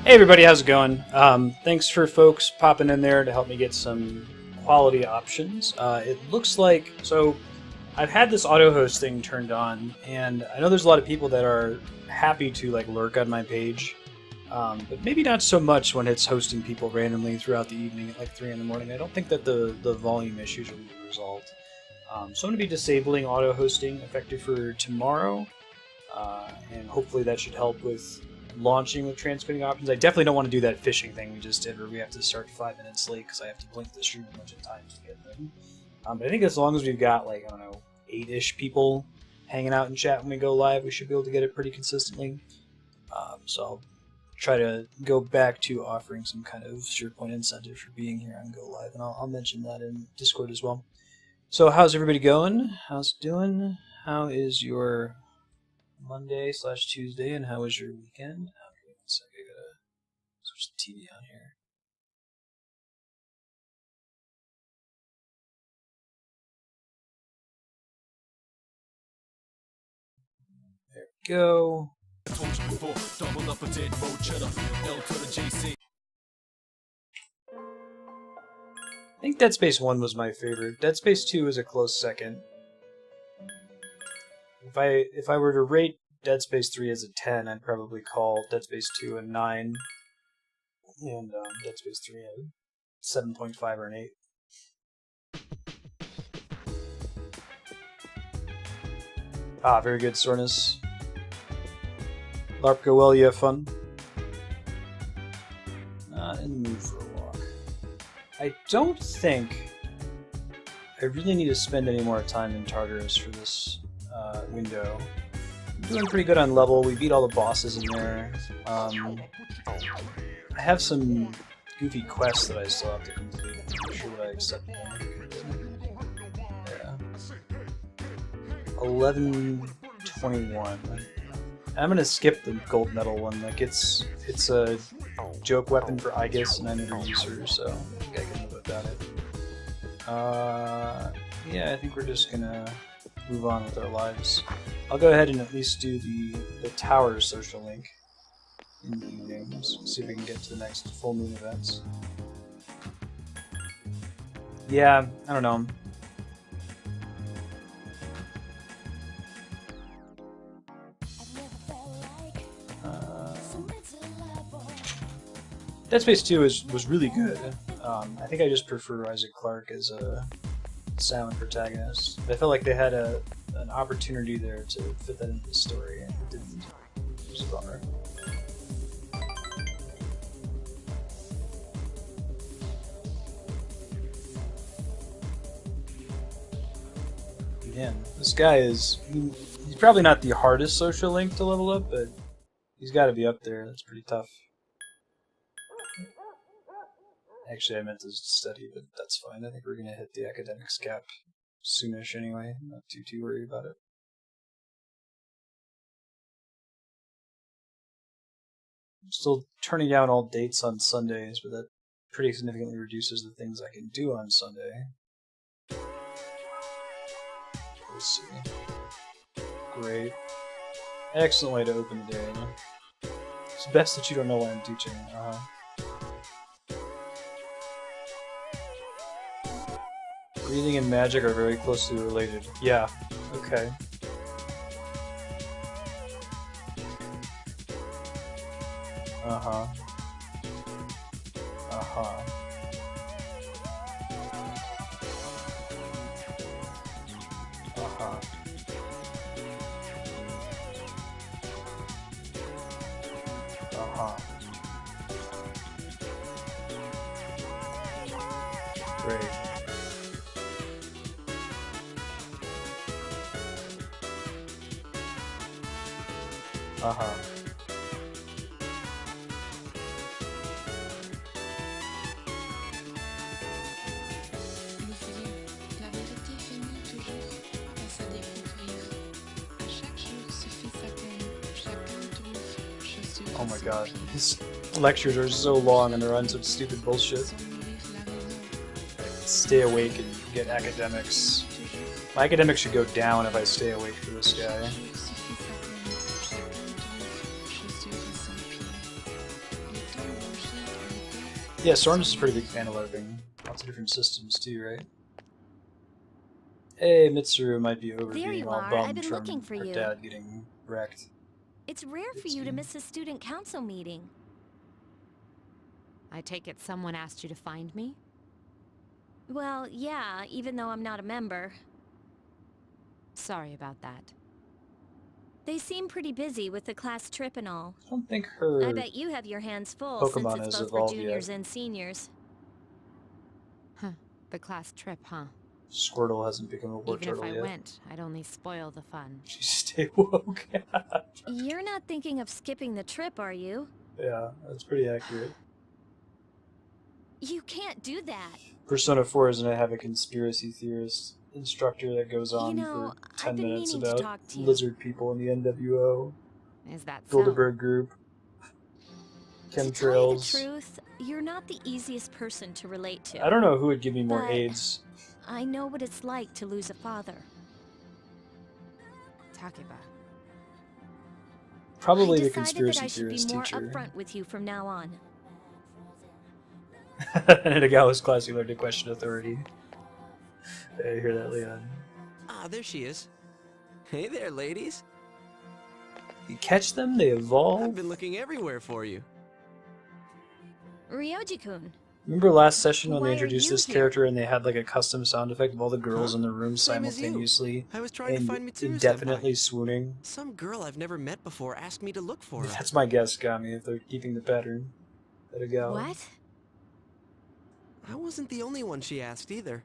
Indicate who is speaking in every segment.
Speaker 1: Hey everybody, how's it going? Thanks for folks popping in there to help me get some quality options. It looks like I've had this auto host thing turned on, and I know there's a lot of people that are happy to like lurk on my page, but maybe not so much when it's hosting people randomly throughout the evening at like 3 in the morning. I don't think that the volume issues will be resolved. So I'm going to be disabling auto hosting effective for tomorrow, and hopefully that should help with launching with transcoding options. I definitely don't want to do that phishing thing we just did where we have to start 5 minutes late because I have to blink the stream a bunch of times to get them. But I think as long as we've got like, I don't know, 8-ish people hanging out in chat when we go live, we should be able to get it pretty consistently. So I'll try to go back to offering some kind of SharePoint incentive for being here on Go Live, and I'll mention that in Discord as well. So how's everybody going? How's it doing? How is your Monday/Tuesday, and how was your weekend? Okay, 1 sec, I gotta switch the TV on here. There we go. I think Dead Space 1 was my favorite. Dead Space 2 is a close second. If I were to rate Dead Space 3 as a 10, I'd probably call Dead Space 2 a 9, and Dead Space 3 a 7.5 or an 8. Ah, very good, Sornus. LARP go well, you have fun? Not in the mood for a walk. I don't think I really need to spend any more time in Tartarus for this window. I'm doing pretty good on level. We beat all the bosses in there. I have some goofy quests that I still have to complete. I'm not sure that I accept them. Yeah. 11:21. I'm gonna skip the gold medal one. Like it's a joke weapon for Aegis, and I'm a user, so I think I can live without it. Yeah, I think we're just gonna move on with our lives. I'll go ahead and at least do the tower social link in the evenings. See if we can get to the next full moon events. Yeah, I don't know. Dead Space 2 was really good. I think I just prefer Isaac Clarke as a silent protagonist. I felt like they had an opportunity there to fit that into the story, and it didn't. It was a bummer. Again, this guy is... he's probably not the hardest social link to level up, but he's got to be up there. That's pretty tough. Actually, I meant to study, but that's fine. I think we're going to hit the academics cap soonish anyway. I'm not too worried about it. I'm still turning down all dates on Sundays, but that pretty significantly reduces the things I can do on Sunday. Let's see. Great. Excellent way to open the day. It's best that you don't know why I'm teaching. Breathing and magic are very closely related. Yeah. Okay. Uh-huh. Uh-huh. Uh-huh. Uh-huh. Great. Uh-huh.
Speaker 2: La vérité finit toujours par se découvrir. À chaque jour suffit sa peine. Chacun trouve chaussure.
Speaker 1: Oh my god. His lectures are so long and they're on such stupid bullshit. Stay awake and get academics. My academics should go down if I stay awake for this guy. Yeah, Sornus is a pretty big fan of LARPing. Lots of different systems too, right? Hey, Mitsuru might be over
Speaker 3: There
Speaker 1: being
Speaker 3: you
Speaker 1: all
Speaker 3: are.
Speaker 1: bummed
Speaker 3: I've been
Speaker 1: from
Speaker 3: looking for
Speaker 1: her
Speaker 3: you.
Speaker 1: dad getting wrecked.
Speaker 3: It's rare for you to miss a student council meeting.
Speaker 4: I take it someone asked you to find me?
Speaker 3: Well, yeah, even though I'm not a member.
Speaker 4: Sorry about that.
Speaker 3: They seem pretty busy with the class trip and all.
Speaker 1: I don't think her
Speaker 3: I bet you have your hands full
Speaker 1: Pokemon
Speaker 3: since it's
Speaker 1: has
Speaker 3: both for
Speaker 1: evolved
Speaker 3: juniors
Speaker 1: yet.
Speaker 3: and seniors.
Speaker 4: Huh. The class trip, huh?
Speaker 1: Squirtle hasn't become a war
Speaker 4: Even if
Speaker 1: turtle
Speaker 4: I
Speaker 1: yet.
Speaker 4: went, I'd only spoil the fun.
Speaker 1: She stay woke.
Speaker 3: You're not thinking of skipping the trip, are you?
Speaker 1: Yeah, that's pretty accurate.
Speaker 3: You can't do that.
Speaker 1: Persona 4 is gonna have a conspiracy theorist instructor that goes on
Speaker 3: know,
Speaker 1: for 10
Speaker 3: I've been
Speaker 1: minutes
Speaker 3: meaning to
Speaker 1: about
Speaker 3: talk to you.
Speaker 1: lizard people in the NWO,
Speaker 4: Is that so?
Speaker 1: Bilderberg Group,
Speaker 3: To tell you the
Speaker 1: chemtrails.
Speaker 3: truth, you're not the easiest person to relate to.
Speaker 1: I don't know who would give me more
Speaker 3: But-
Speaker 1: AIDS.
Speaker 3: I know what it's like to lose a father.
Speaker 4: Takeba.
Speaker 1: Probably
Speaker 3: I
Speaker 1: the
Speaker 3: decided
Speaker 1: conspiracy
Speaker 3: that I should be
Speaker 1: theorist
Speaker 3: more
Speaker 1: teacher.
Speaker 3: upfront with you from now on.
Speaker 1: Nagawa's classy learned to question authority. Yeah, you hear that, Leon?
Speaker 5: Ah, there she is. Hey there, ladies.
Speaker 1: You catch them, they evolve.
Speaker 5: I've been looking everywhere for you.
Speaker 3: Ryoji-kun,
Speaker 1: Remember last session when
Speaker 3: Why
Speaker 1: they
Speaker 3: are
Speaker 1: introduced
Speaker 3: you
Speaker 1: this
Speaker 3: here?
Speaker 1: character and they had like a custom sound effect of all the girls
Speaker 5: Huh?
Speaker 1: in the room
Speaker 5: Same as you.
Speaker 1: simultaneously
Speaker 5: I was trying to
Speaker 1: and
Speaker 5: find Mitsuru
Speaker 1: indefinitely
Speaker 5: senpai.
Speaker 1: swooning?
Speaker 5: Some girl I've never met before asked me to look for her.
Speaker 1: That's my guess, Gami, if they're keeping the pattern. Thatagawa.
Speaker 3: what?
Speaker 5: I wasn't the only one she asked either.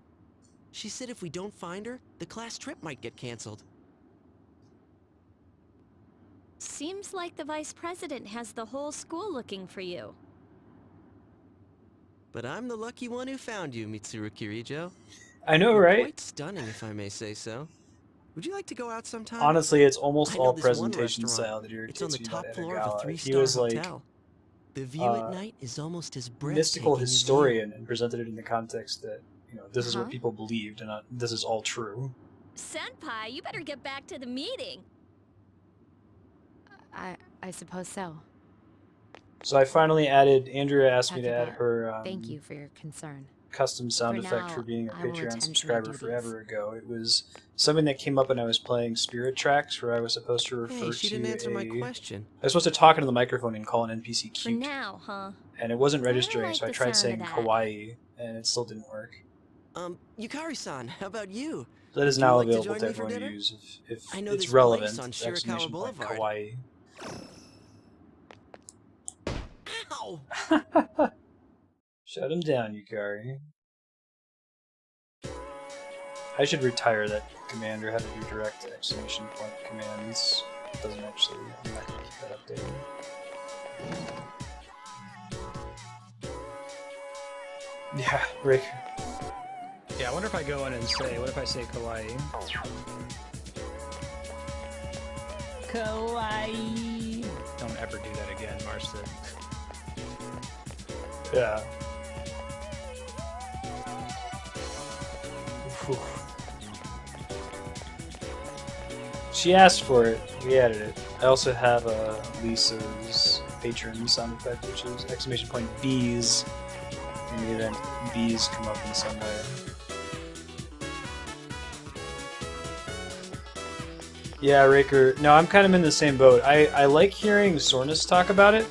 Speaker 5: She said if we don't find her, the class trip might get canceled.
Speaker 3: Seems like the vice president has the whole school looking for you.
Speaker 5: But I'm the lucky one who found you, Mitsuru Kirijo.
Speaker 1: I know,
Speaker 5: You're
Speaker 1: right?
Speaker 5: Quite stunning, if I may say so. Would you like to go out sometime?
Speaker 1: Honestly, it's almost
Speaker 5: I know
Speaker 1: all
Speaker 5: this one
Speaker 1: presentation
Speaker 5: restaurant.
Speaker 1: style that
Speaker 5: It's on
Speaker 1: irritates
Speaker 5: the
Speaker 1: me
Speaker 5: top
Speaker 1: about
Speaker 5: floor of a
Speaker 1: Itagawa. He
Speaker 5: three-star
Speaker 1: was like
Speaker 5: hotel. The view
Speaker 1: uh,
Speaker 5: at night is almost as
Speaker 1: mystical
Speaker 5: breathtaking as you.
Speaker 1: historian and presented it in the context that, you know, this is what
Speaker 3: Uh-huh.
Speaker 1: people believed and not this is all true.
Speaker 3: Senpai, you better get back to the meeting.
Speaker 4: I suppose so.
Speaker 1: So I finally added, Andrea asked me to add
Speaker 4: Takeba,
Speaker 1: her
Speaker 4: Thank you for your concern.
Speaker 1: custom sound
Speaker 4: For
Speaker 1: effect
Speaker 4: now,
Speaker 1: for being a
Speaker 4: I will
Speaker 1: Patreon
Speaker 4: attend to my
Speaker 1: subscriber
Speaker 4: duties.
Speaker 1: forever ago. It was something that came up when I was playing Spirit Tracks, where I was supposed to refer
Speaker 5: Hey, she
Speaker 1: to
Speaker 5: didn't answer my
Speaker 1: a...
Speaker 5: question.
Speaker 1: I was supposed to talk into the microphone and call an NPC
Speaker 3: For
Speaker 1: cute,
Speaker 3: now, huh?
Speaker 1: and it wasn't
Speaker 3: I
Speaker 1: registering,
Speaker 3: like
Speaker 1: so I
Speaker 3: the
Speaker 1: tried
Speaker 3: sound
Speaker 1: saying
Speaker 3: of that.
Speaker 1: kawaii, and it still didn't work.
Speaker 5: Yukari-san, how about you?
Speaker 1: That is
Speaker 5: Would you
Speaker 1: now
Speaker 5: like to
Speaker 1: available
Speaker 5: join
Speaker 1: to
Speaker 5: me for
Speaker 1: everyone to
Speaker 5: dinner?
Speaker 1: use if
Speaker 5: I know
Speaker 1: it's
Speaker 5: this
Speaker 1: relevant.
Speaker 5: place on Shirakawa
Speaker 1: Exclamation point,
Speaker 5: Boulevard.
Speaker 1: kawaii.
Speaker 5: Ow!
Speaker 1: Shut him down, Yukari. I should retire that command or have it do direct exclamation point commands. It doesn't actually. I'm not gonna keep that updated. Yeah, Rick.
Speaker 6: Yeah, I wonder if I go in and say, what if I say kawaii? Kawaii. Don't ever do that again, Marston.
Speaker 1: Yeah. Whew. She asked for it. We added it. I also have Lisa's patron sound effect, which is exclamation point bees. In the event bees come up in some way. Yeah, Raker. No, I'm kind of in the same boat. I like hearing Sornus talk about it.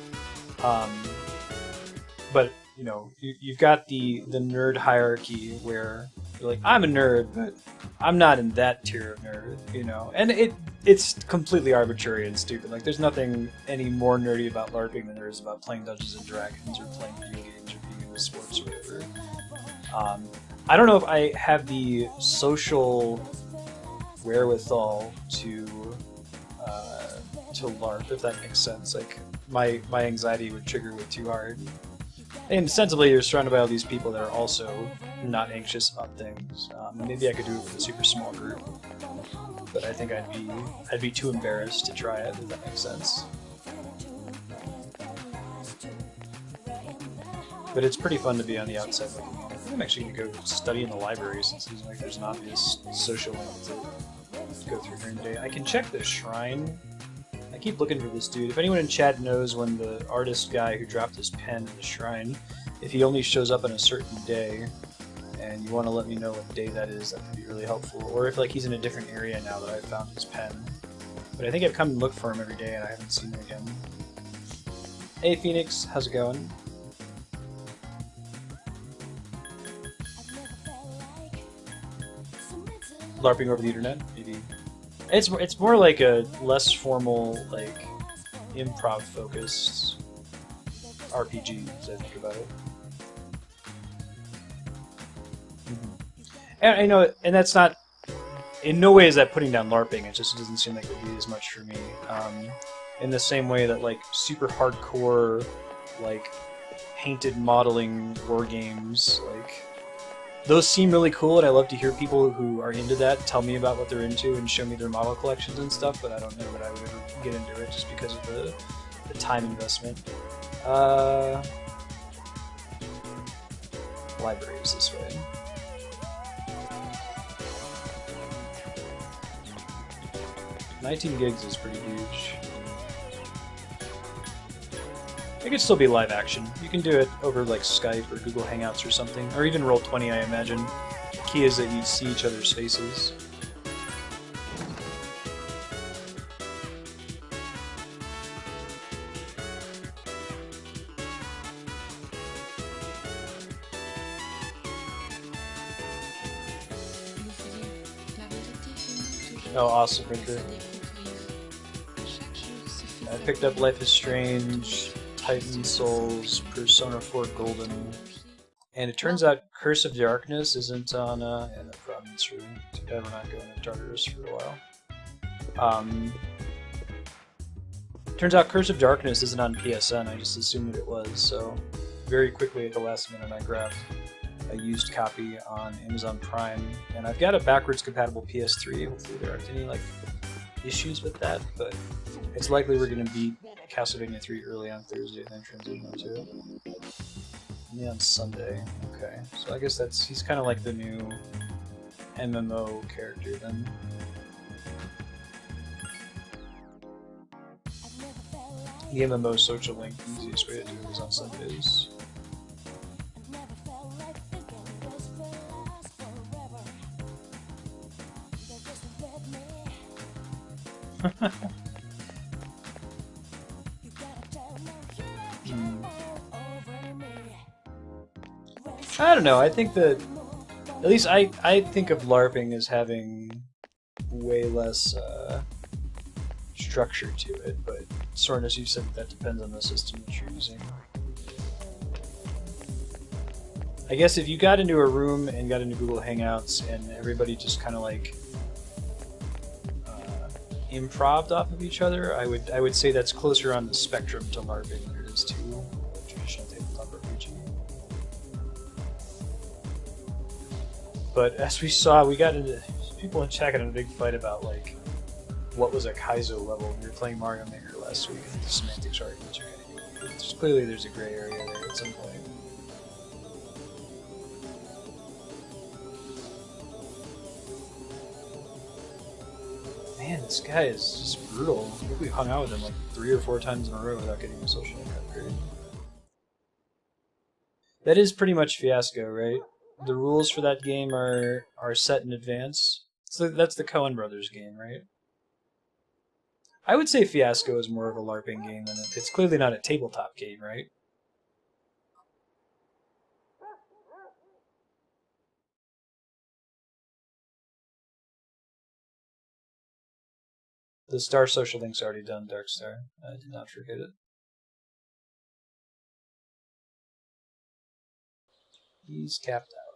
Speaker 1: But, you know, you've got the nerd hierarchy where you're like, I'm a nerd, but I'm not in that tier of nerd, you know? And it's completely arbitrary and stupid. Like, there's nothing any more nerdy about LARPing than there is about playing Dungeons & Dragons or playing video games or being into sports or whatever. I don't know if I have the social wherewithal to LARP, if that makes sense. Like, my anxiety would trigger way too hard. And sensibly, you're surrounded by all these people that are also not anxious about things. Maybe I could do it with a super small group, but I think I'd be too embarrassed to try it, if that makes sense. But it's pretty fun to be on the outside looking in. I think I'm actually going to go study in the library since it seems like there's an obvious social link to go through during the day. I can check the shrine. I keep looking for this dude. If anyone in chat knows when the artist guy who dropped his pen in the shrine if he only shows up on a certain day, and you want to let me know what day that is, that would be really helpful. Or if like he's in a different area now that I found his pen. But I think I've come and looked for him every day and I haven't seen him again. Hey Phoenix, how's it going? LARPing over the internet, maybe. It's more like a less formal, like improv focused RPG as I think about it. And I know, and that's not, in no way is that putting down LARPing, it just doesn't seem like it would be as much for me. In the same way that like super hardcore, like painted modeling war games, like those seem really cool, and I love to hear people who are into that tell me about what they're into and show me their model collections and stuff, but I don't know that I would ever get into it just because of the time investment. Library is this way. $19 gigs is pretty huge. It could still be live action. You can do it over like Skype or Google Hangouts or something, or even Roll20, I imagine. Key is that you see each other's faces. Oh, awesome, Rinker. I picked up Life is Strange, Titan Souls, Persona 4 Golden, and it turns out Curse of Darkness isn't on, yeah, no problem, it's true. Too bad we're not going to Tartarus for a while. Turns out Curse of Darkness isn't on PSN, I just assumed that it was, so very quickly at the last minute I grabbed a used copy on Amazon Prime, and I've got a backwards compatible PS3. Hopefully there aren't any like issues with that, but it's likely we're going to beat Castlevania 3 early on Thursday and then transition into it. Only on Sunday. Okay, so I guess he's kind of like the new MMO character then. The MMO social link, the easiest way to do it is on Sundays. I don't know, I think that, at least I think of LARPing as having way less structure to it, but Soren, as you said, that depends on the system that you're using. I guess if you got into a room and got into Google Hangouts and everybody just kind of like improv'd off of each other, I would say that's closer on the spectrum to LARPing than it is to traditional tabletop RPG. But as we saw, we got into people in chat got in a big fight about like what was a Kaizo level. We were playing Mario Maker last week, and the semantics arguments are getting into. Clearly, there's a gray area there at some point. Man, this guy is just brutal. I think we hung out with him like 3 or 4 times in a row without getting a social link upgrade. That is pretty much Fiasco, right? The rules for that game are set in advance. So that's the Coen Brothers game, right? I would say Fiasco is more of a LARPing game than it's clearly not a tabletop game, right? The Star social link's already done, Darkstar. I did not forget it. He's capped out.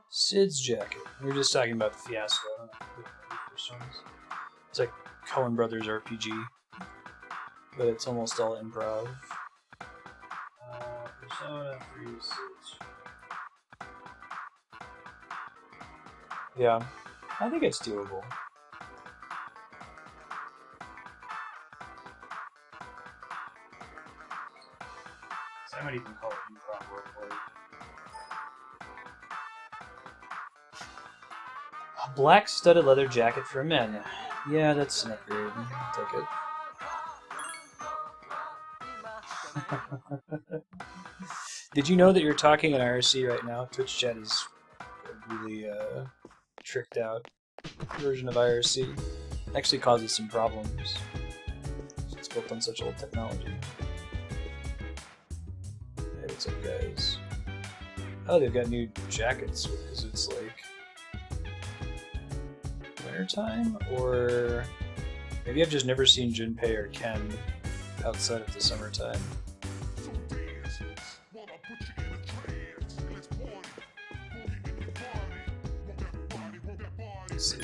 Speaker 1: Sid's Jacket. We were just talking about the Fiasco. I don't know the first ones. It's like Coen Brothers RPG, but it's almost all improv. Persona 3 Sid's. Yeah, I think it's doable. So I'm might even call it improper work. A black studded leather jacket for men. Yeah, that's an upgrade. I'll take it. Did you know that you're talking in IRC right now? Twitch chat is a really tricked out version of IRC. Actually causes some problems. It's built on such old technology. Hey, what's up, guys? Oh, they've got new jackets because it's like wintertime, or maybe I've just never seen Junpei or Ken outside of the summertime. Let's see.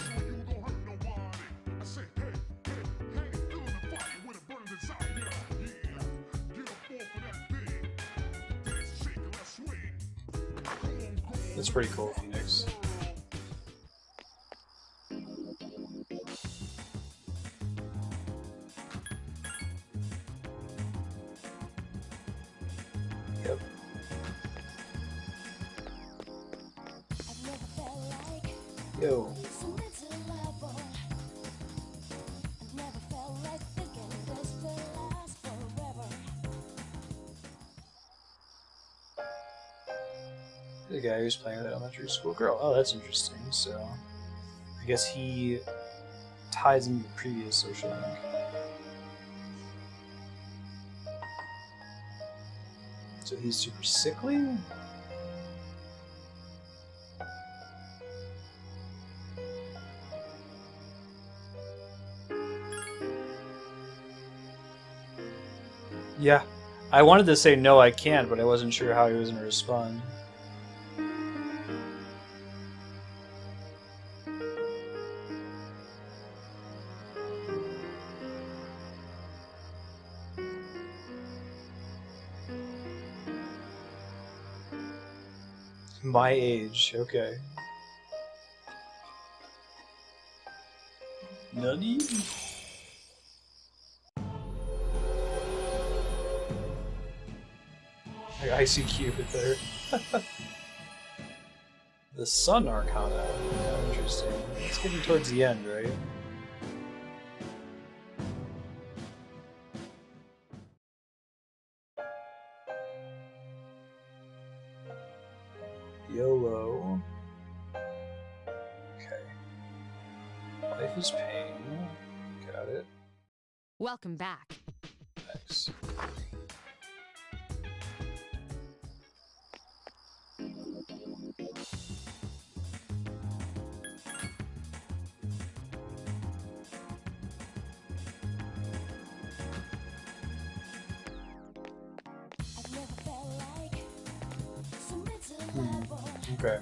Speaker 1: That's pretty cool, Phoenix. Yep. Yo. The guy who's playing with the elementary school girl. Oh, that's interesting. So, I guess he ties into the previous social link. So he's super sickly? Yeah. I wanted to say no, I can't, but I wasn't sure how he was going to respond. My age, okay. Nani? Like Icy Cupid there. The Sun Arcana. Yeah, interesting. It's getting towards the end, right? YOLO. Okay. Life is pain. Got it.
Speaker 4: Welcome back.
Speaker 1: Thanks. Okay.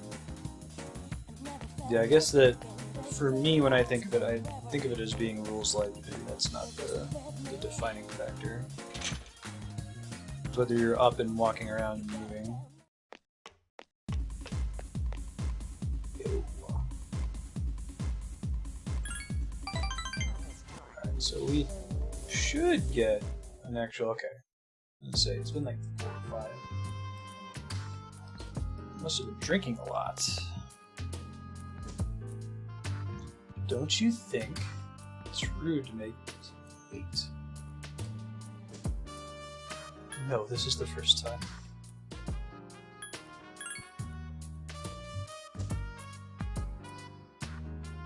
Speaker 1: Yeah, I guess that for me, when I think of it, I think of it as being rules light. Maybe that's not the defining factor. It's whether you're up and walking around and moving. Yo. Alright, so we should get an actual. Okay. Let's say it's been like 4 or 5. Must have been drinking a lot. Don't you think it's rude to make it late? No, this is the first time.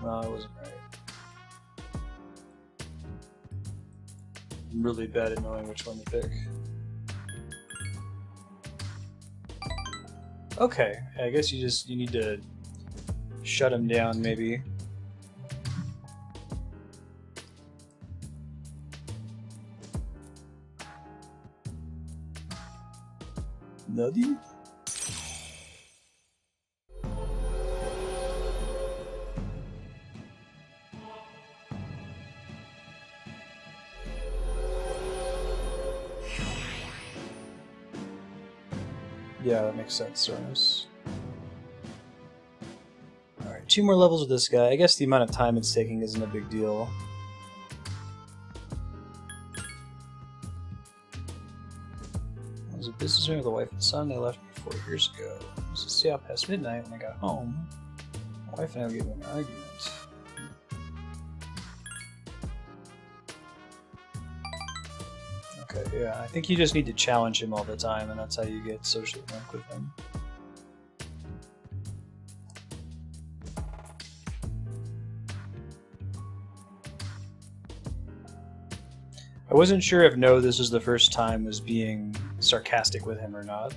Speaker 1: No, I wasn't right. I'm really bad at knowing which one to pick. Okay, I guess you need to shut him down, maybe. Nutty? Yeah, that makes sense, Sornos. Alright, 2 more levels with this guy. I guess the amount of time it's taking isn't a big deal. That was a bit this is with a wife and son. They left me 4 years ago. It was just out past midnight when I got home. My wife and I were getting in an argument. Okay, yeah, I think you just need to challenge him all the time, and that's how you get social link with him. I wasn't sure if no, this is the first time was being sarcastic with him or not,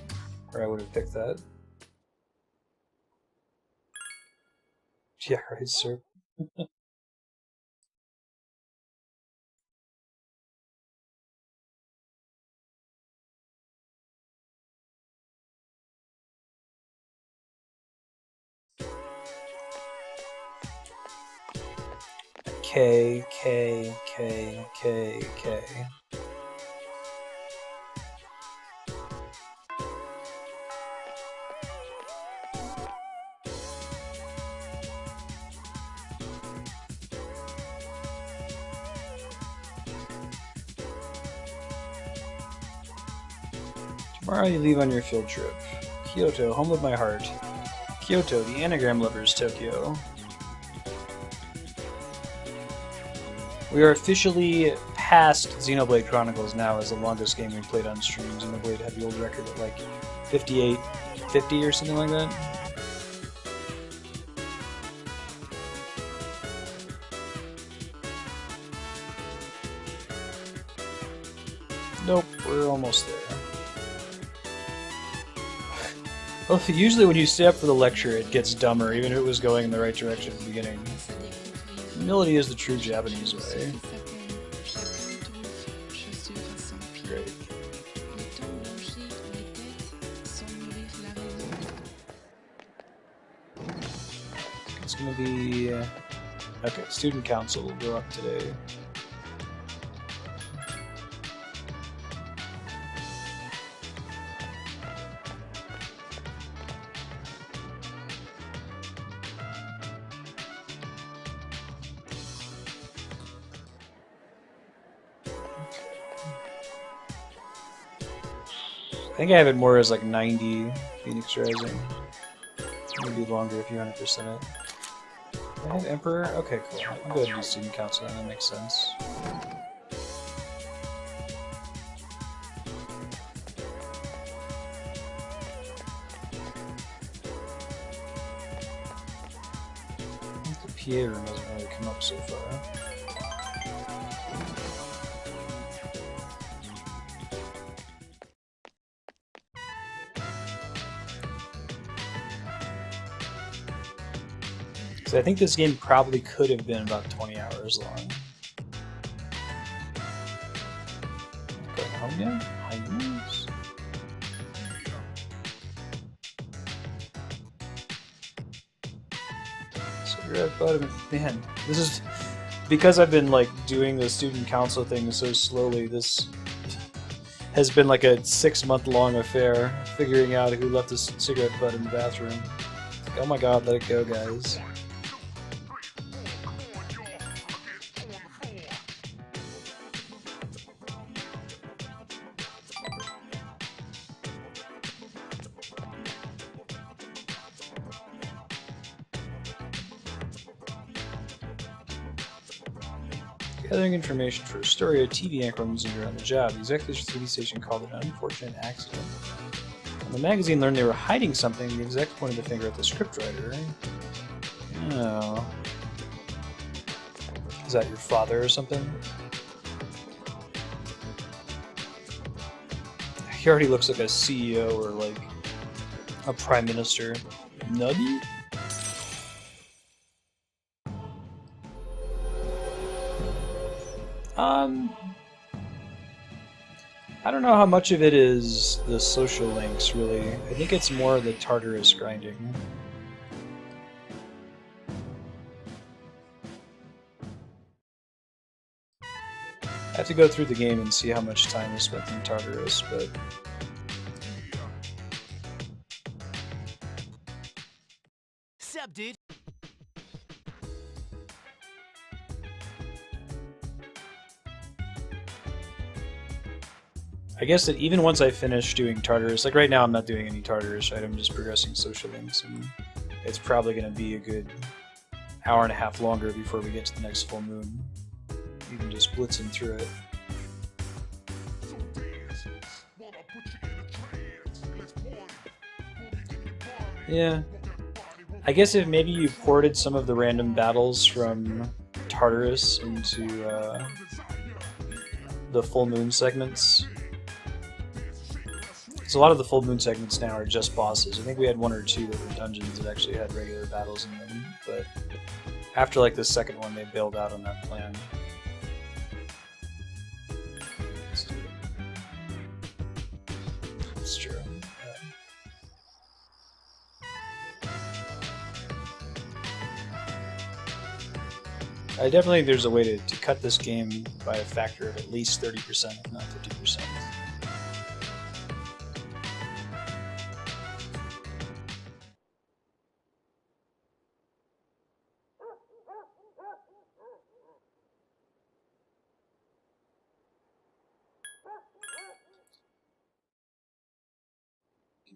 Speaker 1: or I would have picked that. Yeah, right, sir. K, K, K, K, K. Tomorrow you leave on your field trip. Kyoto, home of my heart. Kyoto, the anagram lover's Tokyo. We are officially past Xenoblade Chronicles now as the longest game we played on stream. Xenoblade had the old record at like 58.50 or something like that. Nope, we're almost there. Well, usually when you stay up for the lecture, it gets dumber, even if it was going in the right direction at the beginning. Humility is the true Japanese way. Great. It's gonna be... okay, student council will go up today. I think I have it more as like 90 Phoenix Rising. Maybe longer if you 100% it. I have Emperor? Okay, cool. I'll go ahead and do Student Council, then that makes sense. I think the PA room hasn't really come up so far. So I think this game probably could have been about 20 hours long. Going home yet? Hyenas? So you're at bottom. Man, this is because I've been like doing the student council thing so slowly. This has been like a 6-month-long affair, figuring out who left his cigarette butt in the bathroom. Like, oh my god, let it go, guys. Gathering information for a story, a TV anchor was injured on the job. The executives of the TV station called it an unfortunate accident. When the magazine learned they were hiding something, the exec pointed the finger at the scriptwriter. Oh. Is that your father or something? He already looks like a CEO or like a prime minister. Nutty? I don't know how much of it is the social links, really. I think it's more the Tartarus grinding. I have to go through the game and see how much time is spent in Tartarus, but...
Speaker 5: Sup, dude?
Speaker 1: I guess that even once I finish doing Tartarus, like right now I'm not doing any Tartarus, right? I'm just progressing social links, and it's probably going to be a good hour and a half longer before we get to the next full moon. Even just blitzing through it. Yeah. I guess if maybe you ported some of the random battles from Tartarus into the full moon segments. So a lot of the full moon segments now are just bosses. I think we had one or two that were dungeons that actually had regular battles in them, but after like the second one they bailed out on that plan. It's true. I definitely think there's a way to cut this game by a factor of at least 30%, if not 50%.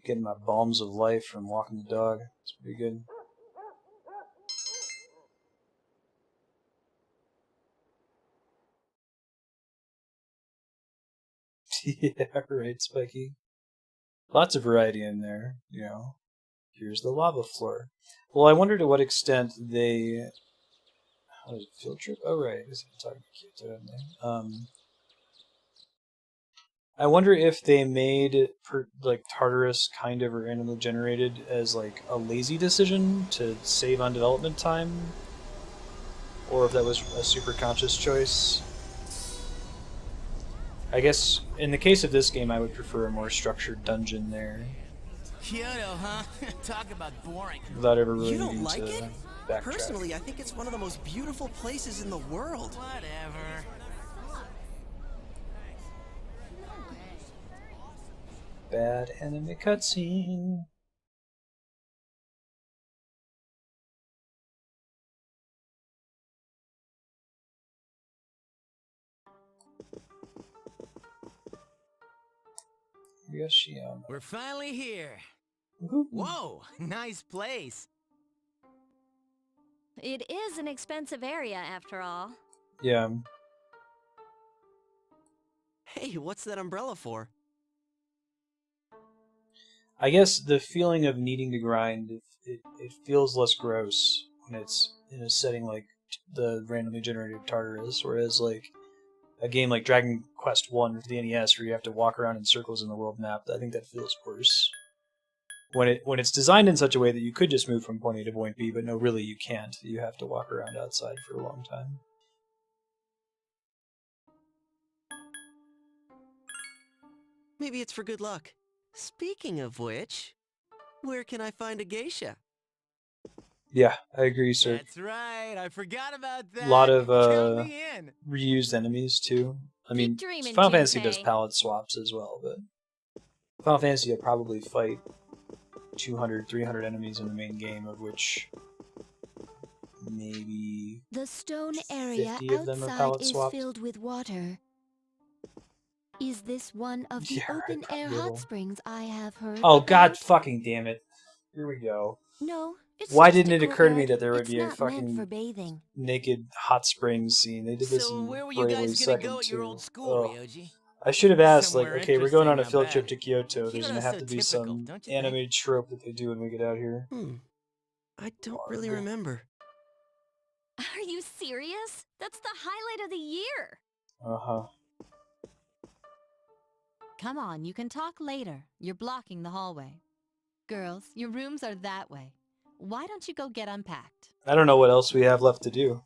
Speaker 1: Getting my balms of life from walking the dog. It's pretty good. Yeah, right, Spiky. Lots of variety in there, you know. Here's the lava floor. Well, I wonder to what extent they... How does it field trip? Oh, right. I was talking to Kyoto, haven't they? I wonder if they made like Tartarus kind of randomly generated as like a lazy decision to save on development time, or if that was a super conscious choice. I guess in the case of this game, I would prefer a more structured dungeon there.
Speaker 5: Kyoto, huh? Talk about boring.
Speaker 1: Without ever really
Speaker 5: You don't
Speaker 1: needing
Speaker 5: like
Speaker 1: to
Speaker 5: it?
Speaker 1: backtrack.
Speaker 5: Personally, I think it's one of the most beautiful places in the world. Whatever.
Speaker 1: Bad enemy cutscene. Yoshiyama.
Speaker 5: We're finally here.
Speaker 1: Woohoo.
Speaker 5: Whoa, nice place.
Speaker 3: It is an expensive area, after all.
Speaker 1: Yeah.
Speaker 5: Hey, what's that umbrella for?
Speaker 1: I guess the feeling of needing to grind, it feels less gross when it's in a setting like the randomly generated Tartarus, whereas like a game like Dragon Quest 1 for the NES where you have to walk around in circles in the world map, I think that feels worse. When it's designed in such a way that you could just move from point A to point B, but no, really you can't. You have to walk around outside for a long time.
Speaker 5: Maybe it's for good luck. Speaking of which, where can I find a geisha?
Speaker 1: Yeah, I agree, sir.
Speaker 5: That's right, I forgot about that.
Speaker 1: A lot of
Speaker 5: Count me in.
Speaker 1: reused enemies too. I mean,
Speaker 3: Keep dreaming,
Speaker 1: Final Fantasy does
Speaker 3: Junpei.
Speaker 1: palette swaps as well, but Final Fantasy will probably fight 200, 300 enemies in the main game, of which maybe
Speaker 7: The stone area
Speaker 1: 50 of them are
Speaker 7: outside
Speaker 1: palette
Speaker 7: is
Speaker 1: swapped.
Speaker 7: filled with water. Is this one of the
Speaker 1: Yeah, right,
Speaker 7: open-air
Speaker 1: little.
Speaker 7: hot springs I have heard
Speaker 1: Oh god
Speaker 7: about?
Speaker 1: fucking damn it. Here we go.
Speaker 7: No, it's
Speaker 1: Why
Speaker 7: just
Speaker 1: didn't
Speaker 7: a
Speaker 1: it occur to me
Speaker 7: courtyard.
Speaker 1: that there would
Speaker 7: It's
Speaker 1: be a
Speaker 7: not meant
Speaker 1: fucking
Speaker 7: for bathing.
Speaker 1: naked hot springs scene? They did this
Speaker 5: So
Speaker 1: in
Speaker 5: where were you
Speaker 1: Bravely
Speaker 5: guys gonna
Speaker 1: Second
Speaker 5: go at your
Speaker 1: too.
Speaker 5: old school,
Speaker 1: Ugh.
Speaker 5: Ryoji?
Speaker 1: I should have asked,
Speaker 5: Somewhere
Speaker 1: like, okay, we're going on a
Speaker 5: interesting,
Speaker 1: field
Speaker 5: I
Speaker 1: trip
Speaker 5: bet.
Speaker 1: to Kyoto. There's
Speaker 5: Kyoto's
Speaker 1: gonna have
Speaker 5: so
Speaker 1: to be
Speaker 5: typical,
Speaker 1: some
Speaker 5: don't you think?
Speaker 1: animated trope that they do when we get out here.
Speaker 5: I don't really
Speaker 1: Horrible.
Speaker 5: remember.
Speaker 3: Are you serious? That's the highlight of the year.
Speaker 1: Uh-huh.
Speaker 4: Come on, you can talk later. You're blocking the hallway. Girls, your rooms are that way. Why don't you go get unpacked?
Speaker 1: I don't know what else we have left to do.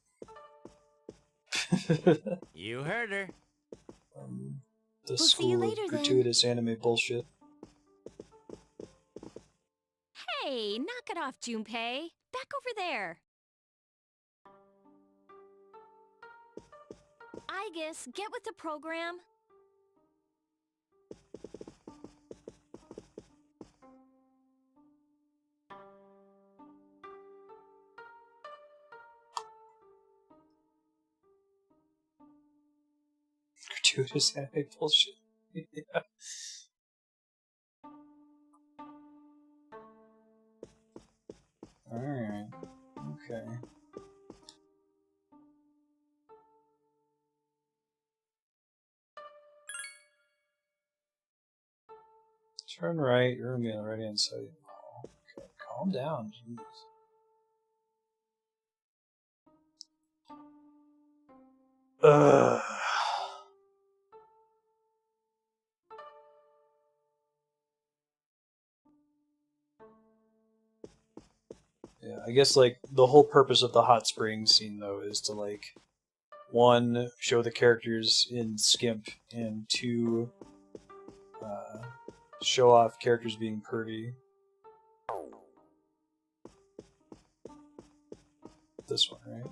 Speaker 5: You heard her.
Speaker 1: The
Speaker 7: We'll see you
Speaker 1: school of
Speaker 7: later, then.
Speaker 1: gratuitous anime bullshit.
Speaker 3: Hey, knock it off, Junpei. Back over there. I guess get with the program.
Speaker 1: Gratuitous anime bullshit. Yeah. Alright. Okay. Turn right, you're gonna be on the right hand side. Okay, calm down, jeez. Ugh. Yeah, I guess like the whole purpose of the hot spring scene though is to like one, show the characters in Skimp, and two, show off characters being pervy. This one, right?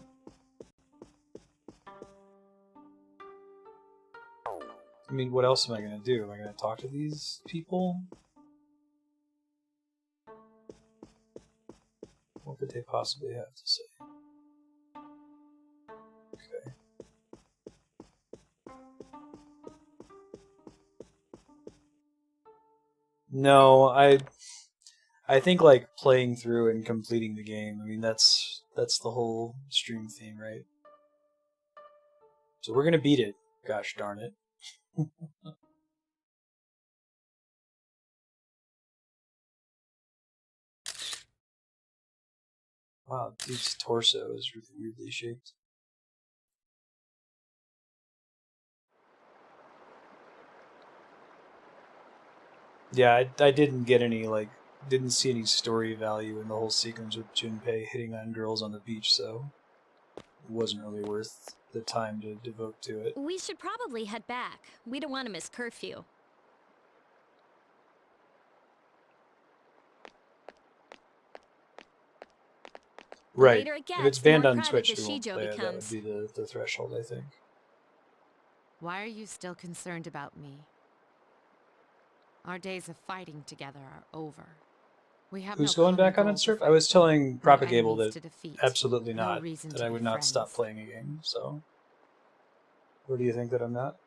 Speaker 1: I mean, what else am I gonna do? Am I gonna talk to these people? What could they possibly have to say? Okay. No, I think like playing through and completing the game. I mean, that's the whole stream theme, right? So we're gonna beat it. Gosh darn it. Wow, dude's torso is really weirdly shaped. Yeah, I didn't get any, like, didn't see any story value in the whole sequence with Junpei hitting on girls on the beach, so it wasn't really worth the time to devote to it.
Speaker 3: We should probably head back. We don't want to miss curfew.
Speaker 1: Right.
Speaker 3: Later it
Speaker 1: If it's
Speaker 3: gets, the
Speaker 1: banned
Speaker 3: more
Speaker 1: on
Speaker 3: crowded
Speaker 1: Twitch,
Speaker 3: the
Speaker 1: we won't
Speaker 3: Shijo
Speaker 1: play it. That would
Speaker 3: becomes.
Speaker 1: be the threshold, I think.
Speaker 4: Why are you still concerned about me? Our days of fighting together are over. We have
Speaker 1: Who's
Speaker 4: no
Speaker 1: going
Speaker 4: common
Speaker 1: back on
Speaker 4: goal
Speaker 1: its
Speaker 4: to
Speaker 1: surf? I
Speaker 4: fight
Speaker 1: was
Speaker 4: for,
Speaker 1: telling
Speaker 4: no
Speaker 1: Propagable
Speaker 4: enemies
Speaker 1: that
Speaker 4: to defeat,
Speaker 1: absolutely
Speaker 4: no
Speaker 1: not,
Speaker 4: reason
Speaker 1: that
Speaker 4: to
Speaker 1: I
Speaker 4: be
Speaker 1: would not stop
Speaker 4: friends.
Speaker 1: playing a game, so... Or do you think that I'm not?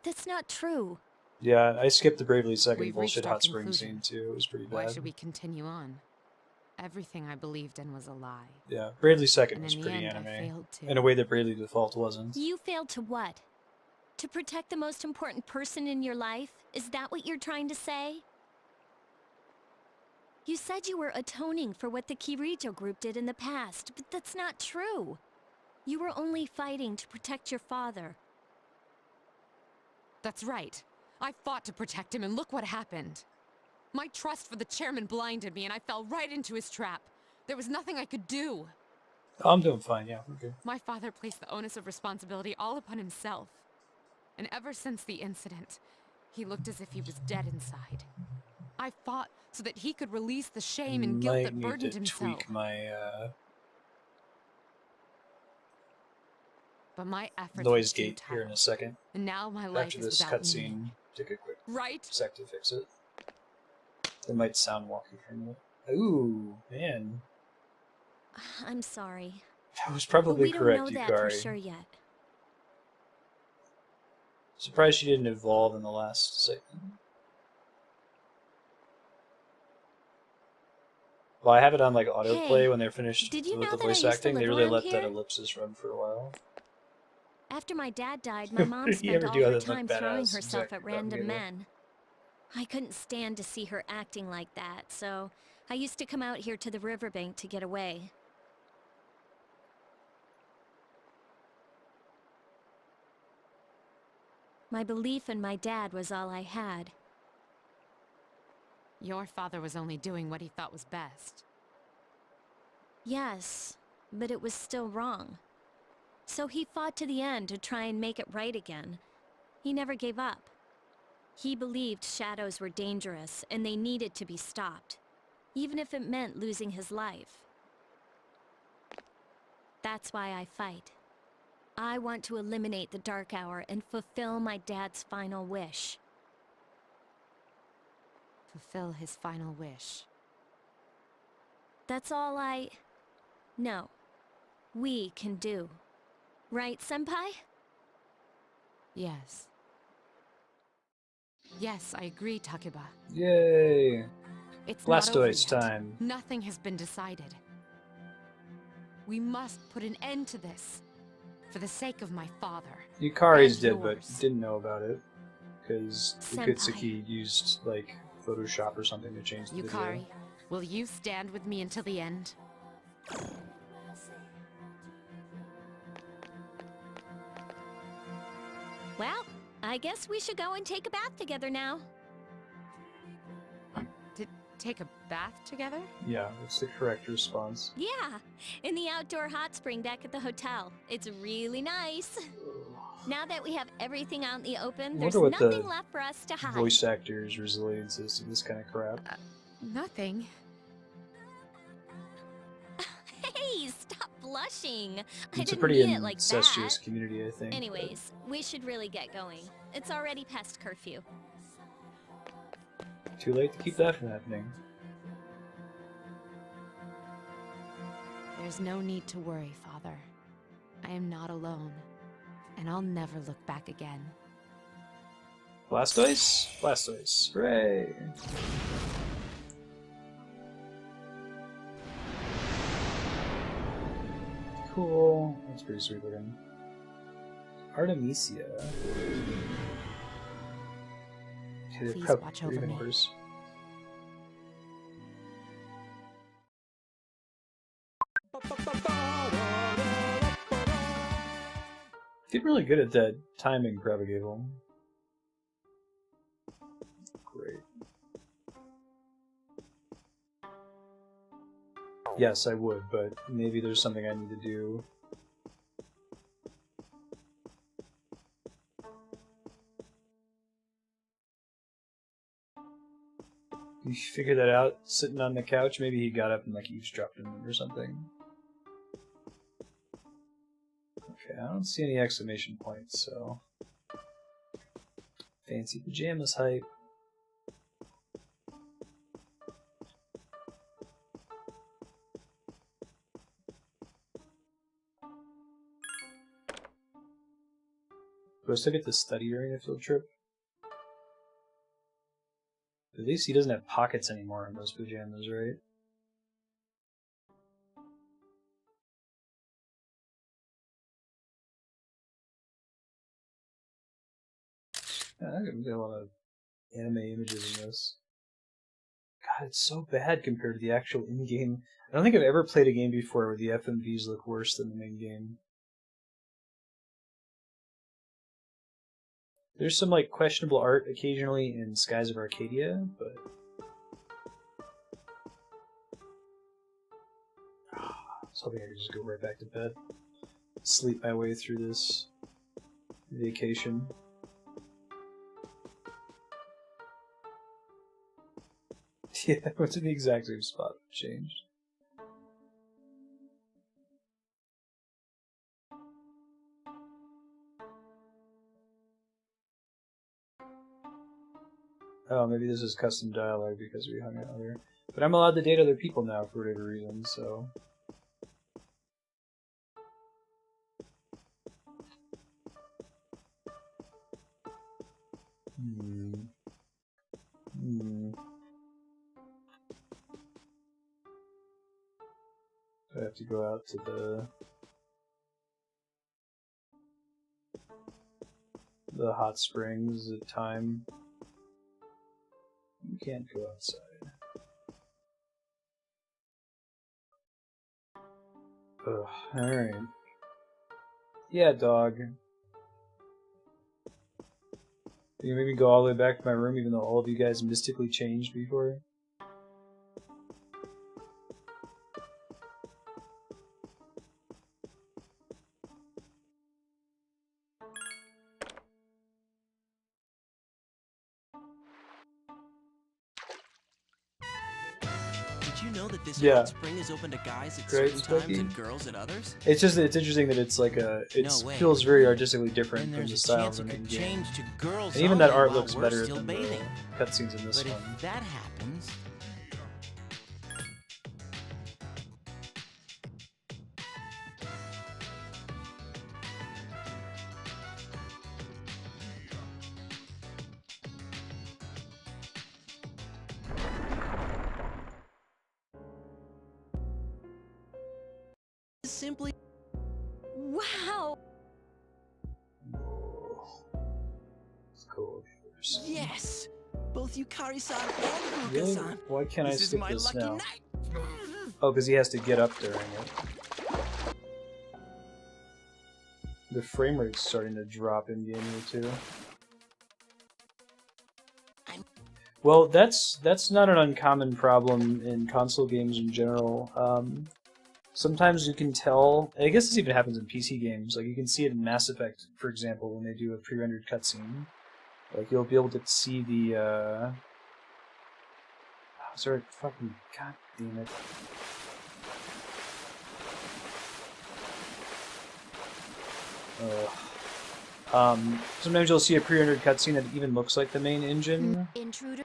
Speaker 3: That's not true.
Speaker 1: Yeah, I skipped the Bravely Second
Speaker 4: We've
Speaker 1: bullshit
Speaker 4: reached our
Speaker 1: hot spring
Speaker 4: conclusion.
Speaker 1: scene too. It was pretty
Speaker 4: Why
Speaker 1: bad.
Speaker 4: should we continue on? Everything I believed in was a lie.
Speaker 1: Yeah, Bravely Second
Speaker 4: And
Speaker 1: was
Speaker 4: in the
Speaker 1: pretty
Speaker 4: end, I
Speaker 1: anime.
Speaker 4: failed to.
Speaker 1: In a way that Bravely Default wasn't.
Speaker 3: You failed to what? To protect the most important person in your life? Is that what you're trying to say? You said you were atoning for what the Kirijo group did in the past, but that's not true. You were only fighting to protect your father.
Speaker 8: That's right. I fought to protect him, and look what happened. My trust for the chairman blinded me, and I fell right into his trap. There was nothing I could do.
Speaker 1: Oh, I'm doing fine, yeah, okay.
Speaker 8: My father placed the onus of responsibility all upon himself. And ever since the incident, he looked as if he was dead inside. I fought so that he could release the shame and guilt
Speaker 1: Might
Speaker 8: that
Speaker 1: need
Speaker 8: burdened
Speaker 1: to
Speaker 8: himself.
Speaker 1: tweak my
Speaker 8: But my efforts
Speaker 1: noise
Speaker 8: were
Speaker 1: gate here in a
Speaker 8: futile.
Speaker 1: second.
Speaker 8: And now my life
Speaker 1: After
Speaker 8: is
Speaker 1: this
Speaker 8: without meaning.
Speaker 1: cutscene, take a quick
Speaker 8: Right?
Speaker 1: sec to fix it. It might sound wonky for a minute. Ooh, man.
Speaker 3: I'm sorry.
Speaker 1: That was
Speaker 3: But
Speaker 1: probably
Speaker 3: we don't
Speaker 1: correct,
Speaker 3: know that for
Speaker 1: Yukari.
Speaker 3: sure yet.
Speaker 1: Surprised she didn't evolve in the last segment. Well, I have it on like autoplay
Speaker 3: Hey,
Speaker 1: when they're finished
Speaker 3: did you
Speaker 1: with
Speaker 3: know
Speaker 1: the
Speaker 3: that I
Speaker 1: voice
Speaker 3: used to
Speaker 1: acting. They
Speaker 3: live
Speaker 1: really
Speaker 3: around
Speaker 1: let that
Speaker 3: here?
Speaker 1: ellipsis run for a while.
Speaker 3: After my dad died, my mom
Speaker 1: What do you
Speaker 3: spent
Speaker 1: ever
Speaker 3: all
Speaker 1: do
Speaker 3: her
Speaker 1: other than look
Speaker 3: time throwing
Speaker 1: badass?
Speaker 3: herself
Speaker 1: Exactly,
Speaker 3: at random
Speaker 1: Propagable.
Speaker 3: men. I couldn't stand to see her acting like that, so I used to come out here to the riverbank to get away. My belief in my dad was all I had.
Speaker 8: Your father was only doing what he thought was best.
Speaker 3: Yes, but it was still wrong. So he fought to the end to try and make it right again. He never gave up. He believed shadows were dangerous and they needed to be stopped, even if it meant losing his life. That's why I fight. I want to eliminate the Dark Hour and fulfill my dad's final wish.
Speaker 8: Fulfill his final wish.
Speaker 3: That's all no, we can do. Right, Senpai?
Speaker 8: Yes. Yes, I agree, Takeba.
Speaker 1: Yay!
Speaker 8: It's not over
Speaker 1: Blastoise
Speaker 8: yet.
Speaker 1: time.
Speaker 8: Nothing has been decided. We must put an end to this. For the sake of my father.
Speaker 1: Yukari's
Speaker 8: And
Speaker 1: dead, but
Speaker 8: yours.
Speaker 1: didn't know about it. Because
Speaker 3: Senpai.
Speaker 1: Ikutsuki used, like, Photoshop or something to change the
Speaker 8: Yukari,
Speaker 1: video.
Speaker 8: will you stand with me until the end?
Speaker 3: Well, I guess we should go and take a bath together now.
Speaker 8: Take a bath together?
Speaker 1: Yeah, it's the correct response.
Speaker 3: Yeah, in the outdoor hot spring back at the hotel. It's really nice. Now that we have everything out in the open, there's
Speaker 1: wonder what
Speaker 3: nothing
Speaker 1: the
Speaker 3: left for us to hide.
Speaker 1: Voice actors' resilience is to this kind of crap.
Speaker 8: Nothing.
Speaker 3: Hey, stop blushing. I
Speaker 1: It's a
Speaker 3: didn't
Speaker 1: pretty
Speaker 3: mean it like
Speaker 1: incestuous
Speaker 3: that.
Speaker 1: community, I think.
Speaker 3: Anyways, we should really get going. It's already past curfew.
Speaker 1: Too late to keep that from happening.
Speaker 4: There's no need to worry, Father. I am not alone, and I'll never look back again.
Speaker 1: Blastoise? Blastoise. Hooray! Cool. That's pretty sweet looking. Artemisia. Okay, they're
Speaker 4: Please
Speaker 1: prob-
Speaker 4: watch
Speaker 1: they're
Speaker 4: over
Speaker 1: even
Speaker 4: me.
Speaker 1: worse. Did really good at that timing Propagable. Great. Yes, I would, but maybe there's something I need to do. You figure that out sitting on the couch? Maybe he got up and like eavesdropped on him or something. Okay, I don't see any exclamation points, so... Fancy pajamas hype. Do I still get to study during a field trip? At least he doesn't have pockets anymore in those pajamas, right? Yeah, I get a lot of anime images in this. God, it's so bad compared to the actual in-game. I don't think I've ever played a game before where the FMVs look worse than the main game. There's some like questionable art occasionally in Skies of Arcadia, but I was hoping I could just go right back to bed, sleep my way through this vacation. Yeah, I went to the exact same spot. Changed. Oh, maybe this is custom dialogue because we hung out earlier. But I'm allowed to date other people now for whatever reason, so... I have to go out to the hot springs at time. You can't go outside. Ugh, alright. Yeah, dog. You made me go all the way back to my room even though all of you guys mystically changed before?
Speaker 5: Did you know that this
Speaker 1: Yeah.
Speaker 5: hot spring is open to guys at
Speaker 1: Right,
Speaker 5: certain
Speaker 1: Spooky?
Speaker 5: times and girls at others?
Speaker 1: It's just, it's interesting that it's like a, it
Speaker 5: No way.
Speaker 1: feels very artistically different
Speaker 5: Then
Speaker 1: from
Speaker 5: there's
Speaker 1: the
Speaker 5: a
Speaker 1: style of
Speaker 5: chance
Speaker 1: the
Speaker 5: it
Speaker 1: main
Speaker 5: could
Speaker 1: game.
Speaker 5: change to girls
Speaker 1: And even that
Speaker 5: only
Speaker 1: art
Speaker 5: while
Speaker 1: looks
Speaker 5: we're
Speaker 1: better
Speaker 5: still
Speaker 1: than
Speaker 5: bathing.
Speaker 1: the cutscenes in this
Speaker 5: But
Speaker 1: one.
Speaker 5: if that happens, simply...
Speaker 3: Wow!
Speaker 1: Cool.
Speaker 5: Yes! Both Yukari-san and
Speaker 1: Really?
Speaker 5: Ruka-san.
Speaker 1: Why can't I
Speaker 5: This is
Speaker 1: skip
Speaker 5: my
Speaker 1: this
Speaker 5: lucky
Speaker 1: now?
Speaker 5: night.
Speaker 1: Oh, because he has to get up during it. The frame rate's starting to drop in game here too. Well, that's not an uncommon problem in console games in general. Sometimes you can tell. I guess this even happens in PC games. Like you can see it in Mass Effect, for example, when they do a pre-rendered cutscene. Like you'll be able to see the. Sorry, fucking god damn it. Sometimes you'll see a pre-rendered cutscene that even looks like the main engine.
Speaker 3: Intruder.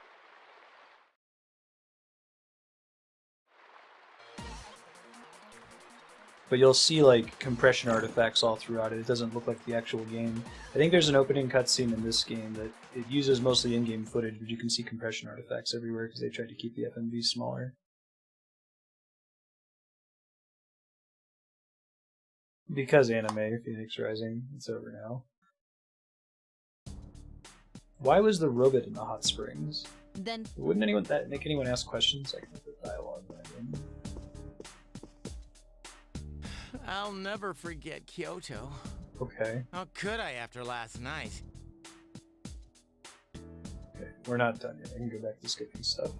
Speaker 1: But you'll see like compression artifacts all throughout it. It doesn't look like the actual game. I think there's an opening cutscene in this game that it uses mostly in-game footage, but you can see compression artifacts everywhere because they tried to keep the FMV smaller. Because anime, Phoenix Rising, it's over now. Why was the robot in the hot springs?
Speaker 3: Then
Speaker 1: Wouldn't anyone make anyone ask questions? I can put dialogue in.
Speaker 9: I'll never forget Kyoto.
Speaker 1: Okay.
Speaker 9: How could I after last night?
Speaker 1: Okay, we're not done yet. I can go back to skipping stuff.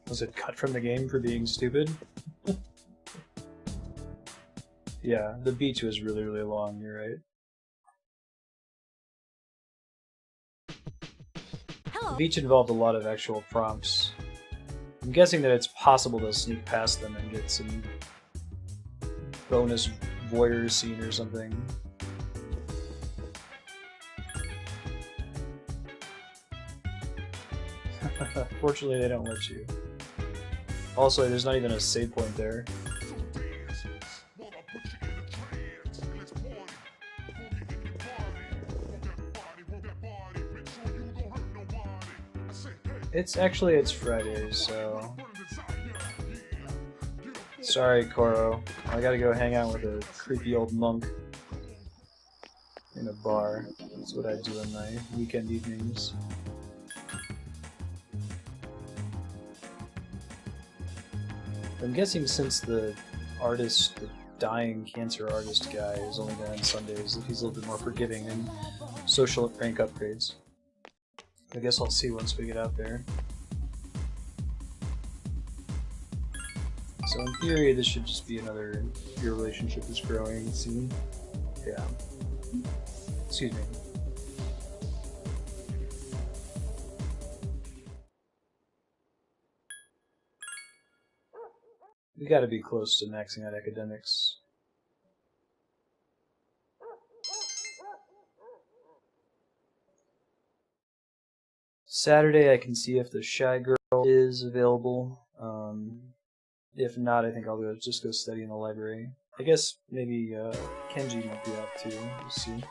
Speaker 1: Was it cut from the game for being stupid? Yeah, the beach was really, really long, you're right.
Speaker 3: hello.
Speaker 1: The beach involved a lot of actual prompts. I'm guessing that it's possible to sneak past them and get some bonus voyeur scene or something. Fortunately, they don't let you. Also, there's not even a save point there. It's Friday, so... Sorry, Koro. I gotta go hang out with a creepy old monk in a bar. That's what I do in my weekend evenings. I'm guessing since the artist, the dying cancer artist guy, is only there on Sundays, that he's a little bit more forgiving and social rank upgrades. I guess I'll see once we get out there. So in theory, this should just be another your relationship is growing scene. Yeah. Excuse me. We gotta be close to maxing out academics. Saturday I can see if the Shy Girl is available. If not, I think I'll just go study in the library. I guess maybe Kenji might be out too. We'll see.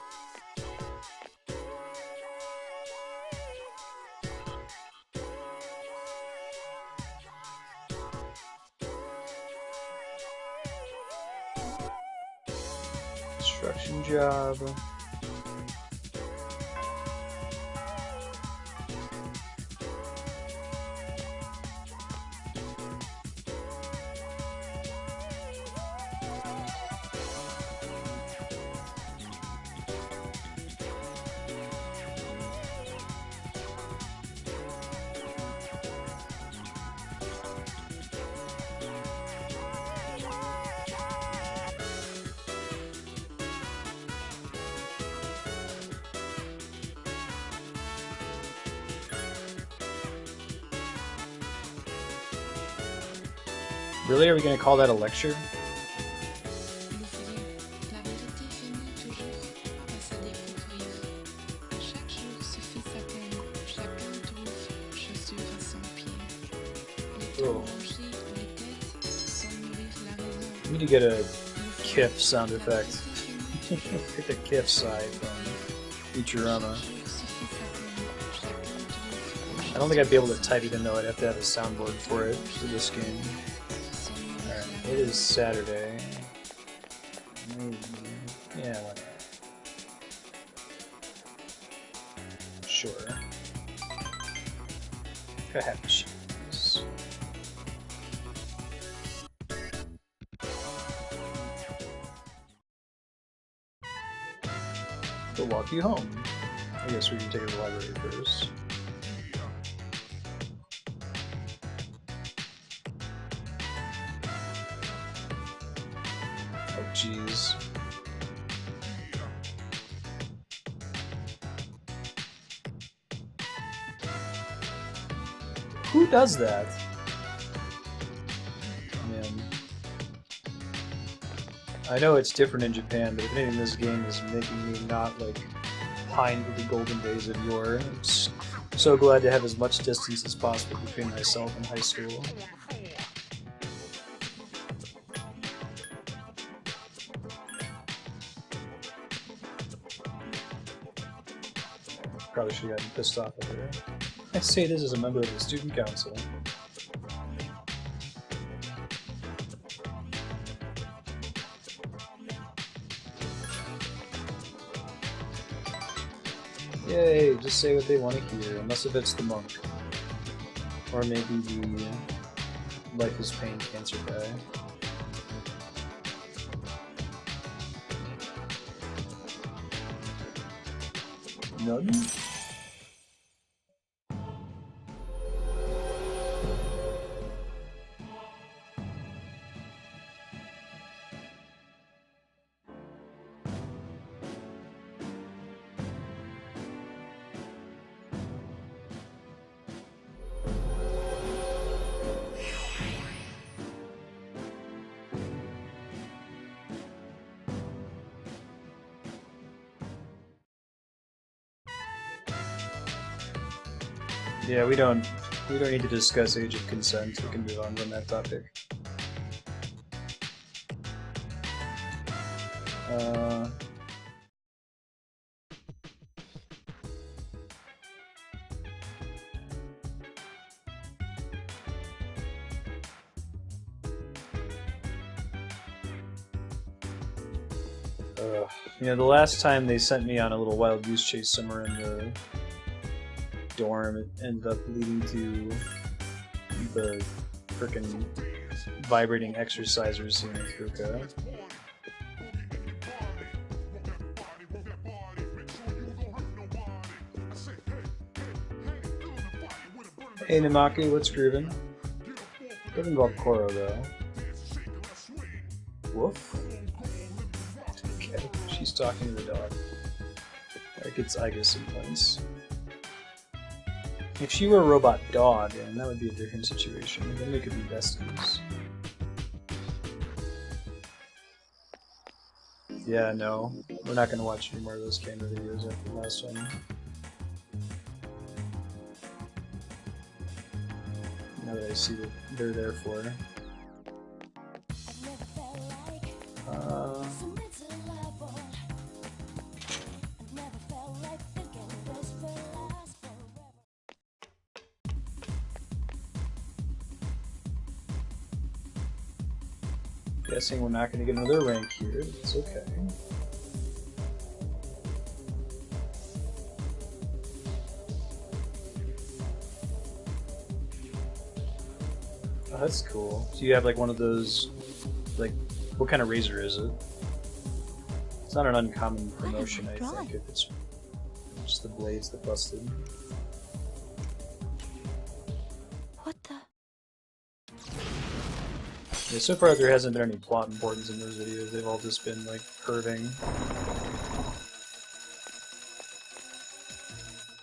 Speaker 1: Construction job. Really? Are we going to call that a lecture?
Speaker 2: Nous voyons, la vérité finit toujours par se découvrir. À chaque jour suffit sa peine, chacun trouve chaussure à son pied. Les
Speaker 1: Oh.
Speaker 2: temps manger les têtes sans nourrir
Speaker 1: I need to get a KIF sound effect. Get the KIF sigh from Futurama. I don't think I'd be able to type even though I'd have to have a soundboard for it for this game. Alright, it is Saturday. Yeah, why not? Sure. I have machines. We'll walk you home. I guess we can take it to the library first. Oh, jeez. Who does that? Man. I know it's different in Japan, but if anything, this game is making me not, like, pine for the golden days of yore. I'm so glad to have as much distance as possible between myself and high school. Probably should have gotten pissed off over there. I say this as a member of the student council. Yay, just say what they want to hear, unless if it's the monk. Or maybe the Life is Pain cancer guy. None? Yeah, we don't need to discuss age of consent. We can move on from that topic. You know, the last time they sent me on a little wild goose chase somewhere in the dorm, it ended up leading to the frickin' vibrating exercisers in Kuka. Hey Namaku, what's groovin'? Doesn't involve Koro though. Woof. Okay, she's talking to the dog. That gets Igus in place. If she were a robot dog, then that would be a different situation. Then we could be besties. Yeah, no. We're not gonna watch any more of those kind of videos after the last one. Now that I see what they're there for. Guessing we're not going to get another rank here, but it's okay. Oh, that's cool. So you have like one of those, like, what kind of razor is it? It's not an uncommon promotion, I think, if it's just the blades that busted. Yeah, so far there hasn't been any plot importance in those videos, they've all just been like curving.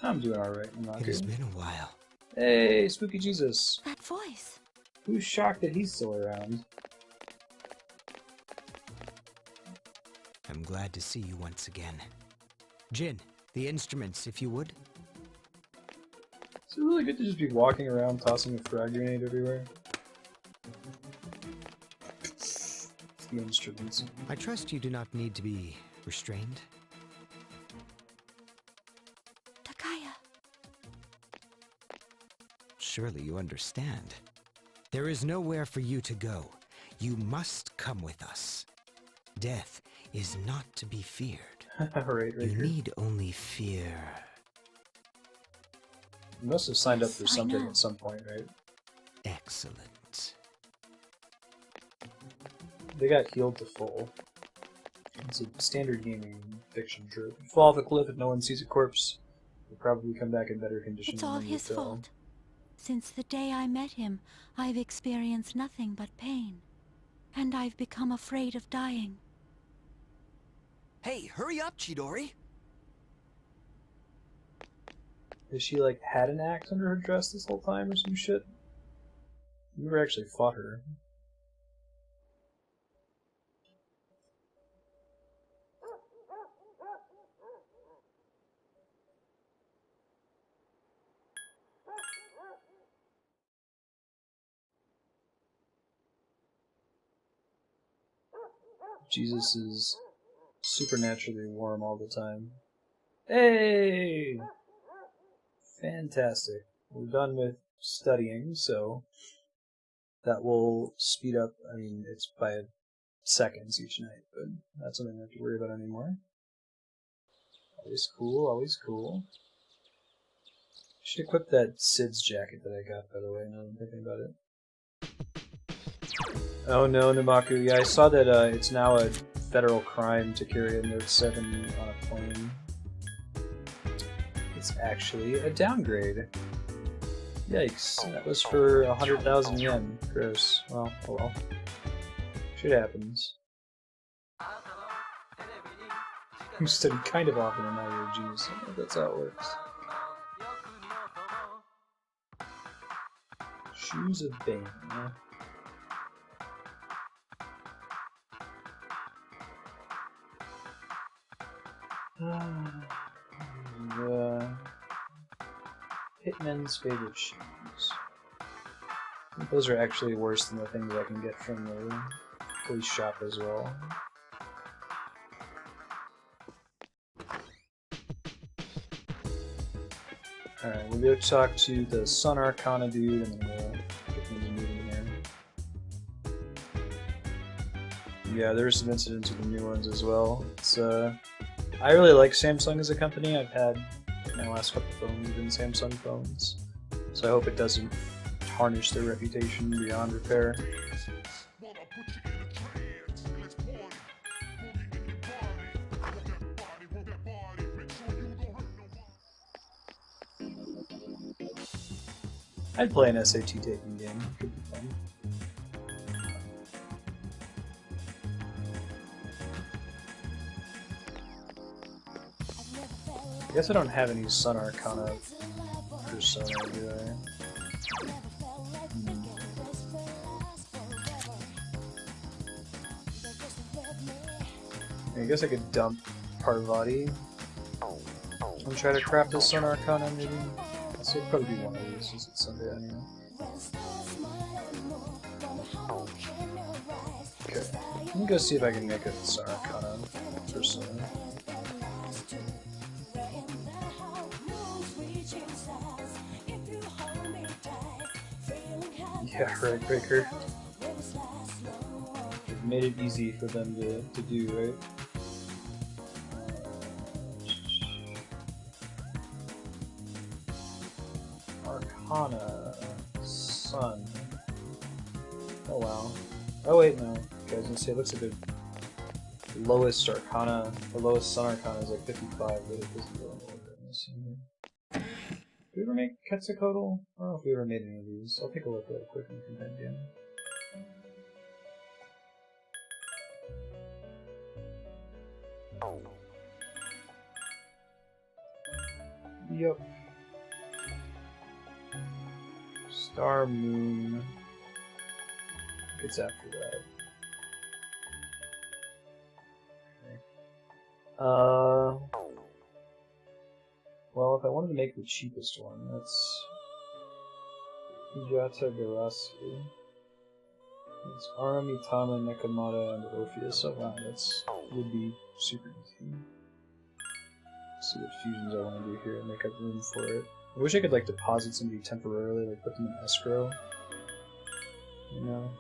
Speaker 1: I'm doing alright.
Speaker 5: It has been a while.
Speaker 1: Hey, Spooky Jesus!
Speaker 7: That voice.
Speaker 1: Who's shocked that he's still around?
Speaker 5: I'm glad to see you once again. Jin, the instruments, if you would.
Speaker 1: Is it really good to just be walking around tossing a frag grenade everywhere? the instruments.
Speaker 10: I trust you do not need to be restrained.
Speaker 7: Takaya.
Speaker 10: Surely you understand. There is nowhere for you to go. You must come with us. Death is not to be feared.
Speaker 1: Right,
Speaker 10: You need only fear.
Speaker 1: You must have signed up for
Speaker 7: Yes, I
Speaker 1: something
Speaker 7: know.
Speaker 1: at some point, right?
Speaker 10: Excellent.
Speaker 1: They got healed to full. It's a standard gaming fiction trope. You fall off a cliff and no one sees a corpse. You'll probably come back in better condition
Speaker 7: It's
Speaker 1: than
Speaker 7: all
Speaker 1: when you
Speaker 7: his
Speaker 1: fell.
Speaker 7: fault. Since the day I met him, I've experienced nothing but pain. And I've become afraid of dying.
Speaker 5: Hey, hurry up, Chidori!
Speaker 1: Has she, like, had an axe under her dress this whole time or some shit? You never actually fought her. Jesus is supernaturally warm all the time. Hey! Fantastic. We're done with studying, so that will speed up. I mean, it's by seconds each night, but not something I have to worry about anymore. Always cool, always cool. Should equip that Sid's jacket that I got, by the way, now that I'm thinking about it. Oh no, Namaku. Yeah, I saw that it's now a federal crime to carry a Note 7 on a plane. It's actually a downgrade. Yikes. That was for 100,000 yen. Gross. Well, oh well. Shit happens. You studied kind of often and now you're a genius. I think that's how it works. Shoes of Bane. The Hitman's favorite shoes. I think those are actually worse than the things I can get from the police shop as well. Alright, we'll go talk to the Sun Arcana dude and then we'll get things moving here. Yeah, there's some incidents with the new ones as well. It's I really like Samsung as a company. I've had my last couple phones been Samsung phones, so I hope it doesn't tarnish their reputation beyond repair. I'd play an SAT taking game. It could be fun. I guess I don't have any Sun Arcana persona, do I? I guess I could dump Parvati and try to craft a Sun Arcana, maybe? This will probably be one of these, since it's Sunday anyway. Okay, let me go see if I can make a Sun Arcana persona. Yeah, right, Breaker. It made it easy for them to do, right? Arcana Sun. Oh wow. Oh wait, no. Okay, I was gonna say it looks like the lowest Arcana, the lowest Sun Arcana is like 55, but it doesn't go in order. Let's see here. Did we ever make Quetzalcoatl? I don't know if we ever made any of these. I'll take a look at it quick in the compendium. Yep. Star Moon. It's after that. Okay. Well, if I wanted to make the cheapest one, that's Hijata Garasu. It's Ara, Mitama, Nekomata, and Orpheus. Oh wow, that's would be super easy. Let's see what fusions I want to do here and make up room for it. I wish I could like deposit somebody temporarily, like put them in escrow. You know?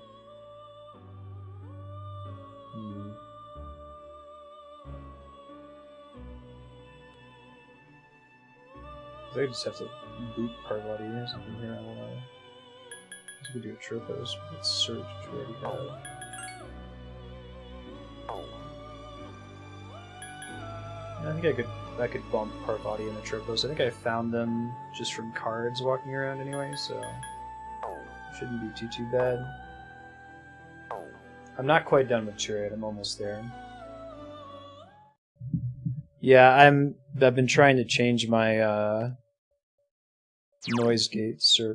Speaker 1: I just have to boot Parvati or something here. I don't know. I could do a Tropos. Let's search, which we already have. I think I could bump Parvati and the Tropos. I think I found them just from cards walking around anyway, so it shouldn't be too bad. I'm not quite done with Chariot. I'm almost there. Yeah, I've been trying to change my noise gate SERP.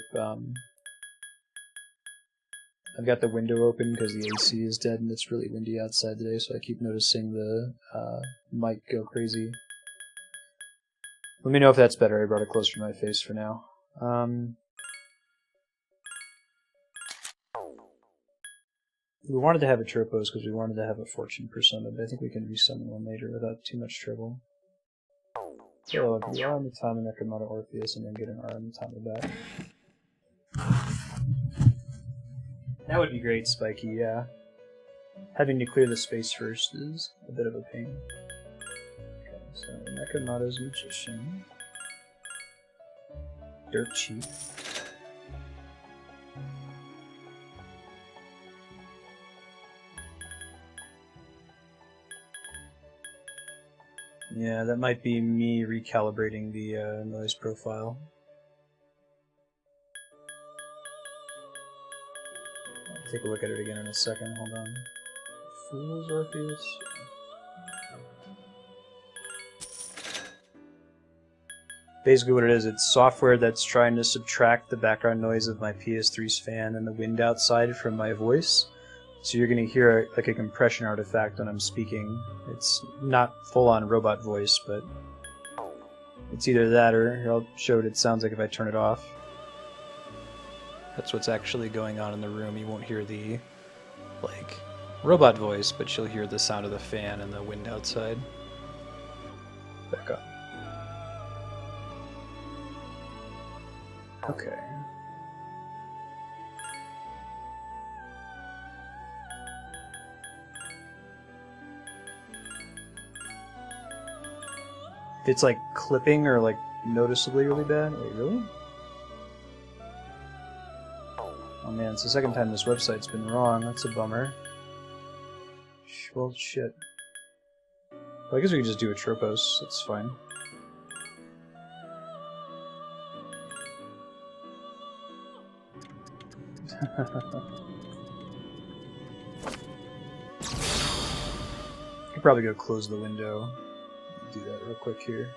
Speaker 1: I've got the window open because the AC is dead and it's really windy outside today, so I keep noticing the mic go crazy. Let me know if that's better. I brought it closer to my face for now. We wanted to have a Tropos because we wanted to have a Fortune Persona, but I think we can resummon one later without too much trouble. So I'll do Ara, Mitama, Nekomata, Orpheus, and then get an Ara, Mitama back. That would be great, Spiky, yeah. Having to clear the space first is a bit of a pain. Okay, so Nekomata's Magician. Dirt cheap. Yeah, that might be me recalibrating the noise profile. I'll take a look at it again in a second, hold on. Fools, Orpheus? Basically what it is, it's software that's trying to subtract the background noise of my PS3's fan and the wind outside from my voice. So you're going to hear like a compression artifact when I'm speaking. It's not full-on robot voice, but it's either that or here, I'll show what it sounds like if I turn it off. That's what's actually going on in the room. You won't hear the like robot voice, but you'll hear the sound of the fan and the wind outside. Back up. Okay. It's like clipping or like noticeably really bad. Wait, really? Oh man, it's the second time this website's been wrong. That's a bummer. Well, shit. Well, I guess we could just do a Tropos. That's fine. Could probably go close the window. Do that real quick here.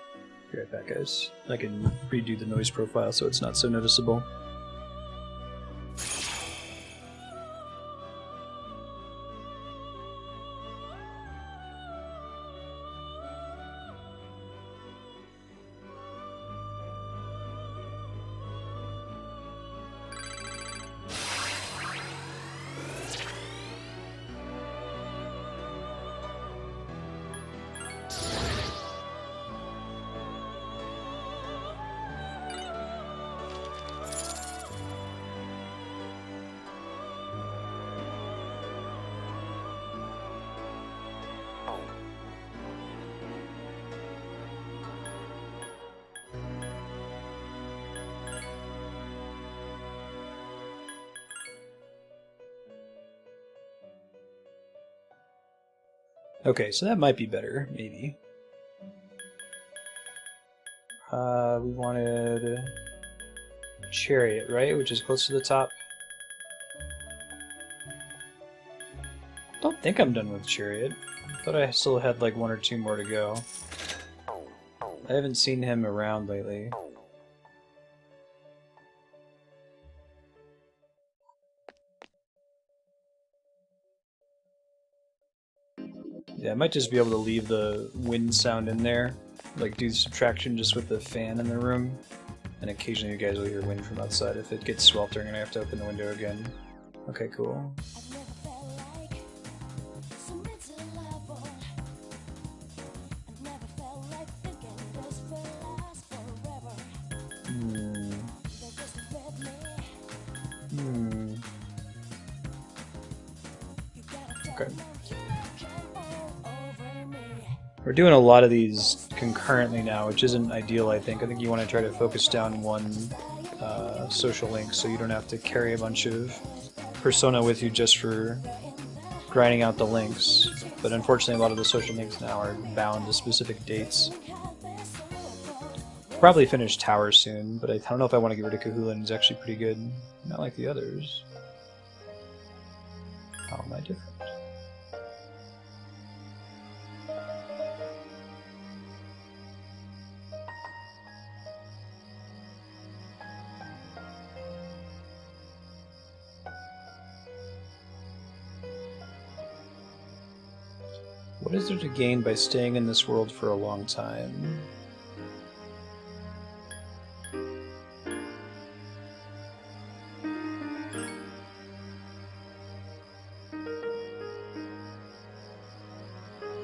Speaker 1: Be right back, guys. I can redo the noise profile so it's not so noticeable. Okay, so that might be better, maybe. We wanted Chariot, right? Which is close to the top. Don't think I'm done with Chariot. I thought I still had like one or two more to go. I haven't seen him around lately. Yeah, I might just be able to leave the wind sound in there. Like do subtraction just with the fan in the room. And occasionally you guys will hear wind from outside if it gets sweltering and I have to open the window again. Okay, cool.
Speaker 2: I've never
Speaker 1: Okay. We're doing a lot of these concurrently now, which isn't ideal, I think. I think you want to try to focus down one social link so you don't have to carry a bunch of Persona with you just for grinding out the links. But unfortunately, a lot of the social links now are bound to specific dates. Probably finish Tower soon, but I don't know if I want to get rid of Kahula. He's actually pretty good. Not like the others. How am I different? What is there to gain by staying in this world for a long time?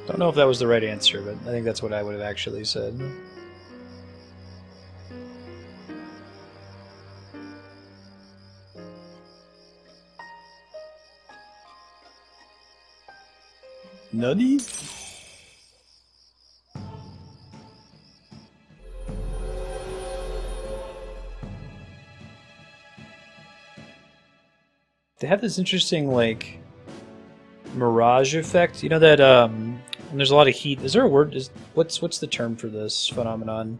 Speaker 1: Don't know if that was the right answer, but I think that's what I would have actually said. Nutty? They have this interesting, like, mirage effect. You know that, when there's a lot of heat, is there a word? What's the term for this phenomenon?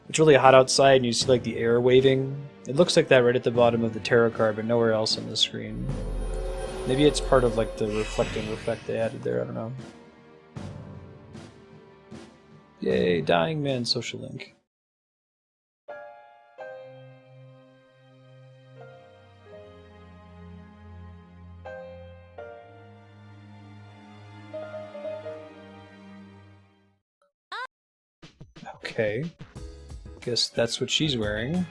Speaker 1: It's really hot outside and you see, like, the air waving. It looks like that right at the bottom of the tarot card, but nowhere else on the screen. Maybe it's part of, like, the reflecting effect they added there, I don't know. Yay, Dying Man social link. Okay. Guess that's what she's wearing.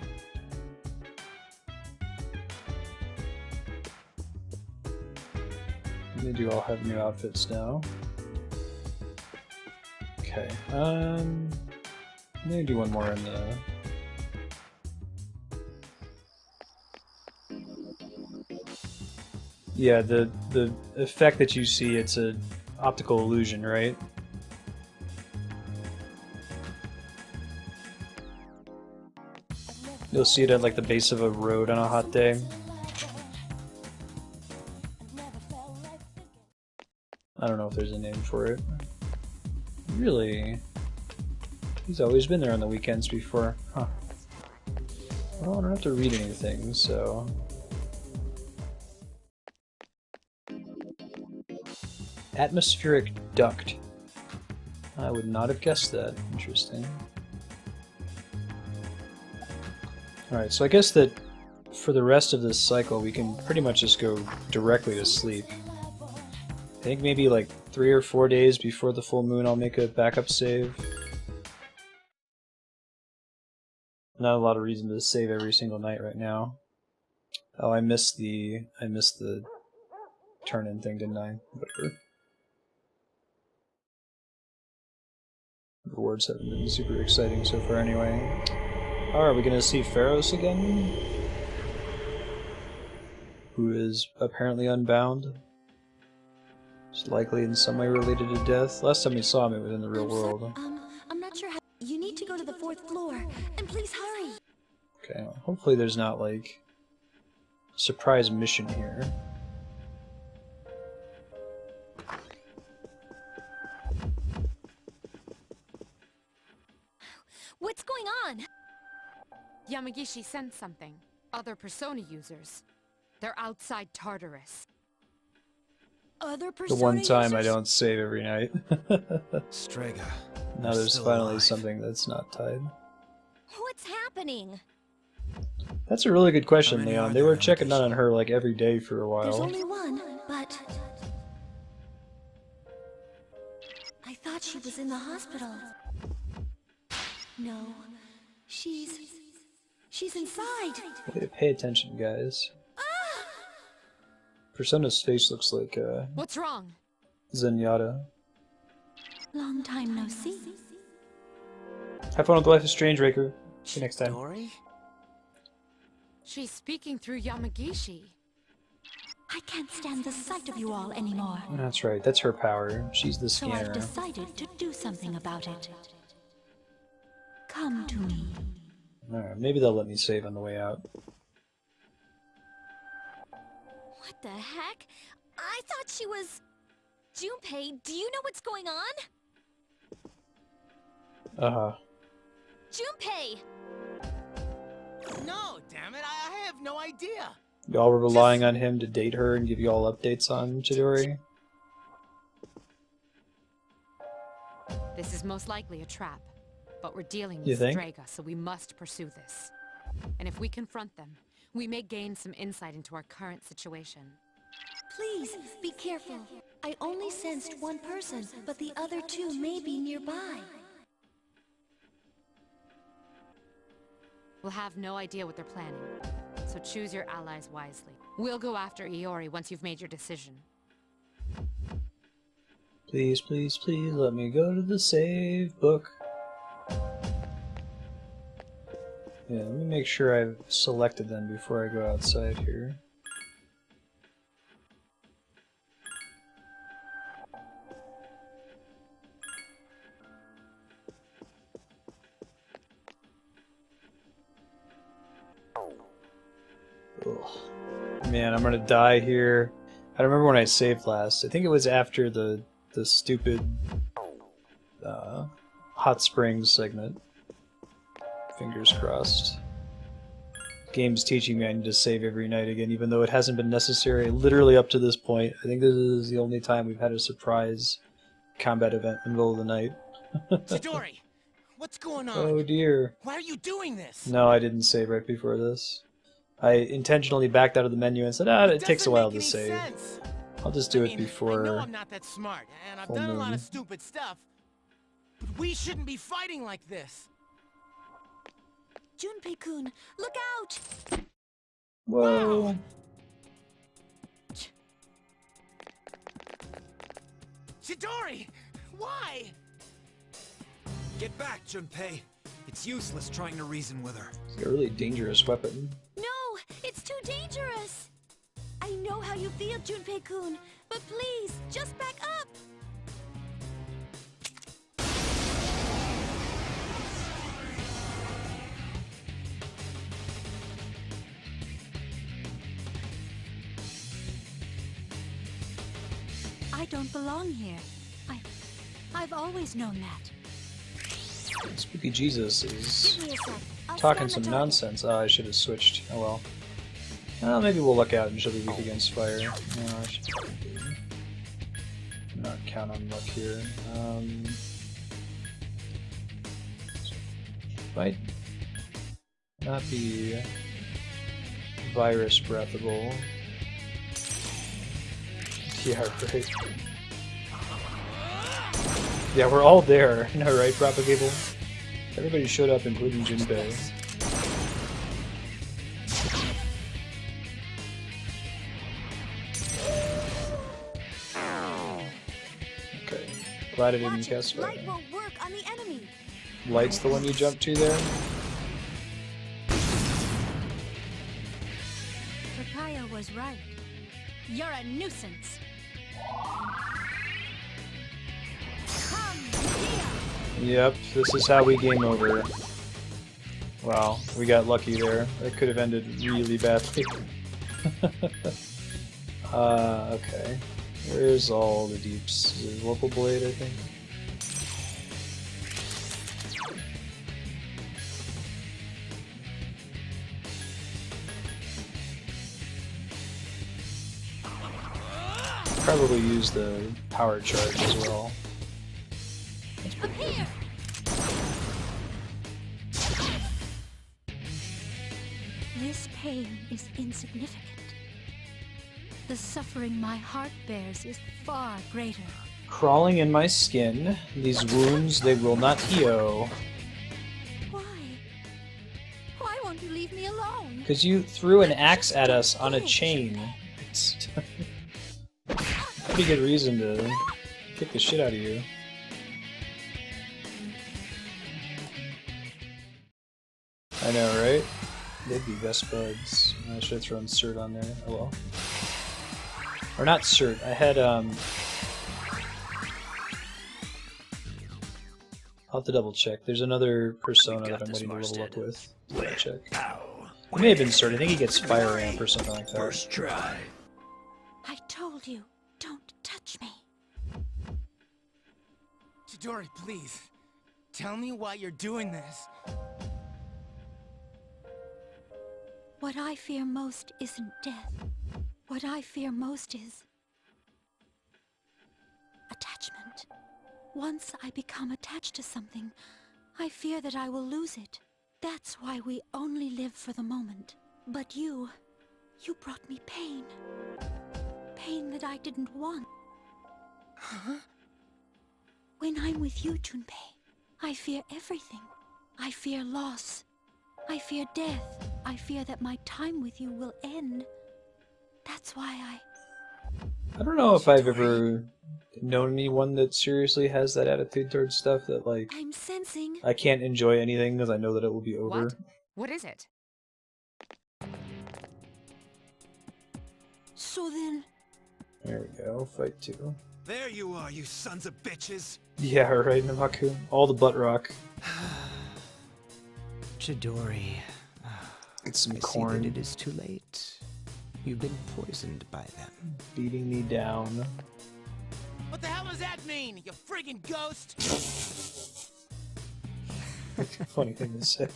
Speaker 1: They do all have new outfits now. Okay, I'm gonna do one more in the... Yeah, the effect that you see, it's an optical illusion, right? You'll see it at like the base of a road on a hot day. I don't know if there's a name for it. Really? He's always been there on the weekends before. Huh. Well, I don't have to read anything, so... Atmospheric duct. I would not have guessed that. Interesting. Alright, so I guess that for the rest of this cycle we can pretty much just go directly to sleep. I think maybe like 3 or 4 days before the full moon I'll make a backup save. Not a lot of reason to save every single night right now. Oh, I missed the turn-in thing, didn't I? Whatever. Rewards haven't been super exciting so far anyway. Oh, are we gonna see Pharos again? Who is apparently unbound? It's likely in some way related to death. Last time we saw him, it was in the real world.
Speaker 7: I'm not sure how... You need to go to the 4th floor, and please hurry!
Speaker 1: Okay, well, hopefully there's not, like, a surprise mission here.
Speaker 3: What's going on?
Speaker 8: Yamagishi sent something. Other Persona users. They're outside Tartarus.
Speaker 7: Other
Speaker 1: The
Speaker 7: Persona
Speaker 1: one time I
Speaker 7: users?
Speaker 1: don't save every night.
Speaker 10: Strega.
Speaker 1: Now there's
Speaker 10: still
Speaker 1: finally
Speaker 10: alive.
Speaker 1: something that's not tied.
Speaker 3: What's happening?
Speaker 1: That's a really good question,
Speaker 10: How many
Speaker 1: Leon.
Speaker 10: are
Speaker 1: They
Speaker 10: there
Speaker 1: were
Speaker 10: on
Speaker 1: checking
Speaker 10: this?
Speaker 1: on her like every day for a
Speaker 7: There's
Speaker 1: while.
Speaker 7: only one, but... I thought she was in the hospital. No, she's inside.
Speaker 1: Way to pay attention, guys. Persona's face looks like
Speaker 8: What's wrong?
Speaker 1: Zenyatta.
Speaker 7: Long time no see.
Speaker 1: Have fun with Life is Strange, Raker. See you next time.
Speaker 5: Dory?
Speaker 8: She's speaking through Yamagishi.
Speaker 7: I can't stand the sight of you all anymore.
Speaker 1: That's right, that's her power. She's the
Speaker 7: So I've
Speaker 1: scanner.
Speaker 7: decided to do something about it. Come to me.
Speaker 1: Alright, maybe they'll let me save on the way out.
Speaker 3: What the heck? I thought she was... Junpei, do you know what's going on?
Speaker 1: Uh-huh.
Speaker 3: Junpei!
Speaker 9: No, damn it, I have no idea.
Speaker 1: Y'all were relying on him to date her and give you all updates on Chidori?
Speaker 8: This is most likely a trap, but we're dealing
Speaker 1: You
Speaker 8: with
Speaker 1: think?
Speaker 8: Strega, so we must pursue this. And if we confront them, we may gain some insight into our current situation.
Speaker 7: Please, be careful. I only sensed one person, but the other two may be nearby.
Speaker 8: We'll have no idea what they're planning, so choose your allies wisely. We'll go after Iori once you've made your decision.
Speaker 1: Please, please, please let me go to the save book. Yeah, let me make sure I've selected them before I go outside here. Ugh. Man, I'm gonna die here. I remember when I saved last. I think it was after the stupid Hot Springs segment. Fingers crossed. Game's teaching me I need to save every night again, even though it hasn't been necessary literally up to this point. I think this is the only time we've had a surprise combat event in the middle of the night.
Speaker 9: Chidori, what's going on?
Speaker 1: Oh dear.
Speaker 9: Why are you doing this?
Speaker 1: No, I didn't save right before this. I intentionally backed out of the menu and said, it takes a
Speaker 9: Doesn't
Speaker 1: while
Speaker 9: make
Speaker 1: to
Speaker 9: any
Speaker 1: save.
Speaker 9: sense.
Speaker 1: I'll just do
Speaker 9: I
Speaker 1: it
Speaker 9: mean,
Speaker 1: before...
Speaker 9: I know I'm not that smart, and I've
Speaker 1: full
Speaker 9: done a lot
Speaker 1: moon.
Speaker 9: of stupid stuff, but we shouldn't be fighting like this.
Speaker 7: Junpei-kun, look out!
Speaker 1: Whoa!
Speaker 9: Chidori, why?
Speaker 10: Get back, Junpei. It's useless trying to reason with her.
Speaker 1: It's a really dangerous weapon.
Speaker 3: No, it's too dangerous! I know how you feel, Junpei-kun, but please, just back up!
Speaker 7: I don't belong here. I've always known that.
Speaker 1: Spooky Jesus is
Speaker 3: Give me a sec. I'll
Speaker 1: talking
Speaker 3: scan
Speaker 1: some
Speaker 3: the target.
Speaker 1: nonsense. Oh, I should have switched. Oh well. Well, maybe we'll luck out and she'll be weak against fire. No, I should not count on luck here. Might not be virus breathable. Yeah, right. Yeah, we're all there. You know, right, Propagable? Everybody showed up, including Junpei. Okay. Glad I didn't
Speaker 3: Watch
Speaker 1: cast
Speaker 3: it.
Speaker 1: fire.
Speaker 3: Light won't work on the enemy.
Speaker 1: Light's the one you jumped to there?
Speaker 7: Takaya was right. You're a nuisance.
Speaker 1: Yep, this is how we game over. Wow, we got lucky there. That could have ended really badly. Okay. Where's all the deeps? Is it Local Blade, I think? Probably use the power charge as well.
Speaker 3: Here!
Speaker 7: This pain is insignificant. The suffering my heart bears is far greater.
Speaker 1: Crawling in my skin, these wounds they will not heal.
Speaker 7: Why? Why won't you leave me alone?
Speaker 1: Because you threw an axe at us on a chain. It's pretty good reason to kick the shit out of you. I know, right? They'd be best buds. I should have thrown Cert on there. Oh well. Or not cert. I had I'll have to double check. There's another persona that I'm waiting to level up with. Double check. It may have been cert. I think he gets fire ramp or something like that.
Speaker 9: First try.
Speaker 7: I told you, don't touch me.
Speaker 9: Chidori, please. Tell me why you're doing this.
Speaker 7: What I fear most isn't death. What I fear most is attachment. Once I become attached to something, I fear that I will lose it. That's why we only live for the moment. But you brought me pain. Pain that I didn't want.
Speaker 9: Huh?
Speaker 7: When I'm with you, Junpei, I fear everything. I fear loss. I fear death. I fear that my time with you will end. That's why
Speaker 1: I don't know if I've ever known anyone that seriously has that attitude towards stuff that, like,
Speaker 7: I'm sensing.
Speaker 1: I can't enjoy anything because I know that it will be over.
Speaker 8: What? What is it?
Speaker 7: So then,
Speaker 1: There we go, fight 2.
Speaker 9: There you are, you sons of bitches.
Speaker 1: Yeah, right, Namaku. All the butt rock.
Speaker 10: Chidori,
Speaker 1: Get some
Speaker 10: I see
Speaker 1: corn.
Speaker 10: that it is too late. You've been poisoned by them.
Speaker 1: Beating me down.
Speaker 9: What the hell does that mean, you friggin' ghost?
Speaker 1: Funny thing to say.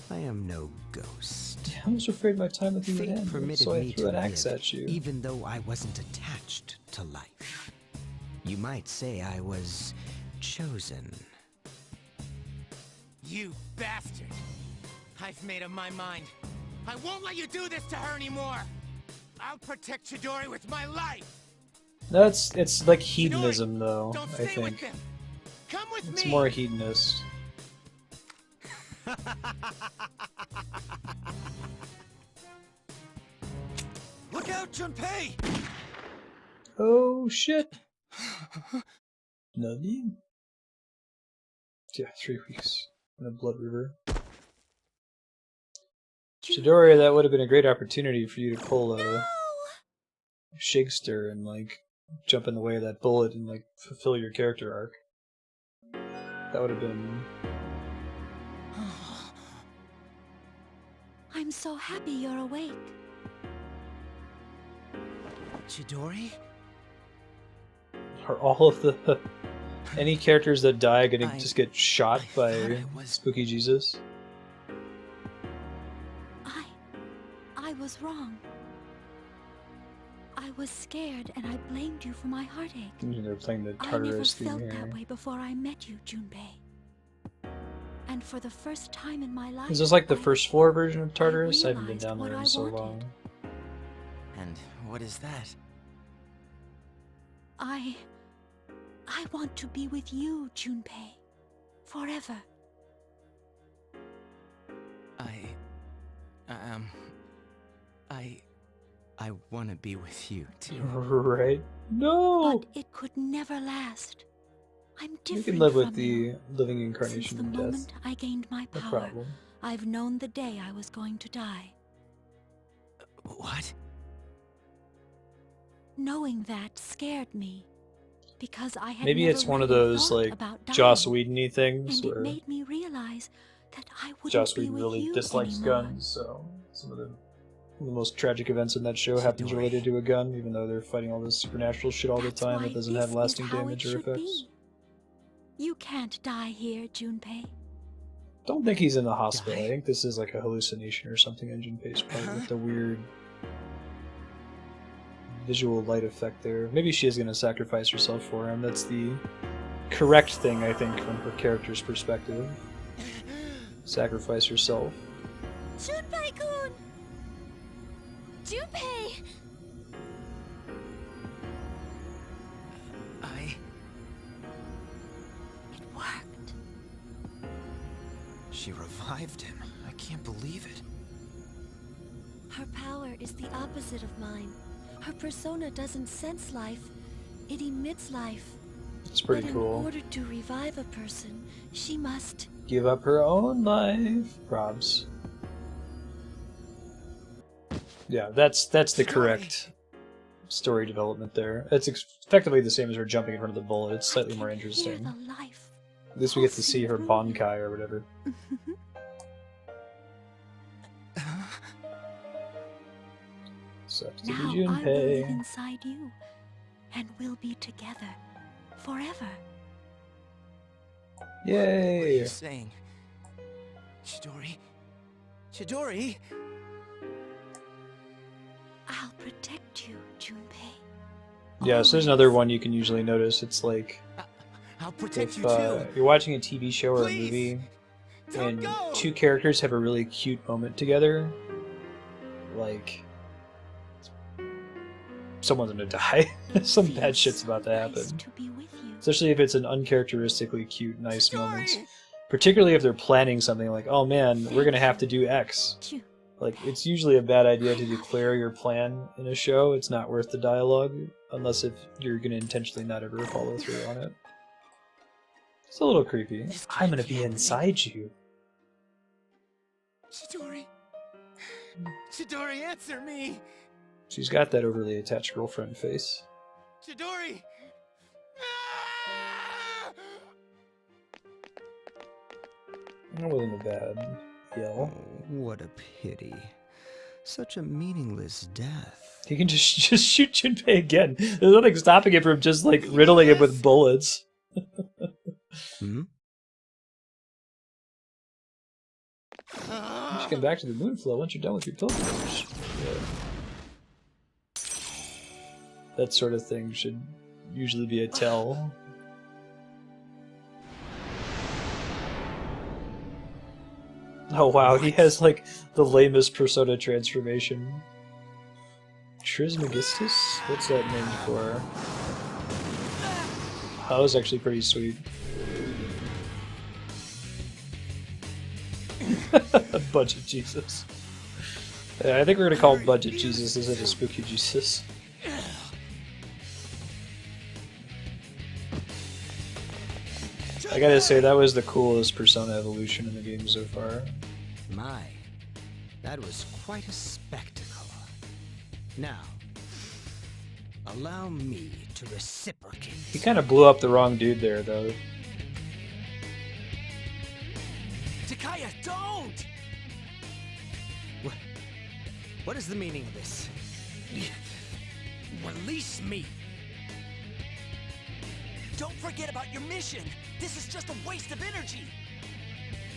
Speaker 10: I am no ghost.
Speaker 1: I was afraid my time with you would
Speaker 10: Fate
Speaker 1: end,
Speaker 10: permitted
Speaker 1: so I
Speaker 10: me
Speaker 1: threw
Speaker 10: to
Speaker 1: an axe
Speaker 10: live,
Speaker 1: at you.
Speaker 10: even though I wasn't attached to life. You might say I was chosen.
Speaker 9: You bastard. I've made up my mind. I won't let you do this to her anymore. I'll protect Chidori with my life.
Speaker 1: It's like hedonism, though,
Speaker 9: Don't
Speaker 1: I
Speaker 9: stay with
Speaker 1: think.
Speaker 9: them. Come with
Speaker 1: It's
Speaker 9: me.
Speaker 1: more hedonist.
Speaker 9: Look out, Junpei!
Speaker 1: Oh, shit! Nothing? Yeah, 3 weeks in a blood river. Chidori, that would have been a great opportunity for you to pull a Shigster and, like, jump in the way of that bullet and, like, fulfill your character arc. That would have been...
Speaker 7: I'm so happy you're awake.
Speaker 9: Chidori?
Speaker 1: Are all of the... any characters that die gonna
Speaker 9: I
Speaker 1: just get shot
Speaker 9: thought
Speaker 1: by
Speaker 9: I was-
Speaker 1: Spooky Jesus?
Speaker 7: I was wrong. I was scared and I blamed you for my heartache.
Speaker 1: They're playing the
Speaker 7: I never
Speaker 1: Tartarus theme
Speaker 7: felt
Speaker 1: here.
Speaker 7: that way before I met you, Junpei. And for the first time in my life,
Speaker 1: Is this like the
Speaker 7: I-
Speaker 1: first floor version of Tartarus? I haven't been
Speaker 7: realized
Speaker 1: down
Speaker 7: what
Speaker 1: there
Speaker 7: I
Speaker 1: in so
Speaker 7: wanted.
Speaker 1: long.
Speaker 9: And what is that?
Speaker 7: I want to be with you, Junpei. Forever.
Speaker 5: I want to be with you, too.
Speaker 1: Right? No!
Speaker 7: But it could never last. I'm
Speaker 1: You
Speaker 7: different
Speaker 1: can live with
Speaker 7: from
Speaker 1: the
Speaker 7: you.
Speaker 1: living
Speaker 7: Since
Speaker 1: incarnation
Speaker 7: the
Speaker 1: of death.
Speaker 7: moment I gained my
Speaker 1: No
Speaker 7: power,
Speaker 1: problem.
Speaker 7: I've known the day I was going to die.
Speaker 5: What?
Speaker 7: Knowing that scared me. Because I had
Speaker 1: Maybe
Speaker 7: never
Speaker 1: it's one of
Speaker 7: really
Speaker 1: those,
Speaker 7: thought
Speaker 1: like,
Speaker 7: about dying,
Speaker 1: Joss Whedon-y things
Speaker 7: and it
Speaker 1: where
Speaker 7: made me realize that I wouldn't
Speaker 1: Joss
Speaker 7: be
Speaker 1: Whedon
Speaker 7: with
Speaker 1: really
Speaker 7: you
Speaker 1: dislikes
Speaker 7: anymore.
Speaker 1: guns, so some of the most tragic events in that show happens related to a gun, even though they're fighting all this supernatural shit all the
Speaker 7: That's
Speaker 1: time
Speaker 7: why
Speaker 1: that doesn't
Speaker 7: this
Speaker 1: have
Speaker 7: is
Speaker 1: lasting
Speaker 7: how it
Speaker 1: damage or
Speaker 7: should
Speaker 1: effects.
Speaker 7: be. You can't die here, Junpei.
Speaker 1: Don't think he's in the hospital.
Speaker 5: Die?
Speaker 1: I think this is like a hallucination or something in Junpei's part with the weird visual light effect there. Maybe she is going to sacrifice herself for him. That's the correct thing, I think, from her character's perspective. Sacrifice herself.
Speaker 3: Junpei-kun! Junpei!
Speaker 7: It worked.
Speaker 5: She revived him. I can't believe it.
Speaker 3: Her power is the opposite of mine. Her persona doesn't sense life, it emits life.
Speaker 1: It's pretty
Speaker 3: But in
Speaker 1: cool.
Speaker 3: order to revive a person, she must...
Speaker 1: Give up her own life. Probs. Yeah, that's the correct story development there. It's effectively the same as her jumping in front of the bullet. It's slightly more interesting.
Speaker 7: Hear the life.
Speaker 1: At least we get to see her
Speaker 7: pulsing
Speaker 1: Bankai or whatever. Sucks to be
Speaker 7: Now I will live
Speaker 1: Junpei.
Speaker 7: inside you, and we'll be together forever.
Speaker 5: What are
Speaker 1: Yay!
Speaker 5: you saying? Chidori? Chidori?
Speaker 7: I'll protect you, Junpei.
Speaker 1: Yeah, so there's another one you can usually notice. It's like
Speaker 5: I'll protect
Speaker 1: if
Speaker 5: you too.
Speaker 1: you're watching a TV show or a
Speaker 5: Please,
Speaker 1: movie
Speaker 5: don't
Speaker 1: and
Speaker 5: go.
Speaker 1: two characters have a really cute moment together, like someone's gonna die. Some bad shit's about to happen.
Speaker 7: Nice to be with you.
Speaker 1: Especially if it's an uncharacteristically cute, nice moment.
Speaker 5: Chidori!
Speaker 1: Particularly if they're planning something like, oh man, we're gonna have to do X.
Speaker 7: Chu-
Speaker 1: Like, it's usually a bad idea to declare your plan in a show. It's not worth the dialogue, unless if you're gonna intentionally not ever follow through on it. It's a little creepy.
Speaker 5: This
Speaker 1: I'm
Speaker 5: can't
Speaker 1: gonna
Speaker 5: be
Speaker 1: be
Speaker 5: happening.
Speaker 1: inside you.
Speaker 5: Chidori! Chidori, answer me!
Speaker 1: She's got that overly attached girlfriend face.
Speaker 5: Chidori! Ah!
Speaker 1: That wasn't a bad yell.
Speaker 10: What a pity. Such a meaningless death.
Speaker 1: He can just shoot Junpei again. There's nothing stopping him from just like riddling him with bullets.
Speaker 10: Hmm?
Speaker 1: You should come back to the Moonflow once you're done with your pilgrimage. Yeah. That sort of thing should usually be a tell. Oh wow, he has like the lamest Persona transformation. Trismegistus? What's that named for? That was actually pretty sweet. Budget Jesus. Yeah, I think we're gonna call Budget Jesus instead of Spooky Jesus. I gotta say, that was the coolest Persona evolution in the game so far.
Speaker 10: My, that was quite a spectacle. Now, allow me to reciprocate.
Speaker 1: He kind of blew up the wrong dude there, though.
Speaker 5: Takaya, don't!
Speaker 10: What is the meaning of this? Release me!
Speaker 5: Don't forget about your mission! This is just a waste of energy!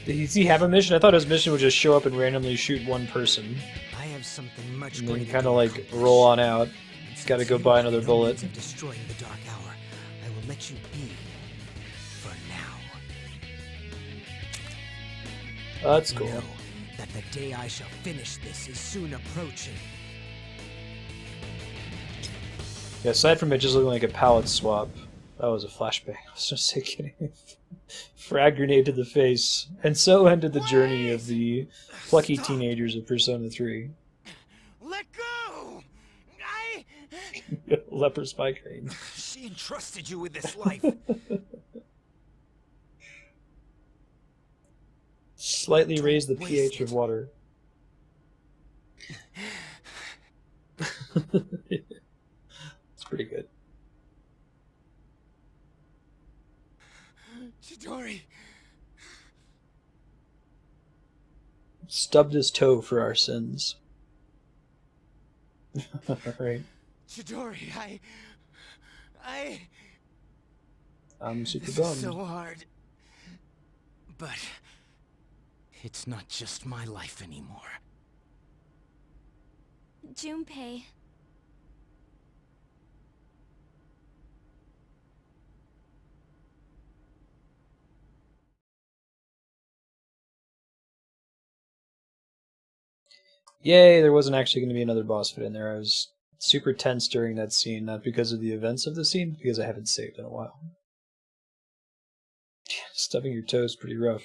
Speaker 1: Does he have a mission? I thought his mission would just show up and randomly shoot one person.
Speaker 10: I have something much
Speaker 1: And then
Speaker 10: greater
Speaker 1: kind
Speaker 10: to
Speaker 1: of like
Speaker 10: accomplish.
Speaker 1: roll on out.
Speaker 10: And
Speaker 1: Gotta
Speaker 10: since
Speaker 1: go
Speaker 10: you
Speaker 1: buy
Speaker 10: have
Speaker 1: another
Speaker 10: no
Speaker 1: bullet.
Speaker 10: means of destroying the Dark Hour, I will let you be. For now.
Speaker 1: That's cool.
Speaker 10: Know that the day I shall finish this is soon approaching.
Speaker 1: Yeah, aside from it just looking like a palette swap, that was a flashbang. I was just kidding. Frag grenade to the face. And so ended the journey of the plucky teenagers of Persona 3.
Speaker 5: Let go!
Speaker 1: Leper's migraine.
Speaker 5: She entrusted you with this life.
Speaker 1: Slightly raise the
Speaker 5: Waste
Speaker 1: pH
Speaker 5: it.
Speaker 1: of water. It's pretty good.
Speaker 5: Chidori!
Speaker 1: Stubbed his toe for our sins. Alright.
Speaker 5: Chidori,
Speaker 1: I'm super
Speaker 5: This
Speaker 1: bummed.
Speaker 5: is so hard. But it's not just my life anymore.
Speaker 3: Junpei.
Speaker 1: Yay, there wasn't actually going to be another boss fight in there. I was super tense during that scene, not because of the events of the scene, but because I haven't saved in a while. Stubbing your toe is pretty rough.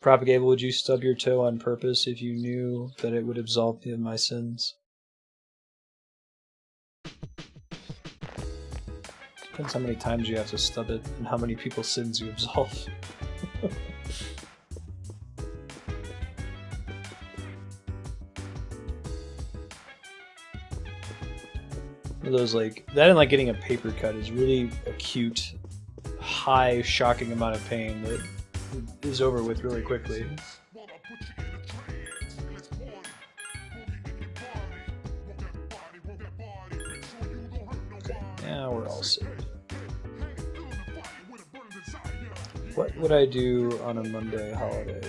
Speaker 1: Propagable, would you stub your toe on purpose if you knew that it would absolve me of my sins? Depends how many times you have to stub it and how many people's sins you absolve. One of those like that and like getting a paper cut is really acute, high, shocking amount of pain that is over with really quickly. Okay, now we're all set. What would I do on a Monday holiday?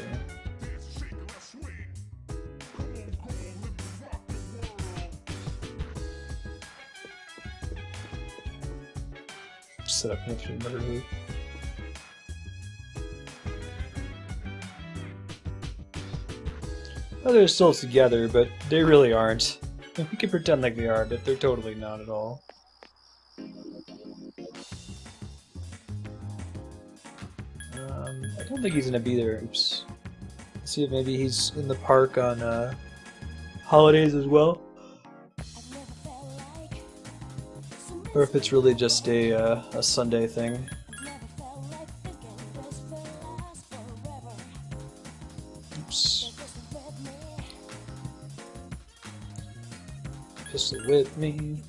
Speaker 1: Set up an infinite murder loop. Oh, they're still together, but they really aren't. We can pretend like they are, but they're totally not at all. I don't think he's gonna be there. Oops. Let's see if maybe he's in the park on holidays as well. Or if it's really just a Sunday thing. Oops. Pistol with me.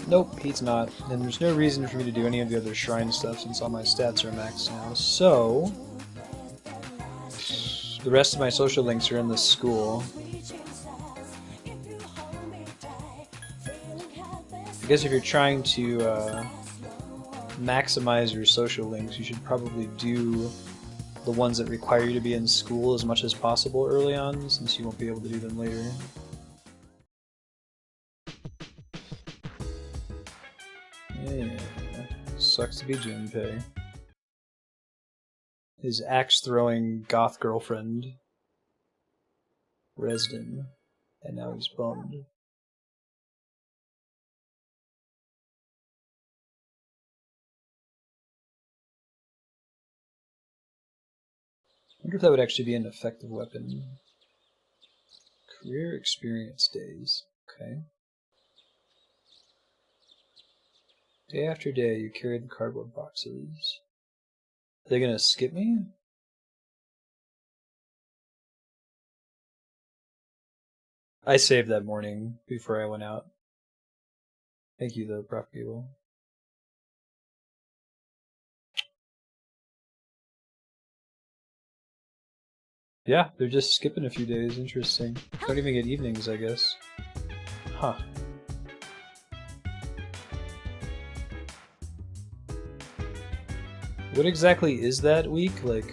Speaker 1: Nope, he's not. And there's no reason for me to do any of the other shrine stuff since all my stats are maxed now. So the rest of my social links are in the school. I guess if you're trying to maximize your social links, you should probably do the ones that require you to be in school as much as possible early on, since you won't be able to do them later. Yeah, sucks to be Junpei. His axe-throwing goth girlfriend, Resden, and now he's bummed. I wonder if that would actually be an effective weapon. Career experience days. Okay. Day after day, you carry the cardboard boxes. Are they gonna skip me? I saved that morning before I went out. Thank you, though, Prof. Gable. Yeah, they're just skipping a few days. Interesting. Don't even get evenings, I guess. Huh. What exactly is that week? Like,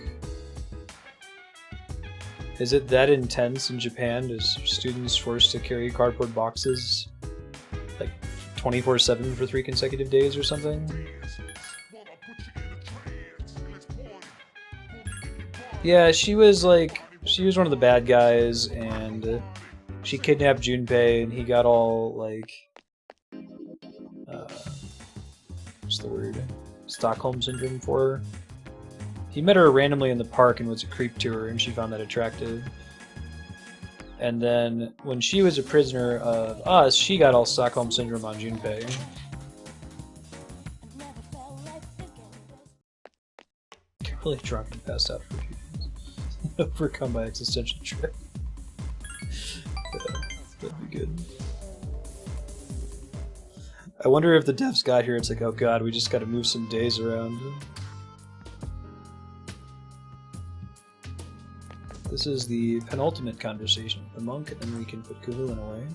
Speaker 1: is it that intense in Japan? Is students forced to carry cardboard boxes like 24/7 for 3 consecutive days or something? Yeah, she was one of the bad guys, and she kidnapped Junpei, and he got all like, what's the word? Stockholm Syndrome for her. He met her randomly in the park and was a creep to her, and she found that attractive. And then, when she was a prisoner of us, she got all Stockholm Syndrome on Junpei. Get really drunk and passed out for a few days. Overcome by existential dread. Yeah, that'd be good. I wonder if the devs got here, it's like, oh god, we just gotta move some days around. This is the penultimate conversation with the monk, and then we can put Kuvulin away.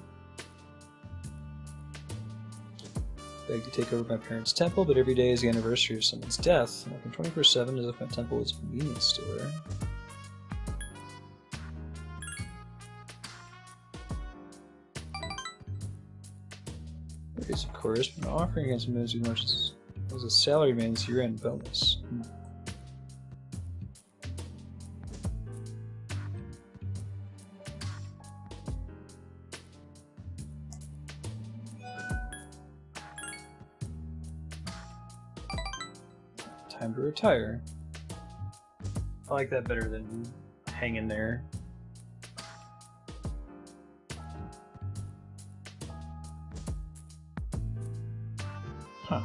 Speaker 1: Beg to take over my parents' temple, but every day is the anniversary of someone's death. I'm working 24/7 as if my temple was a convenience store. There is, of course, but an offering against him as much as a salaryman's year-end bonus. Time to retire. I like that better than hanging there. Huh.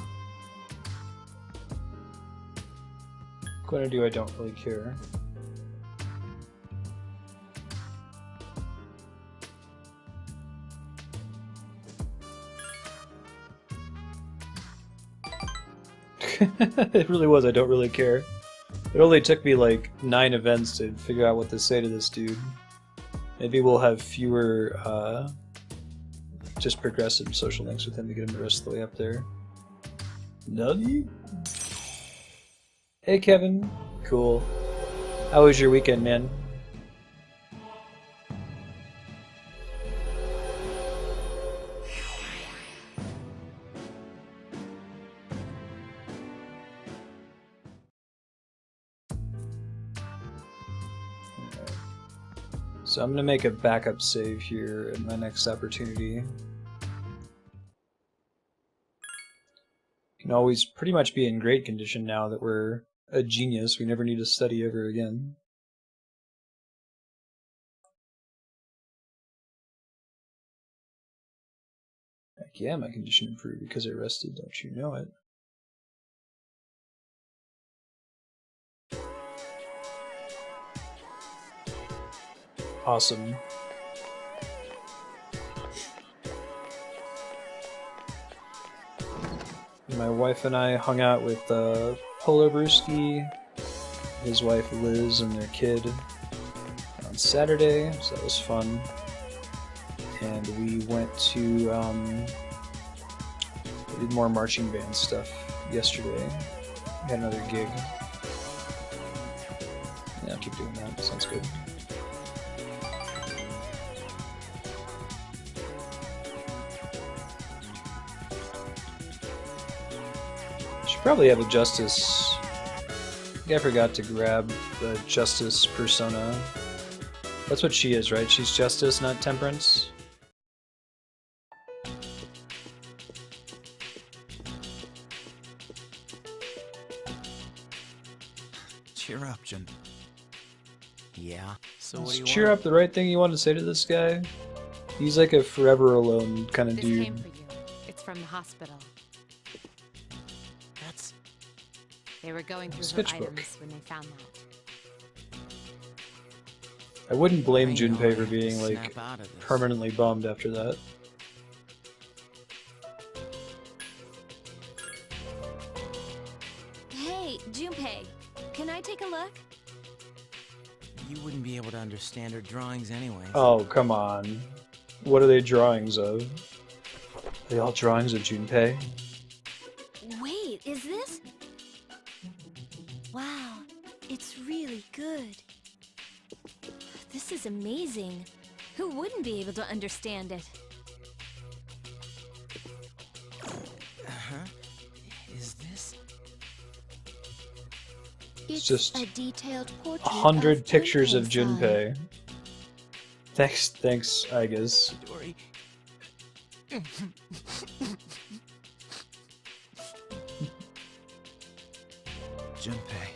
Speaker 1: What I do, I don't really care. It really was. I don't really care. It only took me like 9 events to figure out what to say to this dude. Maybe we'll have fewer just progressive social links with him to get him the rest of the way up there. Nutty? Hey Kevin. Cool. How was your weekend, man? So I'm gonna make a backup save here at my next opportunity. Can always pretty much be in great condition now that we're a genius. We never need to study ever again. Heck yeah, my condition improved because I rested, don't you know it? Awesome. My wife and I hung out with Polo Brewski, his wife Liz, and their kid on Saturday, so that was fun. And we went to we did more marching band stuff yesterday. We had another gig. Yeah, I'll keep doing that. Sounds good. Should probably have a Justice. I forgot to grab the Justice persona. That's what she is, right? She's Justice, not Temperance.
Speaker 9: Cheer up, Jun. Yeah, so what do you
Speaker 1: Cheer
Speaker 9: want?
Speaker 1: up, the right thing you want to say to this guy? He's like a forever alone kind of
Speaker 4: This
Speaker 1: dude.
Speaker 4: came for you. It's from the hospital.
Speaker 9: That's...
Speaker 4: They were going through her
Speaker 1: Sketchbook.
Speaker 4: items when they found that.
Speaker 1: I wouldn't blame
Speaker 9: I know
Speaker 1: Junpei
Speaker 9: I
Speaker 1: for
Speaker 9: have to
Speaker 1: being like
Speaker 9: snap out of this.
Speaker 1: permanently bummed after that.
Speaker 3: Hey, Junpei, can I take a look?
Speaker 9: You wouldn't be able to understand her drawings anyway.
Speaker 1: Oh, come on. What are they drawings of? Are they all drawings of Junpei?
Speaker 3: Wait, is this? Wow, it's really good. This is amazing. Who wouldn't be able to understand it?
Speaker 9: Uh-huh. Is this...
Speaker 7: It's
Speaker 1: just
Speaker 7: a detailed portrait
Speaker 1: 100
Speaker 7: of
Speaker 1: pictures of
Speaker 7: Junpei-san.
Speaker 1: Junpei. Thanks, I guess.
Speaker 9: Dory... Junpei.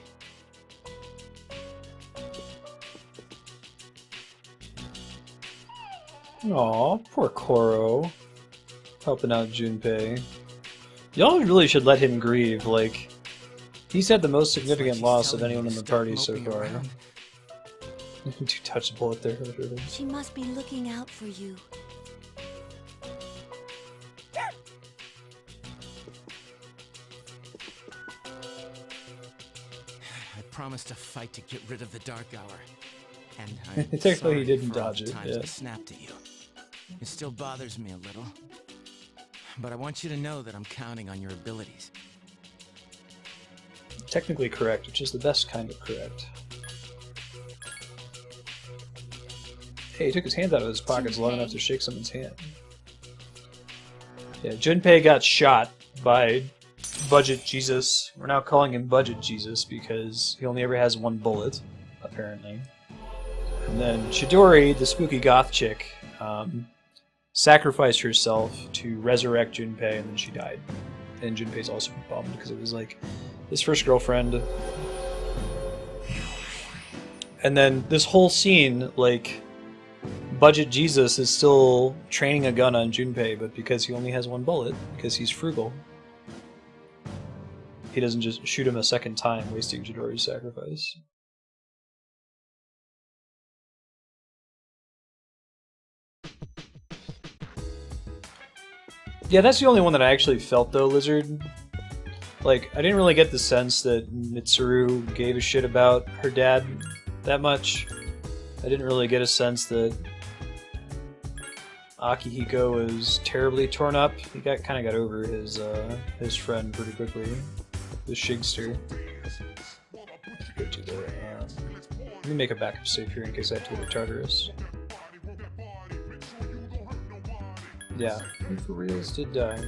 Speaker 1: Aw, poor Koro. Helping out Junpei. Y'all really should let him grieve, like... He's had the most significant loss of anyone in the party so far. Too touchable up there.
Speaker 7: She must be looking out for you.
Speaker 9: I promised to fight to get rid of the Dark Hour. And I'm
Speaker 1: Technically,
Speaker 9: sorry
Speaker 1: he didn't
Speaker 9: for all
Speaker 1: dodge
Speaker 9: the
Speaker 1: it,
Speaker 9: times
Speaker 1: yeah.
Speaker 9: I snapped at you. It still bothers me a little. But I want you to know that I'm counting on your abilities.
Speaker 1: Technically correct, which is the best kind of correct. Hey, he took his hand out of his pockets long enough to shake someone's hand. Yeah, Junpei got shot by Budget Jesus. We're now calling him Budget Jesus because he only ever has one bullet, apparently. And then Chidori, the spooky goth chick, sacrificed herself to resurrect Junpei, and then she died. And Junpei's also bummed because it was like his first girlfriend. And then this whole scene, like, Budget Jesus is still training a gun on Junpei, but because he only has one bullet, because he's frugal, he doesn't just shoot him a second time, wasting Chidori's sacrifice. Yeah, that's the only one that I actually felt, though, Lizard. Like, I didn't really get the sense that Mitsuru gave a shit about her dad that much. I didn't really get a sense that Akihiko was terribly torn up. He kind of got over his friend pretty quickly, the Shigster. Go to the. Let me make a backup save here in case I have to go to Tartarus. Yeah, he for reals did die.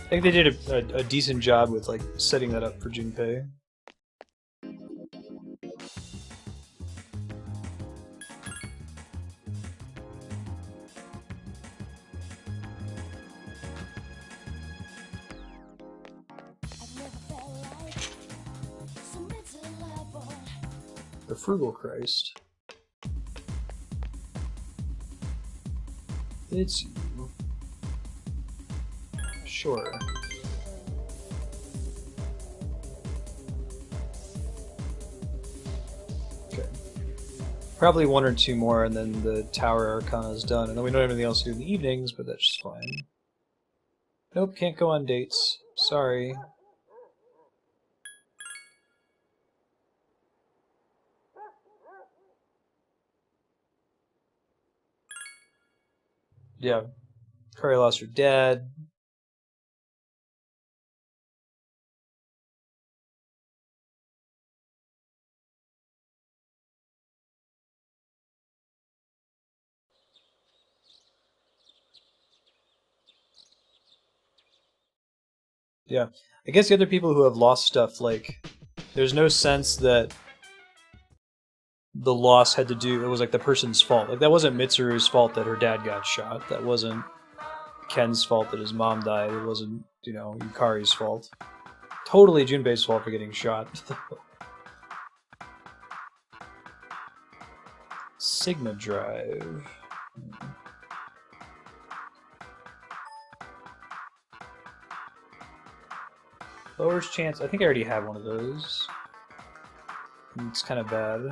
Speaker 1: I think they did a decent job with like setting that up for Junpei. The Frugal Christ. It's you. Sure. Okay. Probably one or two more and then the Tower Arcana is done. And then we don't have anything else to do in the evenings, but that's just fine. Nope, can't go on dates. Sorry. Yeah. Kari lost her dad. Yeah. I guess the other people who have lost stuff, like, there's no sense that the loss had to do, it was like the person's fault. Like, that wasn't Mitsuru's fault that her dad got shot. That wasn't Ken's fault that his mom died. It wasn't, you know, Yukari's fault. Totally Junpei's fault for getting shot. Sigma Drive. Lowers chance. I think I already have one of those. And it's kind of bad.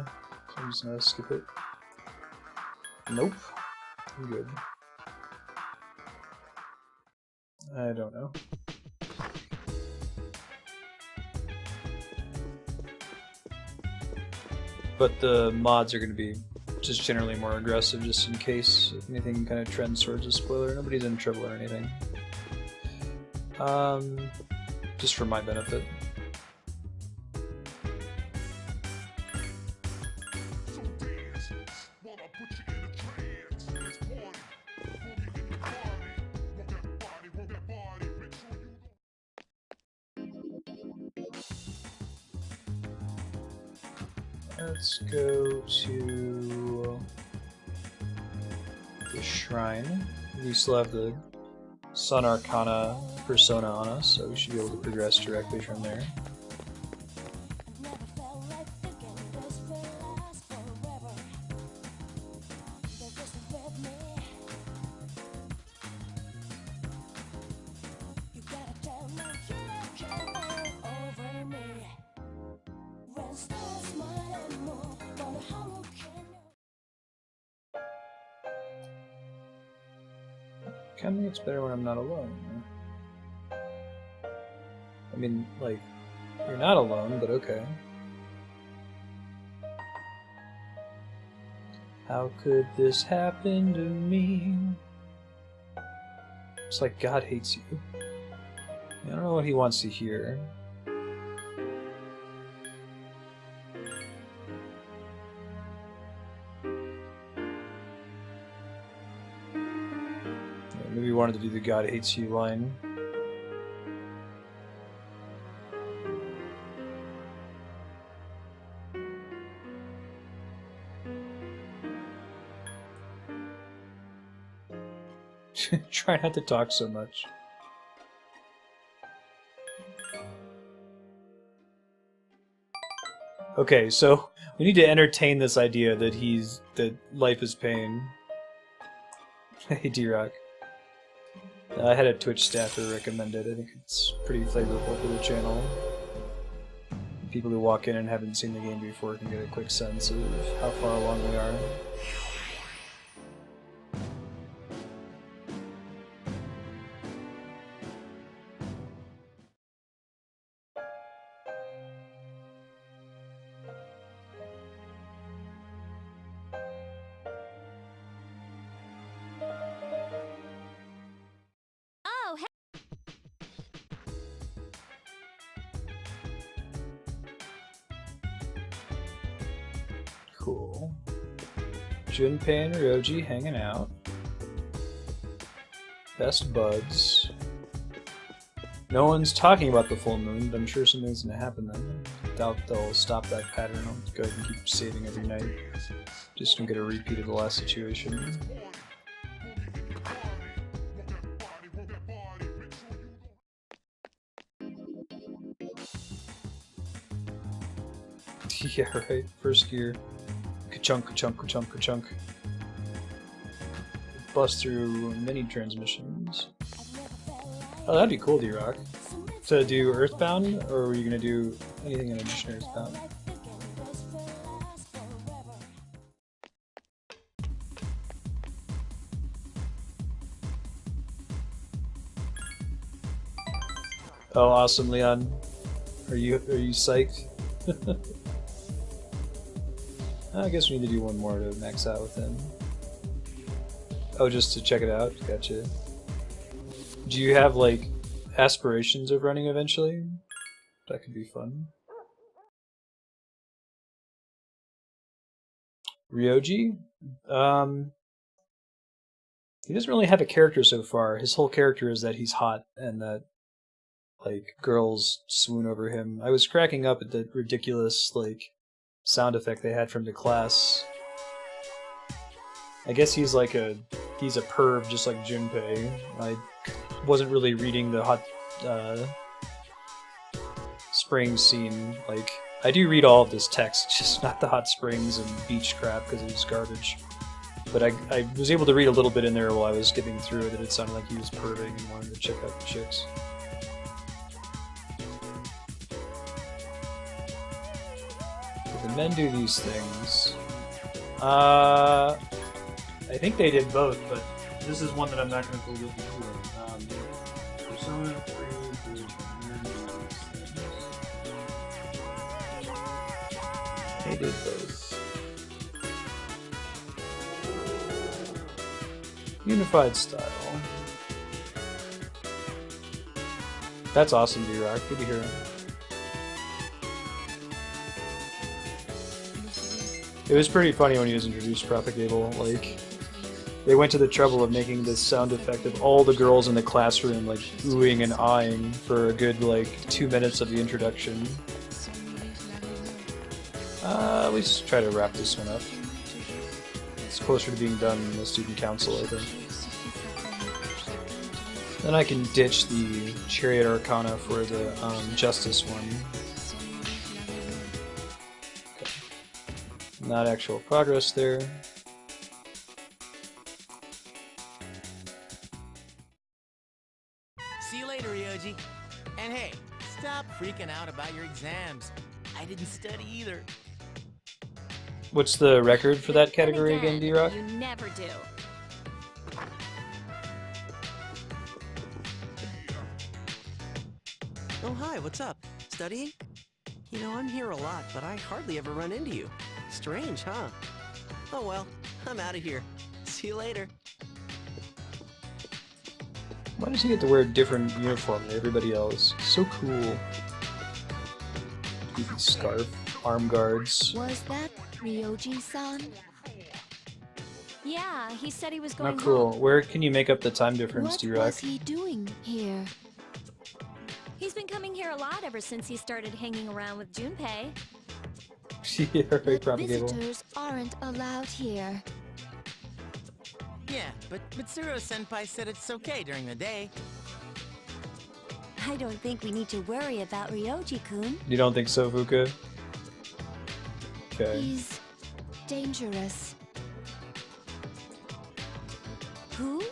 Speaker 1: So I'm just gonna skip it. Nope. I'm good. I don't know. But the mods are going to be just generally more aggressive, just in case if anything kind of trends towards a spoiler. Nobody's in trouble or anything. Just for my benefit. Let's go to the shrine. We still have the Sun Arcana persona on us, so we should be able to progress directly from there. Kind of it's better when I'm not alone. I mean, like, you're not alone, but okay. How could this happen to me? It's like God hates you. I don't know what he wants to hear. Maybe we wanted to do the God hates you line. Try not to talk so much. Okay, so we need to entertain this idea that that life is pain. Hey, D-Rock. I had a Twitch staffer recommend it. I think it's pretty flavorful for the channel. People who walk in and haven't seen the game before can get a quick sense of how far along we are. Cool. Junpei and Ryoji hanging out. Best buds. No one's talking about the full moon, but I'm sure something's gonna happen then. Doubt they'll stop that pattern. I'll go ahead and keep saving every night. Just don't get a repeat of the last situation. Yeah, right. First gear. Ka-chunk, ka-chunk, ka-chunk, ka-chunk. Bust through many transmissions. Oh, that'd be cool, D-Rock. To do Earthbound, or were you gonna do anything in addition to Earthbound? Oh, awesome, Leon. Are you psyched? I guess we need to do one more to max out with him. Oh, just to check it out? Gotcha. Do you have, like, aspirations of running eventually? That could be fun. Ryoji? He doesn't really have a character so far. His whole character is that he's hot and that, like, girls swoon over him. I was cracking up at the ridiculous, like, sound effect they had from the class. I guess he's a perv just like Junpei. I wasn't really reading the hot springs scene. Like, I do read all of this text, just not the hot springs and beach crap because it was garbage. But I was able to read a little bit in there while I was skipping through it, that it sounded like he was perving and wanted to check out the chicks. The men do these things. I think they did both, but this is one that I'm not going to go with before. Persona 3 is they did both. Unified style. That's awesome, D-Rock. Good to hear. It was pretty funny when he was introduced, Propagable. Like, they went to the trouble of making this sound effect of all the girls in the classroom, like, oohing and eyeing for a good, like, 2 minutes of the introduction. Let's try to wrap this one up. It's closer to being done in the student council, I think. Then I can ditch the Chariot Arcana for the Justice one. Okay. Not actual progress there.
Speaker 9: See you later, Ryoji. And hey, stop freaking out about your exams. I didn't study either.
Speaker 1: What's the record for that category again, D-Rock?
Speaker 3: You never do.
Speaker 5: Oh, hi, what's up? Studying? You know, I'm here a lot, but I hardly ever run into you. Strange, huh? Oh well, I'm out of here. See you later.
Speaker 1: Why does he get to wear a different uniform than everybody else? So cool. Goofy scarf, arm guards.
Speaker 7: Was that Ryoji-san?
Speaker 3: Yeah, he said he was going
Speaker 1: Not cool.
Speaker 3: home.
Speaker 1: Where can you make up the time difference,
Speaker 7: What
Speaker 1: D-Rock?
Speaker 7: was he doing here?
Speaker 3: He's been coming here a lot ever since he started hanging around with Junpei.
Speaker 1: Yeah, right,
Speaker 7: But
Speaker 1: Propagable.
Speaker 7: visitors aren't allowed here.
Speaker 9: Yeah, but Mitsuru-senpai said it's okay during the day.
Speaker 7: I don't think we need to worry about Ryoji-kun.
Speaker 1: You don't think so, Fuka? Okay.
Speaker 7: He's dangerous. Who?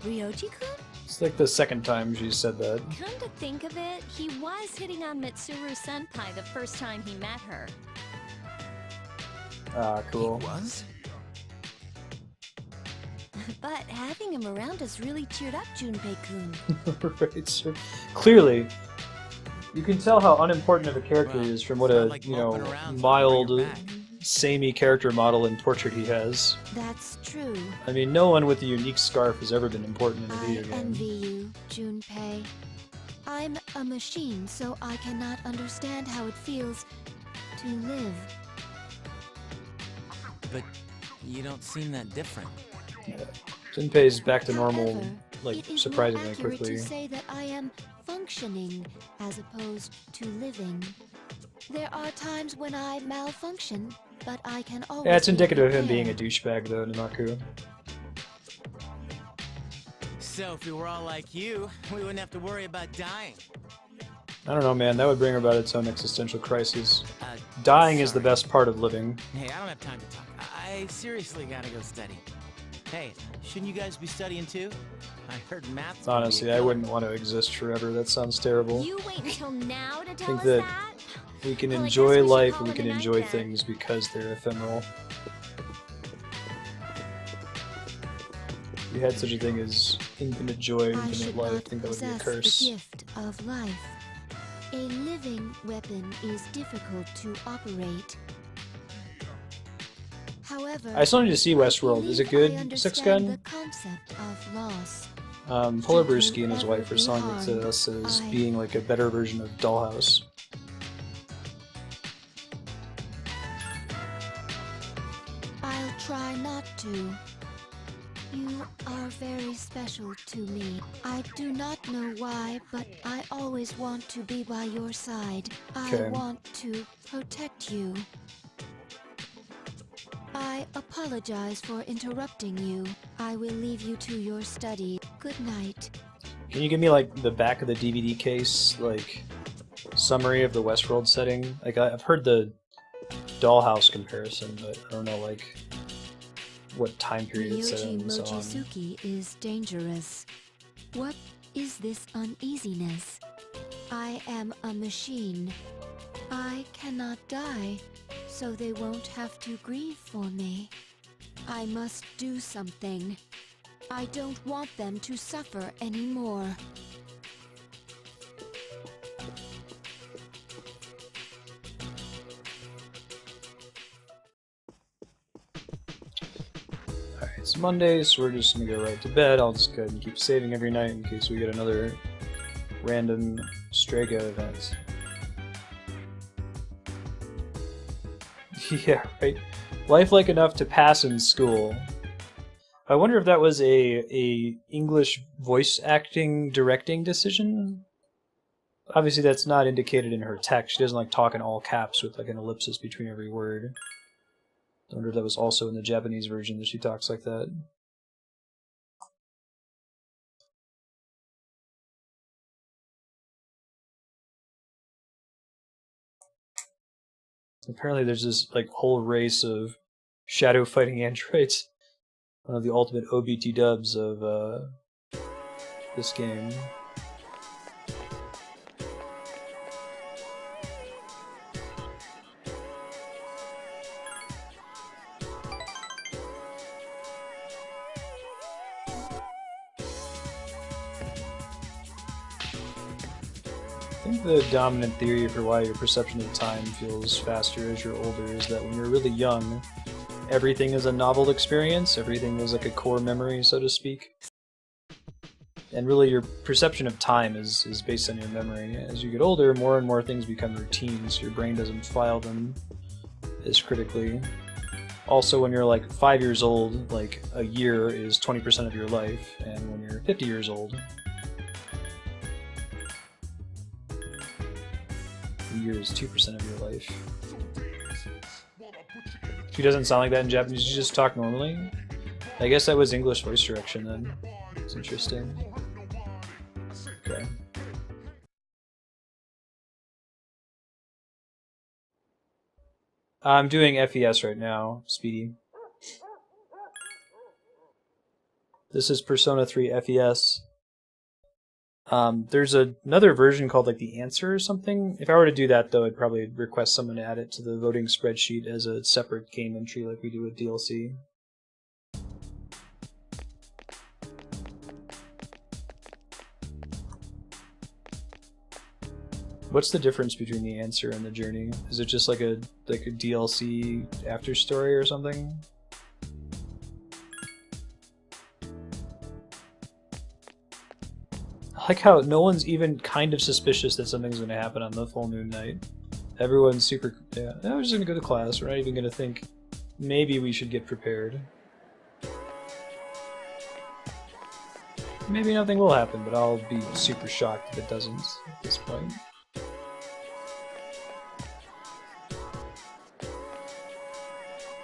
Speaker 7: Ryoji-kun?
Speaker 1: It's like the second time she said that.
Speaker 3: Come to think of it, he was hitting on Mitsuru-senpai the first time he met her.
Speaker 1: Ah, cool.
Speaker 9: He was?
Speaker 7: But having him around has really cheered up Junpei-kun.
Speaker 1: Right, sir. Clearly, you can tell how unimportant of a character he is from what a,
Speaker 9: Like
Speaker 1: you know,
Speaker 9: moping around
Speaker 1: mild,
Speaker 9: behind your back.
Speaker 1: samey character model and portrait he has.
Speaker 7: That's true.
Speaker 1: I mean, no one with a unique scarf has ever been important in a
Speaker 7: I
Speaker 1: video game.
Speaker 7: envy you, Junpei. I'm a machine, so I cannot understand how it feels to live.
Speaker 9: but you don't seem that different.
Speaker 1: Junpei's back to normal,
Speaker 7: However,
Speaker 1: like,
Speaker 7: it is
Speaker 1: surprisingly
Speaker 7: more accurate
Speaker 1: quickly.
Speaker 7: to say that I am functioning as opposed to living. There are times when I malfunction, but I can always
Speaker 1: Yeah, it's
Speaker 7: be
Speaker 1: indicative of him being a
Speaker 7: prepared.
Speaker 1: douchebag, though, Nanaku.
Speaker 9: So if we were all like you, we wouldn't have to worry about dying.
Speaker 1: I don't know, man. That would bring about its own existential crisis. Dying is the
Speaker 9: sorry.
Speaker 1: best part of living.
Speaker 9: Hey, I don't have time to talk. I seriously gotta go study. Hey, shouldn't you guys be studying too? I heard math's gonna be a
Speaker 1: Honestly, I
Speaker 9: killer.
Speaker 1: wouldn't want to exist forever. That sounds terrible.
Speaker 3: You wait until now to tell
Speaker 1: think
Speaker 3: us
Speaker 1: that
Speaker 3: that?
Speaker 1: We can
Speaker 3: Well, I guess
Speaker 1: enjoy
Speaker 3: we should
Speaker 1: life
Speaker 3: call
Speaker 1: and we
Speaker 3: it
Speaker 1: can
Speaker 3: a night
Speaker 1: enjoy
Speaker 3: then.
Speaker 1: things because they're ephemeral. We had such a thing as infinite joy,
Speaker 7: I
Speaker 1: infinite
Speaker 7: should
Speaker 1: life. I
Speaker 7: not
Speaker 1: think that would be a
Speaker 7: possess
Speaker 1: curse.
Speaker 7: the gift of life. A living weapon is difficult to operate. However,
Speaker 1: I still need to see Westworld. Is it good,
Speaker 7: I
Speaker 1: Six
Speaker 7: understand
Speaker 1: Gun?
Speaker 7: the concept of loss.
Speaker 1: Polar Brewski and his wife are selling it to us as
Speaker 7: I-
Speaker 1: being like a better version of Dollhouse.
Speaker 7: I'll try not to. You are very special to me. I do not know why, but I always want to be by your side.
Speaker 1: Okay.
Speaker 7: I want to protect you. I apologize for interrupting you. I will leave you to your study. Good night.
Speaker 1: Can you give me like the back of the DVD case, like summary of the Westworld setting? Like I've heard the Dollhouse comparison, but I don't know like what time period it's set
Speaker 7: Ryoji
Speaker 1: in and so on.
Speaker 7: Mochizuki is dangerous. What is this uneasiness? I am a machine. I cannot die, so they won't have to grieve for me. I must do something. I don't want them to suffer anymore.
Speaker 1: Alright, it's Monday, so we're just gonna go right to bed. I'll just go ahead and keep saving every night in case we get another random Strago event. Yeah, right. Lifelike enough to pass in school. I wonder if that was a English voice acting directing decision. Obviously, that's not indicated in her text. She doesn't like talk in all caps with like an ellipsis between every word. I wonder if that was also in the Japanese version that she talks like that. Apparently there's this like whole race of shadow fighting androids. One of the ultimate OBT dubs of this game. I think the dominant theory for why your perception of time feels faster as you're older is that when you're really young, everything is a novel experience, everything is like a core memory, so to speak. And really your perception of time is based on your memory. As you get older, more and more things become routine, so your brain doesn't file them as critically. Also, when you're like 5 years old, like a year is 20% of your life, and when you're 50 years old, a year is 2% of your life. She doesn't sound like that in Japanese, she just talk normally. I guess that was English voice direction then. It's interesting. Okay. I'm doing FES right now, Speedy. This is Persona 3 FES. There's another version called like The Answer or something. If I were to do that though, I'd probably request someone to add it to the voting spreadsheet as a separate game entry like we do with DLC. What's the difference between The Answer and The Journey? Is it just like a DLC after story or something? I like how no one's even kind of suspicious that something's going to happen on the full moon night. Everyone's super, yeah, we're just going to go to class, we're not even going to think maybe we should get prepared. Maybe nothing will happen, but I'll be super shocked if it doesn't at this point.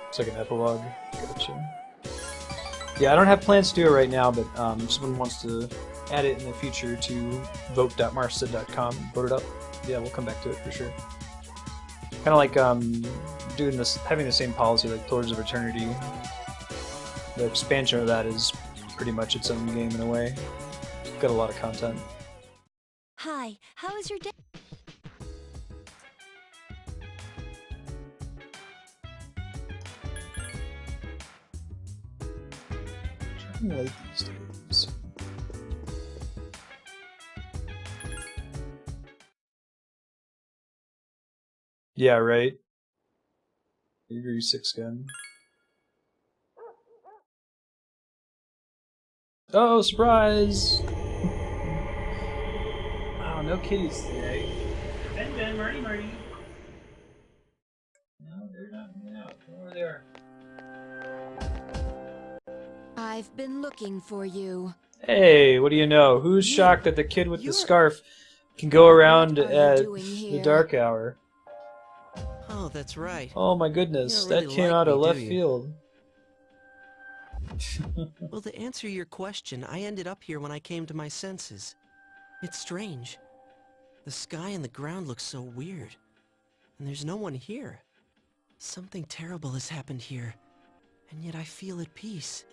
Speaker 1: It's like an epilogue. Gotcha. Yeah, I don't have plans to do it right now, but if someone wants to add it in the future to vote.marstead.com, vote it up. Yeah, we'll come back to it for sure. Kind of like doing this, having the same policy like Pillars of Eternity. The expansion of that is pretty much its own game in a way. Got a lot of content.
Speaker 3: Hi, how was your day?
Speaker 1: Turning late these days. Yeah, right. Degree 6 gun. Oh, surprise! Wow, no kitties today. Ben, Marty. No, they're not hanging out. Come over there.
Speaker 4: I've been looking for you.
Speaker 1: Hey, what do you know? Who's shocked that the kid with the scarf can go around
Speaker 4: What are you
Speaker 1: at
Speaker 4: doing
Speaker 1: the
Speaker 4: here?
Speaker 1: dark hour?
Speaker 5: Oh, that's right.
Speaker 1: Oh my goodness,
Speaker 5: You don't
Speaker 1: that
Speaker 5: really
Speaker 1: came
Speaker 5: like
Speaker 1: out of
Speaker 5: me, do
Speaker 1: left
Speaker 5: you?
Speaker 1: field.
Speaker 5: Well, to answer your question, I ended up here when I came to my senses. It's strange. The sky and the ground look so weird. And there's no one here. Something terrible has happened here. And yet I feel at peace.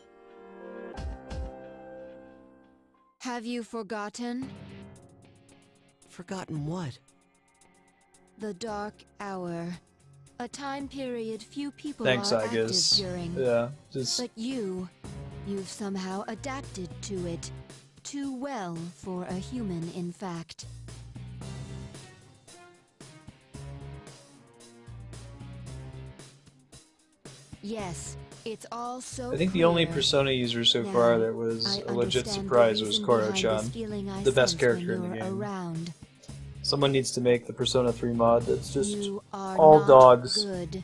Speaker 4: Have you forgotten?
Speaker 5: Forgotten what?
Speaker 4: The Dark Hour. A time period few people
Speaker 1: Thanks,
Speaker 4: are
Speaker 1: I guess.
Speaker 4: active during.
Speaker 1: Yeah, just
Speaker 4: But you've somehow adapted to it. Too well for a human, in fact. Yes, it's all so
Speaker 1: I think the only
Speaker 4: clear.
Speaker 1: Persona user so far
Speaker 4: Now,
Speaker 1: that was
Speaker 4: I
Speaker 1: a legit
Speaker 4: understand the
Speaker 1: surprise was
Speaker 4: reason behind this
Speaker 1: Koro-chan.
Speaker 4: feeling I
Speaker 1: The best
Speaker 4: sense
Speaker 1: character
Speaker 4: when
Speaker 1: in the
Speaker 4: you're
Speaker 1: game.
Speaker 4: Around.
Speaker 1: Someone needs to make the Persona 3 mod that's just
Speaker 4: You are
Speaker 1: all
Speaker 4: not
Speaker 1: dogs.
Speaker 4: Good.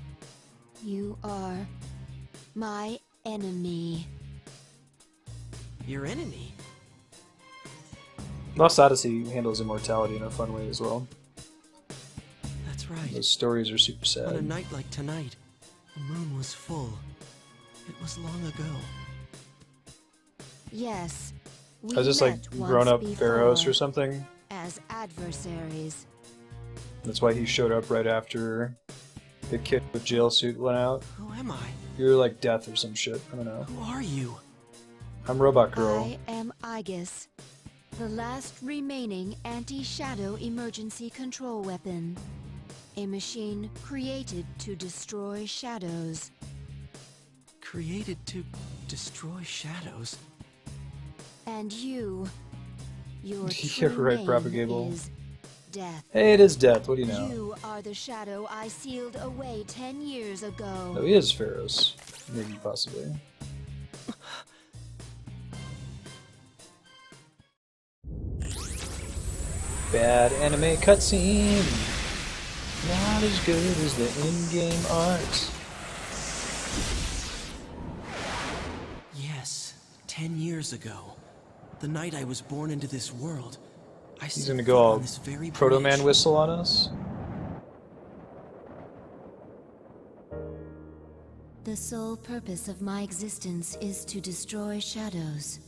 Speaker 4: You are my enemy.
Speaker 5: Your enemy?
Speaker 1: Lost Odyssey handles immortality in a fun way as well.
Speaker 5: That's right.
Speaker 1: Those stories are super
Speaker 5: On a
Speaker 1: sad.
Speaker 5: night like tonight, the moon was full. It was long ago.
Speaker 4: Yes. We
Speaker 1: I was just like
Speaker 4: met once
Speaker 1: grown up
Speaker 4: before
Speaker 1: Pharaohs or something.
Speaker 4: as adversaries.
Speaker 1: That's why he showed up right after the kid with jail suit went out.
Speaker 5: Who am I?
Speaker 1: You're like Death or some shit. I don't know.
Speaker 5: Who are you?
Speaker 1: I'm Robot Girl.
Speaker 4: I am Aegis, the last remaining anti-shadow emergency control weapon. A machine created to destroy shadows.
Speaker 5: Created to destroy shadows.
Speaker 4: And you, your
Speaker 1: You're
Speaker 4: true
Speaker 1: right,
Speaker 4: name
Speaker 1: Propagable.
Speaker 4: is Death.
Speaker 1: Hey, it is Death. What do you know?
Speaker 4: You are the shadow I sealed away 10 years ago.
Speaker 1: No, he is Pharaohs. Maybe, possibly. Bad anime cutscene. Not as good as the in-game art.
Speaker 5: Yes, 10 years ago. The night I was born into this world.
Speaker 1: He's gonna go all Proto Man whistle on us.
Speaker 7: The sole purpose of my existence is to destroy shadows.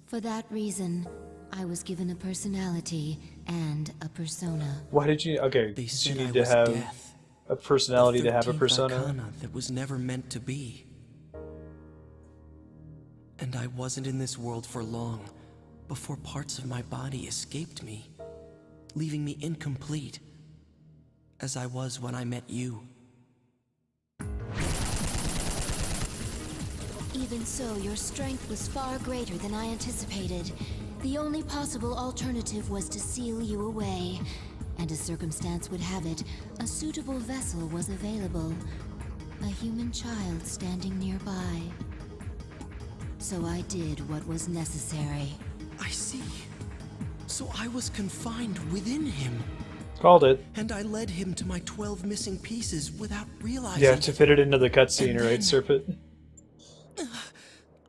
Speaker 7: For that reason, I was given a personality and a persona.
Speaker 1: Why did you? Okay,
Speaker 5: They
Speaker 1: did you
Speaker 5: said
Speaker 1: need
Speaker 5: I
Speaker 1: to
Speaker 5: was
Speaker 1: have
Speaker 5: death.
Speaker 1: a personality
Speaker 5: The
Speaker 1: to have a
Speaker 5: 13th
Speaker 1: persona?
Speaker 5: arcana that was never meant to be. And I wasn't in this world for long before parts of my body escaped me, leaving me incomplete, as I was when I met you.
Speaker 7: Even so, your strength was far greater than I anticipated. The only possible alternative was to seal you away. And as circumstance would have it, a suitable vessel was available. A human child standing nearby. So I did what was necessary.
Speaker 5: I see. So I was confined within him.
Speaker 1: Called it.
Speaker 5: And I led him to my 12 missing pieces without realizing.
Speaker 1: Yeah, to fit it into the cutscene,
Speaker 5: And
Speaker 1: right,
Speaker 5: then-
Speaker 1: Serpent?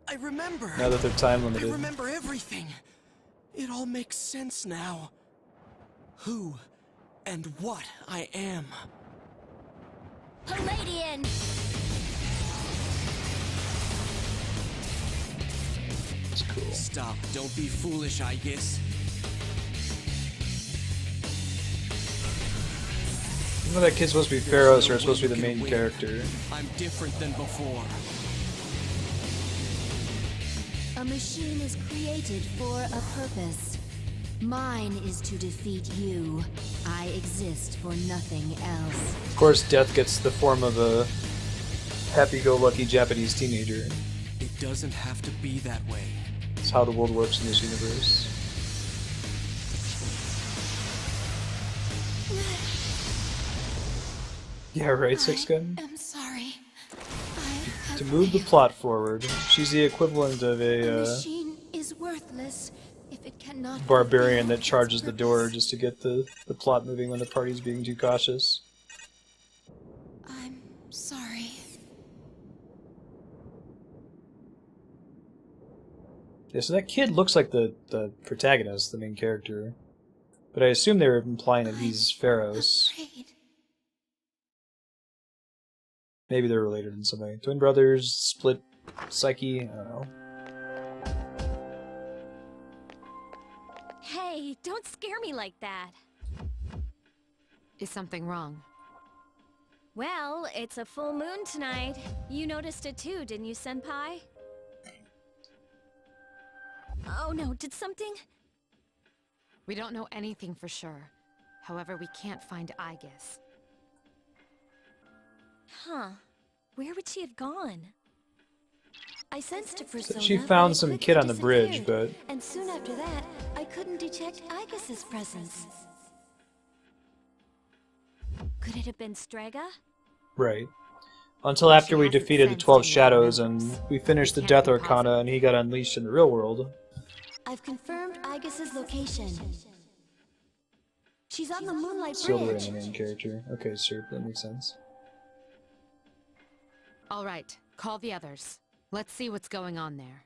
Speaker 5: I remember.
Speaker 1: Now that they're time
Speaker 5: I
Speaker 1: limited.
Speaker 5: remember everything. It all makes sense now. Who and what I am.
Speaker 4: Palladian!
Speaker 1: It's cool.
Speaker 5: Stop. Don't be foolish, I guess.
Speaker 1: You know that kid's supposed to be Pharaohs, or supposed to be the main character.
Speaker 5: I'm different than before.
Speaker 4: A machine is created for a purpose. Mine is to defeat you. I exist for nothing else.
Speaker 1: Of course, Death gets the form of a happy-go-lucky Japanese teenager.
Speaker 5: It doesn't have to be that way.
Speaker 1: It's how the world works in this universe. Yeah, right, Six Gun?
Speaker 4: I'm sorry.
Speaker 1: To move the plot forward, she's the equivalent of
Speaker 4: The
Speaker 1: a
Speaker 4: machine is worthless if it cannot
Speaker 1: barbarian
Speaker 4: fulfill
Speaker 1: that charges
Speaker 4: its
Speaker 1: the door
Speaker 4: purpose.
Speaker 1: just to get the plot moving when the party's being too cautious.
Speaker 4: I'm sorry.
Speaker 1: Yeah, so that kid looks like the protagonist, the main character. But I assume they were implying that he's Pharaoh's.
Speaker 4: Afraid.
Speaker 1: Maybe they're related in some way. Twin brothers, split psyche, I don't know.
Speaker 3: Hey, don't scare me like that.
Speaker 8: Is something wrong?
Speaker 3: Well, it's a full moon tonight. You noticed it too, didn't you, Senpai? Oh no, did something?
Speaker 8: We don't know anything for sure. However, we can't find Aegis.
Speaker 3: Huh. Where would she have gone? I sensed a persona,
Speaker 1: She
Speaker 3: but
Speaker 1: found
Speaker 3: it
Speaker 1: some
Speaker 3: quickly
Speaker 1: kid on the bridge,
Speaker 3: disappeared.
Speaker 1: but
Speaker 3: And soon after that, I couldn't detect Aegis's presence. Could it have been Strega?
Speaker 1: right. Until after we
Speaker 8: hasn't
Speaker 1: defeated the
Speaker 8: sensed
Speaker 1: 12
Speaker 8: any
Speaker 1: Shadows
Speaker 8: elements.
Speaker 1: and we finished the
Speaker 8: Can't
Speaker 1: Death
Speaker 8: be
Speaker 1: Arcana
Speaker 8: positive.
Speaker 1: and he got unleashed in the real world.
Speaker 4: I've confirmed Aegis's location. She's on the Moonlight
Speaker 1: Silver
Speaker 4: Bridge.
Speaker 1: the main character. Okay, Serp, that makes sense.
Speaker 8: All right, call the others. Let's see what's going on there.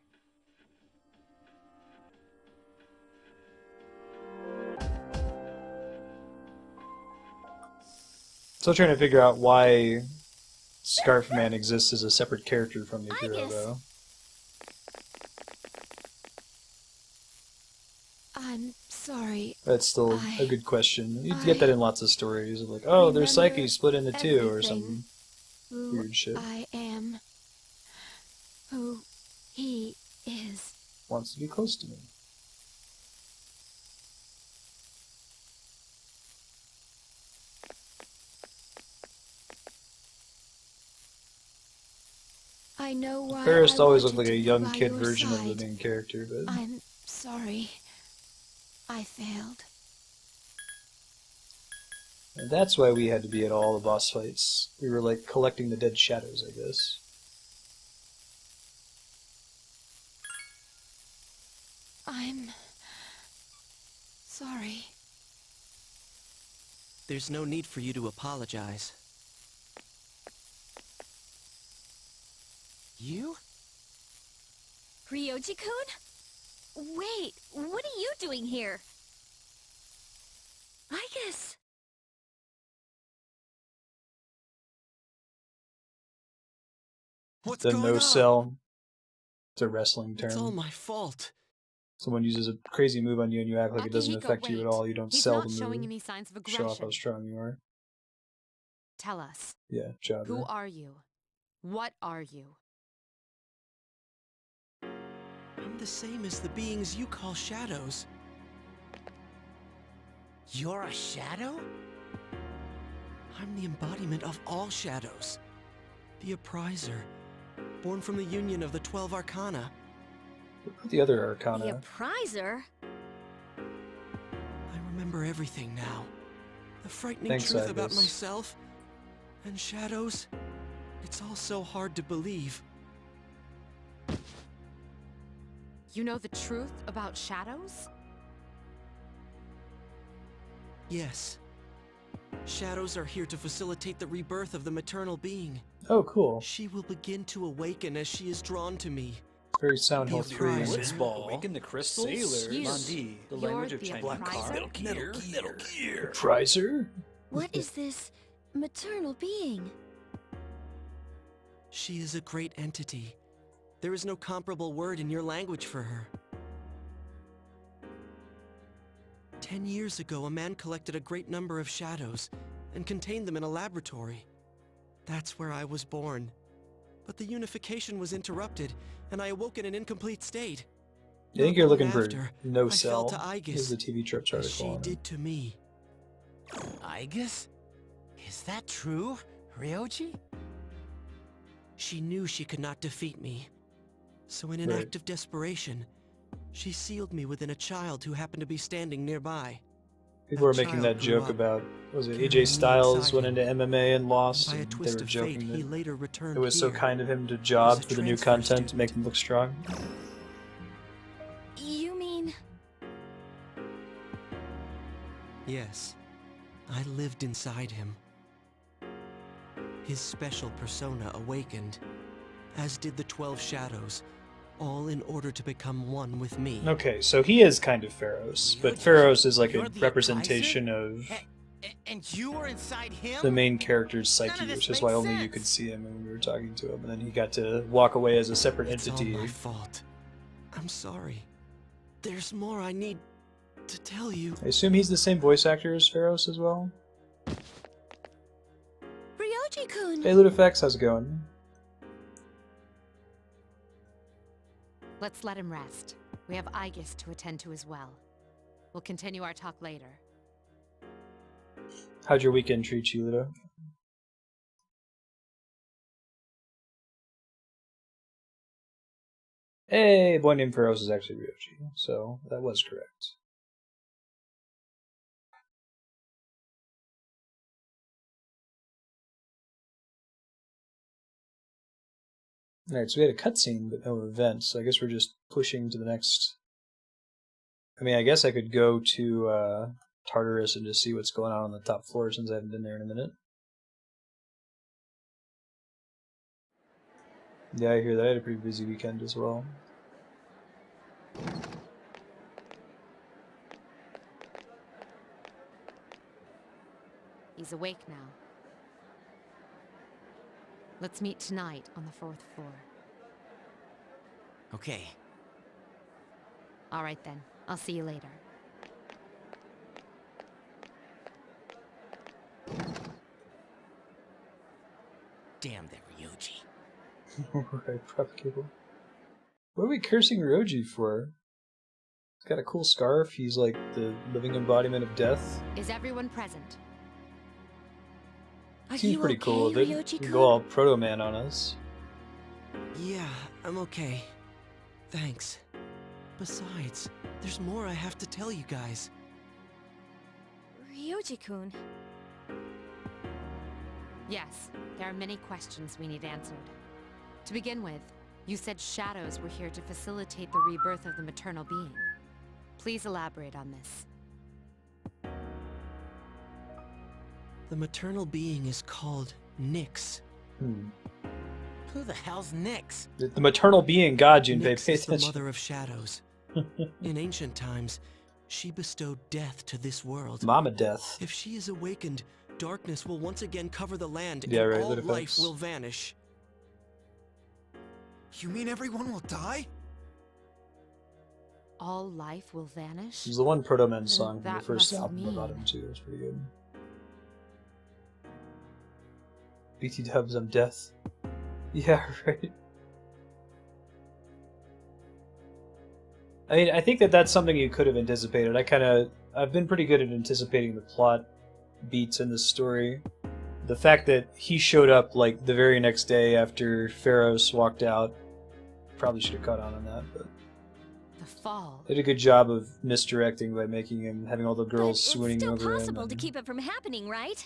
Speaker 1: Still trying to figure out why Scarf Man exists as a separate character from the hero,
Speaker 3: Aegis.
Speaker 1: though.
Speaker 4: I'm sorry.
Speaker 1: That's still a
Speaker 4: I-
Speaker 1: good question. You get that in lots of stories. Of like, oh, their psyche
Speaker 4: remember
Speaker 1: split into two, or
Speaker 4: everything.
Speaker 1: some
Speaker 4: Who
Speaker 1: weird shit.
Speaker 4: I am. Who he is.
Speaker 1: Wants to be close to me.
Speaker 4: I know why.
Speaker 1: Fairest
Speaker 4: I
Speaker 1: always
Speaker 4: wanted
Speaker 1: looked like a
Speaker 4: to be
Speaker 1: young
Speaker 4: by
Speaker 1: kid
Speaker 4: your
Speaker 1: version of
Speaker 4: side.
Speaker 1: the main character, but
Speaker 4: I'm sorry. I failed.
Speaker 1: and that's why we had to be at all the boss fights. We were like collecting the dead shadows, I guess.
Speaker 4: I'm sorry.
Speaker 5: There's no need for you to apologize. You?
Speaker 3: Ryoji-kun? Wait, what are you doing here? Aegis!
Speaker 5: What's
Speaker 1: The
Speaker 5: going
Speaker 1: no
Speaker 5: on?
Speaker 1: sell. It's a wrestling
Speaker 5: It's all
Speaker 1: term.
Speaker 5: my fault.
Speaker 1: Someone uses a crazy move on you and you act like it doesn't
Speaker 8: Akihiko,
Speaker 1: affect you at
Speaker 8: wait.
Speaker 1: all. You don't
Speaker 8: He's
Speaker 1: sell
Speaker 8: not
Speaker 1: the
Speaker 8: showing
Speaker 1: move.
Speaker 8: any signs of
Speaker 1: Show off
Speaker 8: aggression.
Speaker 1: how strong you are.
Speaker 8: Tell us,
Speaker 1: Yeah, jobber.
Speaker 8: who are you? What are you?
Speaker 5: I'm the same as the beings you call shadows.
Speaker 9: You're a shadow?
Speaker 5: I'm the embodiment of all shadows. The Appriser, born from the union of the 12 Arcana.
Speaker 1: What about the other
Speaker 3: The
Speaker 1: Arcana?
Speaker 3: Appriser?
Speaker 5: I remember everything now. The frightening
Speaker 1: Thanks,
Speaker 5: truth about
Speaker 1: Aegis.
Speaker 5: myself and shadows. It's all so hard to believe.
Speaker 8: You know the truth about shadows?
Speaker 5: Yes, Shadows are here to facilitate the rebirth of the maternal being.
Speaker 1: Oh, cool.
Speaker 5: She will begin to awaken as she is drawn to me.
Speaker 1: Very Sound Hill
Speaker 5: Be
Speaker 1: 3.
Speaker 5: advised.
Speaker 6: Blitzball. Awaken the crystals.
Speaker 8: Sailor.
Speaker 6: Mondi. The
Speaker 8: You're
Speaker 6: language of
Speaker 8: the
Speaker 6: Chinese.
Speaker 8: appraiser?
Speaker 6: Metal Gear.
Speaker 1: Prizer?
Speaker 3: What is this maternal being?
Speaker 5: She is a great entity. There is no comparable word in your language for her. 10 years ago, a man collected a great number of shadows and contained them in a laboratory. That's where I was born. But the unification was interrupted, and I awoke in an incomplete state.
Speaker 1: I think
Speaker 5: Not
Speaker 1: you're
Speaker 5: long
Speaker 1: looking for
Speaker 5: after,
Speaker 1: No
Speaker 5: I
Speaker 1: Cell.
Speaker 5: fell to
Speaker 1: Is
Speaker 5: Aigis,
Speaker 1: the TV Tropes
Speaker 5: as
Speaker 1: article
Speaker 5: she
Speaker 1: on it.
Speaker 5: did to me.
Speaker 9: Aigis? Is that true, Ryoji?
Speaker 5: She knew she could not defeat me. So in an
Speaker 1: Right.
Speaker 5: act of desperation, she sealed me within a child who happened to be standing nearby.
Speaker 1: People were
Speaker 5: That
Speaker 1: making
Speaker 5: child
Speaker 1: that
Speaker 5: grew
Speaker 1: joke
Speaker 5: up,
Speaker 1: about, was it
Speaker 5: carrying
Speaker 1: AJ
Speaker 5: me
Speaker 1: Styles
Speaker 5: inside
Speaker 1: went
Speaker 5: him.
Speaker 1: into MMA and lost,
Speaker 5: By a
Speaker 1: and they
Speaker 5: twist
Speaker 1: were
Speaker 5: of
Speaker 1: joking
Speaker 5: fate, he
Speaker 1: that
Speaker 5: later returned
Speaker 1: it was so
Speaker 5: here.
Speaker 1: kind of him to job
Speaker 5: a
Speaker 1: for the new
Speaker 5: transfer
Speaker 1: content to make
Speaker 5: student.
Speaker 1: him look strong.
Speaker 3: You mean...
Speaker 5: Yes, I lived inside him. His special persona awakened, as did the 12 shadows, all in order to become one with me.
Speaker 1: Okay, so he is kind of Pharaohs, but Pharaohs is like a representation of
Speaker 9: And you were inside him?
Speaker 1: the main character's
Speaker 9: None
Speaker 1: psyche,
Speaker 9: of this
Speaker 1: which is
Speaker 9: makes
Speaker 1: why only you
Speaker 9: sense.
Speaker 1: could see him when we were talking to him, and then he got to walk away as a separate
Speaker 5: It's all
Speaker 1: entity.
Speaker 5: my fault. I'm sorry. There's more I need to tell you.
Speaker 1: I assume he's the same voice actor as Pharaohs as well.
Speaker 3: Ryoji-kun!
Speaker 1: Hey Ludifex, how's it going?
Speaker 8: Let's let him rest. We have Aegis to attend to as well. We'll continue our talk later.
Speaker 1: How'd your weekend treat you, Ludo? Hey, boy named Pharaohs is actually Ryoji, so that was correct. Alright, so we had a cutscene, but no event, so I guess we're just pushing to the next... I mean, I guess I could go to Tartarus and just see what's going on the top floor since I haven't been there in a minute. Yeah, I hear that. I had a pretty busy weekend as well.
Speaker 8: He's awake now. Let's meet tonight on the 4th floor.
Speaker 9: Okay.
Speaker 8: All right then. I'll see you later.
Speaker 9: Damn that Ryoji.
Speaker 1: Right, propagable. What are we cursing Ryoji for? He's got a cool scarf. He's like the living embodiment of death.
Speaker 8: Is everyone present?
Speaker 3: Are
Speaker 1: Seems
Speaker 3: you
Speaker 1: pretty
Speaker 3: okay,
Speaker 1: cool. They
Speaker 3: Ryoji-kun?
Speaker 1: go all Proto Man on us.
Speaker 5: Yeah, I'm okay. Thanks. Besides, there's more I have to tell you guys.
Speaker 3: Ryoji-kun.
Speaker 8: Yes, there are many questions we need answered. To begin with, you said shadows were here to facilitate the rebirth of the maternal being. Please elaborate on this.
Speaker 5: The maternal being is called Nyx.
Speaker 9: Who the hell's Nyx?
Speaker 1: The maternal being God, Junpei.
Speaker 5: Nyx
Speaker 1: Pay
Speaker 5: is the
Speaker 1: attention.
Speaker 5: mother of shadows. In ancient times, she bestowed death to this world.
Speaker 1: Mama Death.
Speaker 5: If she is awakened, darkness will once again cover the land,
Speaker 1: Yeah,
Speaker 5: and
Speaker 1: right,
Speaker 5: all
Speaker 1: that
Speaker 5: life
Speaker 1: affects-
Speaker 5: will vanish.
Speaker 9: You mean everyone will die?
Speaker 8: All life will vanish?
Speaker 1: There's the one Proto Man song from the
Speaker 8: that
Speaker 1: first
Speaker 8: must
Speaker 1: album about
Speaker 8: mean-
Speaker 1: him too. It's pretty good. BT dubs on death. Yeah, right. I mean, I think that that's something you could have anticipated. I've been pretty good at anticipating the plot beats in this story. The fact that he showed up like the very next day after Pharaohs walked out, probably should have caught on that, but
Speaker 8: The fall.
Speaker 1: they did a good job of misdirecting by making him having all the girls
Speaker 3: But
Speaker 1: swooning
Speaker 3: it's still
Speaker 1: over him
Speaker 3: possible to
Speaker 1: and
Speaker 3: keep it from happening, right?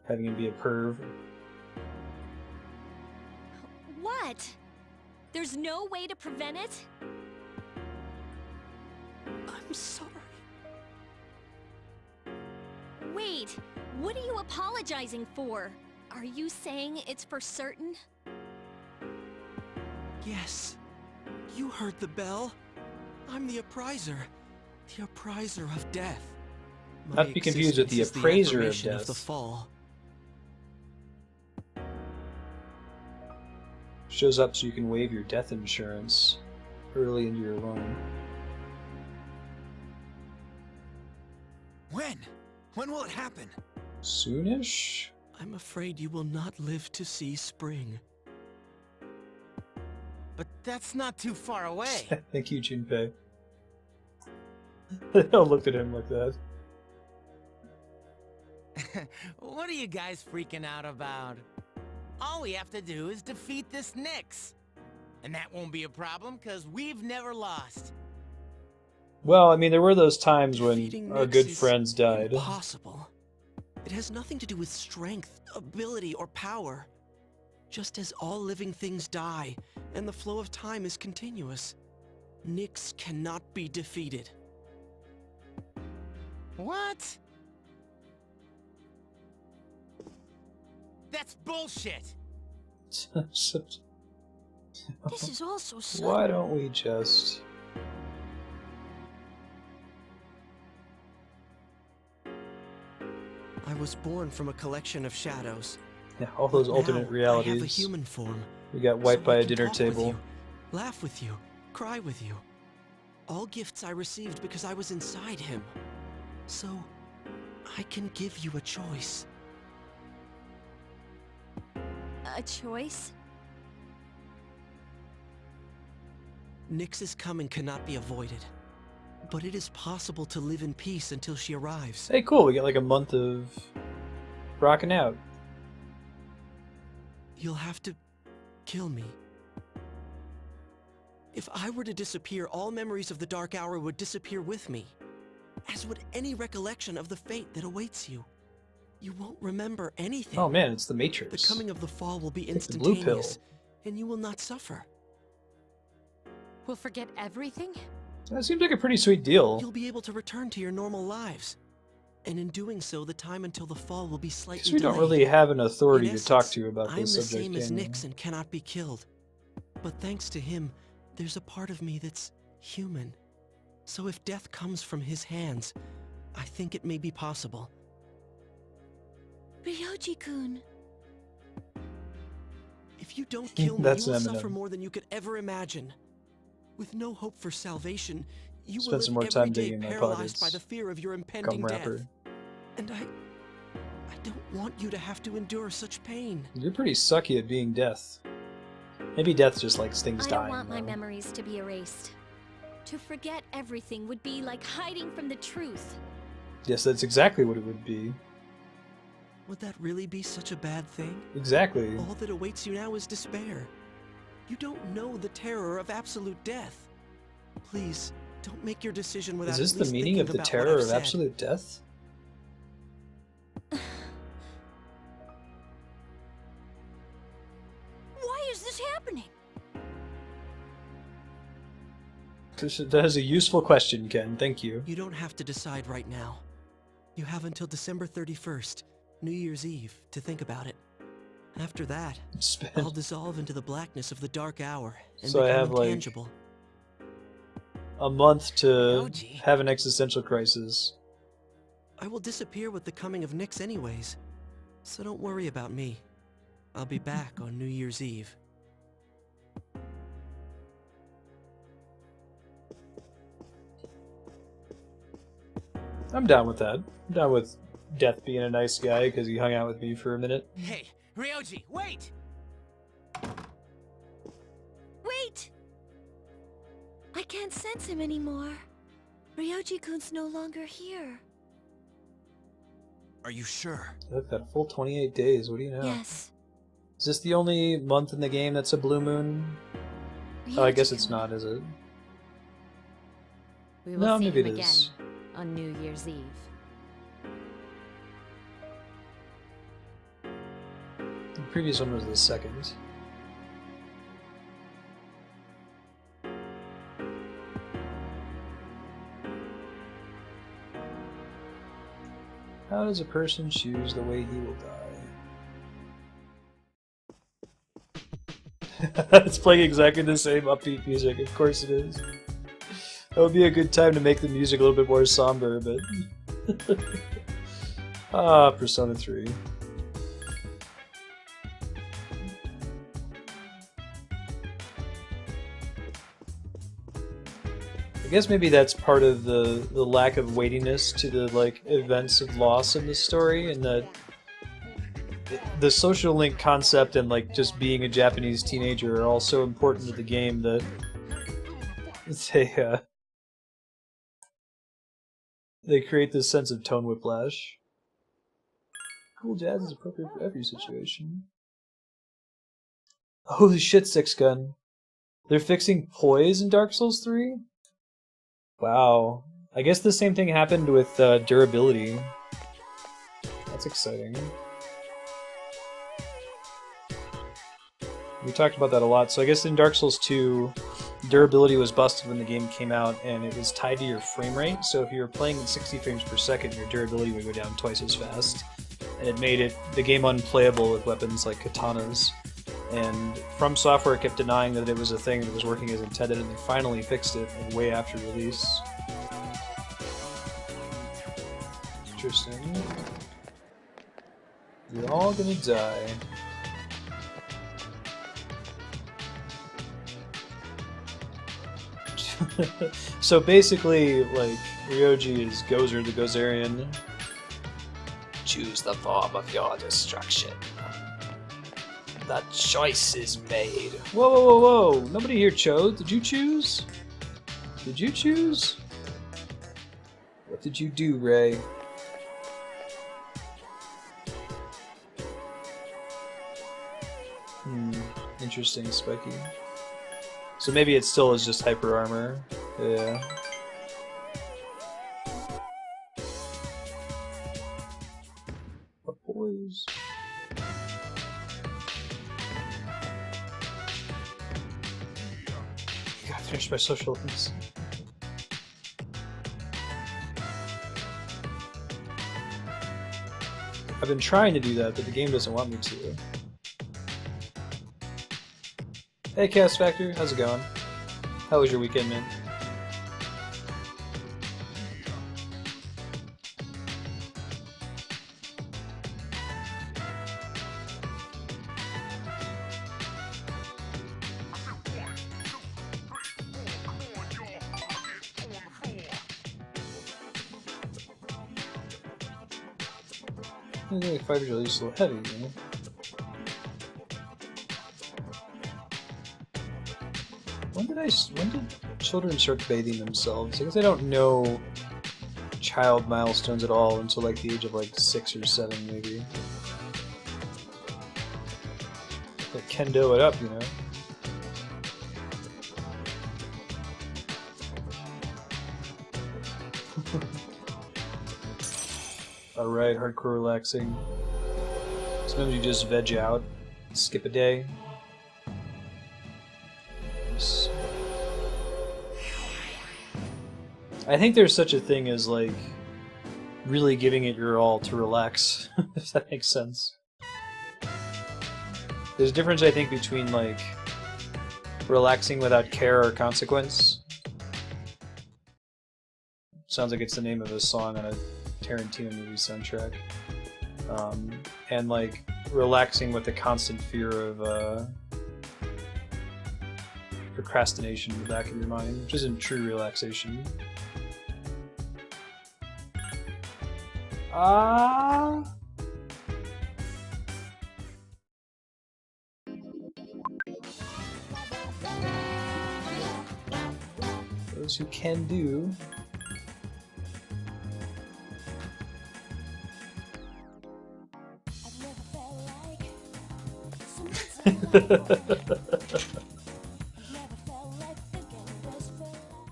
Speaker 1: having him be a perv.
Speaker 3: What? There's no way to prevent it?
Speaker 5: I'm sorry.
Speaker 3: Wait, what are you apologizing for? Are you saying it's for certain?
Speaker 5: Yes. You heard the bell. I'm the appraiser. The appraiser of death.
Speaker 1: Not to be confused with the
Speaker 5: existence is the
Speaker 1: appraiser of
Speaker 5: affirmation
Speaker 1: death.
Speaker 5: the fall.
Speaker 1: Shows up so you can waive your death insurance early into your loan.
Speaker 9: When? When will it happen?
Speaker 1: Soonish?
Speaker 5: I'm afraid you will not live to see spring.
Speaker 9: But that's not too far away.
Speaker 1: Thank you, Junpei. They all looked at him like that.
Speaker 9: What are you guys freaking out about? All we have to do is defeat this Nyx. And that won't be a problem, because we've never lost.
Speaker 1: Well, I mean, there were those times when
Speaker 5: Defeating
Speaker 1: our
Speaker 5: Nyx
Speaker 1: good
Speaker 5: is
Speaker 1: friends died.
Speaker 5: Impossible. It has nothing to do with strength, ability, or power. Just as all living things die, and the flow of time is continuous, Nyx cannot be defeated.
Speaker 9: What? That's bullshit!
Speaker 7: This is all so sudden.
Speaker 1: Why don't we just...
Speaker 5: I was born from a collection of shadows.
Speaker 1: Yeah, all those
Speaker 5: Now,
Speaker 1: alternate
Speaker 5: I have a
Speaker 1: realities.
Speaker 5: human form.
Speaker 1: We got wiped
Speaker 5: so
Speaker 1: by
Speaker 5: I
Speaker 1: a
Speaker 5: can
Speaker 1: dinner
Speaker 5: talk with
Speaker 1: table.
Speaker 5: you, laugh with you, cry with you. All gifts I received because I was inside him. So, I can give you a choice.
Speaker 3: A choice?
Speaker 5: Nyx's coming cannot be avoided. But it is possible to live in peace until she arrives.
Speaker 1: Hey, cool, we got like a month of rocking out.
Speaker 5: You'll have to kill me. If I were to disappear, all memories of the Dark Hour would disappear with me, as would any recollection of the fate that awaits you. You won't remember anything.
Speaker 1: Oh man, it's the Matrix.
Speaker 5: The coming of the fall will be
Speaker 1: Take the blue pill.
Speaker 5: instantaneous, and you will not suffer.
Speaker 8: We'll forget everything?
Speaker 1: That seems like a pretty sweet deal.
Speaker 5: You'll be able to return to your normal lives. And in doing so, the time until the fall will be slightly
Speaker 1: Because we don't
Speaker 5: delayed.
Speaker 1: really have an authority
Speaker 5: In
Speaker 1: to talk
Speaker 5: essence,
Speaker 1: to about
Speaker 5: I'm
Speaker 1: this
Speaker 5: the
Speaker 1: subject.
Speaker 5: same as
Speaker 1: can we?
Speaker 5: Nyx and cannot be killed. But thanks to him, there's a part of me that's human. So if death comes from his hands, I think it may be possible.
Speaker 7: Ryoji-kun.
Speaker 5: If you don't kill me,
Speaker 1: That's
Speaker 5: you will
Speaker 1: Eminem.
Speaker 5: suffer more than you could ever imagine. With no hope for salvation, you
Speaker 1: Spend
Speaker 5: will
Speaker 1: some
Speaker 5: live
Speaker 1: more time
Speaker 5: every day
Speaker 1: digging in my
Speaker 5: paralyzed by
Speaker 1: pockets.
Speaker 5: the fear of your impending
Speaker 1: Gum
Speaker 5: death.
Speaker 1: wrapper.
Speaker 5: And I don't want you to have to endure such pain.
Speaker 1: You're pretty sucky at being death. Maybe death just likes things
Speaker 3: I
Speaker 1: dying.
Speaker 3: don't want my
Speaker 1: though.
Speaker 3: memories to be erased. To forget everything would be like hiding from the truth.
Speaker 1: Yes, that's exactly what it would be.
Speaker 5: Would that really be such a bad thing?
Speaker 1: Exactly.
Speaker 5: All that awaits you now is despair. You don't know the terror of absolute death. Please, don't make your decision without
Speaker 1: Is this
Speaker 5: at
Speaker 1: the
Speaker 5: least
Speaker 1: meaning
Speaker 5: thinking
Speaker 1: of the
Speaker 5: about what
Speaker 1: terror
Speaker 5: I've
Speaker 1: of
Speaker 5: said.
Speaker 1: absolute death?
Speaker 7: Why is this happening?
Speaker 1: That is a useful question, Ken. Thank you.
Speaker 5: You don't have to decide right now. You have until December 31st, New Year's Eve, to think about it. After that, I'll
Speaker 1: Spend.
Speaker 5: dissolve into the blackness of the dark hour and
Speaker 1: So I
Speaker 5: become
Speaker 1: have, like,
Speaker 5: intangible.
Speaker 1: A month to
Speaker 9: Ryoji.
Speaker 1: have an existential crisis.
Speaker 5: I will disappear with the coming of Nyx anyways, so don't worry about me. I'll be back on New Year's Eve.
Speaker 1: I'm down with that. I'm down with Death being a nice guy because he hung out with me for a minute.
Speaker 9: Hey, Ryoji, wait!
Speaker 7: Wait! I can't sense him anymore. Ryoji-kun's no longer here.
Speaker 9: Are you sure?
Speaker 1: I've got a full 28 days. What do you know?
Speaker 7: Yes.
Speaker 1: Is this the only month in the game that's a blue moon? Oh, I guess it's
Speaker 7: Ryoji-kun.
Speaker 1: not, is it?
Speaker 3: We
Speaker 1: No,
Speaker 3: will see
Speaker 1: maybe
Speaker 3: him
Speaker 1: it
Speaker 3: again
Speaker 1: is.
Speaker 3: on New Year's Eve.
Speaker 1: The previous one was the second. How does a person choose the way he will die? It's playing exactly the same upbeat music, of course it is. That would be a good time to make the music a little bit more somber, but... Ah, Persona 3. I guess maybe that's part of the lack of weightiness to the like events of loss in the story, and that the social link concept and like just being a Japanese teenager are all so important to the game that they create this sense of tone whiplash. Cool jazz is appropriate for every situation. Holy shit, Six Gun. They're fixing poise in Dark Souls 3? Wow. I guess the same thing happened with durability. That's exciting. We talked about that a lot. So I guess in Dark Souls 2, durability was busted when the game came out, and it was tied to your frame rate. So if you were playing at 60 frames per second, your durability would go down twice as fast. And it made the game unplayable with weapons like katanas. And From Software kept denying that it was a thing that was working as intended, and they finally fixed it way after release. Interesting. You're all gonna die. So basically, like, Ryoji is Gozer the Gozerian. Choose the form of your destruction. The choice is made. Whoa, whoa, whoa, whoa! Nobody here chose. Did you choose? Did you choose? What did you do, Ray? Interesting, Spiky. So maybe it still is just hyper armor. Yeah. What boys? Gotta finish my social links. I've been trying to do that, but the game doesn't want me to. Hey Chaos Factor, how's it going? How was your weekend, man? I think 5 years old is a little heavy, you know? When did children start bathing themselves? I guess I don't know child milestones at all until like the age of like 6 or 7, maybe. But kendo it up, you know? Alright, hardcore relaxing. Sometimes you just veg out, skip a day. I think there's such a thing as, like, really giving it your all to relax, if that makes sense. There's a difference, I think, between, like, relaxing without care or consequence. Sounds like it's the name of a song on a Tarantino movie soundtrack. And, like, relaxing with the constant fear of, procrastination in the back of your mind, which isn't true relaxation. Those who can do.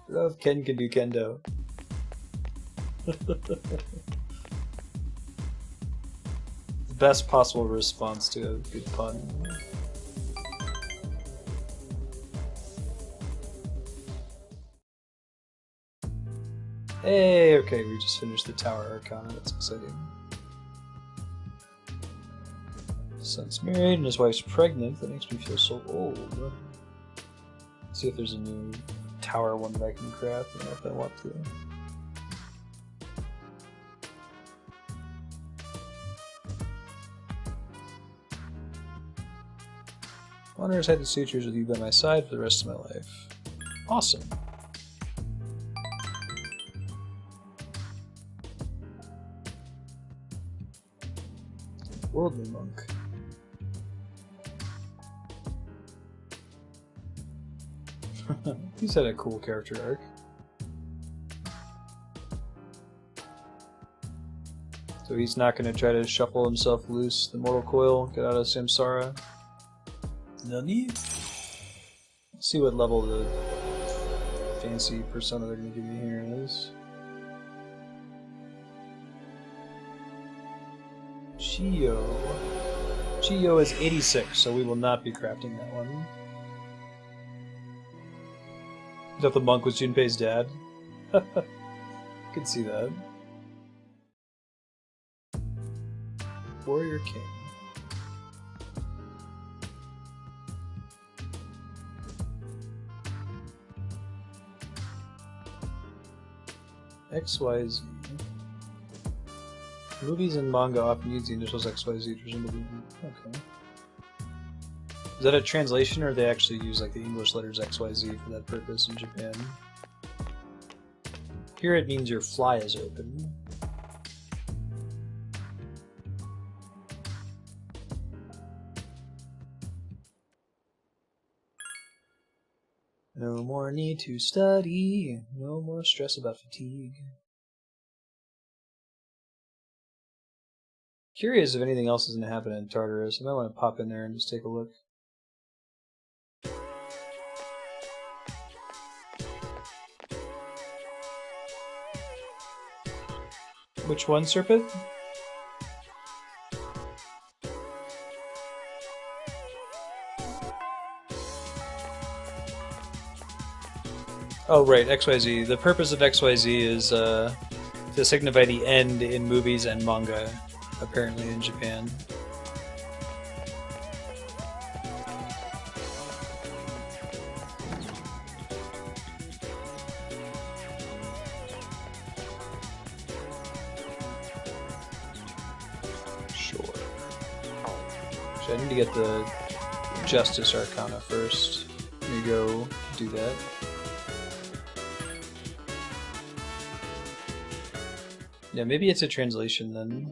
Speaker 1: Love Ken can do kendo. Best possible response to a good pun. Hey, okay, we just finished the Tower Arcana, that's exciting. Son's married and his wife's pregnant. That makes me feel so old. Let's see if there's a new tower one that I can craft and if I want to. Honors had the sutures with you by my side for the rest of my life. Awesome. Worldly monk. He's had a cool character arc. So he's not going to try to shuffle himself loose the mortal coil, get out of Samsara. Nani? Let's see what level the fancy persona they're going to give me here is. Chiyo. Chiyo is 86, so we will not be crafting that one. I thought the monk was Junpei's dad. Could see that. Warrior King. XYZ. Movies and manga often use the initials XYZ, presumably. Okay. Is that a translation, or they actually use like the English letters XYZ for that purpose in Japan? Here it means your fly is open. No more need to study, no more stress about fatigue. Curious if anything else is going to happen in Tartarus. I might want to pop in there and just take a look. Which one, Serpent? Oh, right, XYZ. The purpose of XYZ is to signify the end in movies and manga, apparently in Japan. Sure. Actually, I need to get the Justice Arcana first. Let me go do that. Yeah, maybe it's a translation then.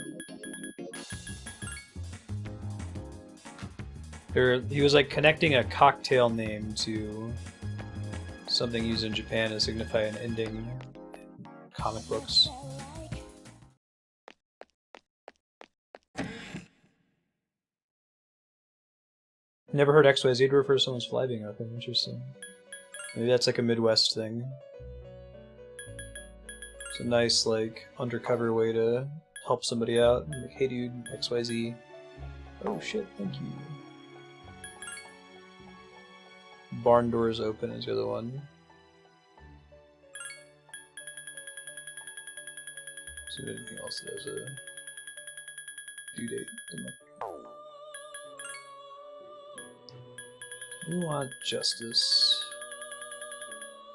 Speaker 1: He was like connecting a cocktail name to something used in Japan to signify an ending in comic books. Never heard XYZ to refer to someone's fly being open. Interesting. Maybe that's like a Midwest thing. It's a nice, like, undercover way to help somebody out. Like, hey dude, XYZ. Oh shit, thank you. Barn doors open is the other one. See if anything else that has a due date. We want justice.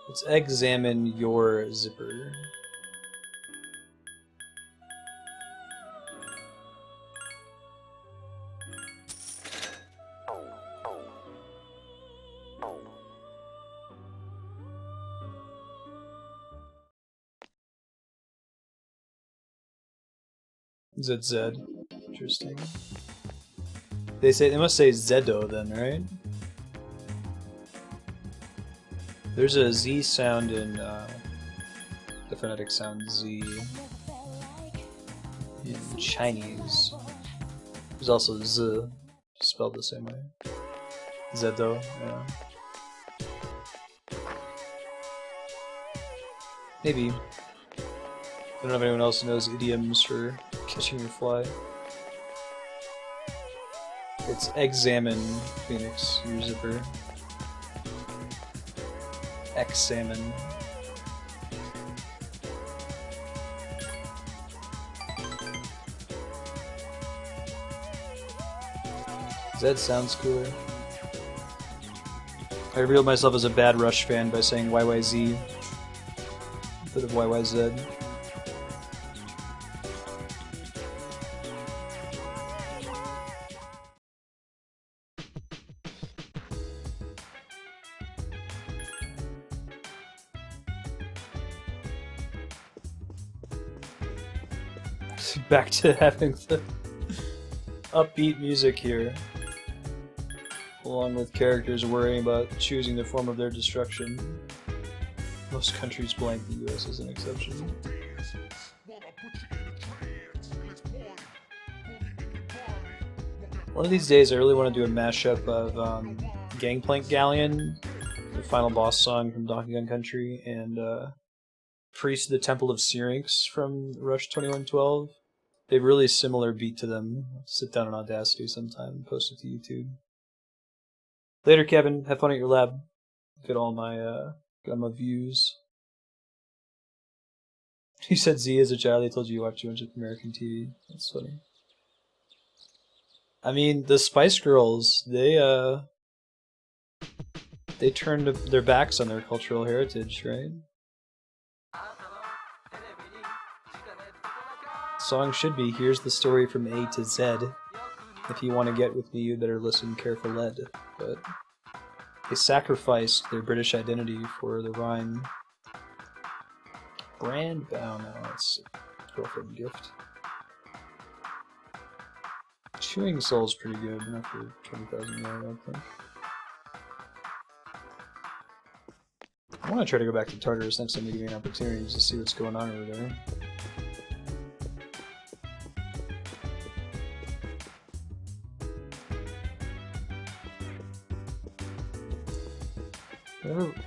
Speaker 1: Let's examine your zipper. ZZ. Interesting. They must say Zedo then, right? There's a Z sound in the phonetic sound Z in Chinese. There's also Z spelled the same way. Zedo, yeah. Maybe. I don't know if anyone else knows idioms for catching your fly. It's examine, Phoenix, your zipper. Examine. Zed sounds cooler. I revealed myself as a bad Rush fan by saying YYZ instead of YYZ. Back to having the upbeat music here, along with characters worrying about choosing the form of their destruction. Most countries blank, the US is an exception. One of these days I really want to do a mashup of Gangplank Galleon, the final boss song from Donkey Kong Country, and Priest of the Temple of Syrinx from Rush 2112. They have really similar beat to them. I'll sit down on Audacity sometime and post it to YouTube. Later, Kevin. Have fun at your lab. Get all my views. He said Z as a child. They told you watch too much American TV. That's funny. I mean, the Spice Girls, they turned their backs on their cultural heritage, right? Song should be, here's the story from A to Z. If you want to get with me, you better listen careful lead. But they sacrificed their British identity for the rhyme. Brand bound, no, it's a girlfriend gift. Chewing Soul's pretty good, enough for 20,000 more, I don't think. I want to try to go back to Tartarus next time they give me an opportunity just to see what's going on over there.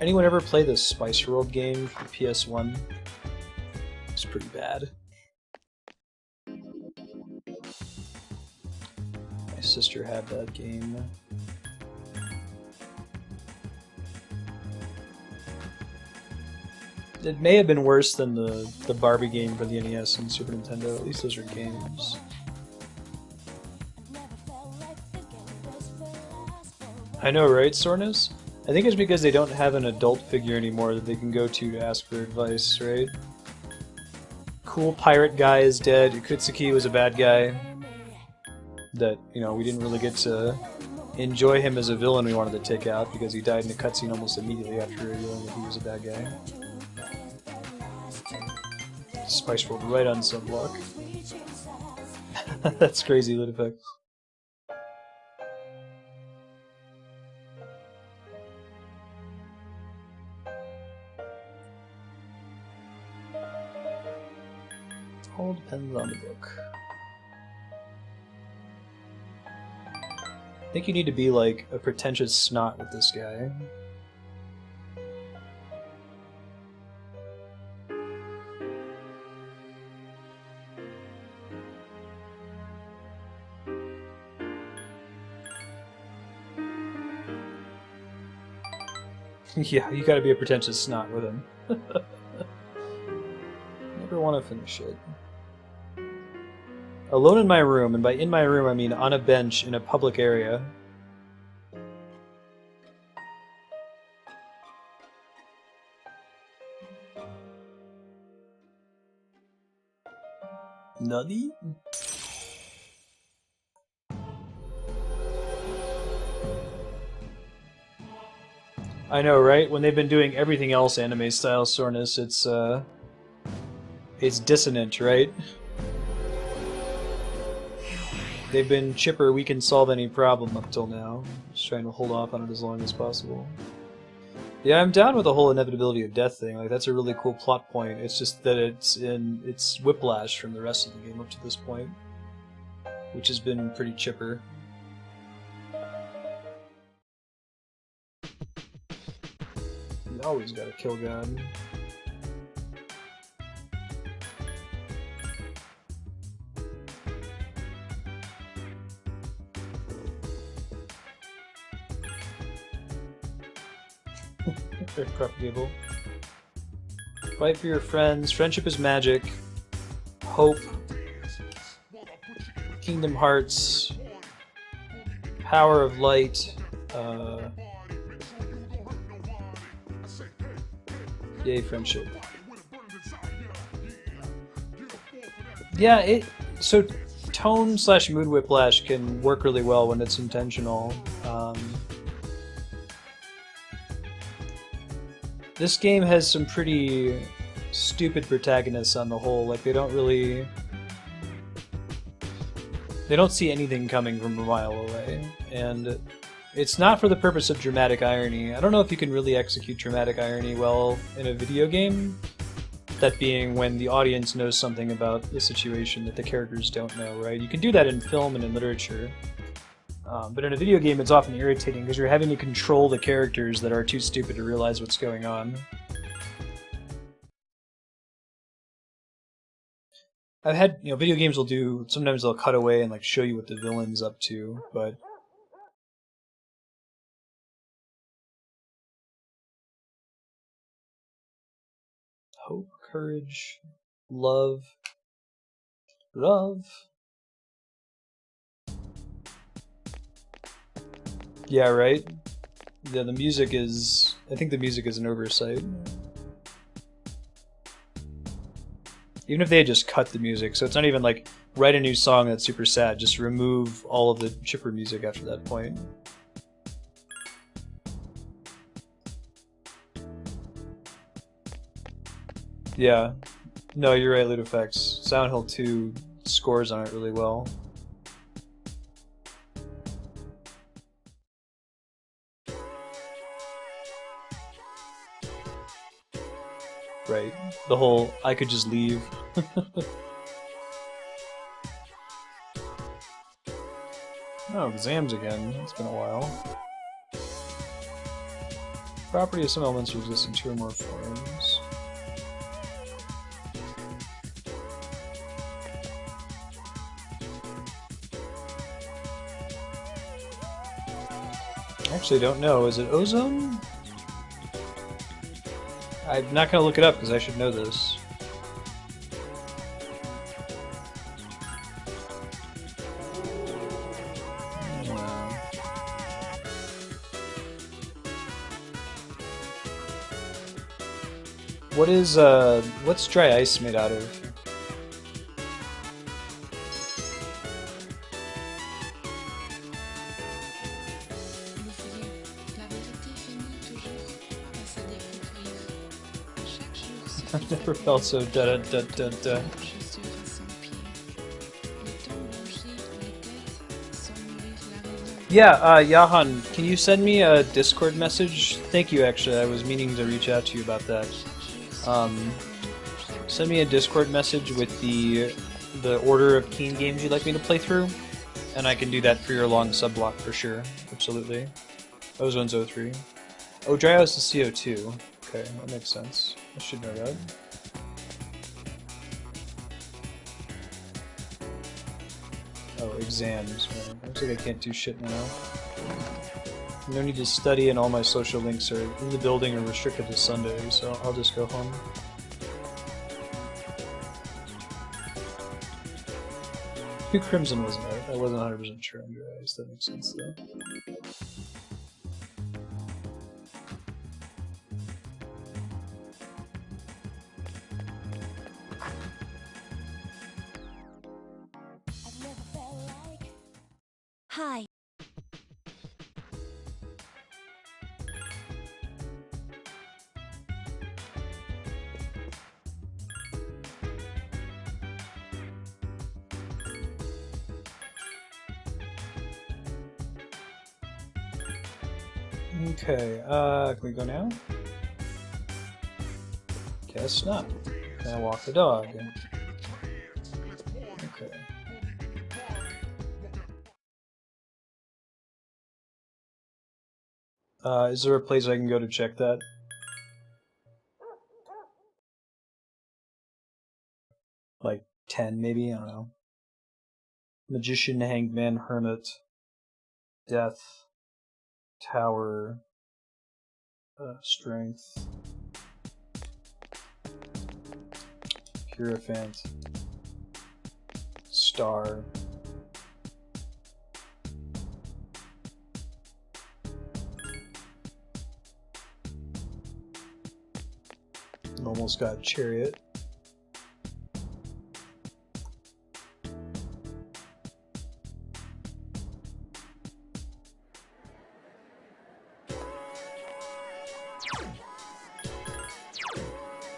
Speaker 1: Anyone ever play the Spice World game for PS1? It's pretty bad. My sister had that game. It may have been worse than the Barbie game for the NES and Super Nintendo. At least those are games. I know, right, Sornus? I think it's because they don't have an adult figure anymore that they can go to ask for advice, right? Cool pirate guy is dead. Ikutsuki was a bad guy. That, you know, we didn't really get to enjoy him as a villain we wanted to take out because he died in a cutscene almost immediately after revealing that he was a bad guy. Spice World right on sunblock. That's crazy, Ludifex. All depends on the book. I think you need to be like a pretentious snot with this guy. Yeah, you gotta be a pretentious snot with him. Never want to finish it. Alone in my room, and by in my room I mean on a bench in a public area. Nutty? I know, right? When they've been doing everything else anime-style Sornus, it's dissonant, right? They've been chipper, we can solve any problem up till now. Just trying to hold off on it as long as possible. Yeah, I'm down with the whole inevitability of death thing. Like, that's a really cool plot point. It's just that it's whiplash from the rest of the game up to this point, which has been pretty chipper. You always gotta kill God. Very propagable. Fight for your friends. Friendship is magic. Hope. Kingdom Hearts. Power of Light. Yay, friendship. Yeah, so tone / mood whiplash can work really well when it's intentional. This game has some pretty stupid protagonists on the whole. Like, they don't see anything coming from a mile away, and it's not for the purpose of dramatic irony. I don't know if you can really execute dramatic irony well in a video game, that being when the audience knows something about the situation that the characters don't know, right? You can do that in film and in literature, but in a video game it's often irritating because you're having to control the characters that are too stupid to realize what's going on. I've had, video games will do, sometimes they'll cut away and like show you what the villain's up to, but hope, courage, love. Yeah, right? Yeah, the music is, I think the music is an oversight. Even if they had just cut the music, so it's not even like, write a new song that's super sad, just remove all of the chipper music after that point. Yeah. No, you're right, Ludofax. Silent Hill 2 scores on it really well. Right. The whole, I could just leave. Oh, exams again. It's been a while. Property of some elements will exist in 2 or more forms. I actually don't know. Is it ozone? I'm not going to look it up because I should know this. What's dry ice made out of? I've never felt so da-da-da-da-da. Yeah, Yahan, can you send me a Discord message? Thank you, actually. I was meaning to reach out to you about that. Send me a Discord message with the order of Keen games you'd like me to play through, and I can do that for your long sub-block for sure. Absolutely. Ozone's 03. Oh, dry ice is CO2. Okay, that makes sense. I should know that. Oh, exams. Man. Looks like I can't do shit now. No need to study, and all my social links are in the building or restricted to Sunday, so I'll just go home. Who Crimson wasn't out? I wasn't 100% sure on your eyes. That makes sense, though.
Speaker 3: Hi.
Speaker 1: Okay, can we go now? Guess not. Can I walk the dog? Okay. Is there a place I can go to check that? Like 10, maybe? I don't know. Magician, Hanged Man, Hermit, Death, Tower, Strength, Hierophant, Star, Almost got Chariot.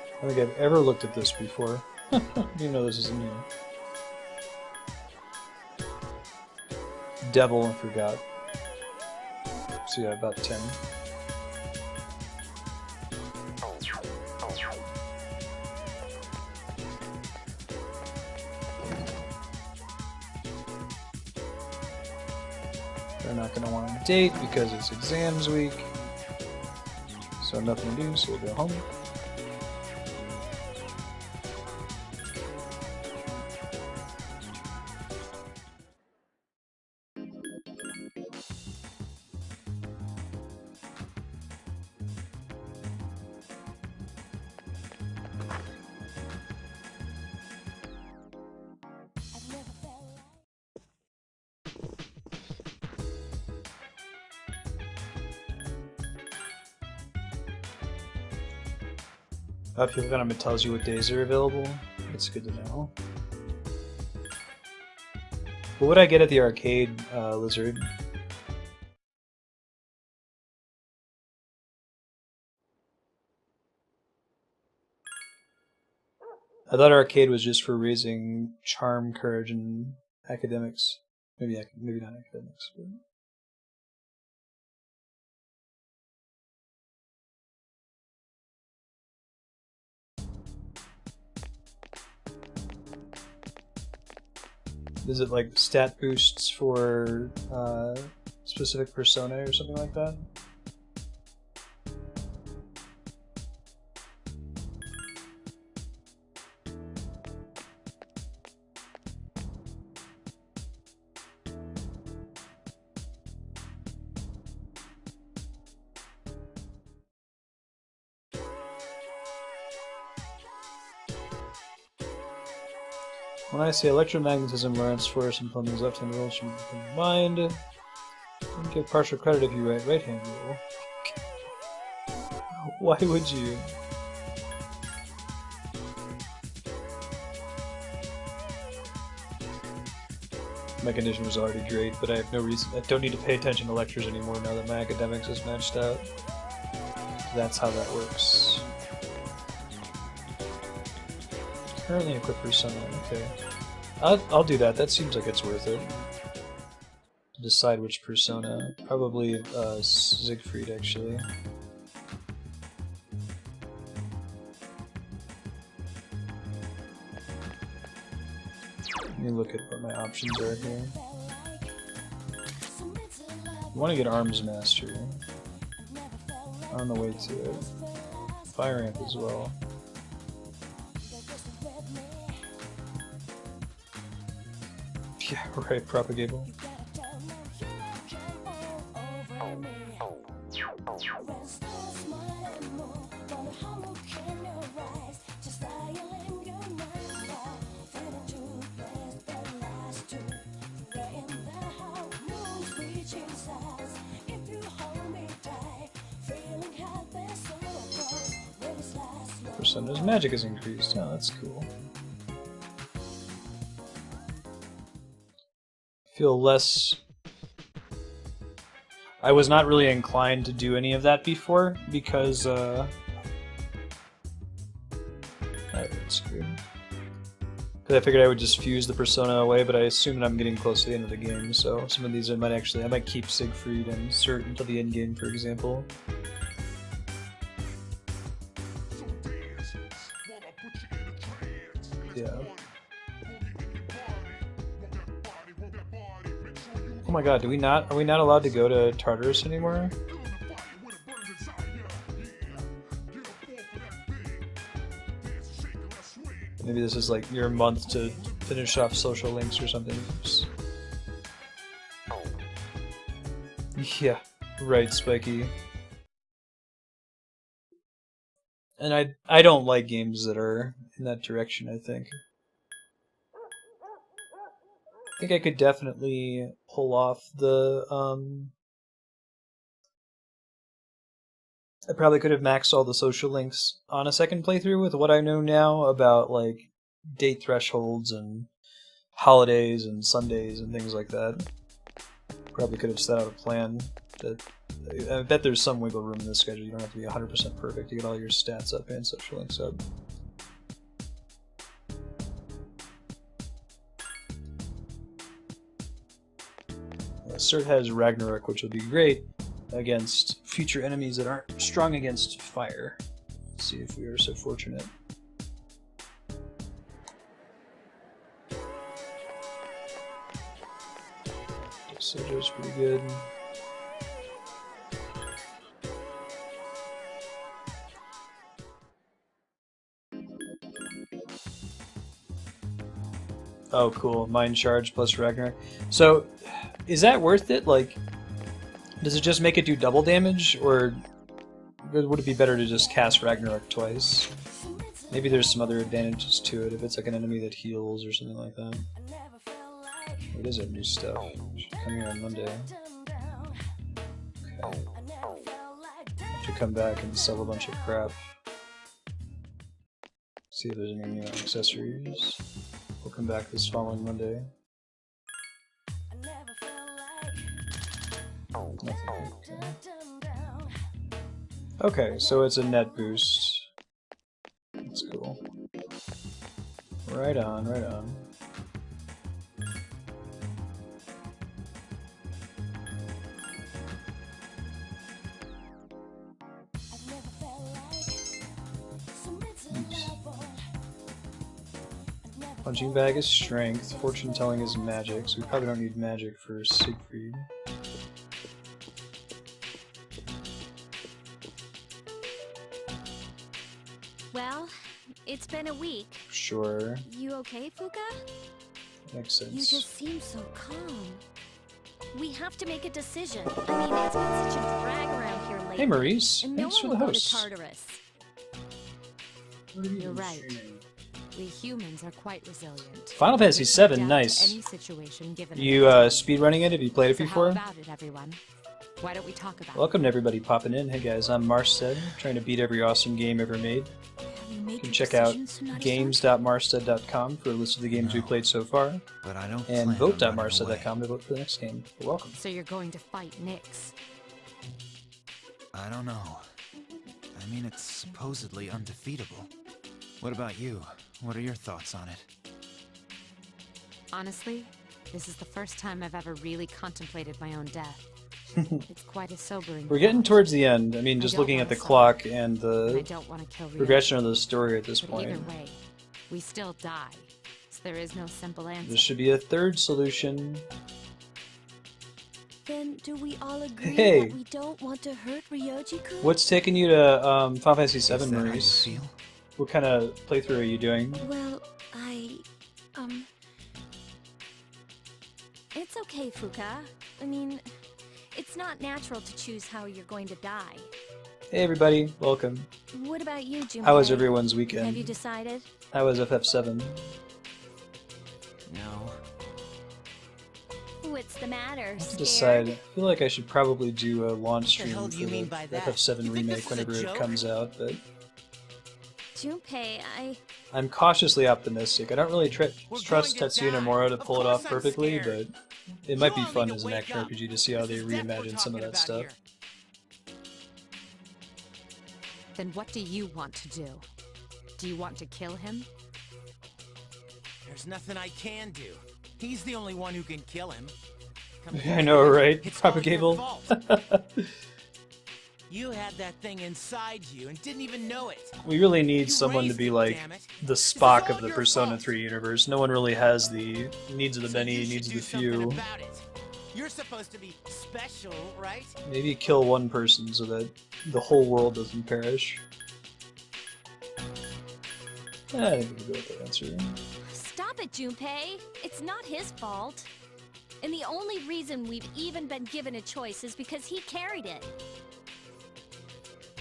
Speaker 1: I don't think I've ever looked at this before. You know this is new. Devil, I forgot. So yeah, about 10. They're not going to want to date because it's exams week. So nothing to do, so we'll go home. People kind of tells you what days are available. It's good to know. What would I get at the arcade, Lizard? I thought arcade was just for raising charm, courage, and academics. Maybe not academics. But... Is it like stat boosts for specific persona or something like that? When I say electromagnetism, Lawrence Forrest and Plumbing's left-hand rule should be in mind. Don't give partial credit if you write right-hand rule. Why would you? My condition was already great, but I have no reason. I don't need to pay attention to lectures anymore now that my academics is matched out. That's how that works. Currently equipped persona, okay. I'll do that, that seems like it's worth it. Decide which persona. Probably Siegfried, actually. Let me look at what my options are here. I want to get Arms Master. On the way to it. Fire Amp as well. Yeah, right, Propagable. Persona's magic is increased. Oh, that's cool. Feel less... I was not really inclined to do any of that before, because, I screwed. Because I figured I would just fuse the persona away, but I assume that I'm getting close to the end of the game, so some of these I might keep Siegfried and Cert until the end game, for example. Yeah. Oh my god, are we not allowed to go to Tartarus anymore? Maybe this is like your month to finish off social links or something. Oops. Yeah, right, Spiky. And I don't like games that are in that direction, I think. I think I could definitely pull off the, I probably could have maxed all the social links on a second playthrough with what I know now about like date thresholds and holidays and Sundays and things like that. Probably could have set out a plan that I bet there's some wiggle room in this schedule. You don't have to be 100% perfect to get all your stats up and social links up. Cert has Ragnarok, which will be great against future enemies that aren't strong against fire. Let's see if we are so fortunate. Sojo's pretty good. Oh, cool. Mind Charge plus Ragnarok. So, is that worth it? Like, does it just make it do double damage, or would it be better to just cast Ragnarok twice? Maybe there's some other advantages to it if it's like an enemy that heals or something like that. It is our new stuff. Should come here on Monday. Okay. Have to come back and sell a bunch of crap. See if there's any new accessories. We'll come back this following Monday. Nothing. Okay, so it's a net boost. That's cool. Right on, right on. Punching bag is strength, fortune telling is magic, so we probably don't need magic for Siegfried.
Speaker 3: Well, it's been a week.
Speaker 1: Sure.
Speaker 3: You okay, Fuka?
Speaker 1: Makes sense.
Speaker 3: You just seem so calm. We have to make a decision. I mean, it's been such a drag around here lately.
Speaker 1: Hey Maurice,
Speaker 3: and
Speaker 1: thanks
Speaker 3: no
Speaker 1: for the
Speaker 3: one will
Speaker 1: host.
Speaker 3: go to Tartarus.
Speaker 8: You're right. We humans are quite resilient.
Speaker 1: Final Fantasy
Speaker 8: We can
Speaker 1: VII,
Speaker 8: adapt to
Speaker 1: nice.
Speaker 8: any situation given
Speaker 1: You
Speaker 8: the
Speaker 1: speedrunning it? Have you played it
Speaker 8: So
Speaker 1: before?
Speaker 8: how about it, everyone? Why don't we talk about
Speaker 1: Welcome to everybody popping in. Hey guys, I'm Marstead, trying to beat every awesome game ever made. You can check out games.marstead.com for a list of the games we played so far,
Speaker 11: But I don't
Speaker 1: and
Speaker 11: plan on running
Speaker 1: vote.marstead.com to vote for the next game. You're welcome.
Speaker 8: it? So you're going to fight Nyx?
Speaker 11: I don't know. I mean, it's supposedly undefeatable. What about you? What are your thoughts on it?
Speaker 8: Honestly, this is the first time I've ever really contemplated my own death. It's quite a sobering
Speaker 1: We're getting
Speaker 8: thought.
Speaker 1: towards the end. I mean, just
Speaker 8: don't
Speaker 1: looking at
Speaker 8: wanna
Speaker 1: the
Speaker 8: suffer,
Speaker 1: clock and
Speaker 8: and I
Speaker 1: the
Speaker 8: don't want to kill Ryo.
Speaker 1: progression of the story at this
Speaker 8: But
Speaker 1: point.
Speaker 8: either way, we still die. So there is no simple answer.
Speaker 1: There should be a third solution.
Speaker 3: Then do we all agree
Speaker 1: Hey.
Speaker 3: that we don't want to hurt Ryoji-kun?
Speaker 1: What's taking you to Final Fantasy
Speaker 11: Is
Speaker 1: VII,
Speaker 11: that how you
Speaker 1: Maurice?
Speaker 11: feel?
Speaker 1: What kind of playthrough are you doing?
Speaker 3: Well, It's okay, Fuka. I mean, it's not natural to choose how you're going to die.
Speaker 1: Hey everybody, welcome.
Speaker 3: What about you, Junpei?
Speaker 1: How was everyone's
Speaker 3: Have you
Speaker 1: weekend?
Speaker 3: decided?
Speaker 1: How was FF7?
Speaker 5: No.
Speaker 3: What's the matter?
Speaker 1: I have to
Speaker 3: Scared?
Speaker 1: decide. I feel like I should probably do a launch
Speaker 9: What the hell
Speaker 1: stream
Speaker 9: do
Speaker 1: for
Speaker 9: you
Speaker 1: the
Speaker 9: mean by that?
Speaker 1: FF7
Speaker 9: You think this
Speaker 1: remake
Speaker 9: is a
Speaker 1: whenever it
Speaker 9: joke?
Speaker 1: comes out, but
Speaker 3: Junpei,
Speaker 1: I'm cautiously optimistic. I don't really
Speaker 9: We're
Speaker 1: trust
Speaker 9: going to
Speaker 1: Tetsuya
Speaker 9: die.
Speaker 1: Nomura to
Speaker 9: Of
Speaker 1: pull it off
Speaker 9: course I'm
Speaker 1: perfectly,
Speaker 9: scared.
Speaker 1: but it
Speaker 9: You
Speaker 1: might be
Speaker 9: all
Speaker 1: fun
Speaker 9: need
Speaker 1: as
Speaker 9: to
Speaker 1: an
Speaker 9: wake
Speaker 1: action
Speaker 9: up.
Speaker 1: RPG to see how they
Speaker 9: This is death we're
Speaker 1: reimagine some of
Speaker 9: talking
Speaker 1: that
Speaker 9: about
Speaker 1: stuff.
Speaker 9: here.
Speaker 8: Then what do you want to do? Do you want to kill him?
Speaker 9: There's nothing I can do. He's the only one who can kill him. Come
Speaker 1: I know, right?
Speaker 9: It's all your
Speaker 1: Propagable.
Speaker 9: fault. You had that thing inside you and didn't even know it.
Speaker 1: We really need
Speaker 9: You
Speaker 1: someone to
Speaker 9: raised
Speaker 1: be
Speaker 9: it,
Speaker 1: like
Speaker 9: damn it.
Speaker 1: the
Speaker 9: is
Speaker 1: Spock
Speaker 9: all
Speaker 1: of the
Speaker 9: your
Speaker 1: Persona
Speaker 9: fault.
Speaker 1: 3 universe. No one really has the needs of the
Speaker 9: So
Speaker 1: many,
Speaker 9: you should
Speaker 1: needs of
Speaker 9: do
Speaker 1: the
Speaker 9: something
Speaker 1: few.
Speaker 9: about it. You're supposed to be special, right?
Speaker 1: Maybe kill one person so that the whole world doesn't perish. I think we can go with that answer.
Speaker 3: stop it, Junpei. It's not his fault. And the only reason we've even been given a choice is because he carried it.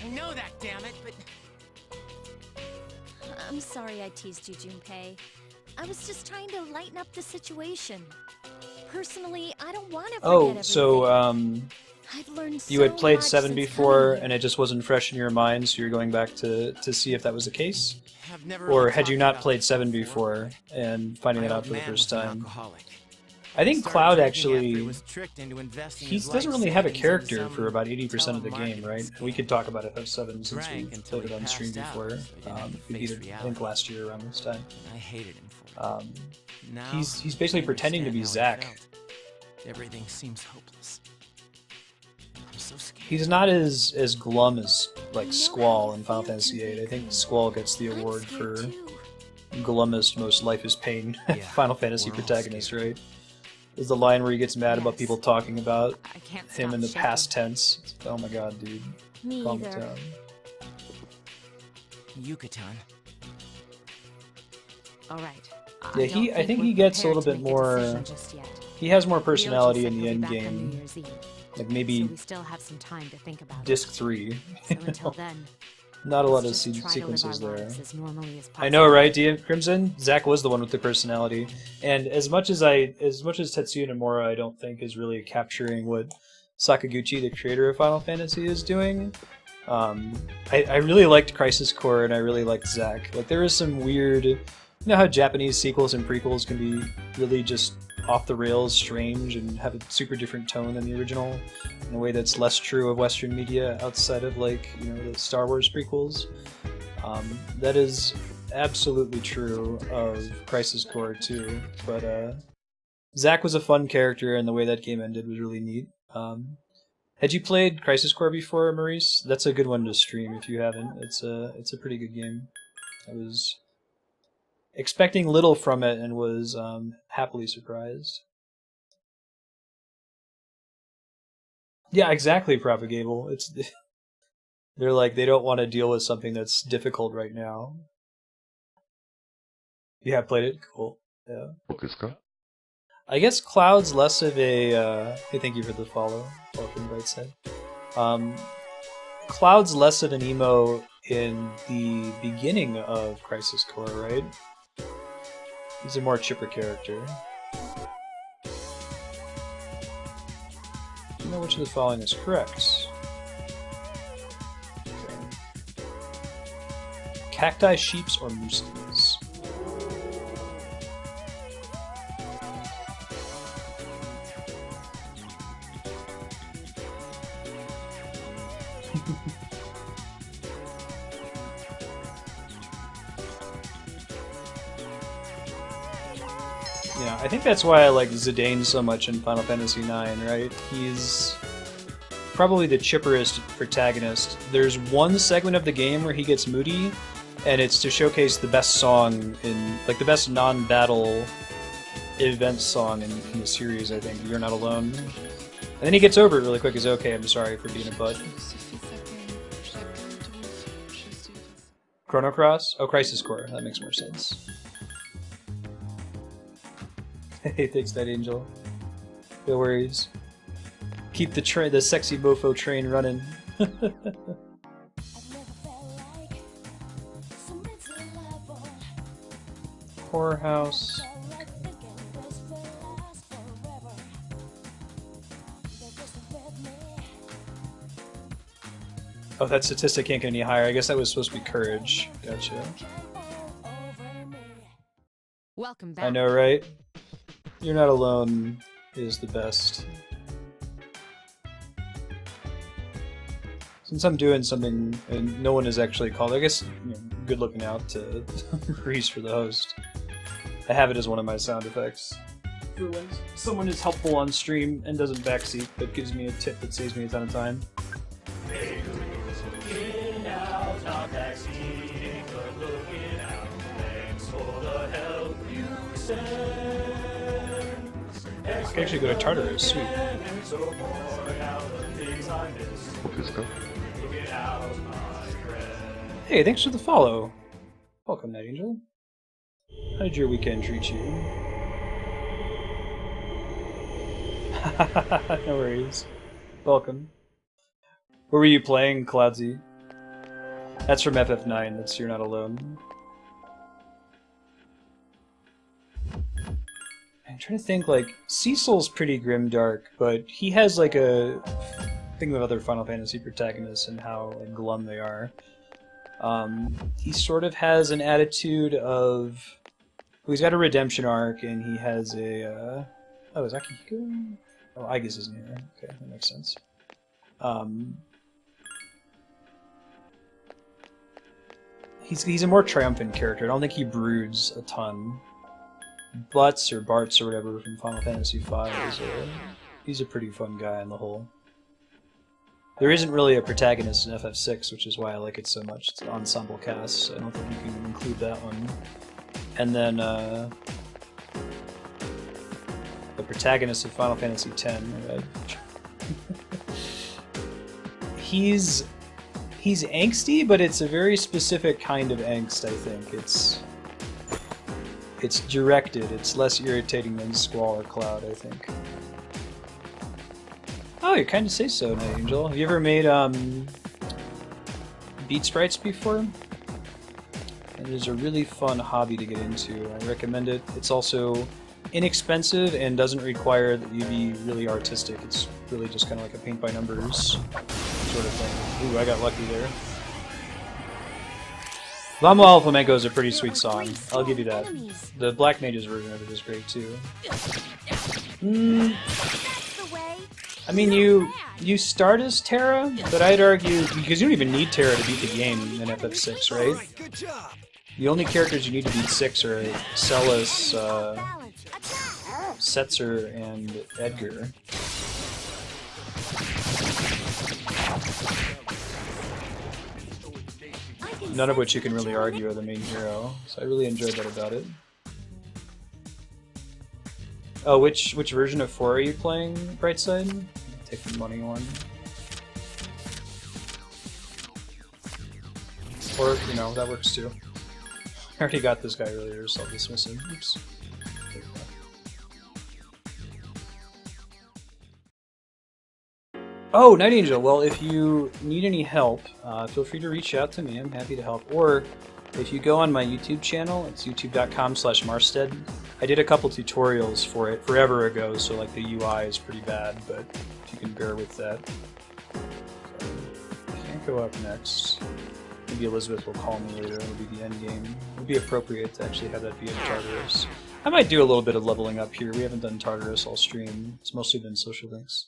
Speaker 9: I know that, damn it, but
Speaker 3: I'm sorry I teased you, Junpei. I was just trying to lighten up the situation. Personally, I don't want to forget
Speaker 1: Oh,
Speaker 3: everything.
Speaker 1: so
Speaker 3: I've learned
Speaker 1: you had
Speaker 3: so
Speaker 1: played
Speaker 3: much
Speaker 1: 7
Speaker 3: since
Speaker 1: before
Speaker 3: coming
Speaker 1: and it just wasn't fresh in your mind, so you're going back to see if that was the case?
Speaker 9: I've never
Speaker 1: Or
Speaker 9: really
Speaker 1: had you
Speaker 9: talked
Speaker 1: not
Speaker 9: about
Speaker 1: played
Speaker 9: this
Speaker 1: 7 before and finding
Speaker 9: My
Speaker 1: it out
Speaker 9: old
Speaker 1: for the
Speaker 9: man
Speaker 1: first
Speaker 9: was an
Speaker 1: time?
Speaker 9: alcoholic.
Speaker 1: I think
Speaker 9: Started
Speaker 1: Cloud
Speaker 9: drinking
Speaker 1: actually...
Speaker 9: after he was tricked into investing
Speaker 1: He
Speaker 9: his
Speaker 1: doesn't
Speaker 9: life
Speaker 1: really have a
Speaker 9: savings
Speaker 1: character
Speaker 9: in
Speaker 1: for
Speaker 9: some
Speaker 1: about 80% of the game,
Speaker 9: telemarketing
Speaker 1: right?
Speaker 9: scam.
Speaker 1: We could talk about FF7 since we
Speaker 9: Drank until
Speaker 1: played it
Speaker 9: he
Speaker 1: on stream
Speaker 9: passed out,
Speaker 1: before.
Speaker 9: so he didn't have to
Speaker 1: We beat
Speaker 9: face
Speaker 1: it, I think,
Speaker 9: reality.
Speaker 1: last year around this time.
Speaker 9: I hated him for it. Now,
Speaker 1: He's basically
Speaker 9: I
Speaker 1: pretending to be
Speaker 9: understand how he
Speaker 1: Zack.
Speaker 9: felt. Everything seems hopeless. I'm so scared.
Speaker 1: He's not as glum as
Speaker 3: I
Speaker 1: like
Speaker 3: know
Speaker 1: Squall
Speaker 3: how
Speaker 1: in
Speaker 3: you
Speaker 1: Final
Speaker 3: feel,
Speaker 1: Fantasy VIII. I think
Speaker 3: Tenriku.
Speaker 1: Squall gets the
Speaker 3: I'm
Speaker 1: award
Speaker 3: scared
Speaker 1: for
Speaker 3: too.
Speaker 1: glummest, most life is pain
Speaker 11: Yeah,
Speaker 1: Final Fantasy
Speaker 11: we're all
Speaker 1: protagonist,
Speaker 11: scared.
Speaker 1: right? Is the line where he gets mad about
Speaker 8: Yes.
Speaker 1: people talking about
Speaker 8: I can't
Speaker 1: him
Speaker 8: stop
Speaker 1: in the
Speaker 8: shaking.
Speaker 1: past tense. Oh my god, dude.
Speaker 3: Me
Speaker 1: Calm it
Speaker 3: either.
Speaker 1: down.
Speaker 9: Yucatan.
Speaker 8: All right.
Speaker 1: Yeah, I think he gets a little bit more... He has more personality in the end game. Like
Speaker 8: So
Speaker 1: maybe
Speaker 8: we still have some time to think about
Speaker 1: Disc 3.
Speaker 8: it. So until then,
Speaker 1: Not a lot of
Speaker 8: let's just try to live
Speaker 1: sequences
Speaker 8: our
Speaker 1: there.
Speaker 8: lives as normally as
Speaker 1: I know,
Speaker 8: possible.
Speaker 1: right, DM Crimson? Zack was the one with the personality, and as much as Tetsuya Nomura, I don't think is really capturing what Sakaguchi, the creator of Final Fantasy, is doing. I really liked Crisis Core, and I really liked Zack. Like there is some weird, you know how Japanese sequels and prequels can be really just off the rails, strange, and have a super different tone than the original, in a way that's less true of Western media outside of like the Star Wars prequels. That is absolutely true of Crisis Core too. But Zack was a fun character, and the way that game ended was really neat. Had you played Crisis Core before, Maurice? That's a good one to stream if you haven't. It's a pretty good game. I was expecting little from it and was happily surprised. Yeah, exactly, Propagable. They're like they don't want to deal with something that's difficult right now. You have played it? Cool. Yeah. I guess Cloud's less of a hey, thank you for the follow. Welcome, Brightside. Cloud's less of an emo in the beginning of Crisis Core, right? He's a more chipper character. Do you know which of the following is correct? Okay. Cacti, sheeps, or mooses? Yeah, I think that's why I like Zidane so much in Final Fantasy IX, right? He's probably the chipperest protagonist. There's one segment of the game where he gets moody, and it's to showcase the best song in, like, the best non-battle event song in the series, I think, You're Not Alone. And then he gets over it really quick, he's okay, I'm sorry for being a butt. Chrono Cross? Oh, Crisis Core, that makes more sense. Hey, thanks, Night Angel. No worries. Keep the sexy mofo train running. Horror House. Oh, that statistic can't get any higher. I guess that was supposed to be courage. Gotcha.
Speaker 8: Welcome back.
Speaker 1: I know, right? You're Not Alone is the best. Since I'm doing something and no one is actually called, I guess, good looking out to Reese for the host. I have it as one of my sound effects. For when someone is helpful on stream and doesn't backseat, but gives me a tip that saves me a ton of time. I can actually go to Tartarus, sweet. Hey, thanks for the follow. Welcome, Night Angel. How did your weekend treat you? No worries. Welcome. What were you playing, Cloudsy? That's from FF9, that's You're Not Alone. I'm trying to think, like, Cecil's pretty grimdark, but he has like a thinking of other Final Fantasy protagonists and how like, glum they are. He sort of has an attitude of... Well, he's got a redemption arc, and he has a... Oh, is Akihiko? Oh, Aigis isn't here. Okay, that makes sense. He's a more triumphant character. I don't think he broods a ton. Butts or Bartz or whatever from Final Fantasy V he's a pretty fun guy on the whole. There isn't really a protagonist in FF6, which is why I like it so much. It's an ensemble cast, so I don't think you can include that one. And then the protagonist of Final Fantasy X, right? He's angsty, but it's a very specific kind of angst, I think. It's directed. It's less irritating than Squall or Cloud, I think. Oh, you kind of say so, Night Angel. Have you ever made beat sprites before? It is a really fun hobby to get into. I recommend it. It's also inexpensive and doesn't require that you be really artistic. It's really just kind of like a paint by numbers sort of thing. Ooh, I got lucky there. Vamos al Flamenco is a pretty sweet song. I'll give you that. The Black Mage's version of it is great too. I mean, you start as Terra, but I'd argue, because you don't even need Terra to beat the game in FF6, right? The only characters you need to beat 6 are Celes, Setzer, and Edgar. None of which you can really argue are the main hero, so I really enjoyed that about it. Oh, which version of 4 are you playing, Brightside? Take the money one. Or, you know, that works too. I already got this guy earlier, so I'll dismiss him. Oops. Oh, Night Angel, well, if you need any help, feel free to reach out to me. I'm happy to help. Or if you go on my YouTube channel, it's youtube.com/Marstead. I did a couple tutorials for it forever ago, so like the UI is pretty bad, but if you can bear with that. So, can't go up next. Maybe Elizabeth will call me later, it'll be the end game. It would be appropriate to actually have that be in Tartarus. I might do a little bit of leveling up here. We haven't done Tartarus all stream. It's mostly been social links.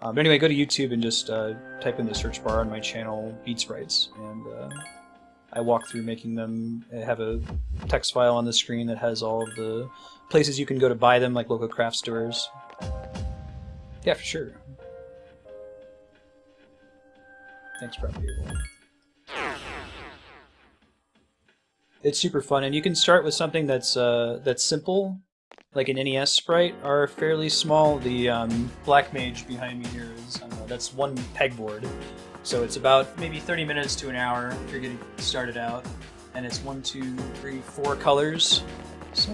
Speaker 1: But anyway, go to YouTube and just type in the search bar on my channel, Beat Sprites, and I walk through making them. I have a text file on the screen that has all of the places you can go to buy them, like local craft stores. Yeah, for sure. Thanks, Property. It's super fun, and you can start with something that's simple, like an NES sprite, are fairly small. The Black Mage behind me here is, I don't know, that's one pegboard. So it's about maybe 30 minutes to an hour if you're getting started out. And it's 1, 2, 3, 4 colors. So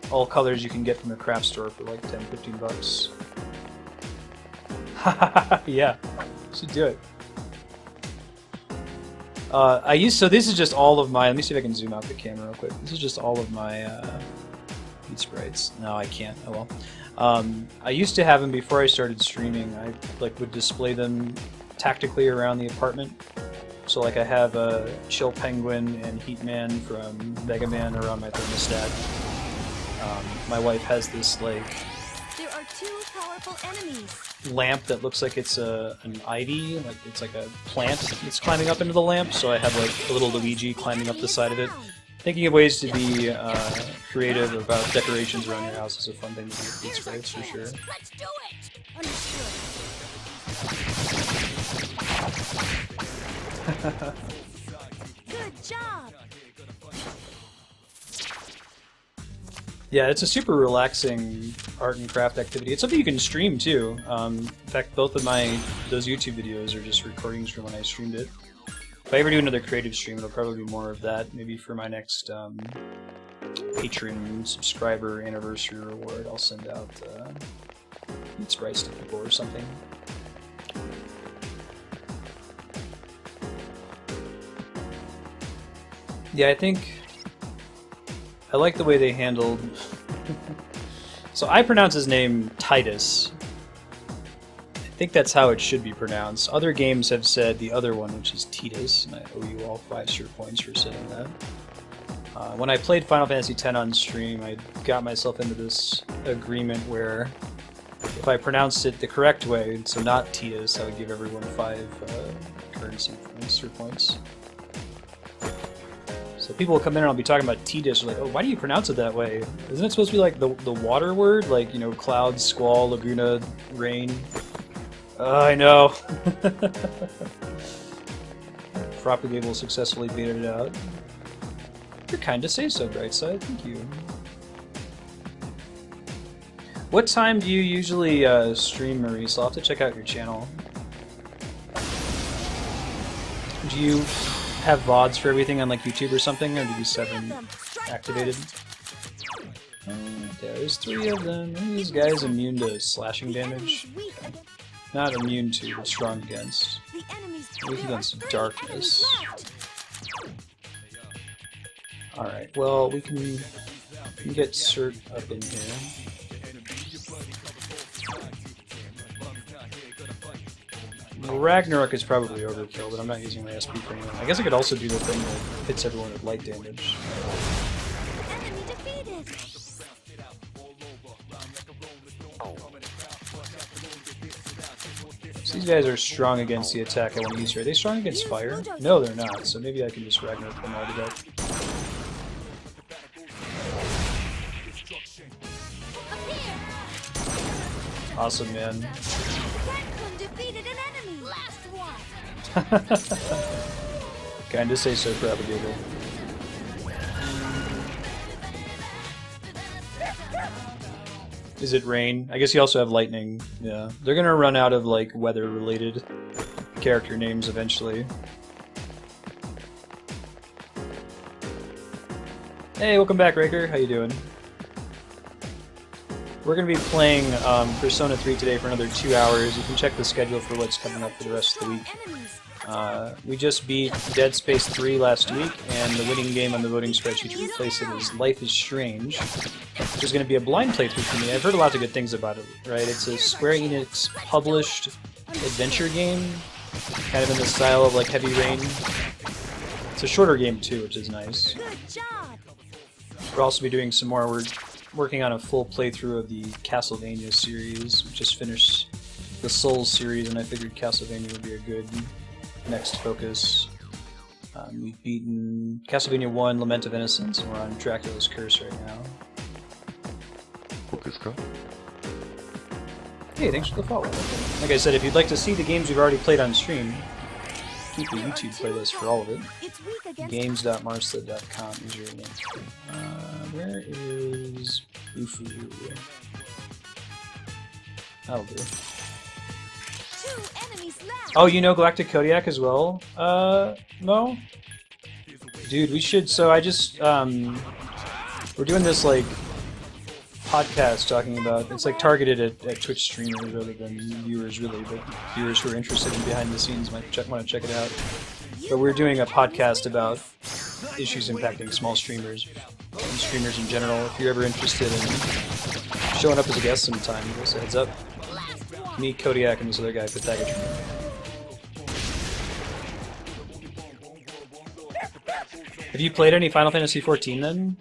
Speaker 1: all colors you can get from a craft store for like 10, 15 bucks. Yeah, should do it. So this is just all of my, let me see if I can zoom out the camera real quick. This is just all of my Beat Sprites. No, I can't. Oh well. I used to have them before I started streaming. I would display them tactically around the apartment. So like I have a Chill Penguin and Heatman from Mega Man around my thermostat. My wife has this
Speaker 3: There are 2 powerful enemies.
Speaker 1: lamp that looks like it's an ivy, like it's like a plant that's climbing up into the lamp. So I have like a little Luigi climbing up the side of it. Thinking of ways to be creative about decorations around your house is a fun thing to do with Beat Sprites, for sure.
Speaker 7: Let's do it! Understood.
Speaker 3: Good job!
Speaker 1: Yeah, it's a super relaxing art and craft activity. It's something you can stream too. In fact, both of those YouTube videos are just recordings from when I streamed it. If I ever do another creative stream, it'll probably be more of that. Maybe for my next Patreon subscriber anniversary reward, I'll send out Beat Sprites to people or something. Yeah, I like the way they handled... So I pronounce his name Titus. think that's how it should be pronounced. Other games have said the other one, which is Tidus, and I owe you all 5 Sir points for saying that. When I played Final Fantasy X on stream, I got myself into this agreement where if I pronounced it the correct way, so not Tidus, I would give everyone 5 currency points, Sir points. So people will come in and I'll be talking about Tidus, like, oh, why do you pronounce it that way? Isn't it supposed to be like the water word? Like, you know, cloud, squall, laguna, rain? I know. Propagable successfully baited it out. You're kind to say so, Brightside. Thank you. What time do you usually stream, Maurice? I'll have to check out your channel. Do you have VODs for everything on like YouTube or something, or do you 7 activated? There's 3 of them. Are these guys immune to slashing damage? Not immune to, but strong against. Weak against darkness. Alright, well, we can get Cert up in here. Well, Ragnarok is probably overkill, but I'm not using my SP for anyone. I guess I could also do the thing that hits everyone with light damage. So these guys are strong against the attack I want to use here. Are they strong against fire? No, they're not, so maybe I can just Ragnarok them all to death. Awesome, man. Kinda say so, Propagator. Is it rain? I guess you also have lightning. Yeah. They're gonna run out of, like, weather-related character names eventually. Hey, welcome back, Raker. How you doing? We're going to be playing Persona 3 today for another 2 hours. You can check the schedule for what's coming up for the rest of the week. We just beat Dead Space 3 last week, and the winning game on the voting spreadsheet to replace it is Life is Strange, which is going to be a blind playthrough for me. I've heard lots of good things about it, right? It's a Square Enix published adventure game, kind of in the style of like Heavy Rain. It's a shorter game too, which is nice. We'll also be doing some more. We're working on a full playthrough of the Castlevania series. We just finished the Souls series, and I figured Castlevania would be a good next focus. We've beaten Castlevania 1, Lament of Innocence, and we're on Dracula's Curse right now. Hey, thanks for the follow. Like I said, if you'd like to see the games we've already played on stream, keep the YouTube playlist for all of it. Games.marstha.com is your link. Where is Ufu? That'll do. Oh, you know Galactic Kodiak as well? Mo? Dude, we should, so I just, we're doing this, like, podcast talking about, it's like targeted at Twitch streamers rather than viewers really, but viewers who are interested in behind the scenes might want to check it out. But we're doing a podcast about issues impacting small streamers and streamers in general. If you're ever interested in showing up as a guest sometime, give us a heads up. Me, Kodiak, and this other guy, Pythagoras. Have you played any Final Fantasy XIV then?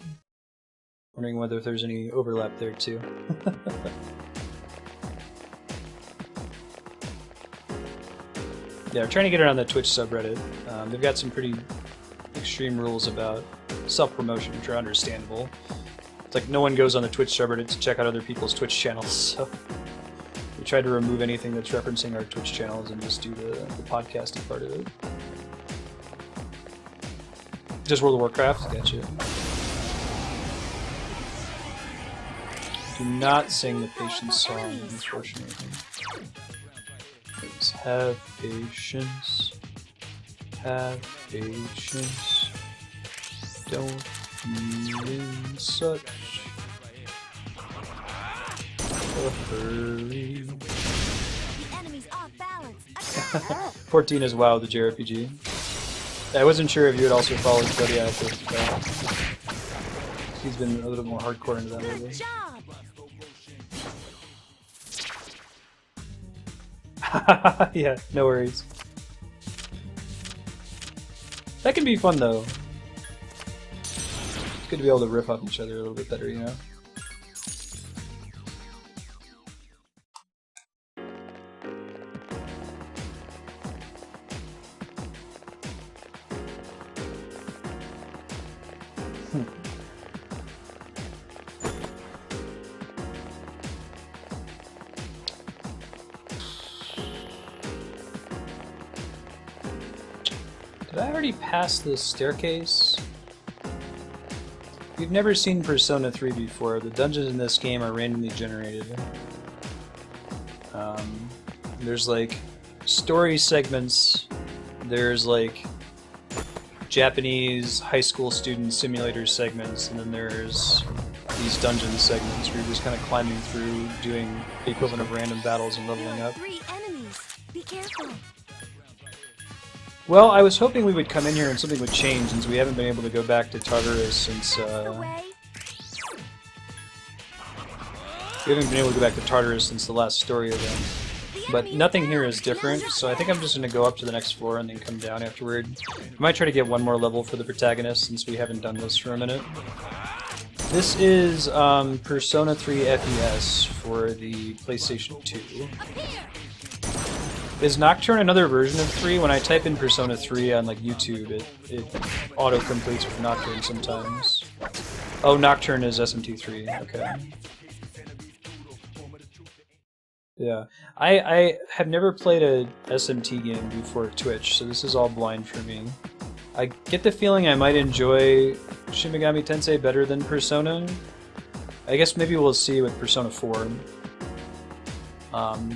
Speaker 1: Wondering whether if there's any overlap there too. Yeah, we're trying to get it on the Twitch subreddit. They've got some pretty extreme rules about self-promotion, which are understandable. It's like no one goes on the Twitch subreddit to check out other people's Twitch channels, so we tried to remove anything that's referencing our Twitch channels and just do the podcasting part of it. Just World of Warcraft? Gotcha. Do not sing the patience song, unfortunately. Please have patience. Have patience. Don't be in such a hurry. 14 is WoW, the JRPG. I wasn't sure if you had also followed Kodiak with he's been a little more hardcore into that lately. Yeah, no worries. That can be fun though. It's good to be able to riff off each other a little bit better, you know? Did I already pass the staircase? If you've never seen Persona 3 before, the dungeons in this game are randomly generated. There's like story segments, there's like Japanese high school student simulator segments, and then there's these dungeon segments where you're just kind of climbing through, doing the equivalent of random battles and leveling up.
Speaker 3: 3 enemies. Be careful.
Speaker 1: Well, I was hoping we would come in here and something would change, since we haven't been able to go back to Tartarus since, we haven't been able to go back to Tartarus since the last story event. But nothing here is different, so I think I'm just going to go up to the next floor and then come down afterward. I might try to get one more level for the protagonist, since we haven't done this for a minute. This is Persona 3 FES for the PlayStation 2. Is Nocturne another version of 3? When I type in Persona 3 on like YouTube, it auto-completes with Nocturne sometimes. Oh, Nocturne is SMT3, okay. Yeah, I have never played a SMT game before Twitch, so this is all blind for me. I get the feeling I might enjoy Shin Megami Tensei better than Persona. I guess maybe we'll see with Persona 4.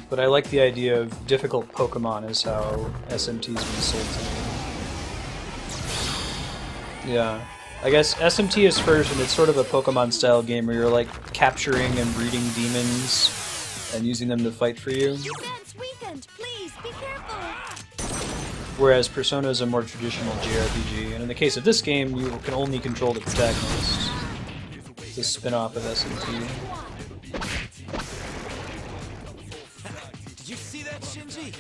Speaker 1: But I like the idea of difficult Pokemon is how SMT's been sold to me. Yeah. I guess SMT is first, and it's sort of a Pokemon-style game where you're like capturing and breeding demons and using them to fight for you.
Speaker 3: Weakened. Please be careful.
Speaker 1: Whereas Persona is a more traditional JRPG, and in the case of this game, you can only control the protagonist. It's a spin-off of SMT.
Speaker 9: Did you see that, Shinji?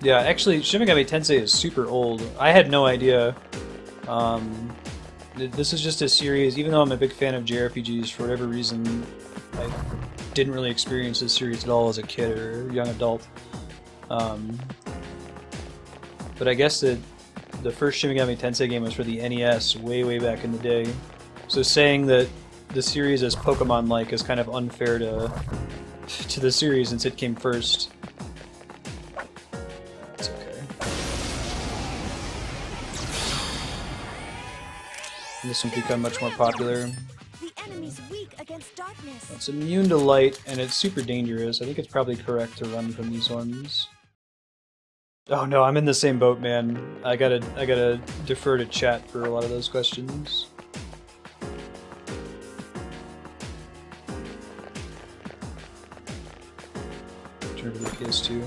Speaker 1: Yeah, actually, Shin Megami Tensei is super old. I had no idea. This is just a series, even though I'm a big fan of JRPGs, for whatever reason, I didn't really experience this series at all as a kid or young adult. But I guess that the first Shin Megami Tensei game was for the NES way back in the day. So saying that the series is Pokemon-like is kind of unfair to the series since it came first. It's okay. This will become much more popular.
Speaker 3: The enemy's weak against darkness.
Speaker 1: It's immune to light, and it's super dangerous. I think it's probably correct to run from these ones. Oh no, I'm in the same boat, man. I gotta defer to chat for a lot of those questions. Turn to the PS2.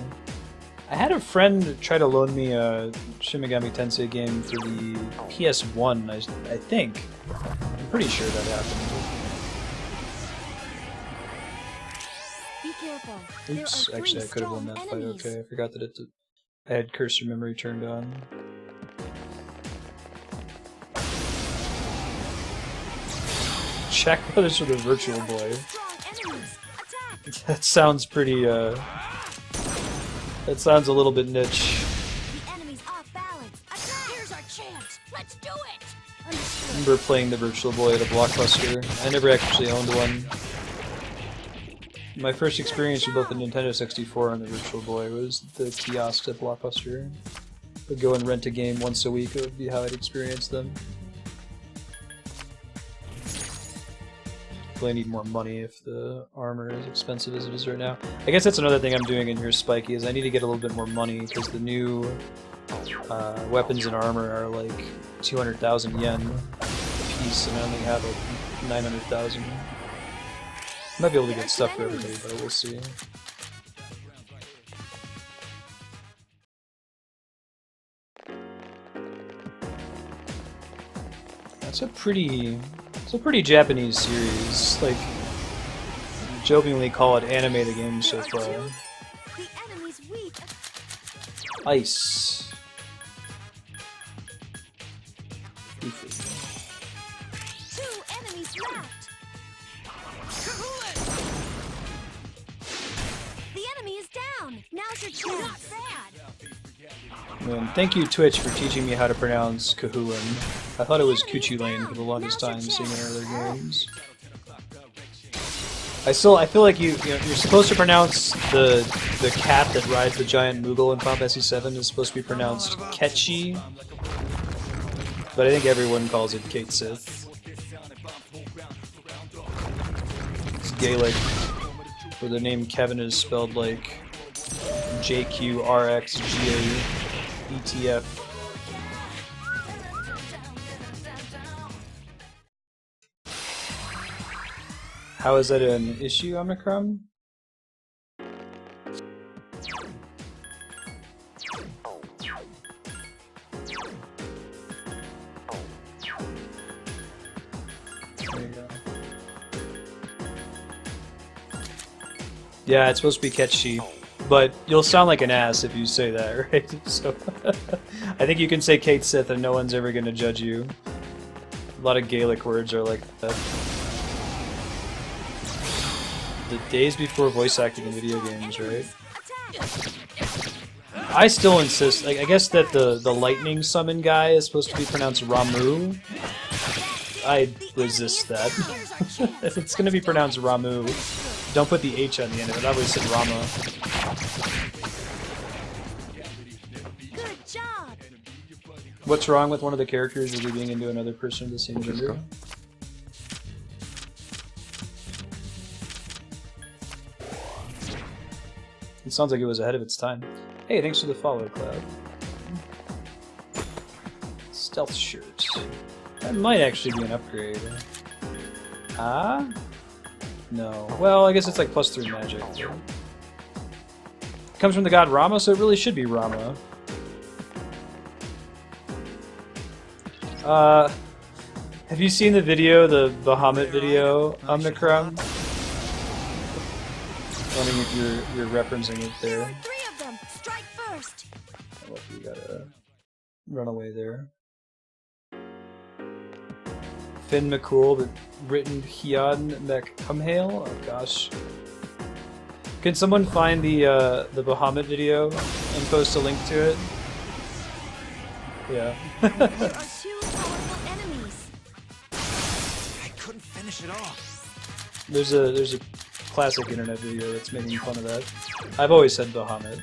Speaker 1: I had a friend try to loan me a Shin Megami Tensei game for the PS1, I think. I'm pretty sure that happened.
Speaker 3: Be careful.
Speaker 1: Oops, actually I could have won that fight, okay. I forgot that I had cursor memory turned on. Jack Brothers with a Virtual Boy. That sounds pretty, that sounds a little bit niche.
Speaker 3: The enemy's off balance. Attack! Here's our chance. Let's do it.
Speaker 1: I remember playing the Virtual Boy at a Blockbuster. I never actually owned one. My first experience with both the Nintendo 64 and the Virtual Boy was the kiosks at Blockbuster. I'd go and rent a game once a week, it would be how I'd experience them. I need more money if the armor is expensive as it is right now. I guess that's another thing I'm doing in here, Spiky, is I need to get a little bit more money, because the new weapons and armor are like 200,000 yen a piece, and I only have like 900,000. Might be able to get stuff for everybody, but we'll see. It's a pretty Japanese series. Like, jokingly call it anime the game so far.
Speaker 7: The enemy's weak.
Speaker 1: Ice.
Speaker 7: Two enemies left. The enemy is down. Now's your chance. Not bad.
Speaker 1: Man, thank you Twitch for teaching me how to pronounce Kahulin. I thought it was Kuchulain for the longest time seeing it in earlier games. I feel like you're supposed to pronounce the cat that rides the giant Moogle in Final Fantasy 7 is supposed to be pronounced Ketchi, but I think everyone calls it Kate Sith. It's Gaelic, where the name Kevin is spelled like JQRXGAETF. How is that an issue, Omicron? There you go. Yeah, it's supposed to be Ketchi, but you'll sound like an ass if you say that, right? So I think you can say Kate Sith and no one's ever gonna judge you. A lot of Gaelic words are like that. The days before voice acting in video games, right? I still insist, like, I guess that the lightning summon guy is supposed to be pronounced Ramu. I resist that. If it's gonna be pronounced Ramu, don't put the H on the end of it. I always said Rama.
Speaker 7: Good job.
Speaker 1: What's wrong with one of the characters really being into another person of the same gender? It sounds like it was ahead of its time. Hey, thanks for the follow, Cloud. Stealth shirt. That might actually be an upgrade. Ah? No. Well, I guess it's like +3 magic. It comes from the god Rama, so it really should be Rama. Have you seen the video, the Bahamut video, Omnicron? Wondering if you're referencing it there.
Speaker 7: There are 3 of them. Strike first.
Speaker 1: Oh, you gotta run away there. Finn McCool, but written Hian McCumhale? Oh gosh. Can someone find the Bahamut video and post a link to it? Yeah.
Speaker 7: There are 2 powerful enemies.
Speaker 11: I couldn't finish it off.
Speaker 1: There's a classic internet video that's making fun of that. I've always said Bahamut.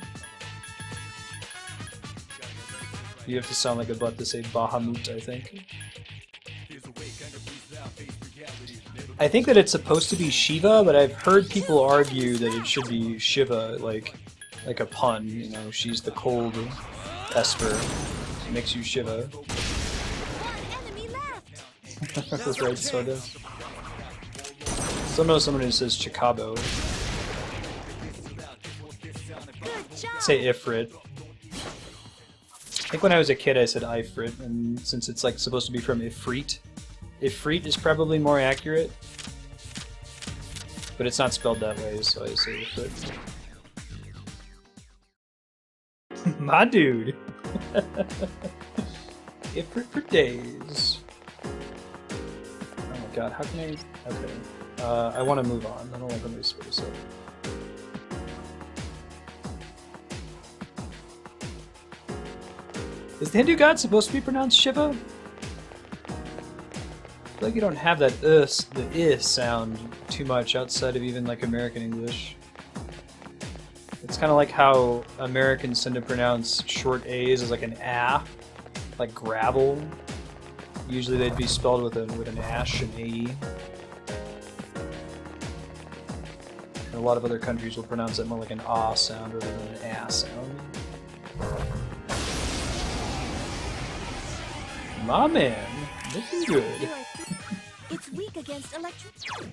Speaker 1: You have to sound like a butt to say Bahamut, I think. I think that it's supposed to be Shiva, but I've heard people argue that it should be Shiva, like a pun, you know, she's the cold Esper. It makes you Shiva.
Speaker 7: One enemy left.
Speaker 1: That's right, sort of. Someone who says Chicago.
Speaker 7: Good job.
Speaker 1: Say Ifrit. I think when I was a kid I said Ifrit, and since it's like supposed to be from Ifrit, Ifrit is probably more accurate. But it's not spelled that way, so I say Ifrit. My dude! Ifrit for days. Oh my god, how can I... Okay. I want to move on. I don't like when they split us up. Is the Hindu god supposed to be pronounced Shiva? I feel like you don't have that the sound too much outside of even like American English. It's kind of like how Americans tend to pronounce short A's as like an ah, like gravel. Usually they'd be spelled with an ash and A. And a lot of other countries will pronounce it more like an ah sound rather than an ah sound. My man, looking good.
Speaker 7: It's weak against electricity.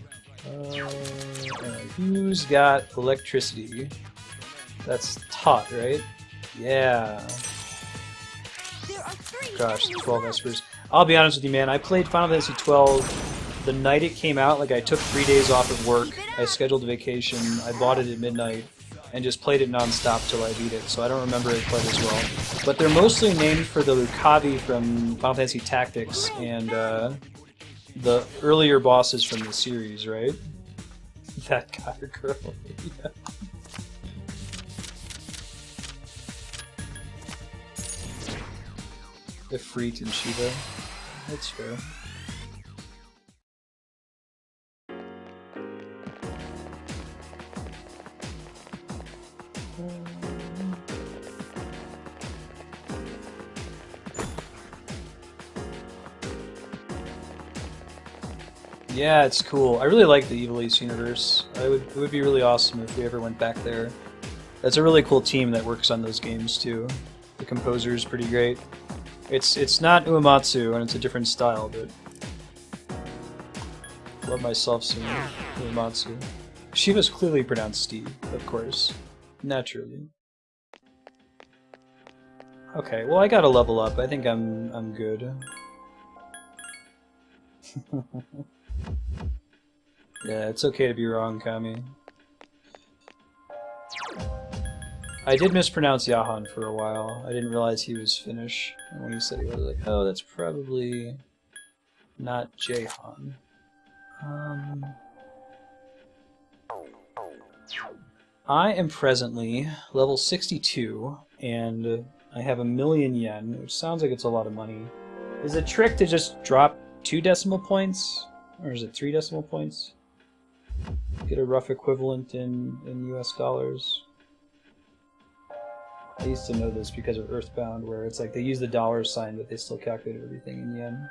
Speaker 1: Who's got electricity? That's Tot, right? Yeah.
Speaker 7: There are 3
Speaker 1: gosh, 12 Vespers. I'll be honest with you, man. I played Final Fantasy 12 the night it came out. Like, I took 3 days off of work. I scheduled a vacation. I bought it at midnight and just played it non-stop till I beat it. So I don't remember it quite as well. But they're mostly named for the Lucavi from Final Fantasy Tactics and the earlier bosses from the series, right? That guy or girl. Yeah. Ifrit and Shiva. That's fair. Yeah, it's cool. I really like the Evil East universe. It would be really awesome if we ever went back there. That's a really cool team that works on those games too. The composer is pretty great. It's not Uematsu and it's a different style, but I love myself some Uematsu. Shiva's clearly pronounced Steve, of course. Naturally. Okay, well I gotta level up. I think I'm good. Yeah, it's okay to be wrong, Kami. I did mispronounce Jahan for a while. I didn't realize he was Finnish. And when he said it, I was like, oh, that's probably not Jahan. I am presently level 62, and I have 1,000,000 yen, which sounds like it's a lot of money. Is it a trick to just drop 2 decimal points? Or is it 3 decimal points? Get a rough equivalent in US dollars. I used to know this because of Earthbound, where it's like they use the dollar sign, but they still calculate everything in yen.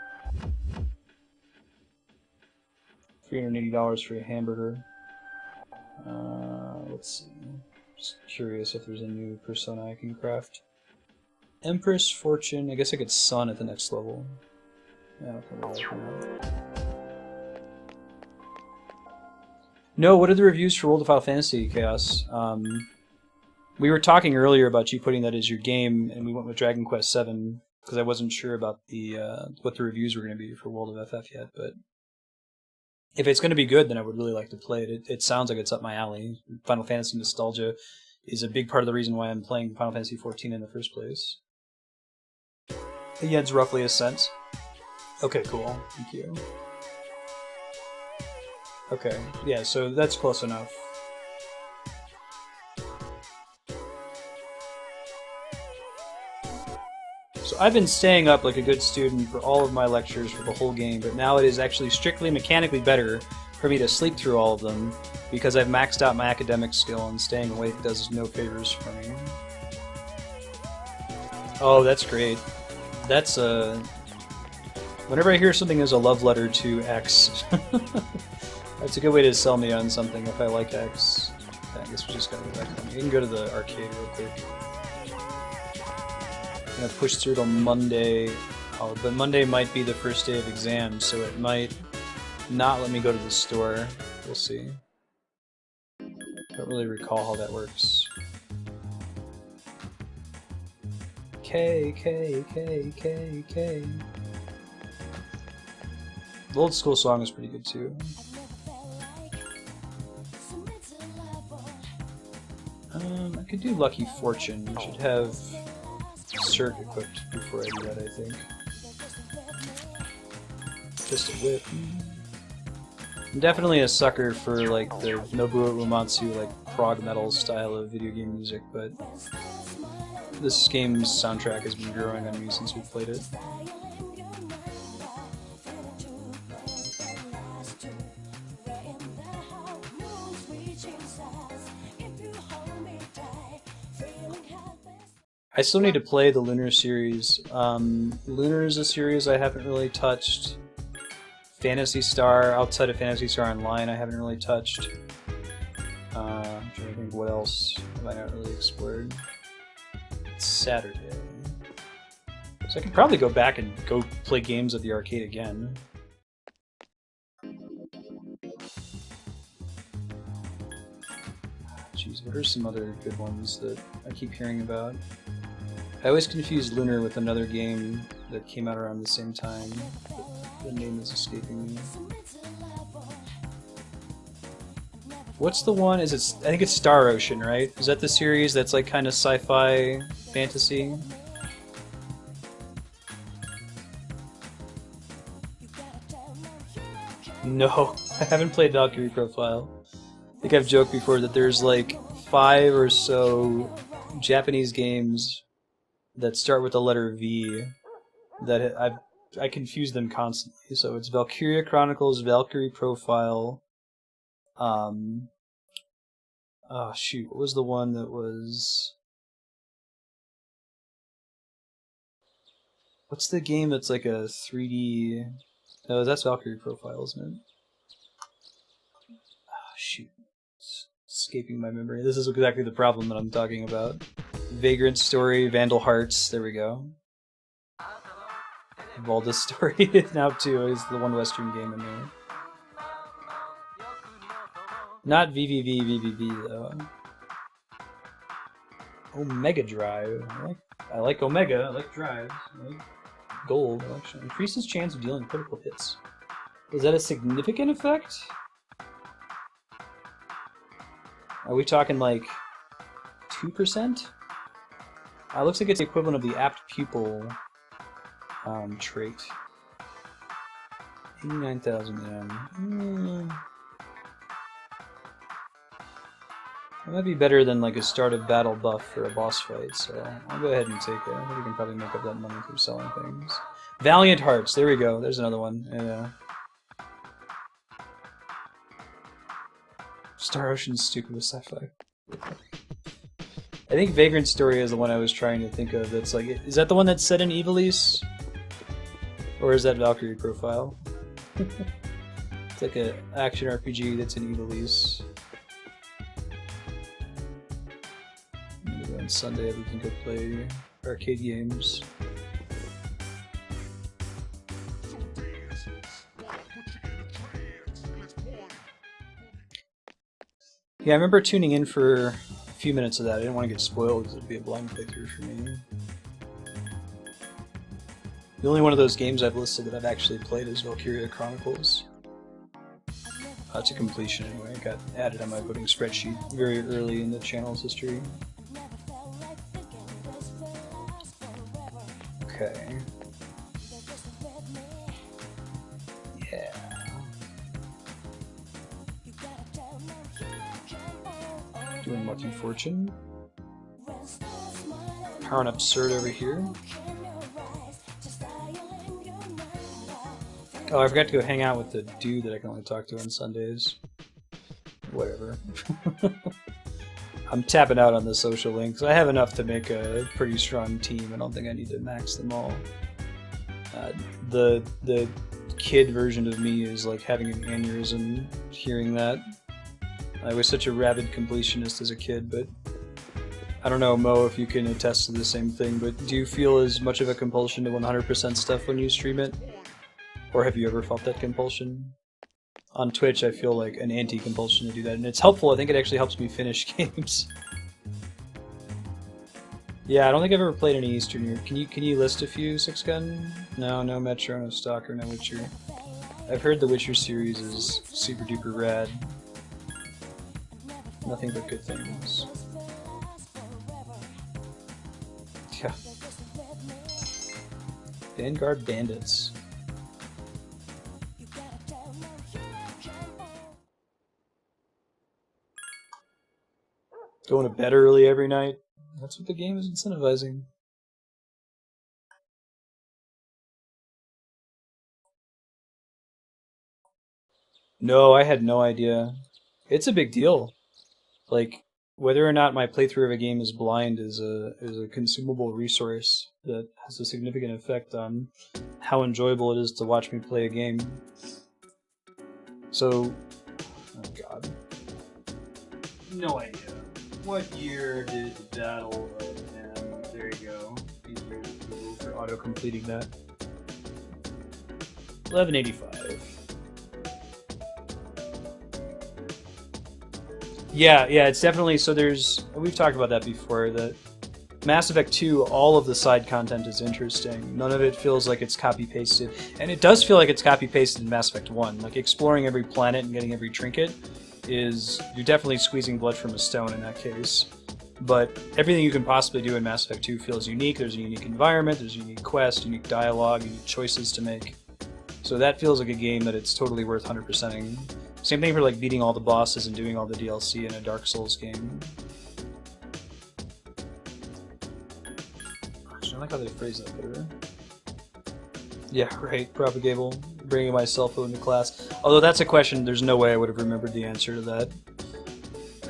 Speaker 1: $380 for a hamburger. Let's see. Just curious if there's a new persona I can craft. Empress, Fortune. I guess I could Sun at the next level. Yeah, I'll cover that for now. No, what are the reviews for World of Final Fantasy, Chaos? We were talking earlier about you putting that as your game, and we went with Dragon Quest VII because I wasn't sure about the what the reviews were going to be for World of FF yet. But if it's going to be good, then I would really like to play it. It sounds like it's up my alley. Final Fantasy nostalgia is a big part of the reason why I'm playing Final Fantasy XIV in the first place. The yen's roughly a cent. Okay, cool. Thank you. Okay, yeah, so that's close enough. So I've been staying up like a good student for all of my lectures for the whole game, but now it is actually strictly mechanically better for me to sleep through all of them because I've maxed out my academic skill and staying awake does no favors for me. Oh, that's great. That's a... Whenever I hear something as a love letter to X, that's a good way to sell me on something if I like X. Okay, I guess we just gotta go back home. You can go to the arcade real quick. I'm gonna push through till Monday. Oh, but Monday might be the first day of exams, so it might not let me go to the store. We'll see. Don't really recall how that works. K. The old school song is pretty good too. I could do Lucky Fortune. I should have Cert equipped before I do that, I think. Just a whip. I'm definitely a sucker for like the Nobuo Uematsu like prog metal style of video game music, but this game's soundtrack has been growing on me since we played it. I still need to play the Lunar series. Lunar is a series I haven't really touched. Phantasy Star, outside of Phantasy Star Online, I haven't really touched. I'm trying to think what else have I not really explored. It's Saturday. So I could probably go back and go play games at the arcade again. Jeez, what are some other good ones that I keep hearing about? I always confuse Lunar with another game that came out around the same time. The name is escaping me. What's the one? Is it? I think it's Star Ocean, right? Is that the series that's like kind of sci-fi fantasy? No, I haven't played Valkyrie Profile. I think I've joked before that there's like 5 or so Japanese games that start with the letter V that I confuse them constantly. So it's Valkyria Chronicles, Valkyrie Profile. Oh shoot, what was the one that was? What's the game that's like a 3D? No, that's Valkyrie Profile, isn't it? Oh shoot, it's escaping my memory. This is exactly the problem that I'm talking about. Vagrant Story, Vandal Hearts. There we go. Baldur's Story now too is the one Western game in there. Not VVV though. Omega Drive. I like Omega. I like drives. I like gold. Actually, increases chance of dealing critical hits. Is that a significant effect? Are we talking like 2%? Looks like it's the equivalent of the apt pupil trait. 89,000 yen. It might be better than like a start of battle buff for a boss fight, so I'll go ahead and take it. I think we can probably make up that money through selling things. Valiant Hearts, there we go. There's another one. Yeah. Star Ocean's stupid with sci-fi. I think Vagrant Story is the one I was trying to think of. That's like, is that the one that's set in Ivalice? Or is that Valkyrie Profile? It's like an action RPG that's in Ivalice. Maybe on Sunday we can go play arcade games. Yeah, I remember tuning in for a few minutes of that. I didn't want to get spoiled because it would be a blind playthrough for me. The only one of those games I've listed that I've actually played is Valkyria Chronicles. To completion anyway. It got added on my voting spreadsheet very early in the channel's history. Okay. Yeah. Doing Lucky Fortune. Powering Absurd over here. Oh, I forgot to go hang out with the dude that I can only talk to on Sundays. Whatever. I'm tapping out on the social links. I have enough to make a pretty strong team. I don't think I need to max them all. The kid version of me is like having an aneurysm hearing that. I was such a rabid completionist as a kid, but I don't know, Mo, if you can attest to the same thing, but do you feel as much of a compulsion to 100% stuff when you stream it? Or have you ever felt that compulsion? On Twitch, I feel like an anti-compulsion to do that, and it's helpful. I think it actually helps me finish games. Yeah, I don't think I've ever played any Eastern Europe. Can you list a few, Six Gun? No Metro, no Stalker, no Witcher. I've heard the Witcher series is super duper rad. Nothing but good things. Yeah. Vanguard Bandits. Going to bed early every night. That's what the game is incentivizing. No, I had no idea. It's a big deal. Like, whether or not my playthrough of a game is blind is a consumable resource that has a significant effect on how enjoyable it is to watch me play a game. So, oh god. No idea. What year did the Battle of them? There you go. For auto-completing that. 1185. Yeah, it's definitely, so we've talked about that before, that Mass Effect 2, all of the side content is interesting. None of it feels like it's copy-pasted. And it does feel like it's copy-pasted in Mass Effect 1. Like, exploring every planet and getting every trinket is... You're definitely squeezing blood from a stone in that case. But everything you can possibly do in Mass Effect 2 feels unique. There's a unique environment, there's a unique quest, unique dialogue, unique choices to make. So that feels like a game that it's totally worth 100%ing. Same thing for like beating all the bosses and doing all the DLC in a Dark Souls game. I like how they phrase that better. Yeah, right, propagable. Bringing my cell phone to class. Although that's a question, there's no way I would have remembered the answer to that.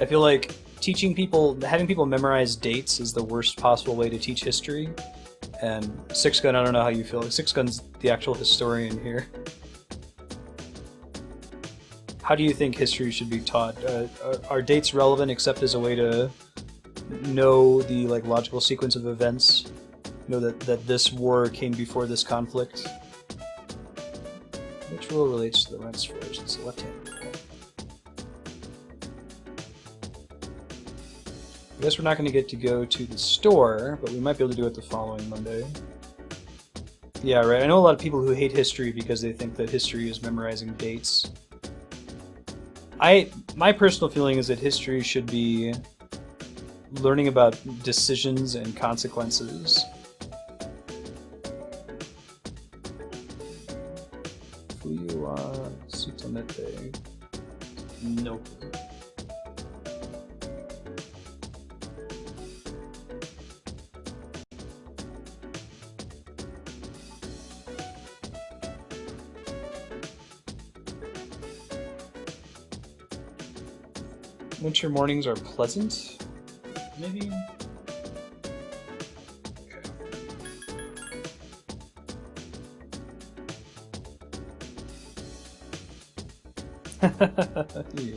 Speaker 1: I feel like teaching people, having people memorize dates is the worst possible way to teach history. And Six Gun, I don't know how you feel. Six Gun's the actual historian here. How do you think history should be taught? Are dates relevant except as a way to know the like logical sequence of events? Know that this war came before this conflict? Which rule relates to the Lance Force? It's the left-hand rule. I guess we're not going to get to go to the store, but we might be able to do it the following Monday. Yeah, right. I know a lot of people who hate history because they think that history is memorizing dates. My personal feeling is that history should be learning about decisions and consequences. Fuyu Sutomete. Nope. Winter mornings are pleasant, maybe? Okay.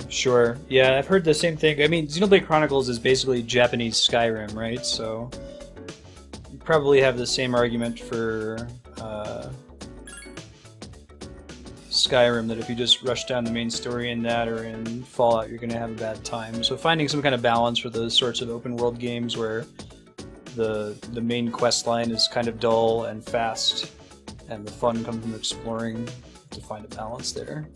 Speaker 1: Sure. Yeah, I've heard the same thing. I mean, Xenoblade Chronicles is basically Japanese Skyrim, right? So you probably have the same argument for Skyrim, that if you just rush down the main story in that or in Fallout, you're going to have a bad time. So finding some kind of balance for those sorts of open world games where the main quest line is kind of dull and fast, and the fun comes from exploring, to find a balance there.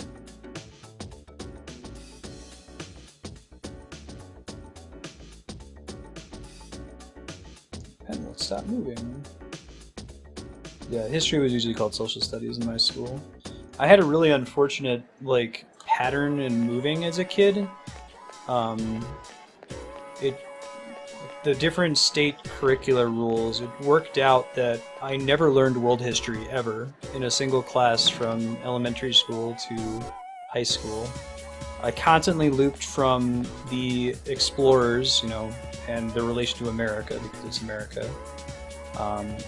Speaker 1: And let's stop moving. Yeah, history was usually called social studies in my school. I had a really unfortunate like pattern in moving as a kid. The different state curricular rules, it worked out that I never learned world history ever in a single class from elementary school to high school. I constantly looped from the explorers, you know, and their relation to America, because it's America.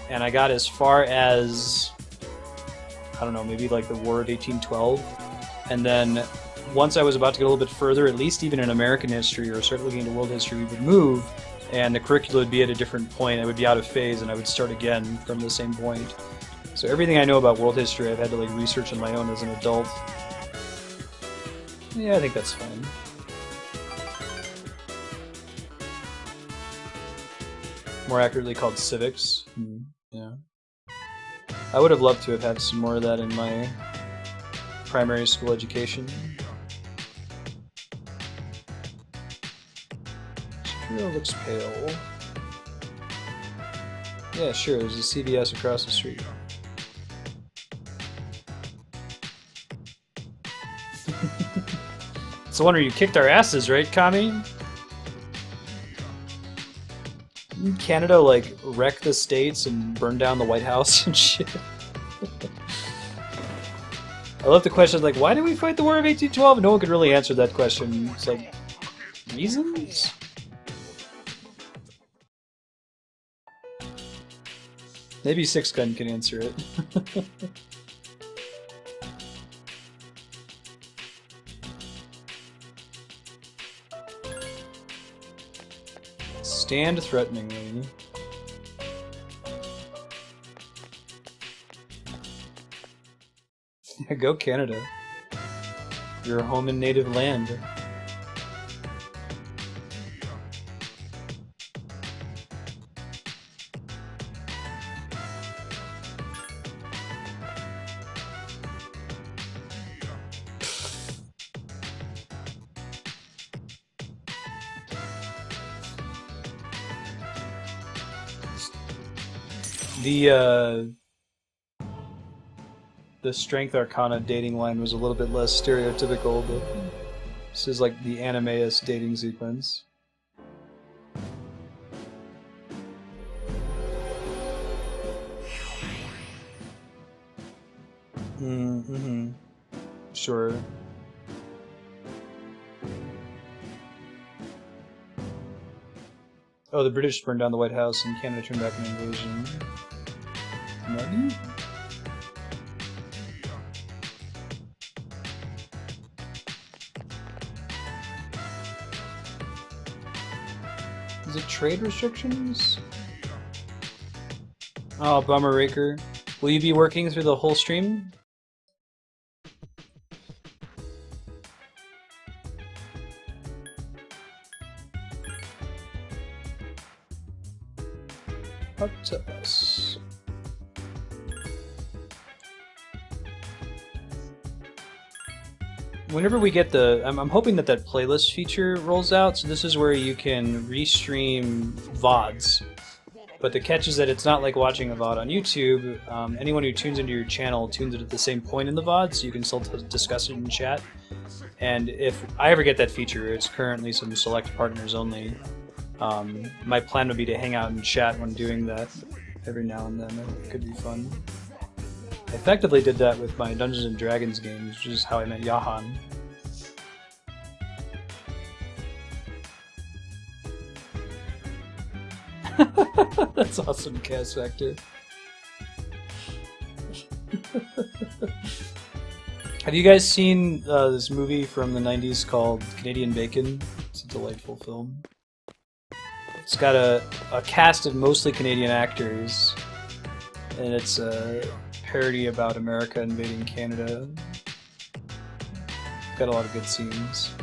Speaker 1: And I got as far as, I don't know, maybe like the War of 1812. And then once I was about to get a little bit further, at least even in American history or start looking into world history, we would move, and the curricula would be at a different point. I would be out of phase, and I would start again from the same point. So everything I know about world history, I've had to like research on my own as an adult. Yeah, I think that's fine. More accurately called civics. Yeah. I would have loved to have had some more of that in my primary school education. Shapiro looks pale. Yeah, sure, there's a CVS across the street. It's a wonder you kicked our asses, right, Kami? Didn't Canada, like, wreck the States and burn down the White House and shit? I love the question, like, why did we fight the War of 1812? No one could really answer that question. It's like, reasons? Maybe Six Gun can answer it. Stand threateningly. Go Canada. Your home and native land. The Strength Arcana dating line was a little bit less stereotypical, but this is like the anime-esque dating sequence. Mm-hmm. Sure. Oh, the British burned down the White House and Canada turned back an invasion. Maybe? Is it trade restrictions? Oh, bummer, Raker. Will you be working through the whole stream? Up to us. Whenever we get the... I'm hoping that playlist feature rolls out, so this is where you can restream VODs. But the catch is that it's not like watching a VOD on YouTube. Anyone who tunes into your channel tunes it at the same point in the VOD, so you can still discuss it in chat. And if I ever get that feature, it's currently some select partners only. My plan would be to hang out and chat when doing that every now and then. It could be fun. I effectively did that with my Dungeons and Dragons games, which is how I met Yahan. That's awesome, Cast Vector. Have you guys seen this movie from the 90s called Canadian Bacon? It's a delightful film. It's got a cast of mostly Canadian actors, and it's a parody about America invading Canada. Got a lot of good scenes.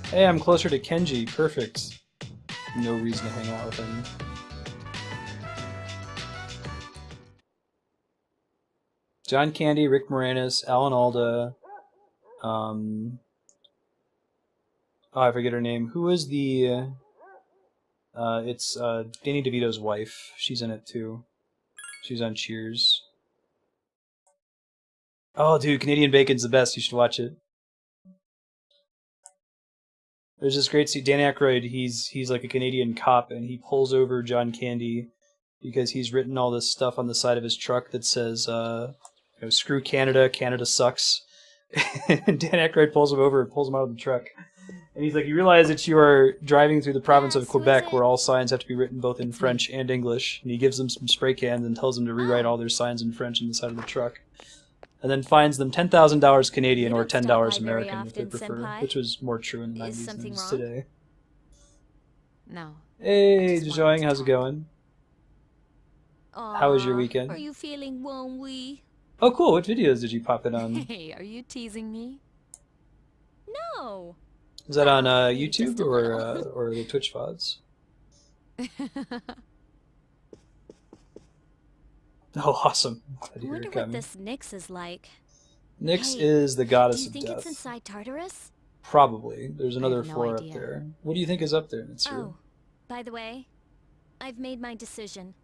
Speaker 1: Hey, I'm closer to Kenji. Perfect. No reason to hang out with him. John Candy, Rick Moranis, Alan Alda. Oh, I forget her name. Who is the... it's Danny DeVito's wife. She's in it too. She's on Cheers. Oh, dude, Canadian Bacon's the best. You should watch it. There's this great scene. Dan Aykroyd, he's like a Canadian cop, and he pulls over John Candy because he's written all this stuff on the side of his truck that says, screw Canada, Canada sucks. And Dan Aykroyd pulls him over and pulls him out of the truck. And he's like, you realize that you are driving through the province of Quebec where all signs have to be written both in French and English. And he gives them some spray cans and tells them to rewrite all their signs in French on the side of the truck. And then fines them $10,000 Canadian or $10 American if they prefer, which was more true in the 90s than it is today.
Speaker 8: No.
Speaker 1: Hey, Zhang, how's it going? How was your weekend?
Speaker 3: Are you feeling lonely?
Speaker 1: Oh, cool. What videos did you pop in on?
Speaker 8: Hey, are you teasing me?
Speaker 3: No.
Speaker 1: Is that on YouTube or the Twitch VODs? Oh, awesome.
Speaker 3: I wonder what this Nyx is like.
Speaker 1: Nyx is the goddess of death.
Speaker 3: Do you think it's inside Tartarus?
Speaker 1: Probably. There's another floor up there. What do you think is up there, Mitsuru?
Speaker 3: Oh, by the way, I've made my decision.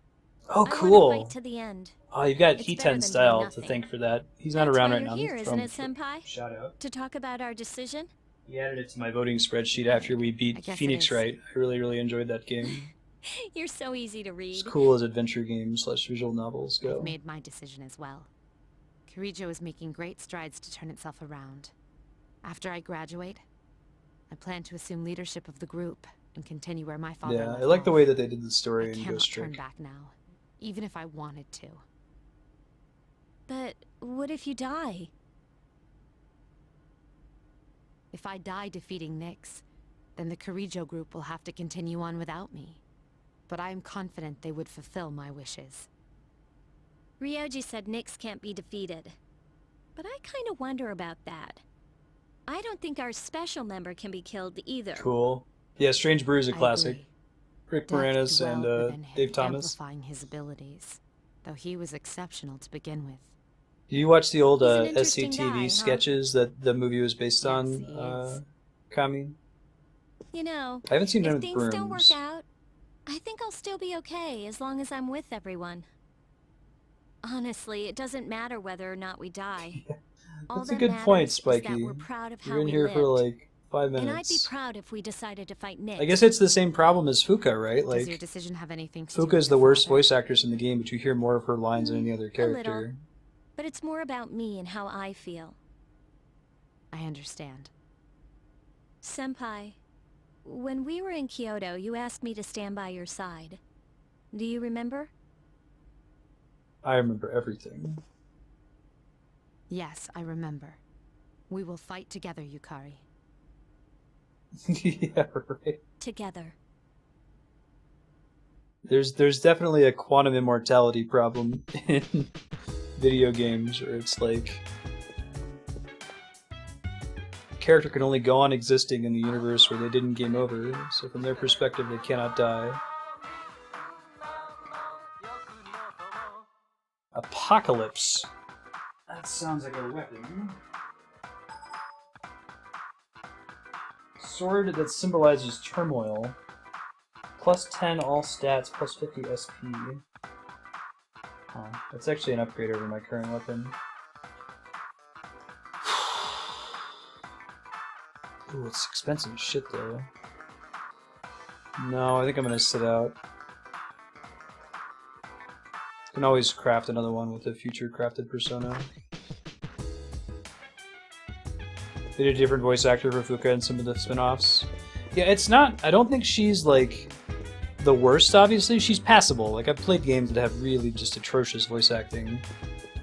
Speaker 1: Oh, cool.
Speaker 3: I want to fight to the end.
Speaker 1: Oh, you've got Hiten Style to thank for that. He's not around right now.
Speaker 3: Here, isn't it, Senpai?
Speaker 1: Shout out.
Speaker 3: To talk about our decision?
Speaker 1: He added it to my voting spreadsheet after we beat Phoenix Wright. I really enjoyed that game.
Speaker 3: You're so easy to read.
Speaker 1: As cool as adventure games / visual novels go.
Speaker 8: I've made my decision as well. Kirijo is making great strides to turn itself around. After I graduate, I plan to assume leadership of the group and continue where my father left
Speaker 1: I like the
Speaker 8: off.
Speaker 1: way that they did the story in
Speaker 8: I
Speaker 1: Ghost
Speaker 8: cannot
Speaker 1: Trick.
Speaker 8: turn back now, even if I wanted to.
Speaker 3: But what if you die?
Speaker 8: If I die defeating Nyx, then the Kirijo group will have to continue on without me. But I am confident they would fulfill my wishes.
Speaker 3: Ryoji said Nyx can't be defeated. But I kind of wonder about that. I don't think our special member can be killed either.
Speaker 1: Cool. Yeah, Strange Brew is a
Speaker 8: I
Speaker 1: classic.
Speaker 8: agree.
Speaker 1: Rick
Speaker 8: Death
Speaker 1: Moranis
Speaker 8: dwelled
Speaker 1: and
Speaker 8: within him,
Speaker 1: Dave Thomas.
Speaker 8: amplifying his abilities, though he was exceptional to begin with.
Speaker 1: Do you watch the old
Speaker 3: He's an interesting
Speaker 1: SCTV
Speaker 3: guy, huh?
Speaker 1: sketches that the movie was based
Speaker 8: Yes,
Speaker 1: on,
Speaker 8: he is.
Speaker 1: Kami?
Speaker 3: You know,
Speaker 1: I haven't seen none
Speaker 3: if
Speaker 1: of the
Speaker 3: things don't work
Speaker 1: Brooms.
Speaker 3: out, I think I'll still be okay as long as I'm with everyone. Honestly, it doesn't matter whether or not we die. All
Speaker 1: That's a
Speaker 3: that
Speaker 1: good
Speaker 3: matters
Speaker 1: point,
Speaker 3: is
Speaker 1: Spiky.
Speaker 3: that we're proud of how
Speaker 1: You're in
Speaker 3: we
Speaker 1: here
Speaker 3: lived.
Speaker 1: for like 5
Speaker 3: And I'd be
Speaker 1: minutes.
Speaker 3: proud if we decided to fight Nyx.
Speaker 1: I guess it's the same problem as Fuka, right?
Speaker 8: Does your
Speaker 1: Like,
Speaker 8: decision have anything to do
Speaker 1: Fuka
Speaker 8: with
Speaker 1: is the
Speaker 8: your
Speaker 1: worst
Speaker 8: father?
Speaker 1: voice actress in the game, but you hear more of her lines than any other
Speaker 3: A
Speaker 1: character.
Speaker 3: little. But it's more about me and how I feel.
Speaker 8: I understand.
Speaker 3: Senpai, when we were in Kyoto, you asked me to stand by your side. Do you remember?
Speaker 1: I remember everything.
Speaker 8: Yes, I remember. We will fight together, Yukari.
Speaker 1: Yeah, right.
Speaker 3: Together.
Speaker 1: There's definitely a quantum immortality problem in video games, where it's like a character can only go on existing in the universe where they didn't game over, so from their perspective they cannot die. Apocalypse. That sounds like a weapon. Sword that symbolizes turmoil. Plus 10 all stats, plus 50 SP. Oh, that's actually an upgrade over my current weapon. Ooh, it's expensive as shit though. No, I think I'm gonna sit out. Can always craft another one with a future crafted persona. They did a different voice actor for Fuka in some of the spin-offs. Yeah, it's not... I don't think she's, like, the worst, obviously. She's passable. Like, I've played games that have really just atrocious voice acting.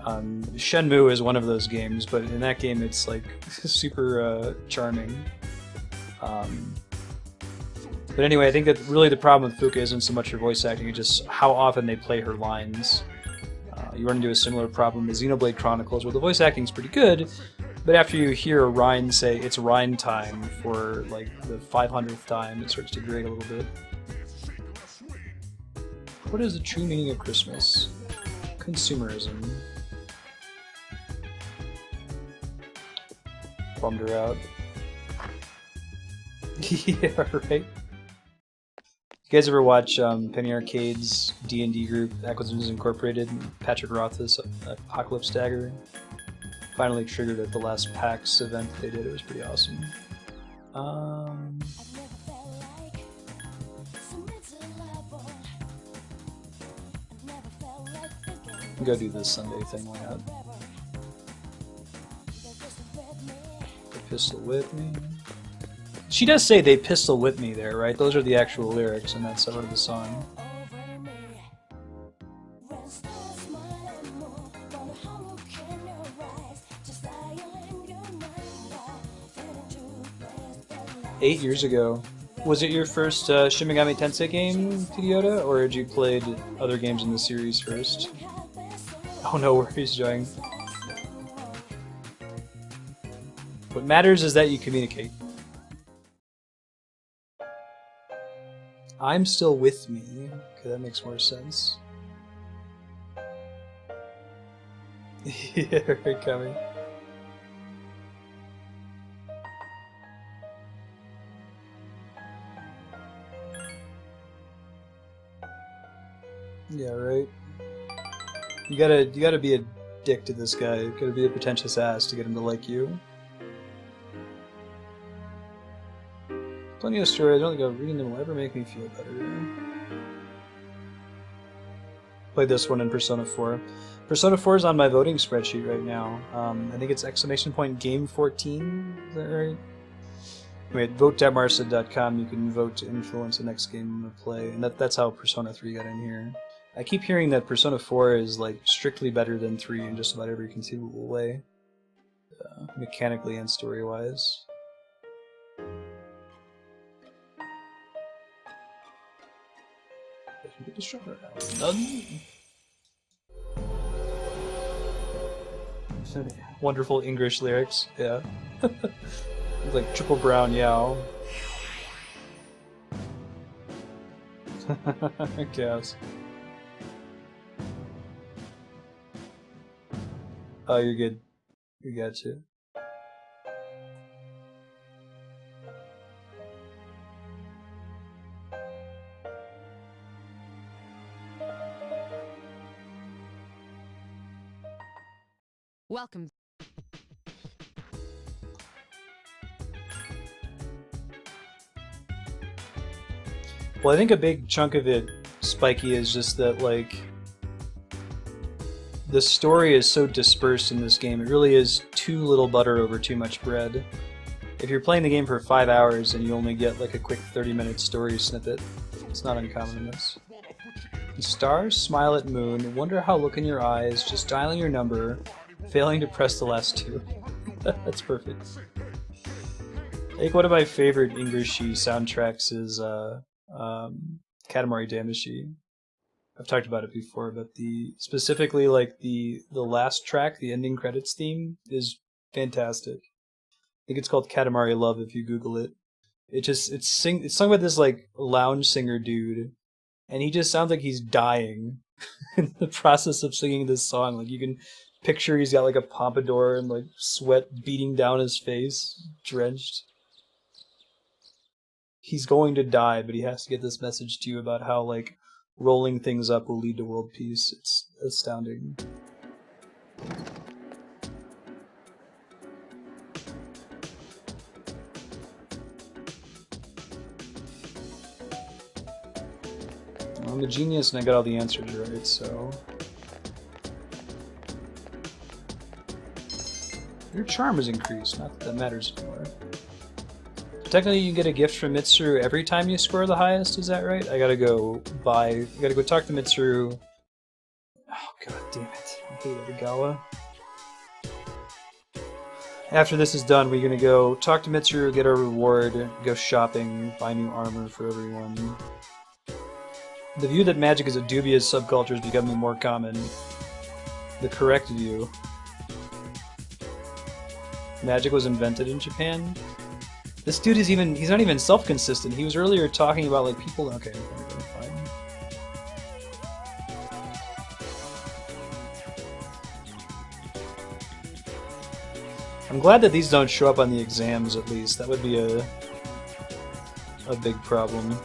Speaker 1: Shenmue is one of those games, but in that game it's, like, super charming. But anyway, I think that really the problem with Fuka isn't so much her voice acting, it's just how often they play her lines. You run into a similar problem with Xenoblade Chronicles, where the voice acting is pretty good, but after you hear a Rhine say, it's Rhine time for, like, the 500th time, it starts to grate a little bit. What is the true meaning of Christmas? Consumerism. Bummed her out. Yeah, right? You guys ever watch Penny Arcade's D&D group, Acquisitions Incorporated, and Patrick Roth's Apocalypse Dagger? Finally triggered at the last PAX event they did. It was pretty awesome. Go do this Sunday thing, why not? They pistol whip me. She does say they pistol whip me there, right? Those are the actual lyrics, and that's part of the song. 8 years ago. Was it your first Shin Megami Tensei game, Kyoto, or had you played other games in the series first? Oh, no worries, Joing. What matters is that you communicate. I'm still with me. Okay, that makes more sense. Yeah, right, coming. Yeah, right. You gotta be a dick to this guy. You gotta be a pretentious ass to get him to like you. Plenty of stories. I don't think reading them will ever make me feel better. Played this one in Persona 4. Persona 4 is on my voting spreadsheet right now. I think it's !game 14. Is that right? Anyway, at vote.marsid.com you can vote to influence the next game I'm gonna play, and that's how Persona 3 got in here. I keep hearing that Persona 4 is like strictly better than 3 in just about every conceivable way, mechanically and story-wise. the sugar out. None. Wonderful English lyrics, yeah. It's like Triple Brown Yao. I guess. Oh, you're good. We got you.
Speaker 8: Welcome.
Speaker 1: Well, I think a big chunk of it, Spiky, is just that, like, the story is so dispersed in this game. It really is too little butter over too much bread. If you're playing the game for 5 hours and you only get, like, a quick 30-minute story snippet, it's not uncommon in this. Stars smile at moon, wonder how look in your eyes, just dialing your number, failing to press the last two. That's perfect. I think one of my favorite Ingrishi soundtracks is Katamari Damacy. I've talked about it before, but specifically like the last track, the ending credits theme, is fantastic. I think it's called Katamari Love if you Google it. It's sung by this like lounge singer dude, and he just sounds like he's dying in the process of singing this song. Like you can picture he's got like a pompadour and like sweat beating down his face, drenched. He's going to die, but he has to get this message to you about how like rolling things up will lead to world peace. It's astounding. I'm a genius and I got all the answers right, so... Your charm is increased, not that that matters anymore. Technically you can get a gift from Mitsuru every time you score the highest, is that right? I gotta go talk to Mitsuru. Oh god damn it. I hate Edogawa. After this is done, we're gonna go talk to Mitsuru, get our reward, go shopping, buy new armor for everyone. The view that magic is a dubious subculture is becoming more common. The correct view. Magic was invented in Japan? This dude is he's not even self-consistent. He was earlier talking about like people, okay, fine. I'm glad that these don't show up on the exams at least. That would be a big problem.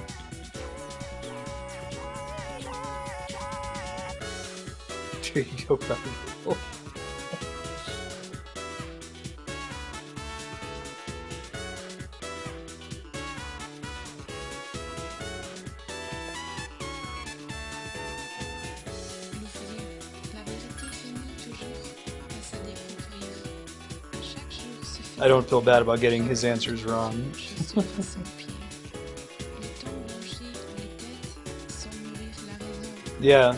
Speaker 1: There you go, probably. I don't feel bad about getting his answers wrong. Yeah.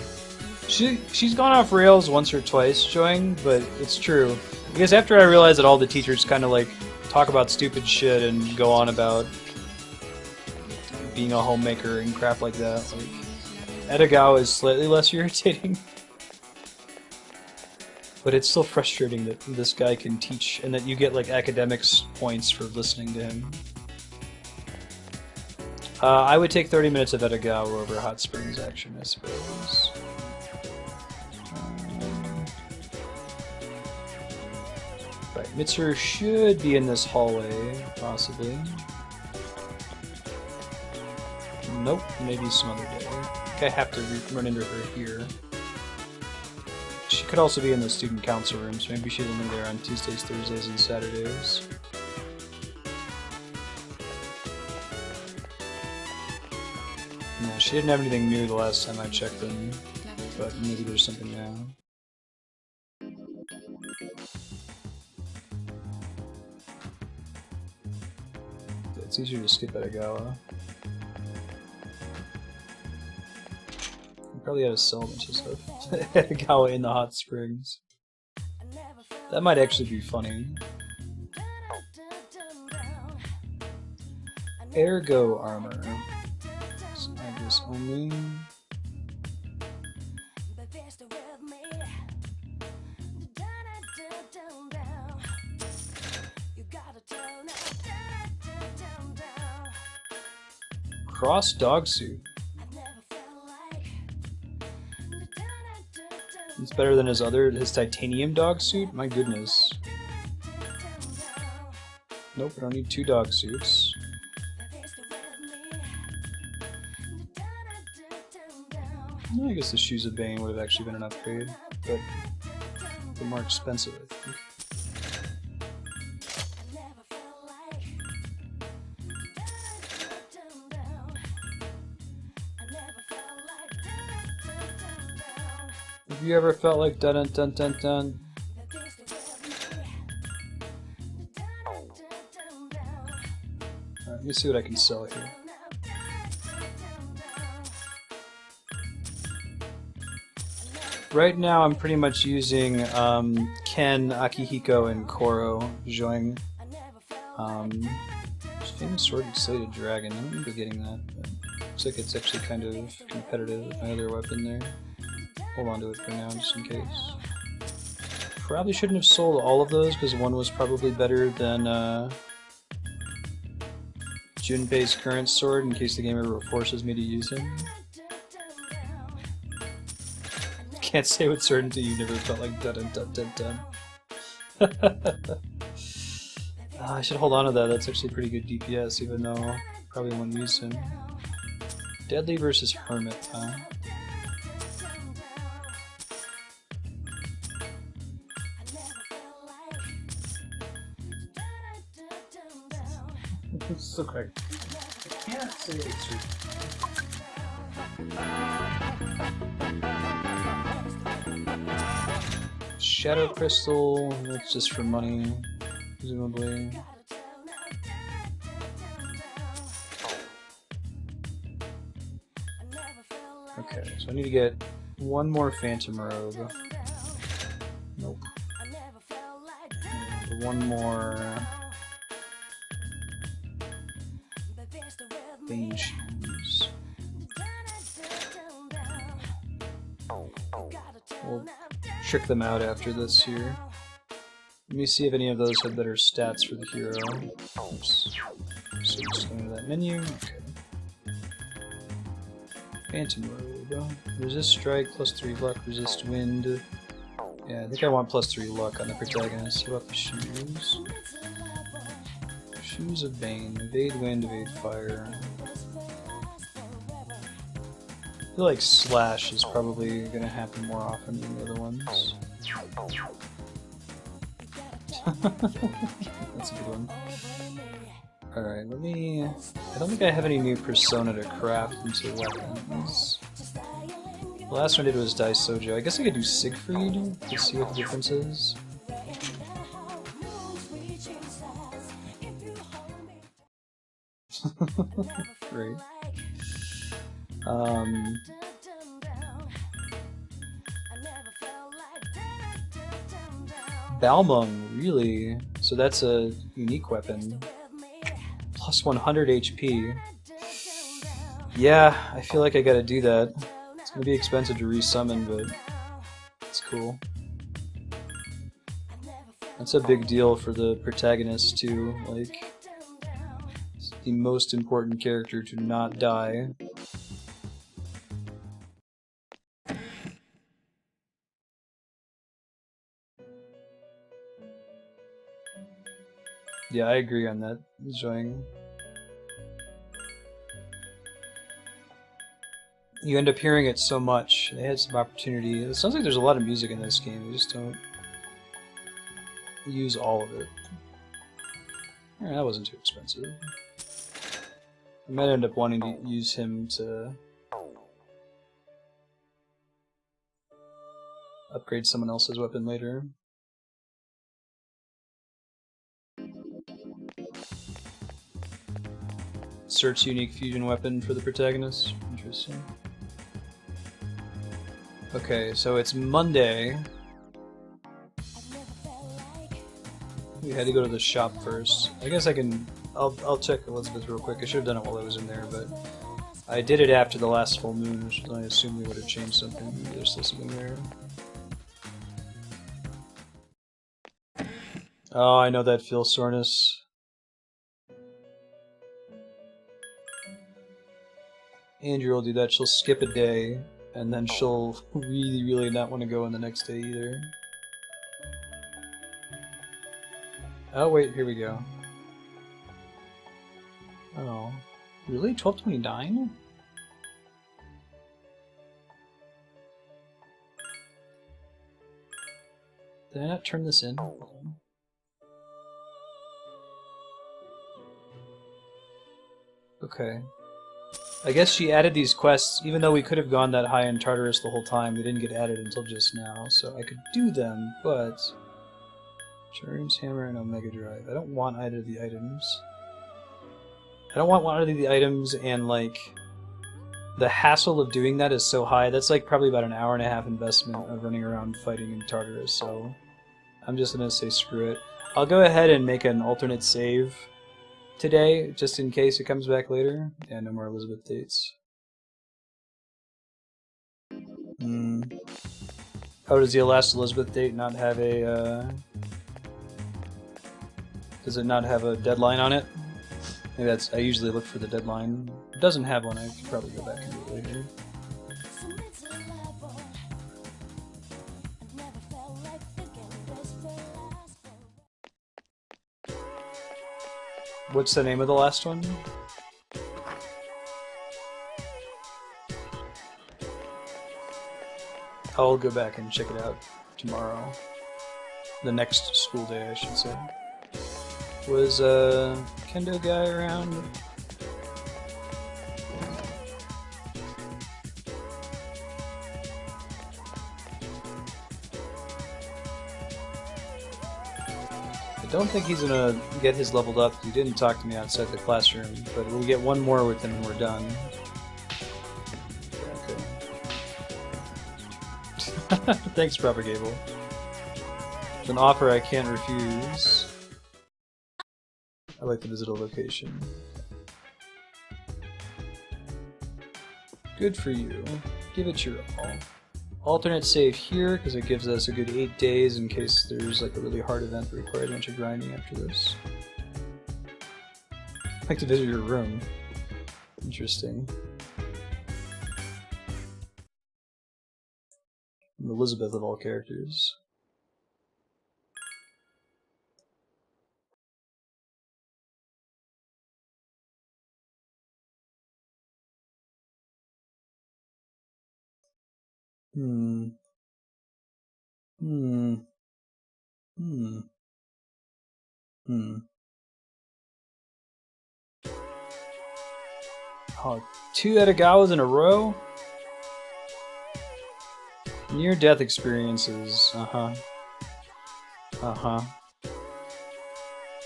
Speaker 1: She's gone off rails once or twice, showing, but it's true. Because after I realized that all the teachers kind of like talk about stupid shit and go on about being a homemaker and crap like that, like, Edogawa is slightly less irritating. But it's still frustrating that this guy can teach and that you get like academics points for listening to him. I would take 30 minutes of Edogawa over Hot Springs action, I suppose. Right, Mitsuru should be in this hallway, possibly. Nope, maybe some other day. I think I have to run into her here. She could also be in the student council room, so maybe she's only there on Tuesdays, Thursdays, and Saturdays. No, she didn't have anything new the last time I checked them, but maybe there's something now. It's easier to skip Edogawa. Probably had to sell a bunch of stuff. Edogawa in the hot springs. That might actually be funny. Ergo armor. I guess only. Cross dog suit. It's better than his titanium dog suit? My goodness. Nope, I don't need 2 dog suits. I guess the Shoes of Bane would have actually been an upgrade, but they're more expensive, I think. Have you ever felt like dun dun dun dun? Alright, let me see what I can sell here. Right now I'm pretty much using Ken, Akihiko, and Koro Joing. Famous Sword and Slated Dragon. I don't remember getting that, but looks like it's actually kind of competitive with my other weapon there. Hold on to it for now, just in case. Probably shouldn't have sold all of those, because one was probably better than Junpei's current sword, in case the game ever forces me to use him. Can't say with certainty you never felt like dun dun dun dun. I should hold on to that, that's actually pretty good DPS, even though I probably won't use him. Deadly versus Hermit, huh? It's okay. I can't say it's true. Shadow Crystal, that's just for money, presumably. Okay, so I need to get one more Phantom Robe. Nope. And one more Bane Shoes. We'll trick them out after this here. Let me see if any of those have better stats for the hero. Oops. So just go into that menu. Okay. Phantom Robe. Resist Strike, +3 luck, resist wind. Yeah, I think I want +3 luck on the protagonist. What about the shoes? Shoes of Bane. Evade wind, evade fire. I feel like Slash is probably going to happen more often than the other ones. That's a good one. Alright, let me... I don't think I have any new Persona to craft into weapons. The last one I did was Dai Sojo. I guess I could do Siegfried to see what the difference is. Great. Balmung, really? So that's a unique weapon. Plus 100 HP. Yeah, I feel like I gotta do that. It's gonna be expensive to resummon, but it's cool. That's a big deal for the protagonist too, like, it's the most important character to not die. Yeah, I agree on that, Zhuang. You end up hearing it so much. They had some opportunity. It sounds like there's a lot of music in this game. They just don't use all of it. Alright, that wasn't too expensive. I might end up wanting to use him to upgrade someone else's weapon later. Search unique fusion weapon for the protagonist. Interesting. Okay, so it's Monday. We had to go to the shop first. I guess I can... I'll check Elizabeth real quick. I should have done it while I was in there, but... I did it after the last full moon, which I assume we would have changed something. Maybe there's still something there. Oh, I know that feels, Sornus. Andrew will do that. She'll skip a day, and then she'll really, really not want to go on the next day either. Oh wait, here we go. Oh, really? 12:29? Did I not turn this in? Okay. I guess she added these quests, even though we could have gone that high in Tartarus the whole time, they didn't get added until just now, so I could do them, but... Charms, Hammer, and Omega Drive. I don't want either of the items. I don't want either of the items, and, like, the hassle of doing that is so high. That's, like, probably about an hour-and-a-half investment of running around fighting in Tartarus, so I'm just gonna say screw it. I'll go ahead and make an alternate save today, just in case it comes back later. Yeah, no more Elizabeth dates. Oh, does the last Elizabeth date not have a, does it not have a deadline on it? Maybe that's, I usually look for the deadline. If it doesn't have one, I could probably go back and do it later. What's the name of the last one? I'll go back and check it out tomorrow. The next school day, I should say. Was Kendo guy around? I don't think he's gonna get his leveled up. He didn't talk to me outside the classroom, but we'll get one more with him and we're done. Okay. Thanks, Proper Gable. It's an offer I can't refuse. I like to visit a location. Good for you. Give it your all. Alternate save here, because it gives us a good 8 days in case there's like a really hard event that requires a bunch of grinding after this. I'd like to visit your room. Interesting. Elizabeth of all characters. Oh, 2 Edogawas in a row? Near-death experiences. Uh-huh. Uh-huh.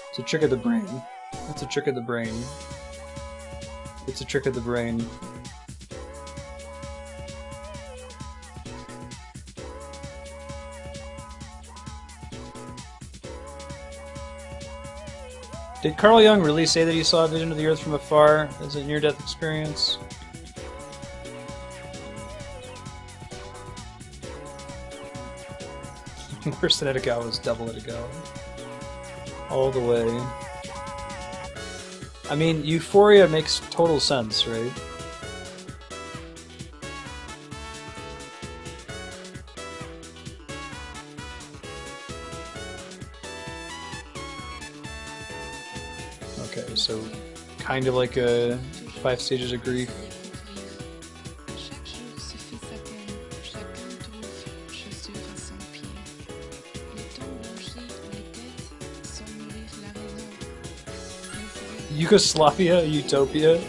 Speaker 1: It's a trick of the brain. It's a trick of the brain. It's a trick of the brain. Did Carl Jung really say that he saw a vision of the Earth from afar as a near-death experience? Worse than Edogawa was double Edogawa. All the way. I mean, Euphoria makes total sense, right? Okay, so kind of like a 5 stages of grief. Yugoslavia, Utopia.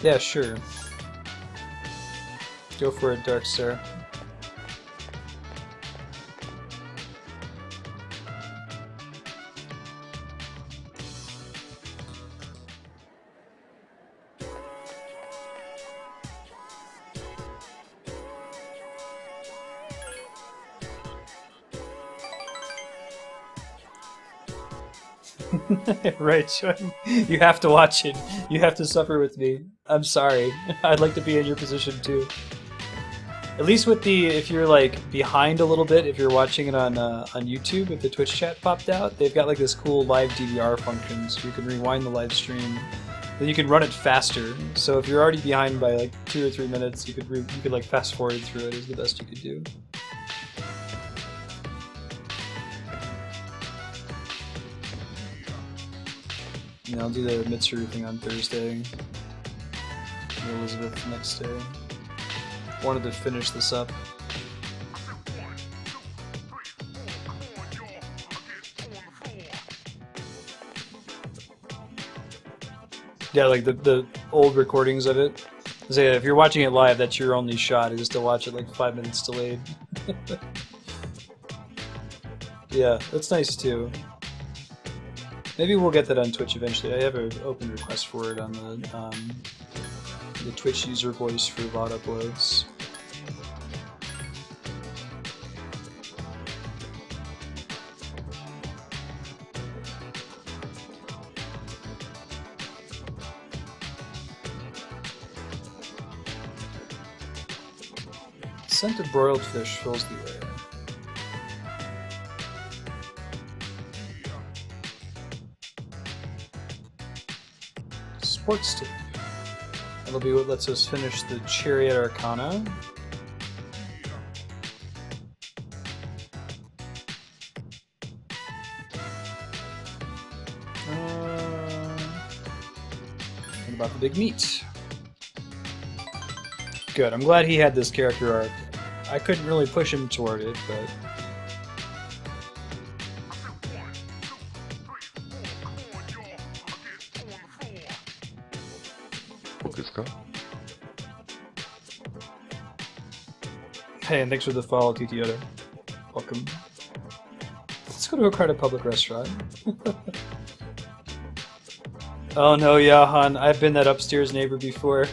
Speaker 1: Yeah, sure. Go for it, Dark Star. Right, you have to watch it. You have to suffer with me. I'm sorry. I'd like to be in your position too. At least with the, if you're like behind a little bit, if you're watching it on YouTube, if the Twitch chat popped out, they've got like this cool live DVR function, so you can rewind the live stream. Then you can run it faster. So if you're already behind by like 2 or 3 minutes, you could like fast forward through it is the best you could do. And I'll do the Mitsuru thing on Thursday. And Elizabeth next day. Wanted to finish this up. Yeah, like the old recordings of it. So yeah, if you're watching it live, that's your only shot, is to watch it like 5 minutes delayed. Yeah, that's nice too. Maybe we'll get that on Twitch eventually. I have an open request for it on the Twitch user voice for VOD uploads. The scent of broiled fish fills the air. Sports tape. That'll be what lets us finish the Chariot Arcana. What about the big meat? Good. I'm glad he had this character arc. I couldn't really push him toward it, but... Hey, and thanks for the follow, TTOTA. Welcome. Let's go to a crowded public restaurant. Oh no, Yahan, I've been that upstairs neighbor before.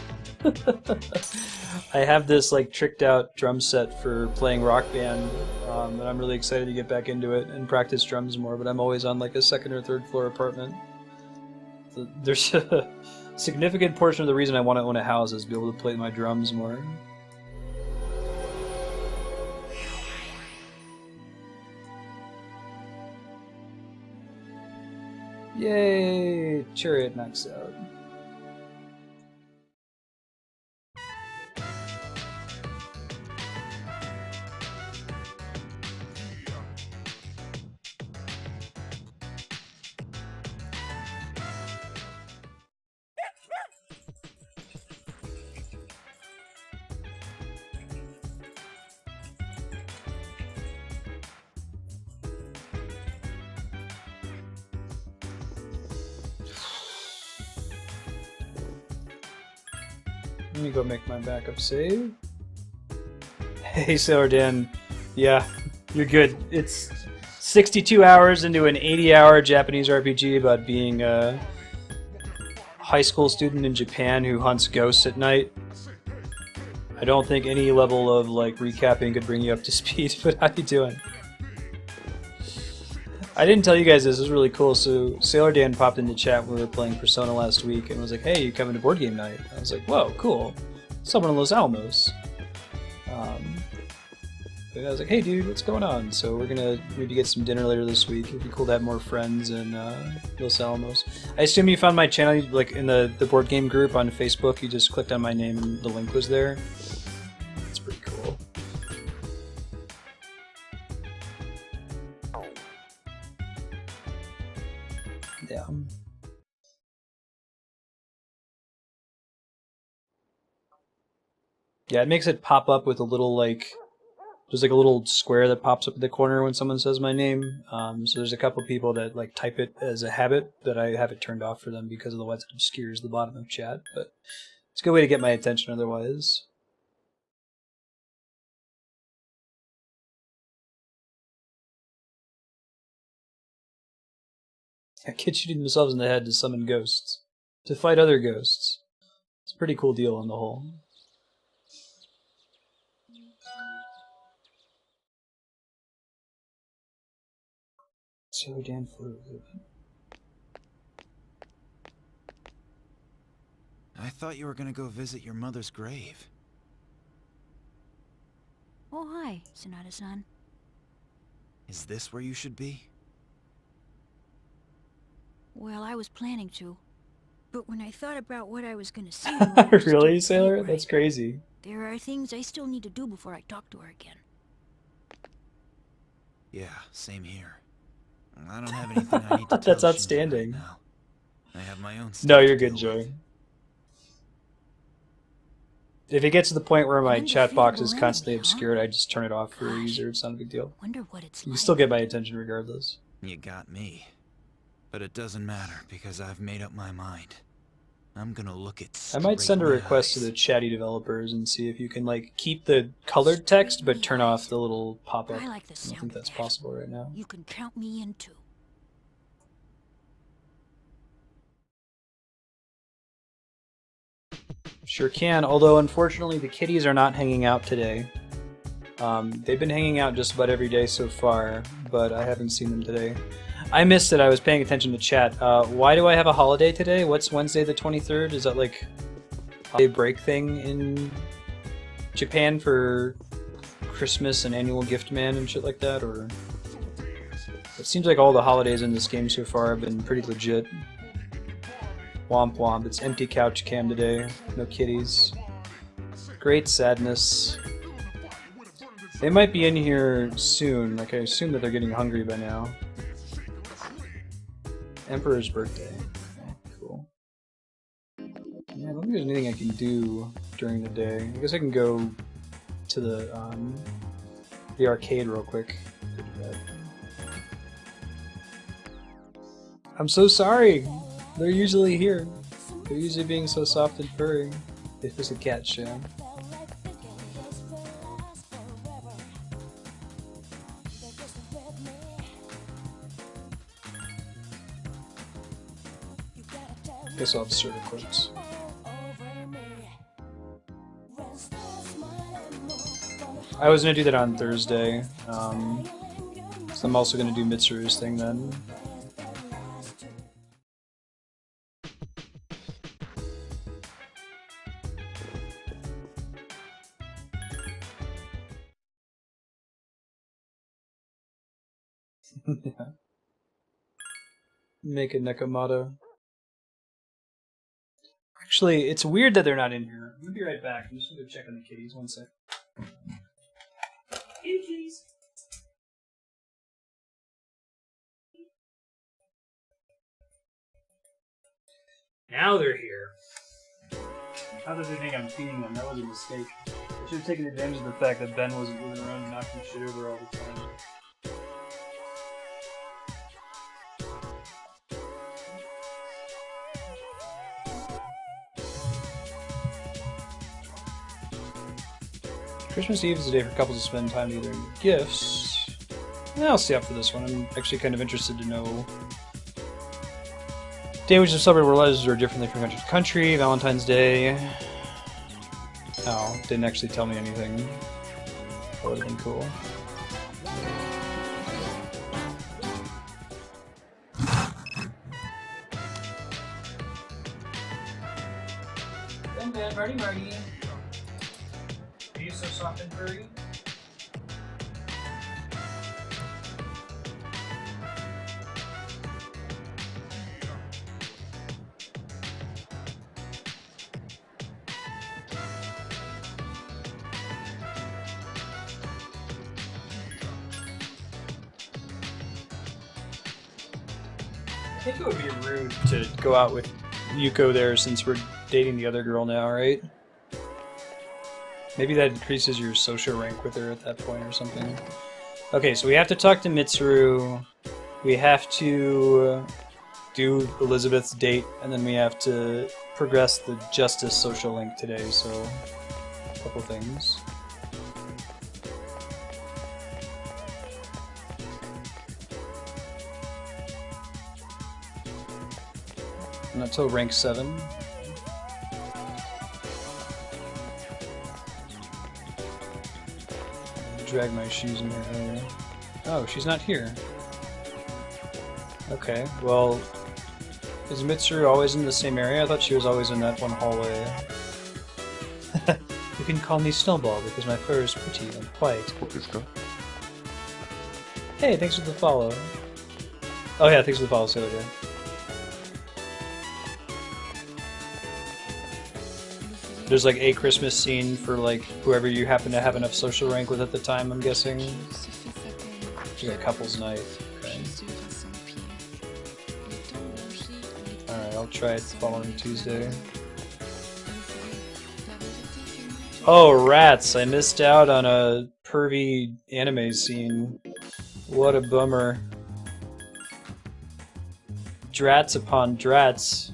Speaker 1: I have this like tricked out drum set for playing Rock Band, and I'm really excited to get back into it and practice drums more, but I'm always on like a 2nd or 3rd floor apartment. So there's a significant portion of the reason I want to own a house is to be able to play my drums more. Yay! Chariot knocks out. Let me go make my backup save. Hey, Sailor Dan. Yeah, you're good. It's 62 hours into an 80-hour Japanese RPG about being a high school student in Japan who hunts ghosts at night. I don't think any level of like recapping could bring you up to speed, but how you doing? I didn't tell you guys this is really cool. So Sailor Dan popped into chat when we were playing Persona last week and was like, "Hey, you coming to board game night?" I was like, "Whoa, cool! Someone in Los Alamos." But I was like, "Hey, dude, what's going on?" So we're gonna maybe get some dinner later this week. It'd be cool to have more friends in Los Alamos. I assume you found my channel like in the board game group on Facebook. You just clicked on my name and the link was there. It's pretty cool. Yeah. Yeah, it makes it pop up with a little like, there's like a little square that pops up in the corner when someone says my name. So there's a couple people that like type it as a habit, that I have it turned off for them because otherwise it obscures the bottom of chat. But it's a good way to get my attention otherwise. Yeah, kids shooting themselves in the head to summon ghosts. To fight other ghosts. It's a pretty cool deal on the whole. So Dan flew.
Speaker 11: I thought you were gonna go visit your mother's grave.
Speaker 7: Oh, hi, Sonata-san.
Speaker 11: Is this where you should be?
Speaker 7: Well, I was planning to. But when I thought about what I was gonna say... when I was
Speaker 1: Really,
Speaker 7: still
Speaker 1: Sailor?
Speaker 7: right,
Speaker 1: That's crazy.
Speaker 7: there are things I still need to do before I talk to her again.
Speaker 11: Yeah, same here. I don't have anything I need to tell
Speaker 1: That's
Speaker 11: Shinji
Speaker 1: outstanding.
Speaker 11: right now. I have my own stuff
Speaker 1: No, you're
Speaker 11: to
Speaker 1: good,
Speaker 11: deal with.
Speaker 1: Joey. If it gets to the point where my
Speaker 7: An
Speaker 1: chat box is
Speaker 7: undefeatable
Speaker 1: constantly
Speaker 7: enemy, huh?
Speaker 1: obscured, I just turn it off for a
Speaker 7: Gosh.
Speaker 1: user. It's not a big deal.
Speaker 7: Wonder what it's
Speaker 1: You
Speaker 7: like.
Speaker 1: still get my attention regardless.
Speaker 11: You got me. But it doesn't matter because I've made up my mind. I'm gonna look it
Speaker 1: I might
Speaker 11: straight
Speaker 1: send a
Speaker 11: in the
Speaker 1: request to
Speaker 11: eyes.
Speaker 1: the chatty developers and see if you can like keep the colored text but turn off the little pop-up.
Speaker 7: I like the
Speaker 1: I don't
Speaker 7: sound
Speaker 1: think
Speaker 7: of
Speaker 1: that's
Speaker 7: that.
Speaker 1: possible right now.
Speaker 7: You can count me in too.
Speaker 1: Sure can, although unfortunately the kitties are not hanging out today. They've been hanging out just about every day so far, but I haven't seen them today. I missed it, I was paying attention to chat. Why do I have a holiday today? What's Wednesday the 23rd? Is that like a holiday break thing in Japan for Christmas and annual gift man and shit like that? Or it seems like all the holidays in this game so far have been pretty legit. Womp womp, it's empty couch cam today. No kitties. Great sadness. They might be in here soon, like I assume that they're getting hungry by now. Emperor's birthday. Okay, cool. Yeah, I don't think there's anything I can do during the day. I guess I can go to the arcade real quick. I'm so sorry! They're usually here. They're usually being so soft and furry. It was a cat show. Guess I'll have server clips. I was gonna do that on Thursday. So I'm also gonna do Mitsuru's thing then. Yeah. Make a Nekomato. Actually, it's weird that they're not in here. I'm gonna be right back. I'm just gonna go check on the kitties. One sec. Kitty kitties. Now they're here. How did they think I'm feeding them? That was a mistake. I should have taken advantage of the fact that Ben wasn't moving around and knocking shit over all the time. Christmas Eve is a day for couples to spend time together and give gifts. Yeah, I'll stay up for this one. I'm actually kind of interested to know. Day which is celebrated worldwide are differently from country to country. Valentine's Day. Oh, didn't actually tell me anything. That would have been cool. Ben, Marty. Are you so soft and furry? I think it would be rude to go out with Yuko there since we're dating the other girl now, right? Maybe that increases your social rank with her at that point or something. Okay, so we have to talk to Mitsuru. We have to do Elizabeth's date, and then we have to progress the Justice social link today, so a couple things. Not until rank 7. Drag my shoes in here earlier. Oh, she's not here. Okay, well, Is Mitsuru always in the same area? I thought she was always in that one hallway. You can call me Snowball because my fur is pretty and white. Hey, thanks for the follow. Oh yeah, thanks for the follow, Sailor Guy. There's like a Christmas scene for like whoever you happen to have enough social rank with at the time, I'm guessing. It's like a couple's night. Okay. Alright, I'll try it the following Tuesday. Oh, rats! I missed out on a pervy anime scene. What a bummer. Drats upon drats.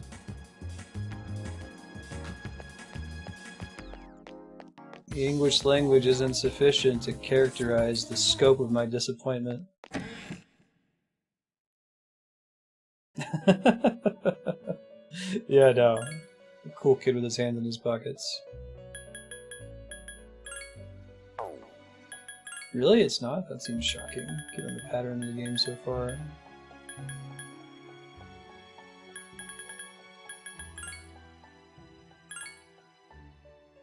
Speaker 1: The English language is insufficient to characterize the scope of my disappointment. Yeah, no. A cool kid with his hands in his pockets. Really? It's not? That seems shocking, given the pattern of the game so far.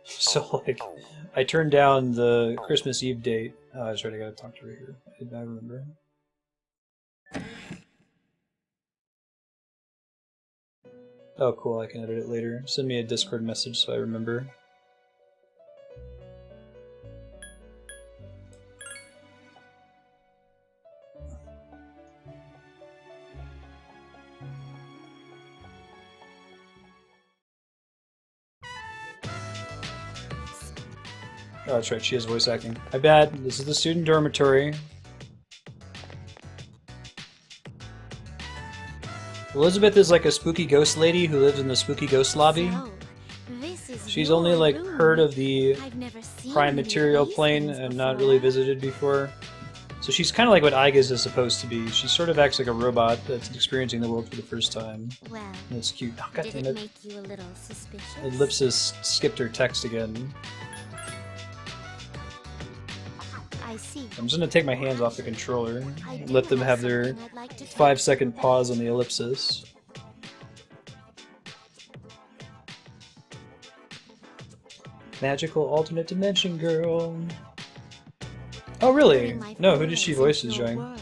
Speaker 1: So, like, I turned down the Christmas Eve date. Oh, that's right, I gotta talk to Rigger. I remember. Oh, cool, I can edit it later. Send me a Discord message so I remember. Oh, that's right, she has voice acting. My bad, this is the student dormitory. Elizabeth is like a spooky ghost lady who lives in the spooky ghost lobby.
Speaker 3: So, this is
Speaker 1: She's only like
Speaker 3: your room.
Speaker 1: heard of the
Speaker 3: I've never seen
Speaker 1: prime
Speaker 3: the
Speaker 1: material plane
Speaker 3: basements
Speaker 1: and not
Speaker 3: before.
Speaker 1: really visited before. So she's kind of like what Aigas is supposed to be. She sort of acts like a robot that's experiencing the world for the first time.
Speaker 3: Well,
Speaker 1: And it's cute. Oh, God
Speaker 3: did
Speaker 1: damn
Speaker 3: it
Speaker 1: it.
Speaker 3: make you a little suspicious?
Speaker 1: Ellipsis skipped her text again.
Speaker 3: I see.
Speaker 1: I'm just gonna take my hands off the controller.
Speaker 3: I do
Speaker 1: Let them have their
Speaker 3: something I'd like to tell
Speaker 1: 5-second
Speaker 3: you
Speaker 1: pause
Speaker 3: about.
Speaker 1: on the ellipsis. Magical alternate dimension girl. Oh really?
Speaker 3: During my
Speaker 1: No, who does she
Speaker 3: forays
Speaker 1: voice
Speaker 3: into
Speaker 1: is
Speaker 3: your
Speaker 1: Joy?
Speaker 3: world,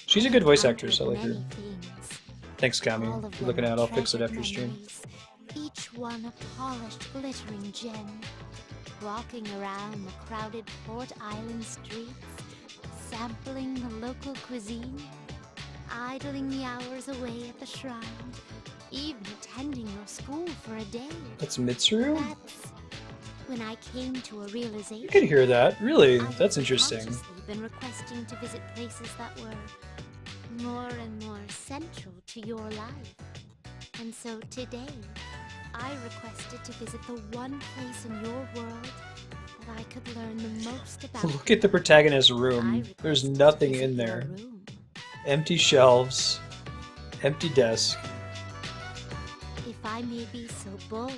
Speaker 1: She's a
Speaker 3: I
Speaker 1: good voice
Speaker 3: encountered
Speaker 1: actress, I like her.
Speaker 3: many things.
Speaker 1: Thanks,
Speaker 3: All
Speaker 1: Kami.
Speaker 3: of
Speaker 1: You're looking
Speaker 3: them
Speaker 1: at it, I'll fix it
Speaker 3: treasured
Speaker 1: after stream.
Speaker 3: memories, each one a polished, glittering gem. Walking around the crowded Port Island streets, sampling the local cuisine, idling the hours away at the shrine, even attending your school for a day.
Speaker 1: That's Mitsuru?
Speaker 3: That's when I came to a realization.
Speaker 1: You could hear that. Really?
Speaker 3: I
Speaker 1: That's
Speaker 3: had
Speaker 1: interesting.
Speaker 3: consciously been requesting to visit places that were more and more central to your life. And so today, I requested to visit the one place in your world that I could learn the most about.
Speaker 1: Look at the protagonist's
Speaker 3: I
Speaker 1: room.
Speaker 3: requested
Speaker 1: There's
Speaker 3: to
Speaker 1: nothing
Speaker 3: visit
Speaker 1: in
Speaker 3: your
Speaker 1: there.
Speaker 3: room.
Speaker 1: Empty shelves. Empty desk.
Speaker 3: If I may be so bold.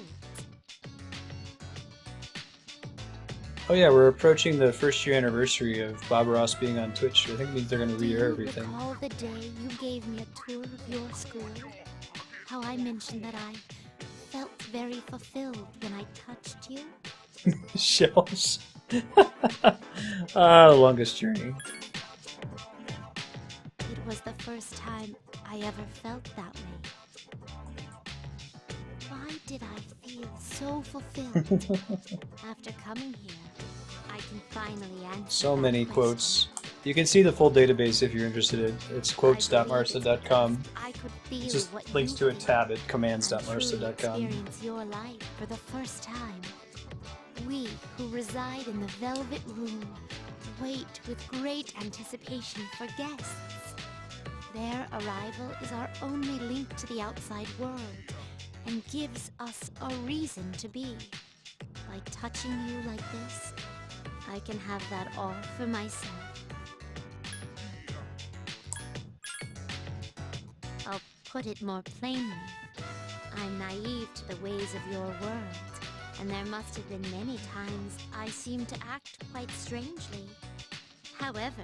Speaker 1: Oh yeah, we're approaching the first year anniversary of Bob Ross being on Twitch. I think it means they're gonna
Speaker 3: Do
Speaker 1: re-air
Speaker 3: you
Speaker 1: everything.
Speaker 3: recall the day you gave me a tour of your school? How I mentioned that I felt very fulfilled when I touched you?
Speaker 1: Shelves. Ah, the longest journey.
Speaker 3: It was the first time I ever felt that way. Why did I feel so fulfilled? After coming here, I can finally answer
Speaker 1: So
Speaker 3: that
Speaker 1: many
Speaker 3: question.
Speaker 1: quotes. You can see the full database if you're interested. It's quotes.marsa.com.
Speaker 3: I could feel
Speaker 1: It's just
Speaker 3: what
Speaker 1: links
Speaker 3: you
Speaker 1: to a
Speaker 3: feel
Speaker 1: tab at
Speaker 3: and truly
Speaker 1: commands.marsa.com.
Speaker 3: experience your life for the first time. We who reside in the Velvet Room wait with great anticipation for guests. Their arrival is our only link to the outside world and gives us a reason to be. By touching you like this, I can have that all for myself. I'll put it more plainly. I'm naive to the ways of your world, and there must have been many times I seemed to act quite strangely. However,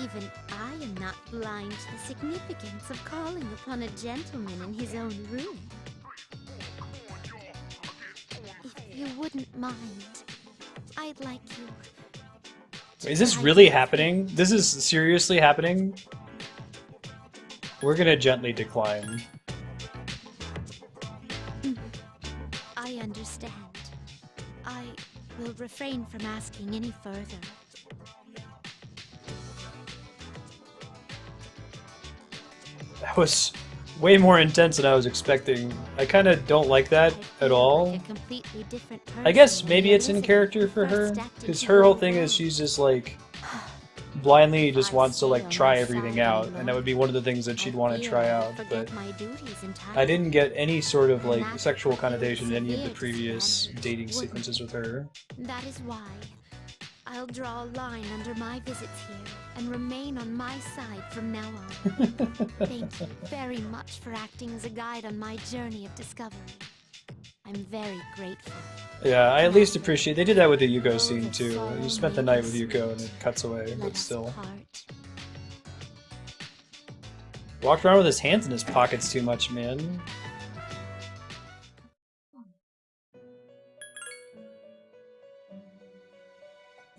Speaker 7: Even I am not blind to the significance of calling upon a gentleman in his own room. If you wouldn't mind, I'd like you.
Speaker 1: Is this really happening? This is seriously happening? We're gonna gently decline.
Speaker 7: I understand. I will refrain from asking any further.
Speaker 1: That was way more intense than I was expecting. I kind of don't like that at all.
Speaker 7: Like a completely different
Speaker 1: I guess
Speaker 7: person
Speaker 1: maybe
Speaker 7: when
Speaker 1: it's in
Speaker 7: Elizabeth
Speaker 1: character for her,
Speaker 7: first acted
Speaker 1: because
Speaker 7: to
Speaker 1: her whole
Speaker 7: me.
Speaker 1: thing is she's just like blindly just wants to like try everything out, and that would be one of the things that she'd want to try out, but I didn't get any sort of like sexual connotation in any of the previous dating sequences with her.
Speaker 7: That is why I'll draw a line under my visits here and remain on my side from now on. Thank you very much for acting as a guide on my journey of discovery. I'm very grateful.
Speaker 1: Yeah, I at least appreciate they did that with the Yuko scene too. You spent the night with Yuko and it cuts away, but still. Walked around with his hands in his pockets too much, man.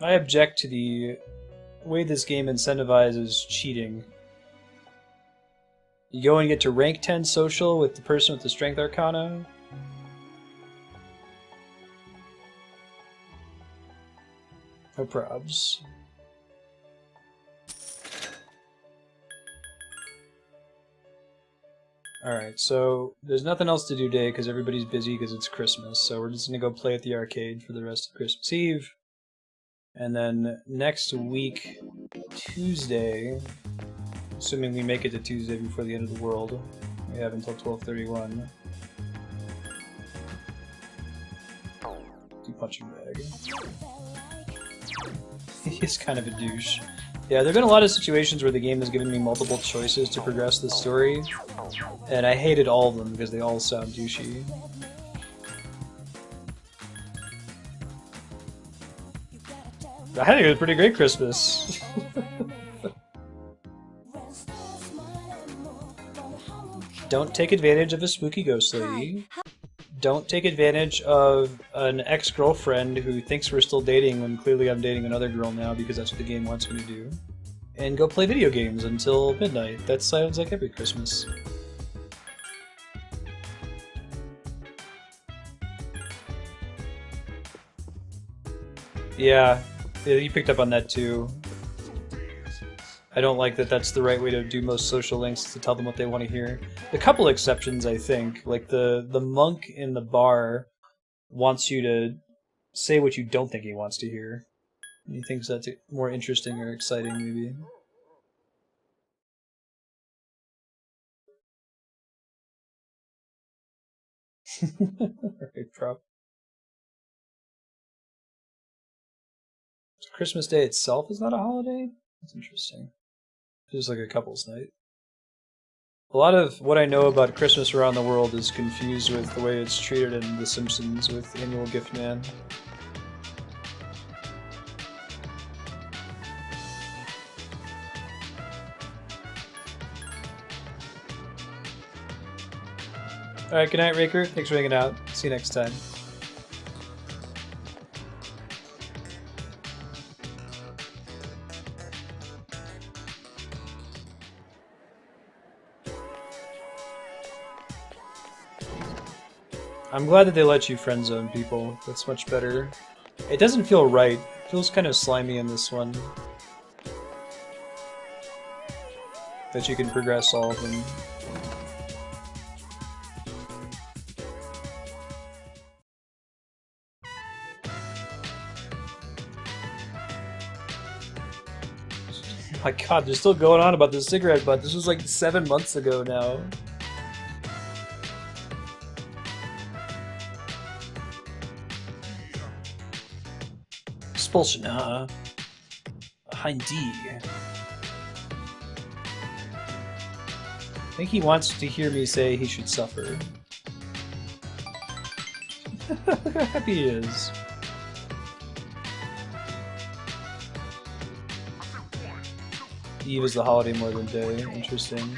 Speaker 1: I object to the way this game incentivizes cheating. You go and get to rank 10 social with the person with the strength arcana. No probs. Alright, so there's nothing else to do today because everybody's busy because it's Christmas, so we're just gonna go play at the arcade for the rest of Christmas Eve. And then next week, Tuesday, assuming we make it to Tuesday before the end of the world, we have until 12:31. Do punching bag. He's kind of a douche. Yeah, there have been a lot of situations where the game has given me multiple choices to progress the story, and I hated all of them because they all sound douchey. I think it was a pretty great Christmas. Don't take advantage of a spooky ghost lady. Don't take advantage of an ex-girlfriend who thinks we're still dating when clearly I'm dating another girl now because that's what the game wants me to do. And go play video games until midnight. That sounds like every Christmas. Yeah, you picked up on that too. I don't like that that's the right way to do most social links, to tell them what they want to hear. A couple exceptions, I think. Like the monk in the bar wants you to say what you don't think he wants to hear. He thinks that's more interesting or exciting, maybe. Right, prop. So Christmas Day itself is not a holiday? That's interesting. Just like a couple's night. A lot of what I know about Christmas around the world is confused with the way it's treated in The Simpsons with Annual Gift Man. Alright, good night, Raker. Thanks for hanging out. See you next time. I'm glad that they let you friend zone people. That's much better. It doesn't feel right. It feels kind of slimy in this one. That you can progress all of them. Oh my god, they're still going on about the cigarette butt. This was like 7 months ago now. Expulsion, huh? Behind D. I think he wants to hear me say he should suffer. Look how happy he is. Eve is the holiday more than day. Interesting.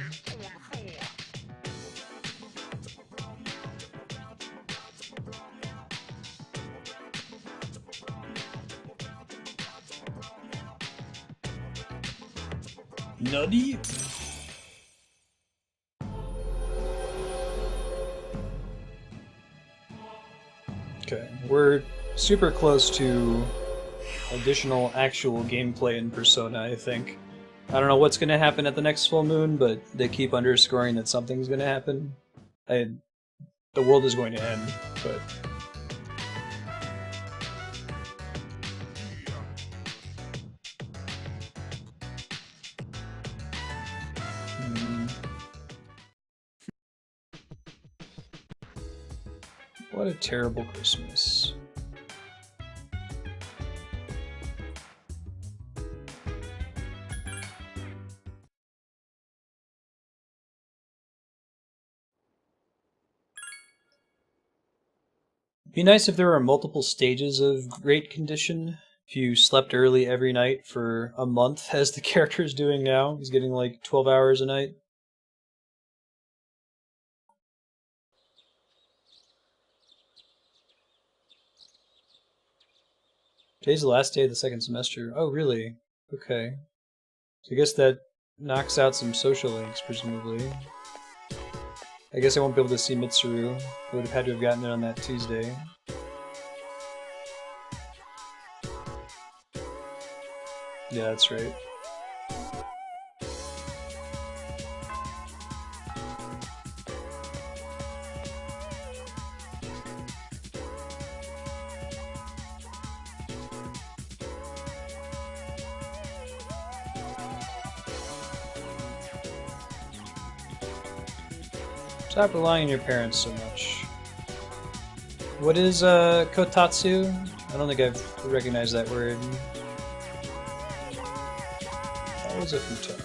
Speaker 1: Nutty. Okay, we're super close to additional actual gameplay in Persona, I think. I don't know what's going to happen at the next full moon, but they keep underscoring that something's going to happen. The world is going to end, but... What a terrible Christmas. It'd be nice if there were multiple stages of great condition. If you slept early every night for a month, as the character is doing now. He's getting like 12 hours a night. Today's the last day of the second semester. Oh, really? Okay. So I guess that knocks out some social links, presumably. I guess I won't be able to see Mitsuru. I would have had to have gotten it on that Tuesday. Yeah, that's right. Stop relying on your parents so much. What is kotatsu? I don't think I've recognized that word. That was a futon.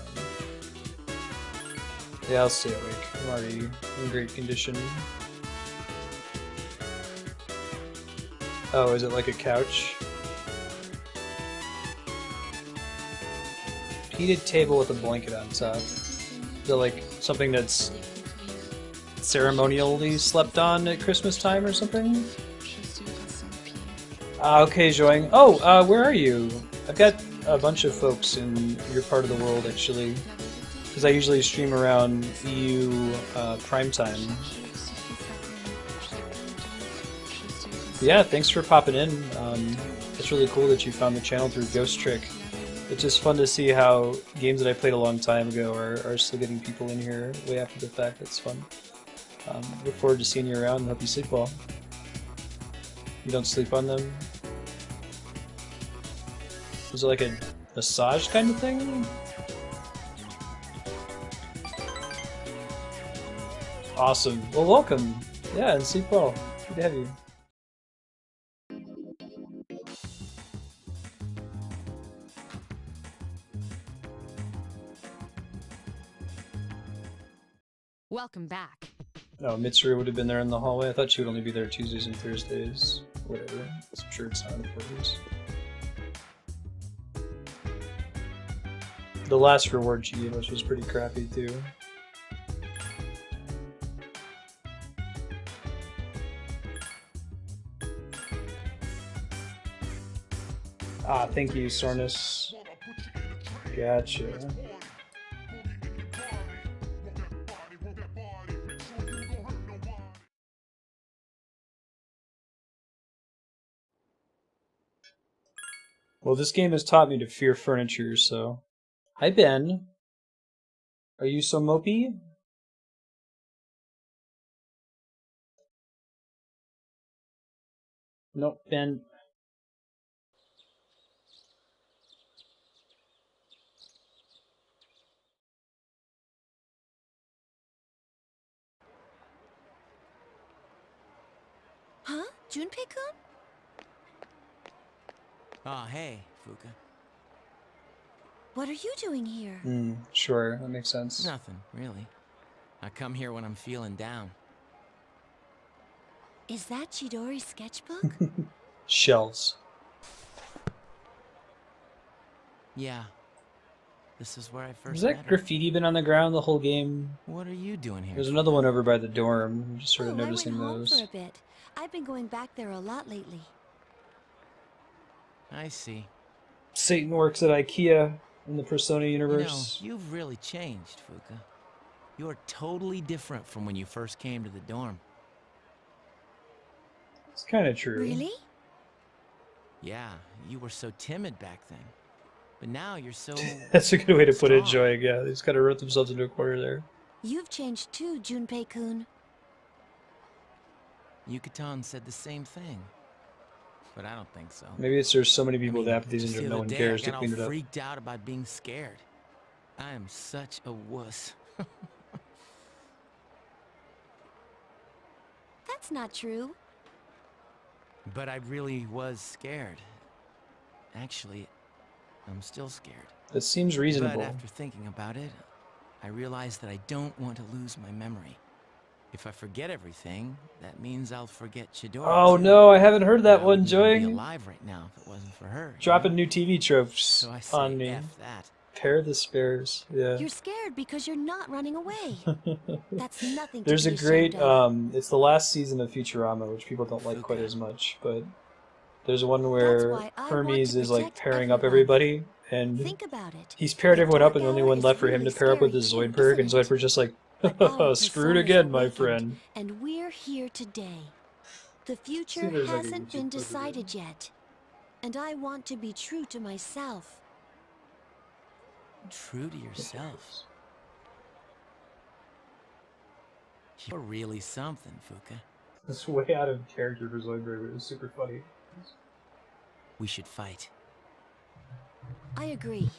Speaker 1: Yeah, I'll stay awake. I'm already in great condition. Oh, is it like a couch? Heated table with a blanket on top. Is it like something that's ceremonially slept on at Christmas time or something? Okay, Joing. Oh, where are you? I've got a bunch of folks in your part of the world, actually. Because I usually stream around EU prime time. Yeah, thanks for popping in. It's really cool that you found the channel through Ghost Trick. It's just fun to see how games that I played a long time ago are still getting people in here way after the fact. That's fun. Look forward to seeing you around and hope you sleep well. You don't sleep on them? Was it like a massage kind of thing? Awesome. Well, welcome. Yeah, and sleep well. Good to have you.
Speaker 8: Welcome back.
Speaker 1: Oh, Mitsuru would have been there in the hallway. I thought she would only be there Tuesdays and Thursdays. Whatever. I'm sure it's not important. The last reward she gave us was pretty crappy too. Ah, thank you, Sornus. Gotcha. Well, this game has taught me to fear furniture, so... Hi, Ben. Are you so mopey? Nope, Ben.
Speaker 7: Huh? Junpei-kun?
Speaker 9: Oh, hey, Fuka.
Speaker 7: What are you doing here?
Speaker 1: Sure, that makes sense.
Speaker 9: Nothing, really. I come here when I'm feeling down.
Speaker 7: Is that Chidori's sketchbook?
Speaker 1: Shells.
Speaker 9: Yeah. This is where I
Speaker 1: Has
Speaker 9: first met
Speaker 1: that
Speaker 9: her.
Speaker 1: graffiti been on the ground the whole game?
Speaker 9: What are you doing here?
Speaker 1: There's another one over by the dorm. I'm just sort of
Speaker 7: Oh,
Speaker 1: noticing
Speaker 7: I went home
Speaker 1: those.
Speaker 7: for a bit. I've been going back there a lot lately.
Speaker 9: I see.
Speaker 1: Satan works at IKEA in the Persona
Speaker 9: You know,
Speaker 1: universe.
Speaker 9: you've really changed, Fuka. You're totally different from when you first came to the dorm.
Speaker 1: It's kind of true.
Speaker 7: Really?
Speaker 9: Yeah, you were so timid back then. But now you're so...
Speaker 1: That's a good way to put it,
Speaker 9: strong.
Speaker 1: Joy. Yeah, they just kind of wrote themselves into a corner there.
Speaker 7: You've changed too, Junpei-kun.
Speaker 9: Yukaton said the same thing. But I don't think so.
Speaker 1: Maybe it's there's so many people
Speaker 9: I
Speaker 1: with apathy
Speaker 9: just
Speaker 1: syndrome
Speaker 9: the
Speaker 1: no
Speaker 9: other
Speaker 1: one
Speaker 9: day,
Speaker 1: cares
Speaker 9: I
Speaker 1: to
Speaker 9: got
Speaker 1: clean
Speaker 9: all
Speaker 1: it up.
Speaker 9: freaked out about being scared. I am such a wuss.
Speaker 7: That's not true.
Speaker 9: But I really was scared. Actually, I'm still scared.
Speaker 1: That seems reasonable.
Speaker 9: But after thinking about it, I realized that I don't want to lose my memory. If I forget everything, that means I'll forget Chidori.
Speaker 1: Oh
Speaker 9: too.
Speaker 1: no, I haven't heard that
Speaker 9: I
Speaker 1: one,
Speaker 9: wouldn't even be
Speaker 1: Joy.
Speaker 9: alive right now if it wasn't for her.
Speaker 1: Dropping new TV tropes
Speaker 9: So I say
Speaker 1: on me.
Speaker 9: F that.
Speaker 1: Pair the spares. Yeah.
Speaker 7: You're scared because you're not running away. That's nothing to
Speaker 1: There's a
Speaker 7: be
Speaker 1: great
Speaker 7: ashamed of.
Speaker 1: it's the last season of Futurama, which people don't like quite as much, but there's one where
Speaker 7: why I want
Speaker 1: Hermes
Speaker 7: to
Speaker 1: is like
Speaker 7: protect
Speaker 1: pairing up
Speaker 7: everyone.
Speaker 1: everybody, and
Speaker 7: Think about it.
Speaker 1: he's paired
Speaker 7: The
Speaker 1: everyone up,
Speaker 7: Dark
Speaker 1: and the only
Speaker 7: Hour
Speaker 1: one
Speaker 7: is
Speaker 1: left for him
Speaker 7: really
Speaker 1: to pair up with is
Speaker 7: scary,
Speaker 1: Zoidberg, and
Speaker 7: isn't it?
Speaker 1: Zoidberg's just like,
Speaker 7: But our
Speaker 1: screwed
Speaker 7: personas
Speaker 1: again, my
Speaker 7: awakened,
Speaker 1: friend.
Speaker 7: And we're here today. The future
Speaker 1: See, there's like a
Speaker 7: hasn't
Speaker 1: YouTube
Speaker 7: been
Speaker 1: clip of it.
Speaker 7: decided yet. And I want to be true to myself.
Speaker 9: True to yourself. You're really something, Fuka.
Speaker 1: It's way out of character for Zoidberg, but it was super funny.
Speaker 9: We should fight.
Speaker 7: I agree.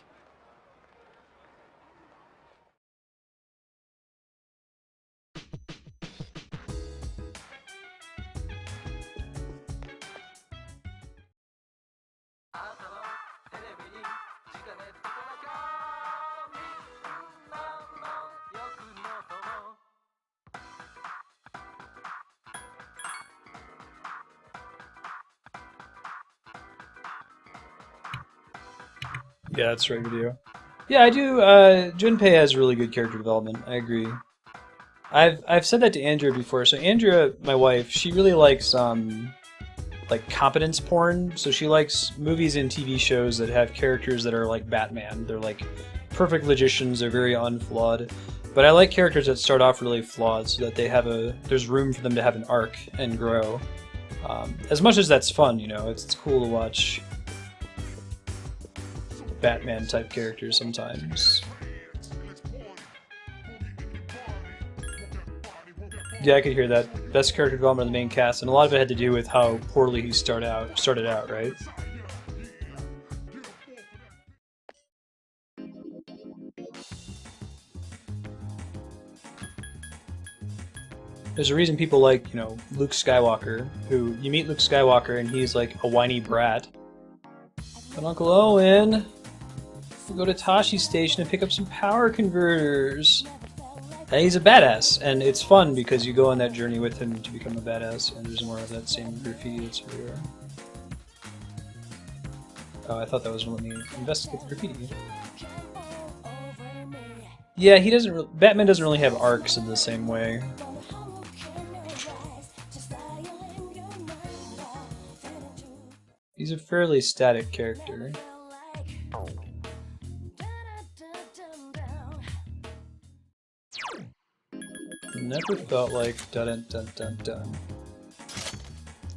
Speaker 1: Yeah, that's right, video. Yeah, I do. Junpei has really good character development. I agree. I've said that to Andrea before. So Andrea, my wife, she really likes like competence porn. So she likes movies and TV shows that have characters that are like Batman. They're like perfect logicians. They're very unflawed. But I like characters that start off really flawed, so that they have there's room for them to have an arc and grow. As much as that's fun, you know, it's cool to watch Batman type characters sometimes. Yeah, I could hear that. Best character development of the main cast, and a lot of it had to do with how poorly he started out, right? There's a reason people like, you know, Luke Skywalker, who you meet Luke Skywalker and he's like a whiny brat. But Uncle Owen, we'll go to Tashi Station and pick up some power converters. And he's a badass, and it's fun because you go on that journey with him to become a badass, and there's more of that same graffiti that's everywhere. Oh, I thought that was letting me investigate the graffiti. Yeah, he doesn't. Batman doesn't really have arcs in the same way. He's a fairly static character. Never felt like dun dun dun dun.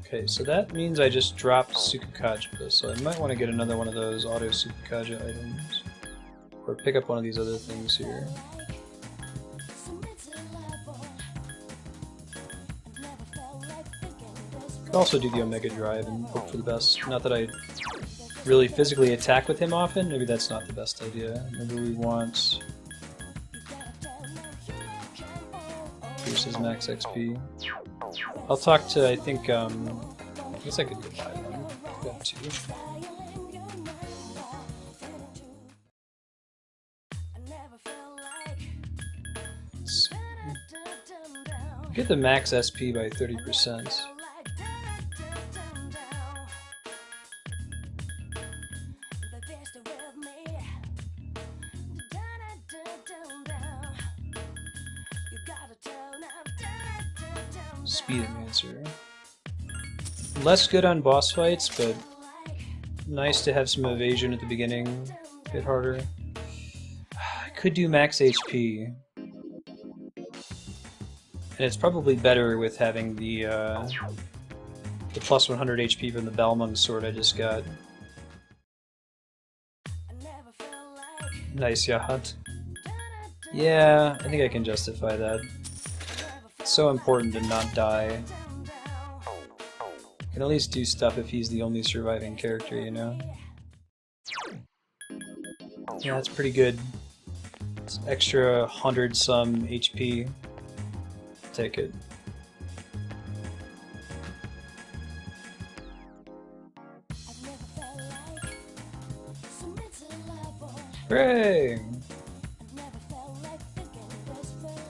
Speaker 1: Okay, so that means I just dropped Tsukukaja, so I might want to get another one of those auto Tsukukaja items. Or pick up one of these other things here. Could also do the Omega Drive and hope for the best. Not that I really physically attack with him often, maybe that's not the best idea. Maybe we want... Here's his max XP. I'll talk to, I think, I guess I could go buy one. Got two. Let's get the max SP by 30%. Speed Enhancer. Less good on boss fights, but nice to have some evasion at the beginning. Hit harder. I could do max HP. And it's probably better with having the plus 100 HP from the Balmung sword I just got. Nice yacht. Yeah, I think I can justify that. It's so important to not die. Can at least do stuff if he's the only surviving character, you know? Yeah, that's pretty good. It's extra 100-some HP. Take it. Hooray!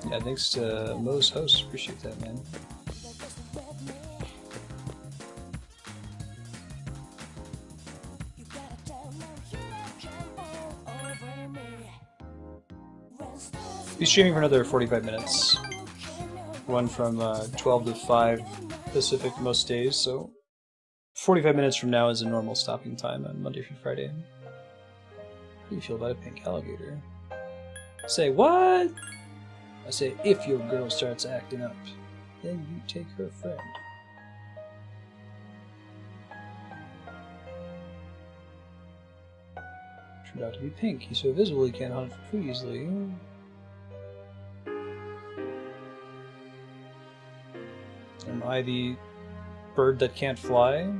Speaker 1: Yeah, thanks to Mo's host. Appreciate that, man. Be streaming for another 45 minutes. Run from 12 to 5 Pacific most days, so 45 minutes from now is a normal stopping time on Monday through Friday. How do you feel about a pink alligator? Say what? I say, if your girl starts acting up, then you take her friend. Turned out to be pink. He's so visible he can't hunt for food easily. Am I the bird that can't fly?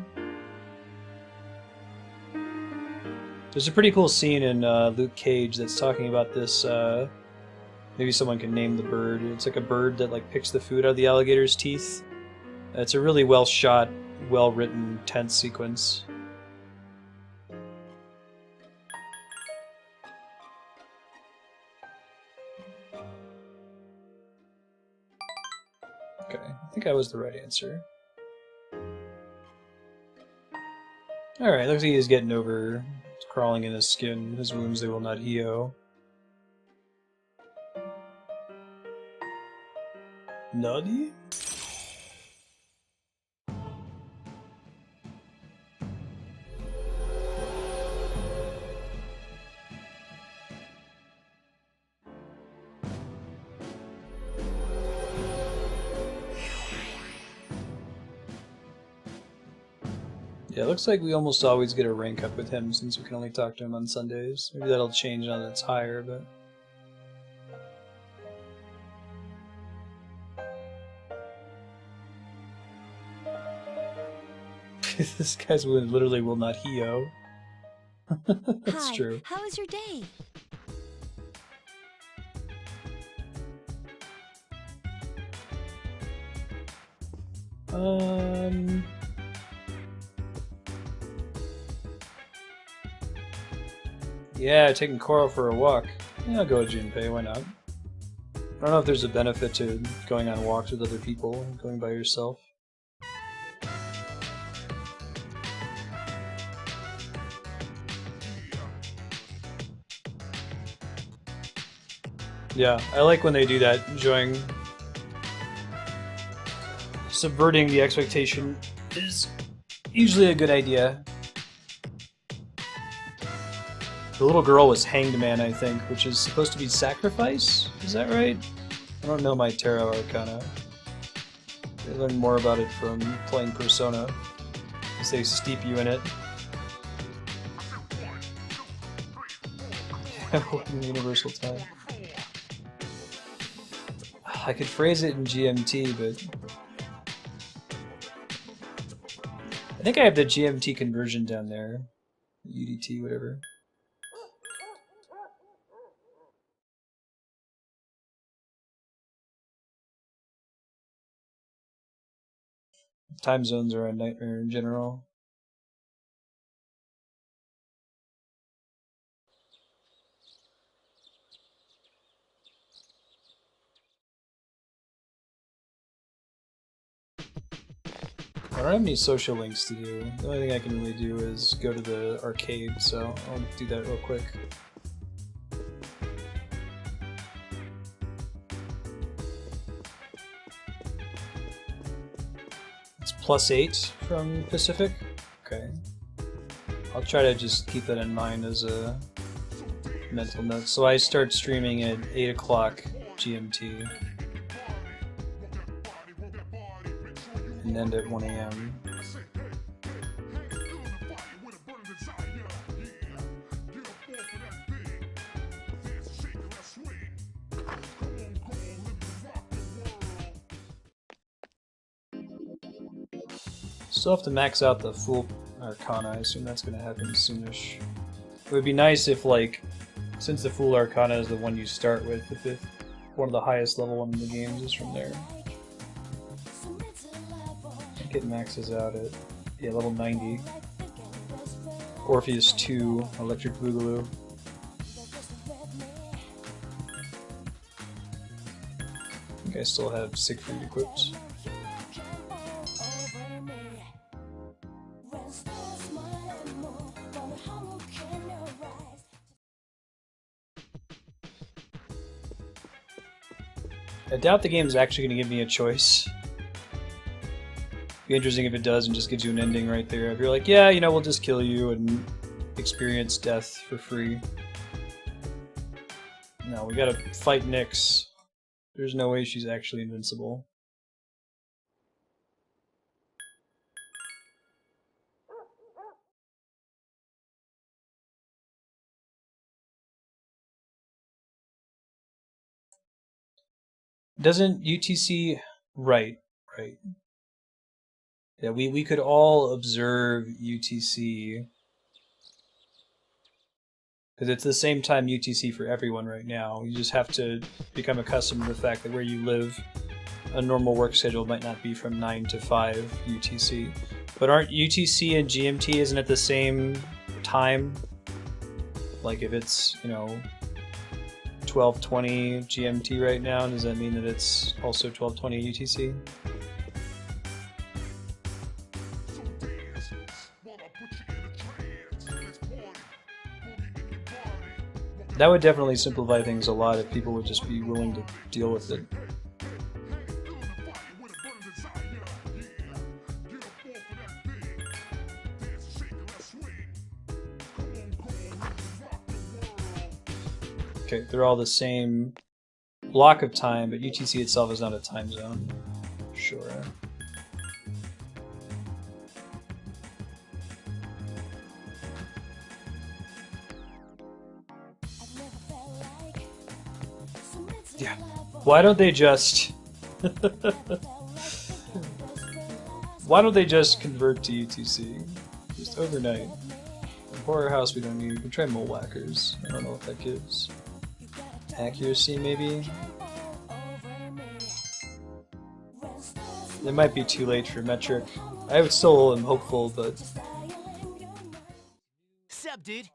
Speaker 1: There's a pretty cool scene in Luke Cage that's talking about this. Maybe someone can name the bird. It's like a bird that like picks the food out of the alligator's teeth. It's a really well shot, well written, tense sequence. Okay, I think I was the right answer. Alright, looks like he's getting over crawling in his skin. His wounds, they will not heal. Nutty? Yeah, it looks like we almost always get a rank up with him since we can only talk to him on Sundays. Maybe that'll change now that it's higher, but... This guy's wound literally will not heal. That's true.
Speaker 3: How was your day?
Speaker 1: Yeah, taking Coral for a walk. Yeah, I'll go with Junpei, why not? I don't know if there's a benefit to going on walks with other people, going by yourself. Yeah, I like when they do that, enjoying... Subverting the expectation is usually a good idea. The little girl was Hanged Man, I think, which is supposed to be sacrifice? Is that right? I don't know my tarot arcana. I learned more about it from playing Persona, because they steep you in it. Universal time. I could phrase it in GMT, but... I think I have the GMT conversion down there. UDT, whatever. Time zones are a nightmare in general. I don't have any social links to do. The only thing I can really do is go to the arcade, so I'll do that real quick. +8 from Pacific? Okay. I'll try to just keep that in mind as a mental note. So I start streaming at 8 o'clock GMT. And end at 1 a.m. Still have to max out the full Arcana. I assume that's going to happen soonish. It would be nice if, like, since the Full Arcana is the one you start with, if one of the highest level one in the games is from there. I think it maxes out at, yeah, level 90. Orpheus 2, Electric Boogaloo. I think I still have Siegfried equipped. I doubt the game's actually going to give me a choice. Be interesting if it does and just gives you an ending right there. If you're like, yeah, you know, we'll just kill you and experience death for free. No, we gotta fight Nyx. There's no way she's actually invincible. Doesn't UTC... Right. Yeah, we could all observe UTC. Because it's the same time UTC for everyone right now. You just have to become accustomed to the fact that where you live, a normal work schedule might not be from 9 to 5 UTC. But aren't UTC and GMT, isn't it the same time? Like if it's, you know, 12:20 GMT right now, does that mean that it's also 12:20 UTC? That would definitely simplify things a lot if people would just be willing to deal with it. Okay, they're all the same block of time, but UTC itself is not a time zone. Sure. Yeah. Why don't they just... Why don't they just convert to UTC? Just overnight. In Horror House we don't need... We can try Mole Whackers. I don't know what that gives. Accuracy, maybe? It might be too late for Metric. I would still am hopeful, but...
Speaker 9: Sup, dude?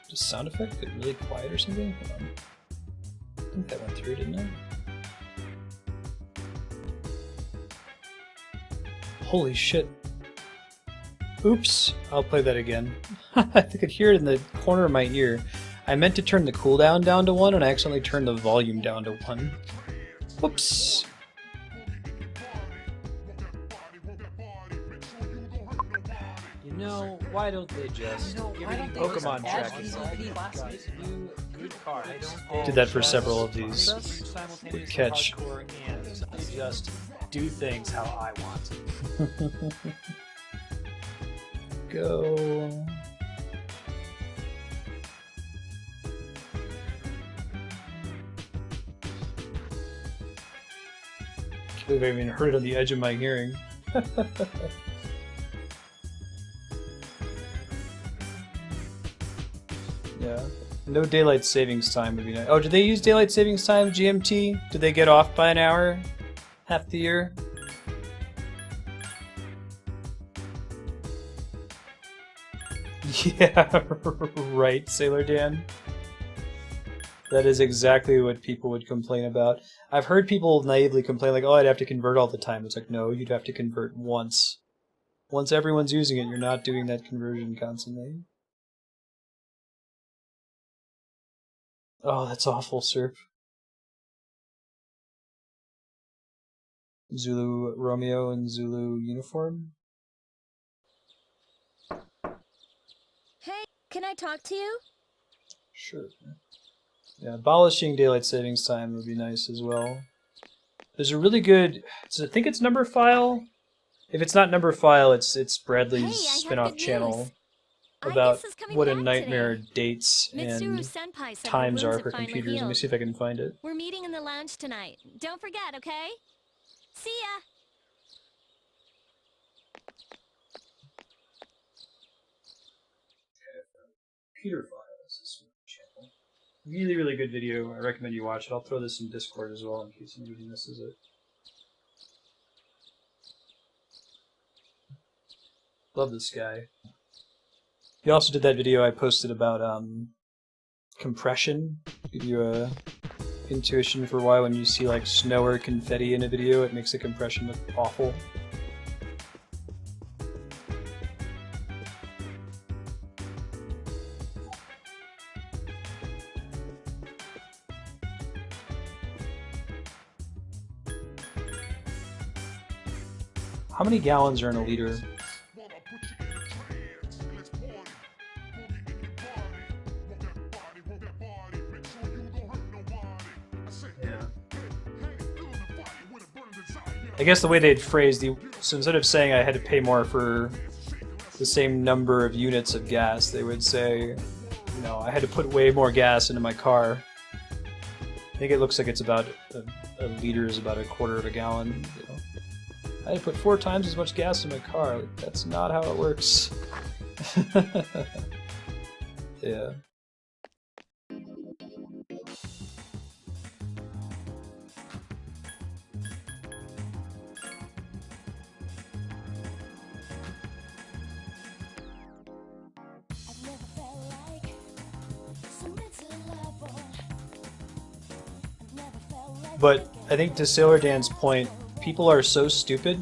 Speaker 1: Just sound effect? Get really quiet or something? Hold on. I think that went through, didn't it? Holy shit. Oops. I'll play that again. I could hear it in the corner of my ear. I meant to turn the cooldown down to 1 and I accidentally turned the volume down to 1. Whoops. You know, why don't they just give me Pokemon tracking? Good cards. Did that for several of these. Good catch. They just do things how I want. Go. I can't believe I even heard it on the edge of my hearing. Yeah. No daylight savings time would be nice. Oh, did they use daylight savings time, GMT? Did they get off by an hour? Half the year? Yeah, right, Sailor Dan. That is exactly what people would complain about. I've heard people naively complain like, oh, I'd have to convert all the time. It's like, no, you'd have to convert once. Once everyone's using it, you're not doing that conversion constantly. Oh, that's awful, Serp. Zulu Romeo and Zulu uniform.
Speaker 3: Hey, can I talk to you?
Speaker 1: Sure. Yeah, abolishing daylight savings time would be nice as well. There's a really good, I think it's Numberphile. If it's not Numberphile, it's Bradley's
Speaker 3: Hey, I have
Speaker 1: spin-off
Speaker 3: good
Speaker 1: channel
Speaker 3: news.
Speaker 1: about
Speaker 3: Igus is coming
Speaker 1: what a
Speaker 3: back
Speaker 1: nightmare
Speaker 3: today.
Speaker 1: dates
Speaker 3: Mitsuru
Speaker 1: and
Speaker 3: Senpai said
Speaker 1: times
Speaker 3: her
Speaker 1: are
Speaker 3: wounds
Speaker 1: for
Speaker 3: have finally
Speaker 1: computers. Let me
Speaker 3: healed.
Speaker 1: see if I can find it.
Speaker 3: We're meeting in the lounge tonight. Don't forget, okay? See ya!
Speaker 1: Computer Files is channel. Really, really good video. I recommend you watch it. I'll throw this in Discord as well in case anybody misses it. Love this guy. He also did that video I posted about compression. Give you a intuition for why when you see like snow or confetti in a video, it makes the compression look awful. How many gallons are in a liter? I guess the way they'd phrase so instead of saying I had to pay more for the same number of units of gas, they would say, you know, I had to put way more gas into my car. I think it looks like it's about a liter is about a quarter of a gallon. You know. I had to put 4 times as much gas in my car. Like, that's not how it works. Yeah. But I think to Sailor Dan's point, people are so stupid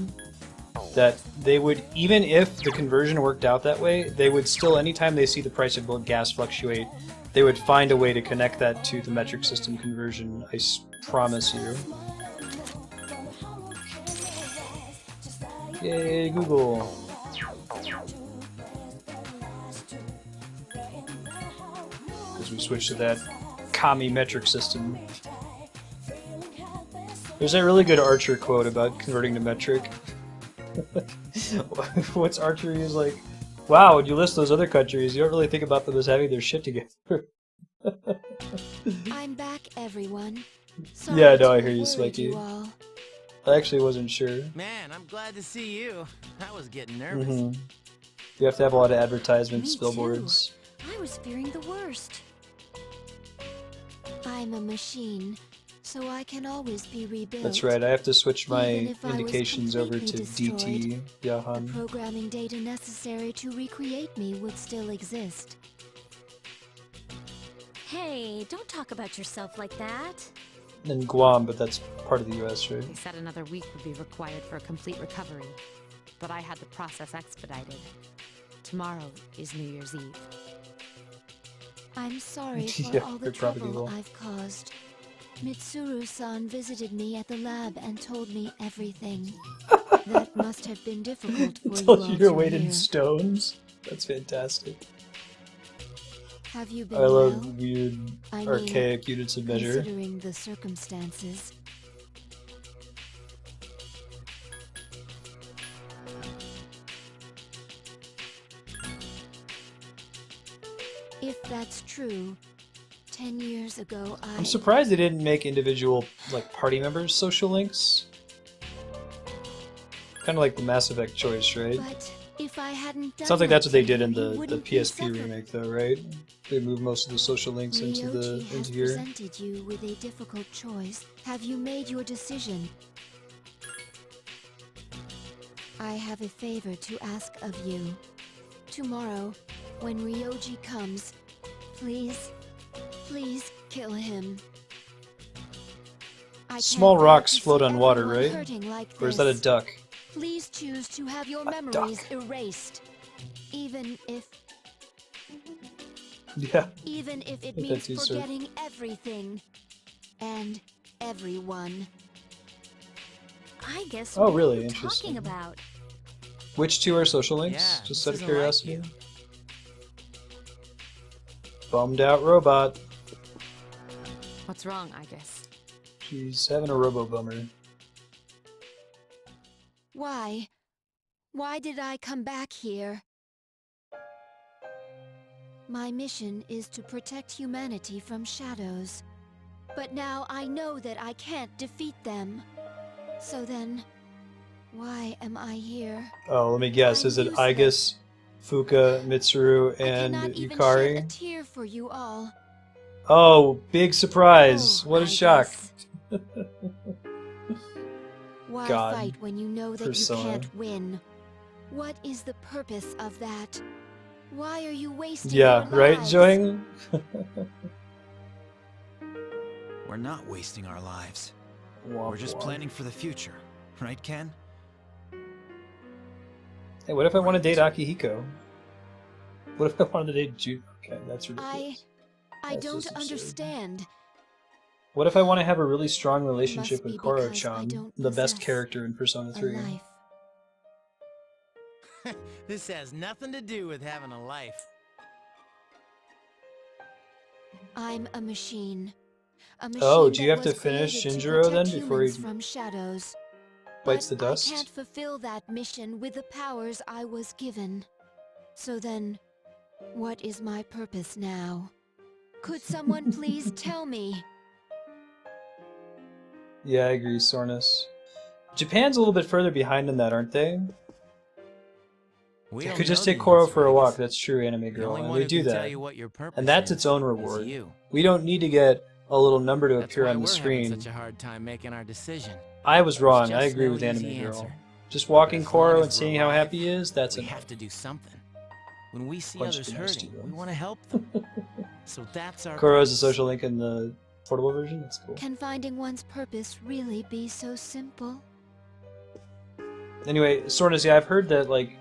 Speaker 1: that they would, even if the conversion worked out that way, they would still, anytime they see the price of gas fluctuate, they would find a way to connect that to the metric system conversion. I promise you. Yay, Google. As we switch to that commie metric system. There's a really good Archer quote about converting to metric. What's Archer use like? Wow, when you list those other countries, you don't really think about them as having their shit together.
Speaker 4: I'm back, everyone. Sorry
Speaker 1: Yeah, no,
Speaker 4: to
Speaker 1: I hear you,
Speaker 4: have worried
Speaker 1: Spiky.
Speaker 4: you all.
Speaker 1: I actually wasn't sure.
Speaker 9: Man, I'm glad to see you. I was getting nervous.
Speaker 1: You have to have a lot of advertisements,
Speaker 4: Me
Speaker 1: billboards.
Speaker 4: too. I was fearing the worst. I'm a machine, so I can always be rebuilt.
Speaker 1: That's right, I have to switch my
Speaker 4: Even if I was
Speaker 1: indications over to
Speaker 4: completely
Speaker 1: DT,
Speaker 4: The
Speaker 1: Yahan.
Speaker 4: programming data necessary to recreate me would still exist.
Speaker 3: Hey, don't talk about yourself like that.
Speaker 1: And Guam, but that's part of the US, right?
Speaker 8: They said another week would be required for a complete recovery, but I had the process expedited. Tomorrow is New Year's Eve.
Speaker 4: I'm sorry for
Speaker 1: Yeah,
Speaker 4: all the
Speaker 1: you're probably
Speaker 4: trouble
Speaker 1: will.
Speaker 4: I've caused. Mitsuru-san visited me at the lab and told me everything. That must have been difficult for you
Speaker 1: Told
Speaker 4: all
Speaker 1: you your
Speaker 4: to
Speaker 1: weight in
Speaker 4: hear.
Speaker 1: stones? That's fantastic.
Speaker 4: Have you been
Speaker 1: I love
Speaker 4: well?
Speaker 1: weird,
Speaker 4: I mean,
Speaker 1: archaic units of measure.
Speaker 4: Considering the circumstances. If that's true, 10 years ago
Speaker 1: I'm surprised they didn't make individual like party members social links. Kind of like the Mass Effect choice, right?
Speaker 4: But if I hadn't done
Speaker 1: Sounds like
Speaker 4: that
Speaker 1: that's what they
Speaker 4: to
Speaker 1: did
Speaker 4: you,
Speaker 1: in
Speaker 4: you
Speaker 1: the
Speaker 4: wouldn't be
Speaker 1: PSP
Speaker 4: suffering.
Speaker 1: remake, though, right? They moved most of the social links into
Speaker 4: Ryoji has
Speaker 1: here.
Speaker 4: presented you with a difficult choice. Have you made your decision? I have a favor to ask of you. Tomorrow, when Ryoji comes, please kill him. I can't
Speaker 1: Small
Speaker 4: bear
Speaker 1: rocks
Speaker 4: to
Speaker 1: float
Speaker 4: see
Speaker 1: on water,
Speaker 4: everyone
Speaker 1: right?
Speaker 4: hurting like
Speaker 1: Or is that a
Speaker 4: this.
Speaker 1: duck?
Speaker 4: Please choose to have your
Speaker 1: A
Speaker 4: memories
Speaker 1: duck.
Speaker 4: erased. Even if
Speaker 1: Yeah.
Speaker 4: it
Speaker 1: Like that
Speaker 4: means
Speaker 1: too, sir.
Speaker 4: forgetting everything and everyone.
Speaker 3: I guess.
Speaker 1: Oh,
Speaker 3: what
Speaker 1: really?
Speaker 3: are you
Speaker 1: Interesting.
Speaker 3: talking about?
Speaker 1: Which two are social links?
Speaker 9: Yeah,
Speaker 1: Just
Speaker 9: this
Speaker 1: out of
Speaker 9: isn't
Speaker 1: curiosity.
Speaker 9: like
Speaker 1: Bummed out robot.
Speaker 8: What's wrong, I guess?
Speaker 1: She's having a robo bummer.
Speaker 4: Why? Why did I come back here? My mission is to protect humanity from shadows. But now I know that I can't defeat them. So then, why am I here?
Speaker 1: Oh, let me guess. Is it
Speaker 4: I'm useless.
Speaker 1: Aigis, Fuka, Mitsuru,
Speaker 4: I
Speaker 1: and
Speaker 4: cannot even shed
Speaker 1: Yukari?
Speaker 4: a tear for you all.
Speaker 1: Oh, big surprise!
Speaker 4: Oh,
Speaker 1: What a
Speaker 4: I
Speaker 1: shock!
Speaker 4: guess. Why
Speaker 1: God.
Speaker 4: fight when you know that
Speaker 1: Persona.
Speaker 4: you can't win? What is the purpose of that? Why are you wasting
Speaker 1: Yeah,
Speaker 4: your
Speaker 1: right,
Speaker 4: lives?
Speaker 1: Joing?
Speaker 11: We're not wasting our lives.
Speaker 1: Womp
Speaker 11: We're just
Speaker 1: womp.
Speaker 11: planning for the future. Right, Ken?
Speaker 1: Hey, what if I want to date Akihiko? What if I wanted to date Jude? Okay, that's ridiculous.
Speaker 4: I
Speaker 1: That's
Speaker 4: don't
Speaker 1: just absurd.
Speaker 4: understand.
Speaker 1: What if I want to have a really strong relationship
Speaker 4: Must be
Speaker 1: with
Speaker 4: because I
Speaker 1: Koro-chan,
Speaker 4: don't
Speaker 1: the best
Speaker 4: possess
Speaker 1: character in Persona
Speaker 4: A
Speaker 1: 3?
Speaker 4: life.
Speaker 9: This has nothing to do with having a life.
Speaker 4: I'm a machine. A machine
Speaker 1: Oh, do you
Speaker 4: that
Speaker 1: have to
Speaker 4: was
Speaker 1: finish
Speaker 4: created to
Speaker 1: Shinjiro then
Speaker 4: protect
Speaker 1: before he
Speaker 4: humans from shadows.
Speaker 1: bites the
Speaker 4: But
Speaker 1: dust?
Speaker 4: I can't fulfill that mission with the powers I was given. So then, what is my purpose now? Could someone please tell me?
Speaker 1: Yeah, I agree, Sornus. Japan's a little bit further behind in that, aren't they?
Speaker 9: We
Speaker 1: You
Speaker 9: don't
Speaker 1: could just
Speaker 9: know
Speaker 1: take
Speaker 9: the
Speaker 1: Koro
Speaker 9: answer,
Speaker 1: for a
Speaker 9: I
Speaker 1: walk,
Speaker 9: guess.
Speaker 1: that's true, Anime
Speaker 9: The
Speaker 1: Girl,
Speaker 9: only
Speaker 1: and
Speaker 9: one
Speaker 1: we
Speaker 9: who
Speaker 1: do
Speaker 9: can tell
Speaker 1: that.
Speaker 9: you what your purpose
Speaker 1: And that's its own
Speaker 9: is
Speaker 1: reward.
Speaker 9: you.
Speaker 1: We don't need to get a little number to
Speaker 9: That's
Speaker 1: appear
Speaker 9: why
Speaker 1: on the
Speaker 9: we're having
Speaker 1: screen.
Speaker 9: such a hard time making our decision.
Speaker 1: I was wrong,
Speaker 9: There's
Speaker 1: I
Speaker 9: just
Speaker 1: agree
Speaker 9: no
Speaker 1: with
Speaker 9: easy
Speaker 1: Anime Girl.
Speaker 9: answer.
Speaker 1: Just walking
Speaker 9: As long
Speaker 1: Koro
Speaker 9: as
Speaker 1: and
Speaker 9: we're
Speaker 1: seeing how
Speaker 9: alive,
Speaker 1: happy he is, that's
Speaker 9: we
Speaker 1: enough.
Speaker 9: have to do something. When we see
Speaker 1: Punch
Speaker 9: others
Speaker 1: the nasty
Speaker 9: hurting,
Speaker 1: one.
Speaker 9: we want to help them. So that's our
Speaker 1: Koro is a
Speaker 9: purpose.
Speaker 1: social link in the portable version? That's cool.
Speaker 4: Can finding one's purpose really be so simple?
Speaker 1: Anyway, Sornus, yeah, I've heard that, like,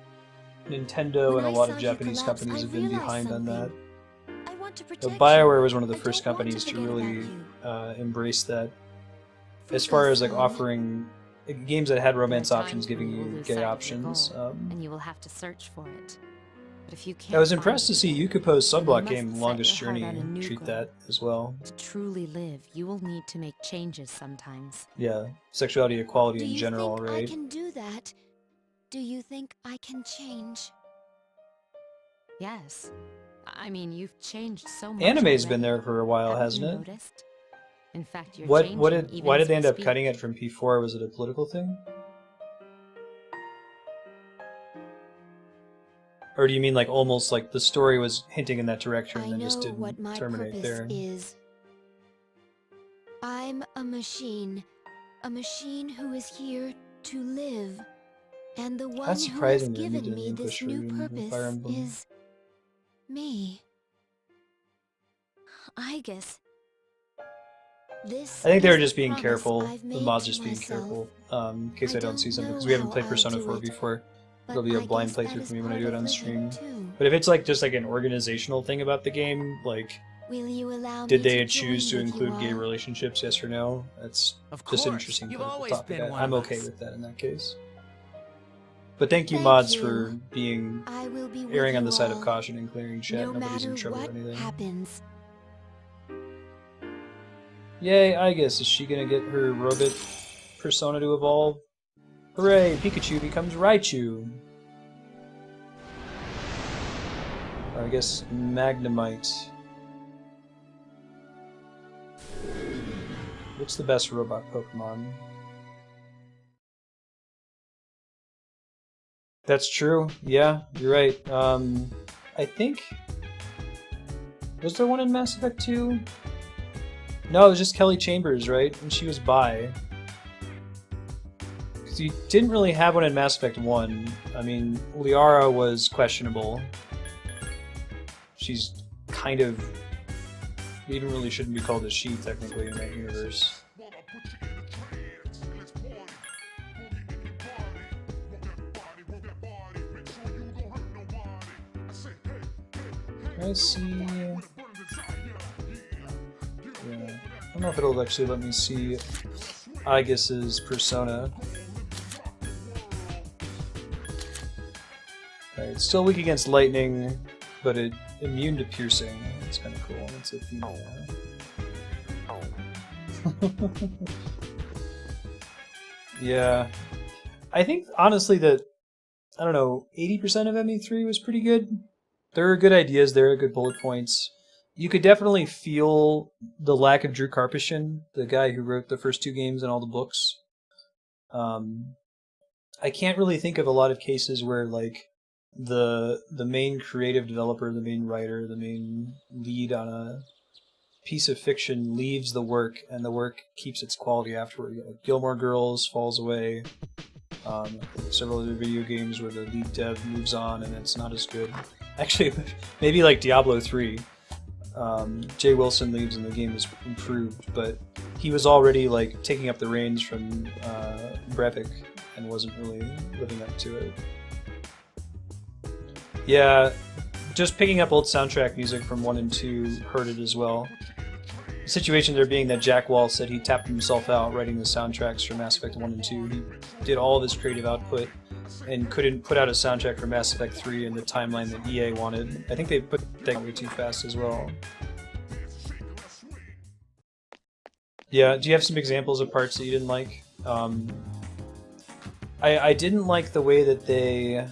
Speaker 1: Nintendo
Speaker 4: When
Speaker 1: and a
Speaker 4: I
Speaker 1: lot
Speaker 4: saw
Speaker 1: of
Speaker 4: you
Speaker 1: Japanese
Speaker 4: collapse,
Speaker 1: companies
Speaker 4: I
Speaker 1: have been
Speaker 4: realized
Speaker 1: behind on that.
Speaker 4: something. I want to
Speaker 1: So
Speaker 4: protect you.
Speaker 1: BioWare was one of the
Speaker 4: I
Speaker 1: first
Speaker 4: don't want to
Speaker 1: companies to
Speaker 4: forget
Speaker 1: really
Speaker 4: about you.
Speaker 1: embrace that. As far as like
Speaker 4: Fuka-san.
Speaker 1: offering games that had romance
Speaker 8: There are
Speaker 1: options,
Speaker 8: times when
Speaker 1: giving
Speaker 8: you will
Speaker 1: you
Speaker 8: lose
Speaker 1: gay
Speaker 8: sight of your
Speaker 1: options.
Speaker 8: goal, and you will have to search for it. But if you can't
Speaker 1: I was
Speaker 8: find
Speaker 1: impressed to
Speaker 8: it,
Speaker 1: see Yukapo's
Speaker 8: then you
Speaker 1: subblock
Speaker 8: must
Speaker 1: game
Speaker 8: set
Speaker 1: Longest
Speaker 8: your heart
Speaker 1: Journey
Speaker 8: on a new
Speaker 1: treat
Speaker 8: goal.
Speaker 1: that as well.
Speaker 8: To truly live, you will need to make changes sometimes.
Speaker 1: Yeah, sexuality equality
Speaker 4: Do
Speaker 1: in
Speaker 4: you
Speaker 1: general,
Speaker 4: think
Speaker 1: right?
Speaker 4: I can do that? Do you think I can change?
Speaker 8: Yes. I mean, you've changed so much.
Speaker 1: Anime's been
Speaker 8: already.
Speaker 1: there for a while,
Speaker 8: Haven't
Speaker 1: hasn't
Speaker 8: you
Speaker 1: it?
Speaker 8: noticed? In fact, you're
Speaker 1: What
Speaker 8: changing even
Speaker 1: why
Speaker 8: as
Speaker 1: did they
Speaker 8: we
Speaker 1: end up
Speaker 8: speak.
Speaker 1: cutting it from P4? Was it a political thing? Or do you mean like almost like the story was hinting in that direction
Speaker 4: I
Speaker 1: and then
Speaker 4: know
Speaker 1: just didn't
Speaker 4: what my
Speaker 1: terminate
Speaker 4: purpose
Speaker 1: there?
Speaker 4: is. I'm a machine who is here to live. And the one who has
Speaker 1: surprising that you
Speaker 4: given
Speaker 1: did
Speaker 4: me
Speaker 1: English
Speaker 4: this new
Speaker 1: version of
Speaker 4: purpose
Speaker 1: Fire Emblem.
Speaker 4: is me.
Speaker 3: I guess.
Speaker 4: This
Speaker 1: I think they were
Speaker 4: is
Speaker 1: just
Speaker 4: the
Speaker 1: being
Speaker 4: promise
Speaker 1: careful.
Speaker 4: I've
Speaker 1: The
Speaker 4: made
Speaker 1: mod's
Speaker 4: to
Speaker 1: just being
Speaker 4: myself.
Speaker 1: careful. In case I don't see
Speaker 4: don't
Speaker 1: something.
Speaker 4: know
Speaker 1: Because we haven't
Speaker 4: how
Speaker 1: played
Speaker 4: I'll
Speaker 1: Persona
Speaker 4: do
Speaker 1: 4
Speaker 4: it,
Speaker 1: before.
Speaker 4: but
Speaker 1: It'll be a
Speaker 4: I
Speaker 1: blind
Speaker 4: guess that
Speaker 1: playthrough
Speaker 4: is
Speaker 1: for me when I
Speaker 4: part
Speaker 1: do it
Speaker 4: of
Speaker 1: on
Speaker 4: living,
Speaker 1: stream.
Speaker 4: too.
Speaker 1: But if it's like just like an organizational thing about the game, like
Speaker 4: Will you allow
Speaker 1: did
Speaker 4: me
Speaker 1: they
Speaker 4: to
Speaker 1: choose to
Speaker 4: join with you
Speaker 1: include gay
Speaker 4: all?
Speaker 1: relationships, yes or no? That's
Speaker 9: Of
Speaker 1: just an
Speaker 9: course,
Speaker 1: interesting
Speaker 9: you've
Speaker 1: political
Speaker 9: always
Speaker 1: topic.
Speaker 9: been one
Speaker 1: I'm
Speaker 9: of
Speaker 1: okay
Speaker 9: us.
Speaker 1: with that in that case. But thank you,
Speaker 4: Thank
Speaker 1: mods,
Speaker 4: you.
Speaker 1: for being
Speaker 4: I will be with
Speaker 1: erring on
Speaker 4: you
Speaker 1: the side
Speaker 4: all,
Speaker 1: of caution and clearing chat.
Speaker 4: no
Speaker 1: Nobody's
Speaker 4: matter
Speaker 1: in trouble
Speaker 4: what
Speaker 1: or anything.
Speaker 4: happens.
Speaker 1: Yay, I guess. Is she gonna get her robot persona to evolve? Hooray, Pikachu becomes Raichu. Or I guess Magnemite. What's the best robot Pokemon? That's true. Yeah, you're right. I think... Was there one in Mass Effect 2? No, it was just Kelly Chambers, right? And she was bi. Because you didn't really have one in Mass Effect 1. I mean, Liara was questionable. She's kind of... even really shouldn't be called a she, technically, in that universe. Can I see... Yeah. I don't know if it'll actually let me see Aegis's persona. Right, it's still weak against lightning, but it immune to piercing. It's kind of cool. It's a theme. Yeah, I think honestly that I don't know, 80% of ME3 was pretty good. There are good ideas there, good bullet points. You could definitely feel the lack of Drew Karpyshyn, the guy who wrote the first 2 games and all the books. I can't really think of a lot of cases where like the main creative developer, the main writer, the main lead on a piece of fiction leaves the work and the work keeps its quality afterward. Like Gilmore Girls falls away. Several other video games where the lead dev moves on and it's not as good. Actually, maybe like Diablo 3. Jay Wilson leaves and the game is improved, but he was already like taking up the reins from Brevik and wasn't really living up to it. Yeah, just picking up old soundtrack music from 1 and 2 hurt it as well. The situation there being that Jack Wall said he tapped himself out writing the soundtracks for Mass Effect 1 and 2. He did all of his creative output and couldn't put out a soundtrack for Mass Effect 3 in the timeline that EA wanted. I think they put that way too fast as well. Yeah, do you have some examples of parts that you didn't like? I didn't like the way that they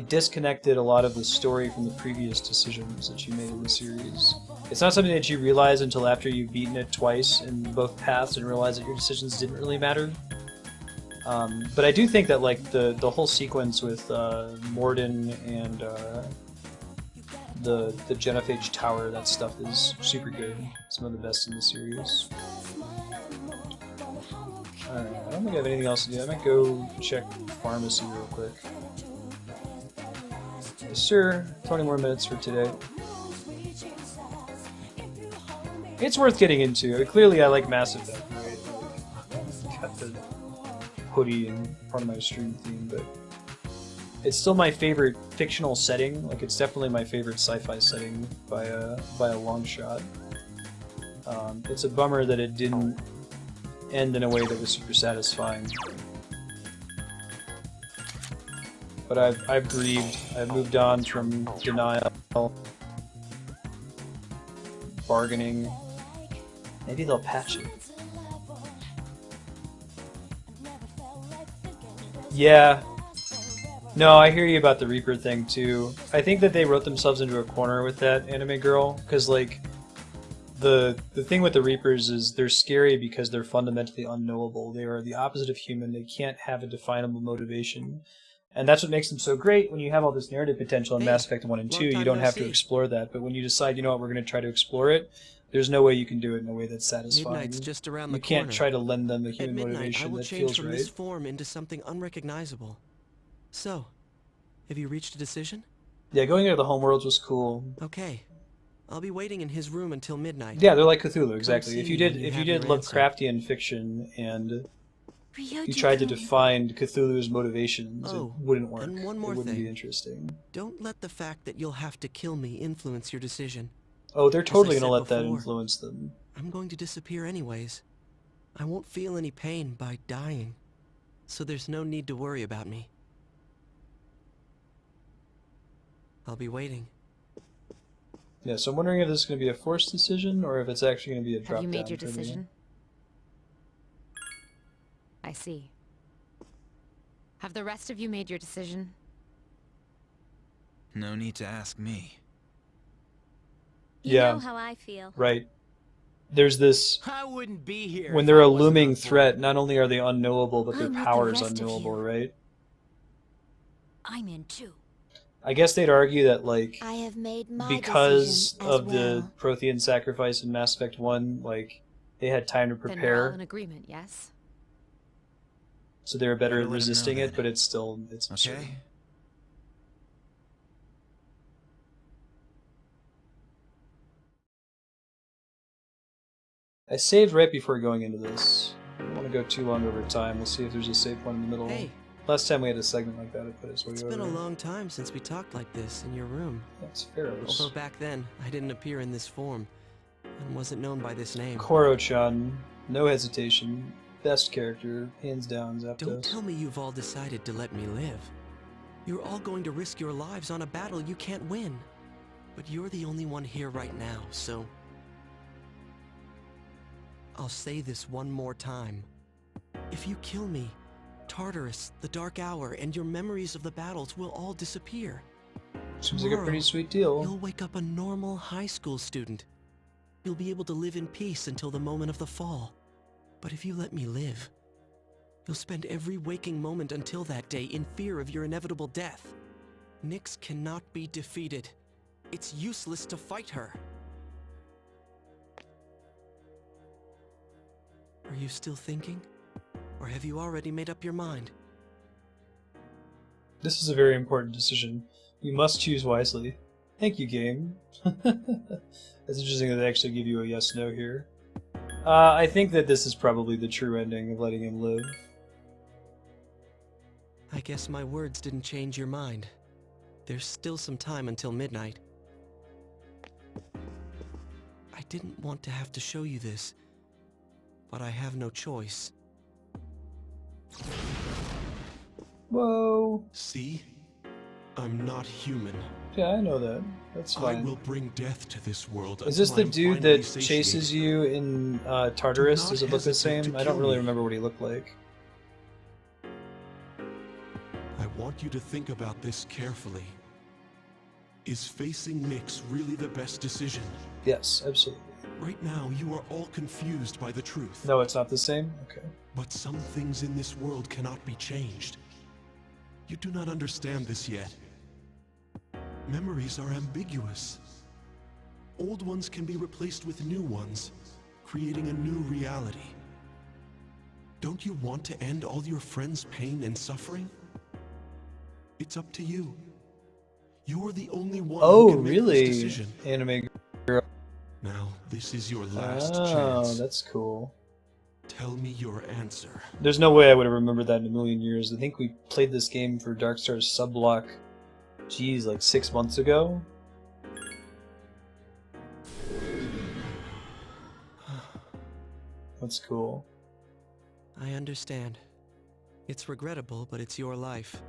Speaker 1: disconnected a lot of the story from the previous decisions that you made in the series. It's not something that you realize until after you've beaten it twice in both paths and realize that your decisions didn't really matter. But I do think that like the whole sequence with Morden and the Genophage Tower, that stuff is super good. Some of the best in the series. Alright, I don't think I have anything else to do. I might go check pharmacy real quick. Yes, sir. 20 more minutes for today. It's worth getting into. Clearly I like Mass Effect, right? Got the hoodie and part of my stream theme, but it's still my favorite fictional setting. Like, it's definitely my favorite sci-fi setting by a long shot. It's a bummer that it didn't end in a way that was super satisfying. But I've grieved. I've moved on from denial, bargaining. Maybe they'll patch it. Yeah. No, I hear you about the Reaper thing too. I think that they wrote themselves into a corner with that anime girl, because like the thing with the Reapers is they're scary because they're fundamentally unknowable. They are the opposite of human. They can't have a definable motivation. And that's what makes them so great. When you have all this narrative potential in Mass Effect 1 and 2, you don't have to explore that. But when you decide, you know what, we're going to try to explore it, there's no way you can do it in a way that's satisfying.
Speaker 5: Midnight's just around the
Speaker 1: you can't
Speaker 5: corner.
Speaker 1: try to lend them the human
Speaker 5: At midnight,
Speaker 1: motivation
Speaker 5: I will
Speaker 1: that
Speaker 5: change
Speaker 1: feels
Speaker 5: from
Speaker 1: right.
Speaker 5: this form into something unrecognizable. So, have you reached a decision?
Speaker 1: Yeah, going into the homeworlds was cool.
Speaker 5: Okay. I'll be waiting in his room until midnight.
Speaker 1: Yeah, they're like Cthulhu, exactly.
Speaker 5: Come
Speaker 1: If
Speaker 5: see
Speaker 1: you
Speaker 5: me
Speaker 1: did
Speaker 5: when you
Speaker 1: if you
Speaker 5: have
Speaker 1: did
Speaker 5: your answer.
Speaker 1: Lovecraftian fiction and you tried to define Cthulhu's motivations, it wouldn't work.
Speaker 5: And one more
Speaker 1: it wouldn't
Speaker 5: thing.
Speaker 1: be interesting.
Speaker 5: Don't let the fact that you'll have to kill me influence your decision.
Speaker 1: Oh, they're
Speaker 5: As I
Speaker 1: totally
Speaker 5: said
Speaker 1: gonna let that
Speaker 5: before,
Speaker 1: influence them.
Speaker 5: I'm going to disappear anyways. I won't feel any pain by dying, so there's no need to worry about me. I'll be waiting.
Speaker 1: Yeah, so I'm wondering if this is going to be a forced decision or if it's actually going to be a drop
Speaker 8: Have you made
Speaker 1: down
Speaker 8: your
Speaker 1: for me.
Speaker 8: decision? I see. Have the rest of you made your decision?
Speaker 11: No need to ask me.
Speaker 3: You
Speaker 1: Yeah.
Speaker 3: know how I feel.
Speaker 1: Right. There's this...
Speaker 9: I wouldn't be here
Speaker 1: When
Speaker 9: if
Speaker 1: they're
Speaker 9: I
Speaker 1: a
Speaker 9: wasn't
Speaker 1: looming
Speaker 9: on board.
Speaker 1: threat, not only are they unknowable, but their
Speaker 7: I'm with the
Speaker 1: power is
Speaker 7: rest of
Speaker 1: unknowable,
Speaker 7: you.
Speaker 1: right?
Speaker 7: I'm in too.
Speaker 1: I guess they'd argue that, like,
Speaker 4: I have made my
Speaker 1: because
Speaker 4: decision as
Speaker 1: of the
Speaker 4: well.
Speaker 1: Prothean sacrifice in Mass Effect 1, like, they had time to
Speaker 8: Then we're all
Speaker 1: prepare,
Speaker 8: in agreement, yes?
Speaker 1: so they were better
Speaker 11: Better
Speaker 1: at
Speaker 11: let 'em know
Speaker 1: resisting it,
Speaker 11: then.
Speaker 1: but it's absurd.
Speaker 11: Okay?
Speaker 1: I saved right before going into this. I don't want to go too long over time. We'll see if there's a save point in the middle.
Speaker 5: Hey.
Speaker 1: Last time we had a segment like that, I put us way
Speaker 5: It's
Speaker 1: over.
Speaker 5: been a long time since we talked like this in your room.
Speaker 1: That's Pharaoh's.
Speaker 5: Although back then, I didn't appear in this form, and wasn't known by this name.
Speaker 1: Koro-chan, no hesitation. best character, hands down, Zapdos.
Speaker 5: Don't tell me you've all decided to let me live. You're all going to risk your lives on a battle you can't win. But you're the only one here right now, so... I'll say this one more time. If you kill me, Tartarus, the Dark Hour, and your memories of the battles will all disappear.
Speaker 1: Seems like a pretty sweet deal.
Speaker 5: You'll wake up a normal high school student. You'll be able to live in peace until the moment of the fall. But if you let me live, you'll spend every waking moment until that day in fear of your inevitable death. Nyx cannot be defeated. It's useless to fight her. Are you still thinking? Or have you already made up your mind?
Speaker 1: This is a very important decision. You must choose wisely. Thank you, game. It's interesting that they actually give you a yes-no here. I think that this is probably the true ending of letting him live.
Speaker 5: I guess my words didn't change your mind. There's still some time until midnight. I didn't want to have to show you this, but I have no choice.
Speaker 1: Whoa.
Speaker 12: See? I'm not human.
Speaker 1: Yeah, I know that. That's fine.
Speaker 12: I will bring death to this world.
Speaker 1: Is this the
Speaker 12: until I'm
Speaker 1: dude
Speaker 12: finally
Speaker 1: that
Speaker 12: satiated.
Speaker 1: chases you in Tartarus?
Speaker 12: Do
Speaker 1: Does
Speaker 12: not
Speaker 1: it look the
Speaker 12: hesitate
Speaker 1: same?
Speaker 12: to
Speaker 1: I don't
Speaker 12: kill
Speaker 1: really
Speaker 12: me.
Speaker 1: remember what he looked like.
Speaker 12: I want you to think about this carefully. Is facing Nyx really the best decision?
Speaker 1: Yes, absolutely.
Speaker 12: Right now, you are all confused by the truth.
Speaker 1: No, it's not the same? Okay.
Speaker 12: But some things in this world cannot be changed. You do not understand this yet. Memories are ambiguous. Old ones can be replaced with new ones, creating a new reality. Don't you want to end all your friends' pain and suffering? It's up to you. You're the only one
Speaker 1: Oh,
Speaker 12: who can make
Speaker 1: really?
Speaker 12: this decision.
Speaker 1: Anime girl.
Speaker 12: Now, this is your last
Speaker 1: Oh,
Speaker 12: chance.
Speaker 1: that's cool.
Speaker 12: Tell me your answer.
Speaker 1: There's no way I would have remembered that in a million years. I think we played this game for Darkstar's Subblock, geez, like 6 months ago. That's cool.
Speaker 5: I understand. It's regrettable, but it's your life.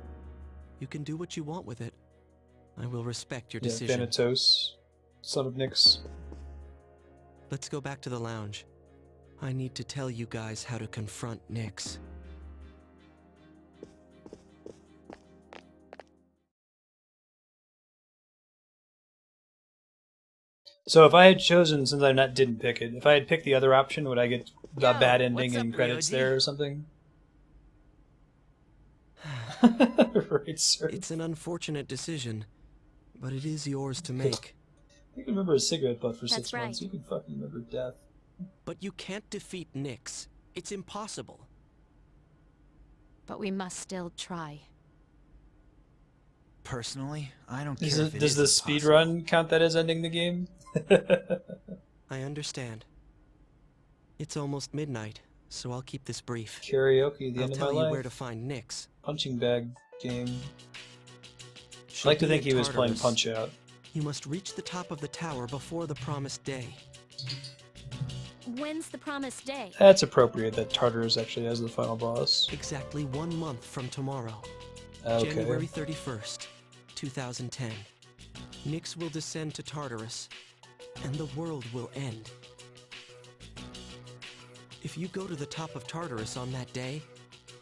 Speaker 5: You can do what you want with it. I will respect your decision.
Speaker 1: Yeah, Thanatos, son of Nyx.
Speaker 5: Let's go back to the lounge. I need to tell you guys how to confront Nyx.
Speaker 1: So if I had chosen, since I didn't pick it, if I had picked the other option, would I get a
Speaker 5: Yo,
Speaker 1: bad ending
Speaker 5: what's up,
Speaker 1: and credits
Speaker 5: Ryoji?
Speaker 1: there or something? Right, sir.
Speaker 5: It's an unfortunate decision, but it is yours to make.
Speaker 1: You can remember a cigarette butt for
Speaker 3: That's
Speaker 1: 6 months.
Speaker 3: right.
Speaker 1: You can fucking remember death.
Speaker 5: But you can't defeat Nyx. It's impossible.
Speaker 8: But we must still try.
Speaker 11: Personally, I don't care
Speaker 1: Does,
Speaker 11: if it
Speaker 1: does
Speaker 11: is
Speaker 1: the
Speaker 11: impossible.
Speaker 1: speed run count that as ending the game?
Speaker 5: I understand. It's almost midnight, so I'll keep this brief.
Speaker 1: Karaoke, the
Speaker 5: I'll
Speaker 1: end of
Speaker 5: tell
Speaker 1: my
Speaker 5: you
Speaker 1: life.
Speaker 5: where to find Nyx.
Speaker 1: Punching bag game. I
Speaker 5: She'll
Speaker 1: like to
Speaker 5: be
Speaker 1: think
Speaker 5: at
Speaker 1: he was playing
Speaker 5: Tartarus.
Speaker 1: Punch Out.
Speaker 5: You must reach the top of the tower before the promised day.
Speaker 3: When's the promised day?
Speaker 1: That's appropriate that Tartarus actually has the final boss.
Speaker 5: Exactly 1 month from tomorrow.
Speaker 1: Okay.
Speaker 5: January 31st, 2010. Nyx will descend to Tartarus, and the world will end. If you go to the top of Tartarus on that day,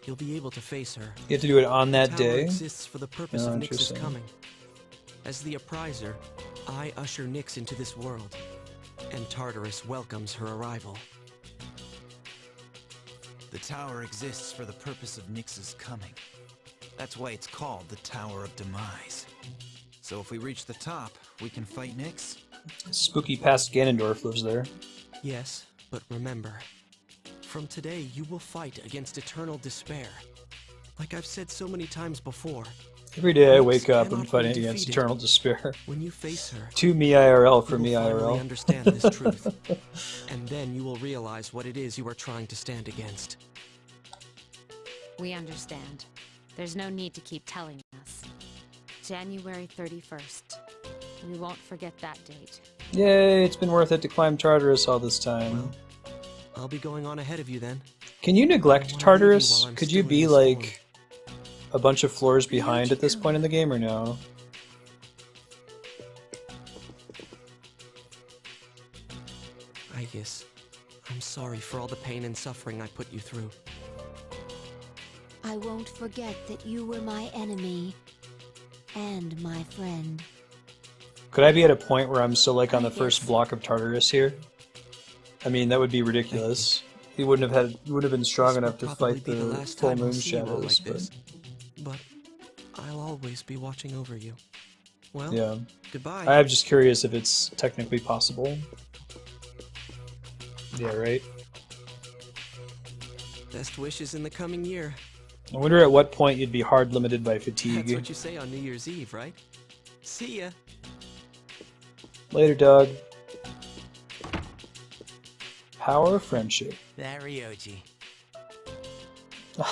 Speaker 5: you'll be able to face her.
Speaker 1: You have to do it on that
Speaker 5: the tower
Speaker 1: day?
Speaker 5: exists for the purpose
Speaker 1: Oh,
Speaker 5: of Nyx's
Speaker 1: interesting.
Speaker 5: coming. As the appriser, I usher Nyx into this world, and Tartarus welcomes her arrival.
Speaker 11: The tower exists for the purpose of Nyx's coming. That's why it's called the Tower of Demise. So if we reach the top, we can fight Nyx?
Speaker 1: Spooky past Ganondorf lives there.
Speaker 5: Yes, but remember, from today you will fight against eternal despair. Like I've said so many times before,
Speaker 1: Every day I
Speaker 5: Nyx
Speaker 1: wake up, I'm
Speaker 5: cannot be
Speaker 1: fighting against
Speaker 5: defeated.
Speaker 1: eternal despair.
Speaker 5: when you face her,
Speaker 1: To me IRL for
Speaker 5: you
Speaker 1: me
Speaker 5: will finally
Speaker 1: IRL.
Speaker 5: understand this truth. And then you will realize what it is you are trying to stand against.
Speaker 8: We understand. There's no need to keep telling us. January 31st. We won't forget that date.
Speaker 1: Yay, it's been worth it to climb Tartarus all this time.
Speaker 5: Well, I'll be going on ahead of you then.
Speaker 1: Can you neglect
Speaker 5: I wanna leave you
Speaker 1: Tartarus?
Speaker 5: while I'm
Speaker 1: Could you
Speaker 5: still in
Speaker 1: be
Speaker 5: this
Speaker 1: like a bunch of floors behind at this point in the game, or no?
Speaker 5: Aegis, I'm sorry for all the pain and suffering I put you through.
Speaker 4: I won't forget that you were my enemy and my friend.
Speaker 1: Could I be at a point where I'm still like on the first block of Tartarus here? I mean, that would be ridiculous. He wouldn't have been strong enough to
Speaker 5: Probably
Speaker 1: fight
Speaker 5: be
Speaker 1: the
Speaker 5: last
Speaker 1: full
Speaker 5: time we'll
Speaker 1: moon
Speaker 5: see you all
Speaker 1: shadows,
Speaker 5: like this. But I'll always be watching over you. Well,
Speaker 1: yeah.
Speaker 5: goodbye.
Speaker 1: I'm just curious if it's technically possible. Yeah, right?
Speaker 5: Best wishes in the coming year.
Speaker 1: I wonder at what point you'd be hard limited by fatigue.
Speaker 5: That's what you say on New Year's Eve, right? See ya.
Speaker 1: Later, dog. Power of friendship.
Speaker 9: That Ryoji.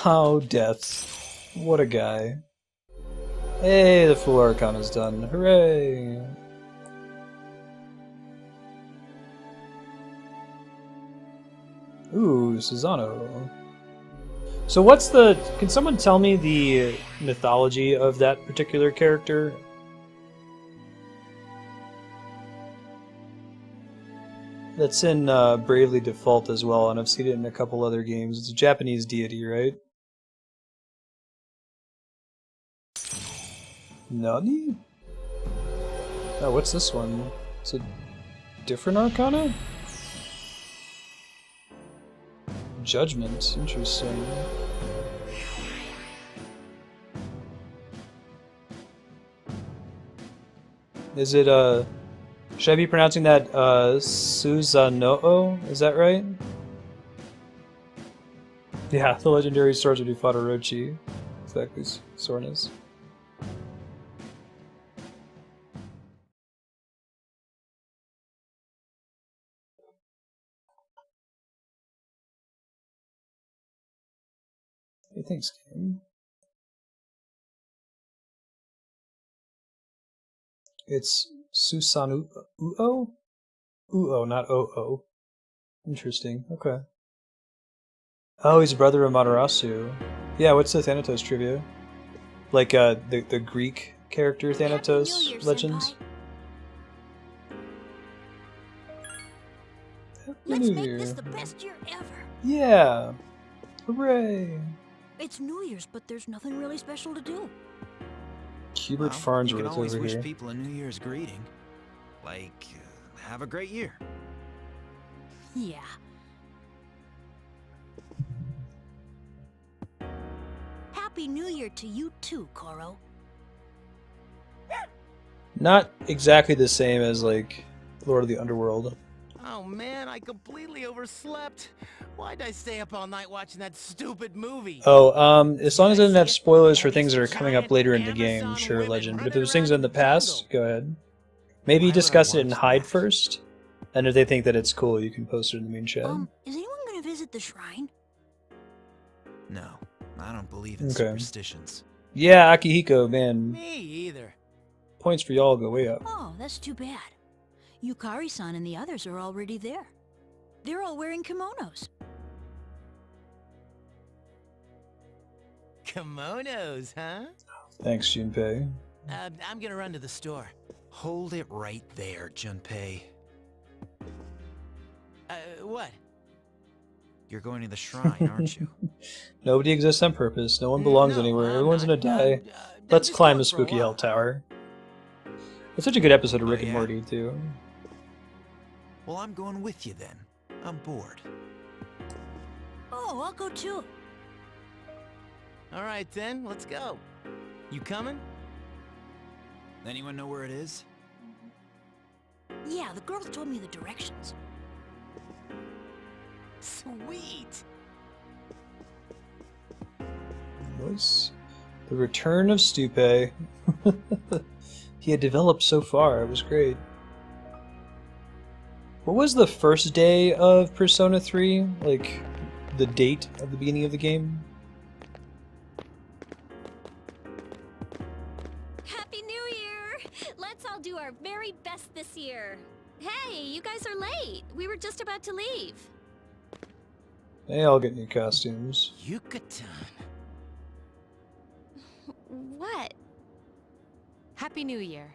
Speaker 1: Oh, death. What a guy. Hey, the full Archon is done. Hooray! Ooh, Susano. So what's the... Can someone tell me the mythology of that particular character? That's in Bravely Default as well, and I've seen it in a couple other games. It's a Japanese deity, right? Nani? Oh, what's this one? It's a different Arcana? Judgment. Interesting. Is it, should I be pronouncing that, Susanoo? Is that right? Yeah, the legendary swordsman who fought Orochi. Exactly, Sornas. Hey, thanks, game. It's Susanuo? Uo, not Oo. Interesting, okay. Oh, he's a brother of Matarasu. Yeah, what's the Thanatos trivia? Like, the Greek character Thanatos legends?
Speaker 7: Let's make this the best year ever.
Speaker 1: Yeah! Hooray!
Speaker 7: It's New Year's, but there's nothing really special to do.
Speaker 1: Hubert
Speaker 11: You can
Speaker 1: Farnsworth
Speaker 11: always
Speaker 1: over
Speaker 11: wish
Speaker 1: here.
Speaker 11: people a New Year's greeting. Like, have a great year.
Speaker 7: Yeah. Happy New Year to you too, Koro.
Speaker 1: Not exactly the same as, like, Lord of the Underworld.
Speaker 9: Oh man, I completely overslept. Why'd I stay up all night watching that stupid movie?
Speaker 1: Oh, as long as it doesn't have spoilers for things that are coming up later in the game, sure, Legend. But if it was things in the past, go ahead. Maybe discuss it in Hide first, and if they think that it's cool, you can post it in the main chat.
Speaker 7: Is anyone gonna visit the shrine?
Speaker 11: No, I don't believe in
Speaker 1: Okay.
Speaker 11: superstitions.
Speaker 1: Yeah, Akihiko, man.
Speaker 9: Me either.
Speaker 1: Points for y'all go way up.
Speaker 7: Oh, that's too bad. Yukari-san and the others are already there. They're all wearing kimonos.
Speaker 9: Kimonos, huh?
Speaker 1: Thanks, Junpei.
Speaker 9: I'm gonna run to the store.
Speaker 11: Hold it right there, Junpei.
Speaker 9: What?
Speaker 11: You're going to the shrine, aren't you?
Speaker 1: Nobody exists on purpose. No one belongs anywhere. Everyone's gonna die. Let's climb the spooky hell tower. It's such a good episode of Rick and Morty, too.
Speaker 11: Well, I'm going with you then. I'm bored.
Speaker 7: Oh, I'll go too.
Speaker 9: All right then, let's go. You coming?
Speaker 11: Anyone know where it is?
Speaker 7: Yeah, the girl told me the directions.
Speaker 9: Sweet.
Speaker 1: Nice. The return of Stupe. He had developed so far. It was great. What was the first day of Persona 3? Like, the date of the beginning of the game?
Speaker 3: Happy New Year! Let's all do our very best this year. Hey, you guys are late. We were just about to leave.
Speaker 1: They all get new costumes.
Speaker 9: Yucatan.
Speaker 3: What?
Speaker 8: Happy New Year.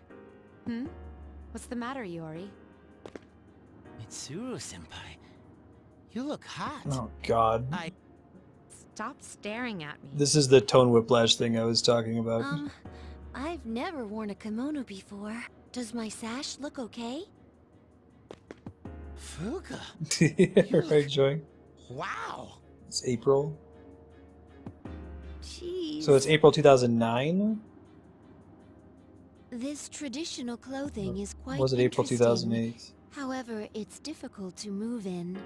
Speaker 8: What's the matter, Yori?
Speaker 9: Mitsuru-senpai. You look hot.
Speaker 1: Oh god.
Speaker 8: Stop staring at me.
Speaker 1: This is the tone whiplash thing I was talking about.
Speaker 4: I've never worn a kimono before. Does my sash look okay?
Speaker 9: Fuka.
Speaker 1: Yeah, right, Joy?
Speaker 9: Wow.
Speaker 1: It's April.
Speaker 4: Jeez.
Speaker 1: So it's April 2009?
Speaker 4: This traditional clothing is quite
Speaker 1: Was it April
Speaker 4: interesting.
Speaker 1: 2008?
Speaker 4: However, it's difficult to move in.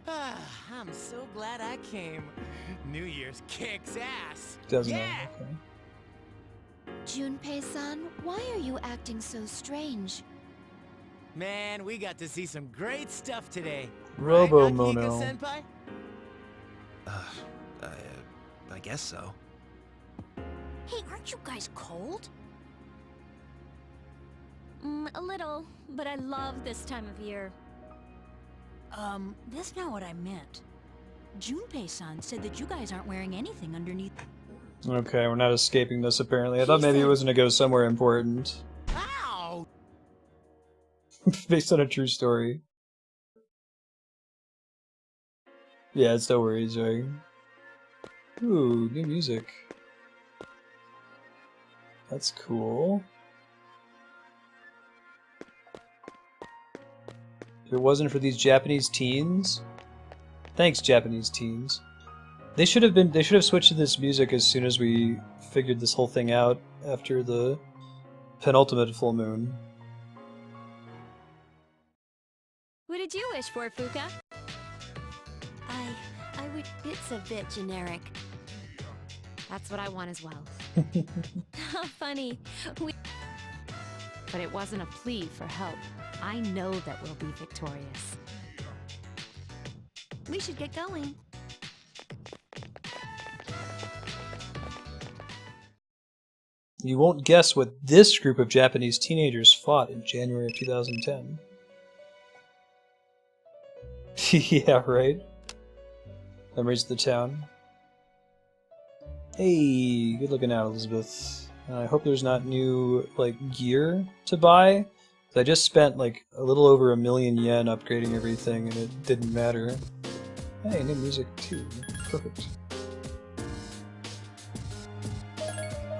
Speaker 9: I'm so glad I came. New Year's kicks ass.
Speaker 1: 2009,
Speaker 9: Yeah.
Speaker 1: okay.
Speaker 4: Junpei-san, why are you acting so strange?
Speaker 9: Man, we got to see some great stuff today.
Speaker 1: Robo-mono.
Speaker 9: Right, Akihiko-senpai?
Speaker 5: I guess so.
Speaker 7: Hey, aren't you guys cold?
Speaker 3: A little, but I love this time of year.
Speaker 7: That's not what I meant. Junpei-san said that you guys aren't wearing anything underneath.
Speaker 1: Okay, we're not escaping this apparently. I thought maybe it was gonna go somewhere important.
Speaker 9: Ow!
Speaker 1: Based on a true story. Yeah, it's no worries, Joy. Ooh, new music. That's cool. If it wasn't for these Japanese teens... Thanks, Japanese teens. They should have switched to this music as soon as we figured this whole thing out after the penultimate full moon.
Speaker 3: What did you wish for, Fuka?
Speaker 4: I would. It's a bit generic.
Speaker 8: That's what I want as well.
Speaker 3: How funny.
Speaker 8: But it wasn't a plea for help. I know that we'll be victorious.
Speaker 4: We should get going.
Speaker 1: You won't guess what this group of Japanese teenagers fought in January of 2010. Yeah, right? Memories of the town. Hey, good looking out, Elizabeth. I hope there's not new, like, gear to buy. I just spent, like, a little over 1,000,000 yen upgrading everything, and it didn't matter. Hey, new music, too. Perfect.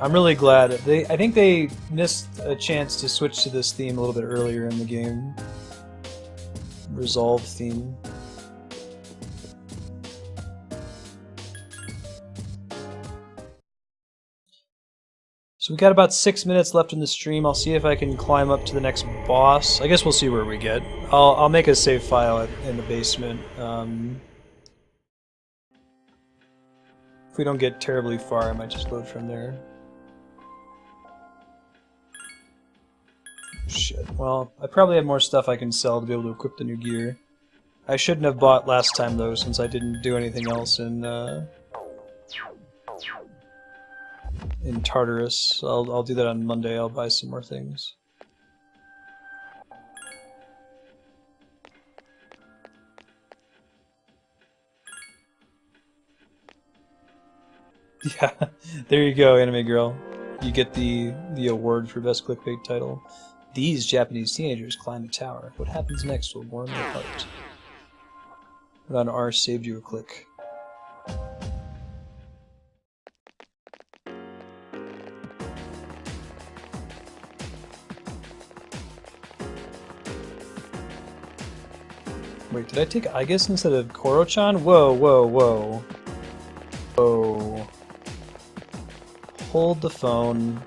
Speaker 1: I'm really glad. I think they missed a chance to switch to this theme a little bit earlier in the game. Resolve theme. So we got about 6 minutes left in the stream. I'll see if I can climb up to the next boss. I guess we'll see where we get. I'll make a save file in the basement. If we don't get terribly far, I might just load from there. Shit. Well, I probably have more stuff I can sell to be able to equip the new gear. I shouldn't have bought last time though, since I didn't do anything else in Tartarus. I'll do that on Monday. I'll buy some more things. Yeah, there you go, anime girl. You get the award for best clickbait title. These Japanese teenagers climb a tower. What happens next will warm your heart. Put on R saved you a click. Wait, did I take Aigis instead of Koro-chan? Whoa, whoa, whoa. Whoa. Hold the phone.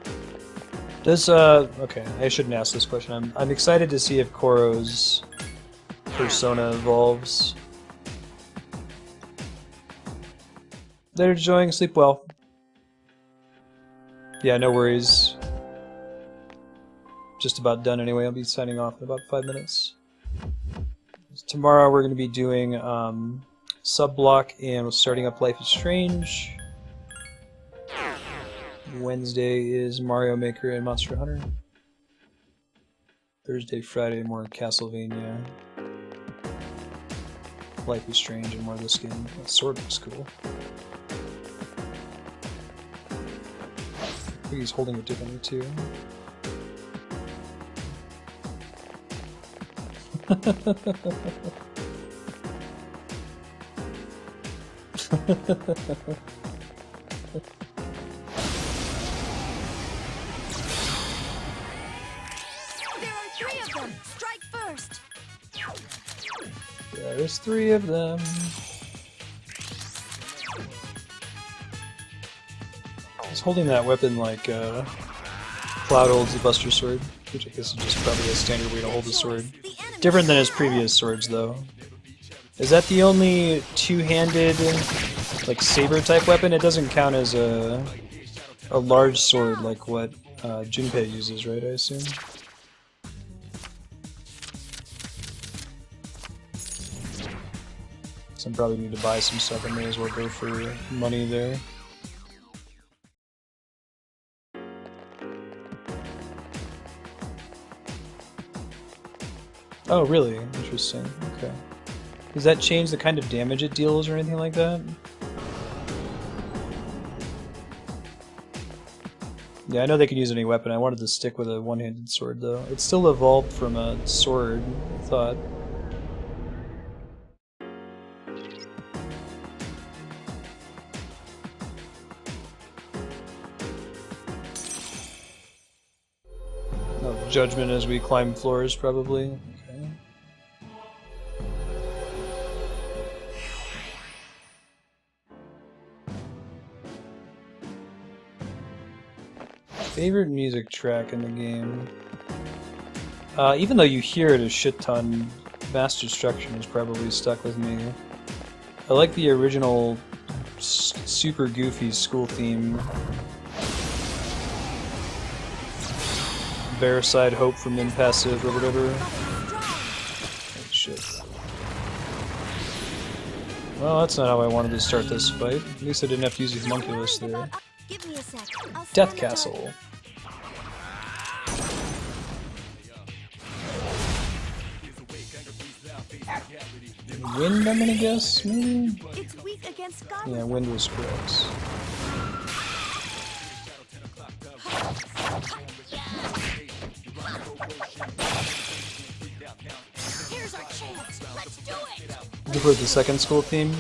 Speaker 1: Does, okay, I shouldn't ask this question. I'm excited to see if Koro's persona evolves. Later, enjoying, sleep well. Yeah, no worries. Just about done anyway. I'll be signing off in about 5 minutes. Tomorrow we're going to be doing Sub-Block and starting up Life is Strange. Wednesday is Mario Maker and Monster Hunter. Thursday, Friday, more Castlevania. Life is Strange and more of this game. That sword looks cool. I think he's holding it differently too.
Speaker 4: There are 3 of them! Strike first!
Speaker 1: Yeah, there's 3 of them. He's holding that weapon like Cloud holds the Buster Sword, which I guess is just probably a standard way to hold the sword. Different than his previous swords, though. Is that the only two-handed, like, saber-type weapon? It doesn't count as a large sword like what Junpei uses, right, I assume? So I probably need to buy some stuff. I may as well go for money there. Oh, really? Interesting. Okay. Does that change the kind of damage it deals or anything like that? Yeah, I know they can use any weapon. I wanted to stick with a one-handed sword, though. It's still evolved from a sword, I thought. No judgment as we climb floors, probably. Okay. Favorite music track in the game? Even though you hear it a shit ton, Mass Destruction is probably stuck with me. I like the original super goofy school theme. Bearside Hope from Impassive or whatever. Oh, shit. Well, that's not how I wanted to start this fight. At least I didn't have to use Homunculus there. Death Castle. Wind, I'm gonna guess, maybe? Yeah, wind was correct.
Speaker 4: Here's our chance! Let's do it!
Speaker 1: You heard the second school theme?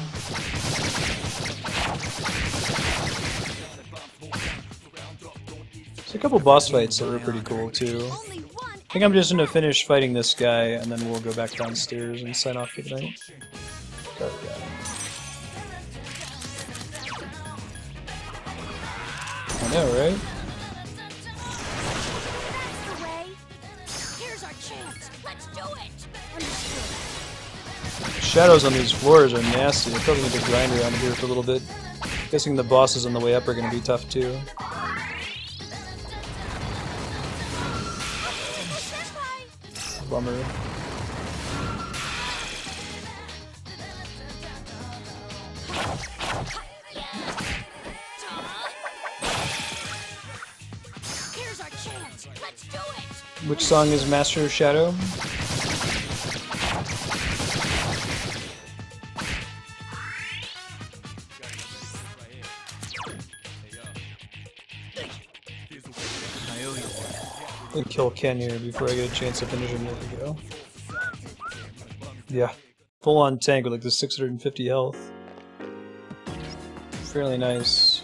Speaker 1: There's a couple boss fights that were pretty cool too. I think I'm just gonna finish fighting this guy and then we'll go back downstairs and sign off for the night. Oh, yeah. I know, right?
Speaker 4: Here's our chance! Let's do it!
Speaker 1: Shadows on these floors are nasty. I probably need to grind around here for a little bit. Guessing the bosses on the way up are gonna be tough too. Bummer.
Speaker 4: Here's our chance! Let's do it!
Speaker 1: Which song is Master of Shadow? I'm gonna kill Ken here before I get a chance to finish him. There we go. Yeah. Full on tank with like the 650 health. Fairly nice.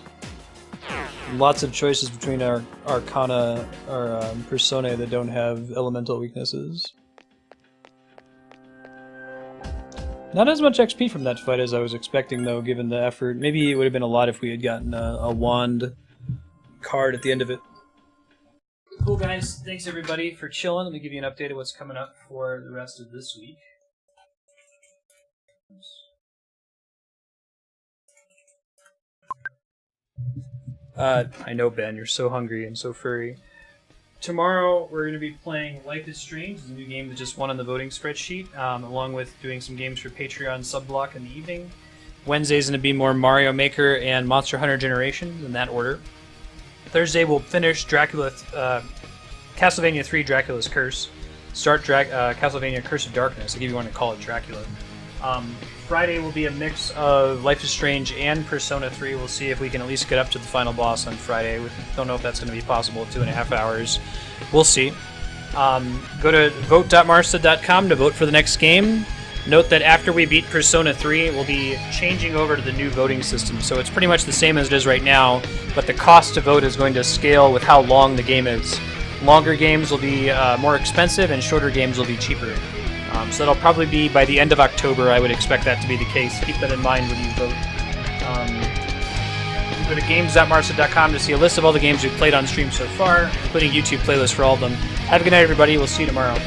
Speaker 1: Lots of choices between our Arcana, our Personae that don't have elemental weaknesses. Not as much XP from that fight as I was expecting though, given the effort. Maybe it would have been a lot if we had gotten a wand card at the end of it. Cool guys, thanks everybody for chilling. Let me give you an update of what's coming up for the rest of this week. I know Ben, you're so hungry and so furry. Tomorrow we're going to be playing Life is Strange, the new game that just won on the voting spreadsheet, along with doing some games for Patreon Subblock in the evening. Wednesday's going to be more Mario Maker and Monster Hunter Generations in that order. Thursday we'll finish Castlevania 3 Dracula's Curse. start Castlevania Curse of Darkness. I give you one to call it Dracula. Friday will be a mix of Life is Strange and Persona 3. We'll see if we can at least get up to the final boss on Friday. We don't know if that's going to be possible, 2.5 hours. We'll see. Go to vote.marstad.com to vote for the next game. Note that after we beat Persona 3, we'll be changing over to the new voting system. So it's pretty much the same as it is right now, but the cost to vote is going to scale with how long the game is. Longer games will be more expensive, and shorter games will be cheaper. So that'll probably be by the end of October. I would expect that to be the case. Keep that in mind when you vote. You can go to games.marstad.com to see a list of all the games we've played on stream so far, including YouTube playlists for all of them. Have a good night, everybody. We'll see you tomorrow.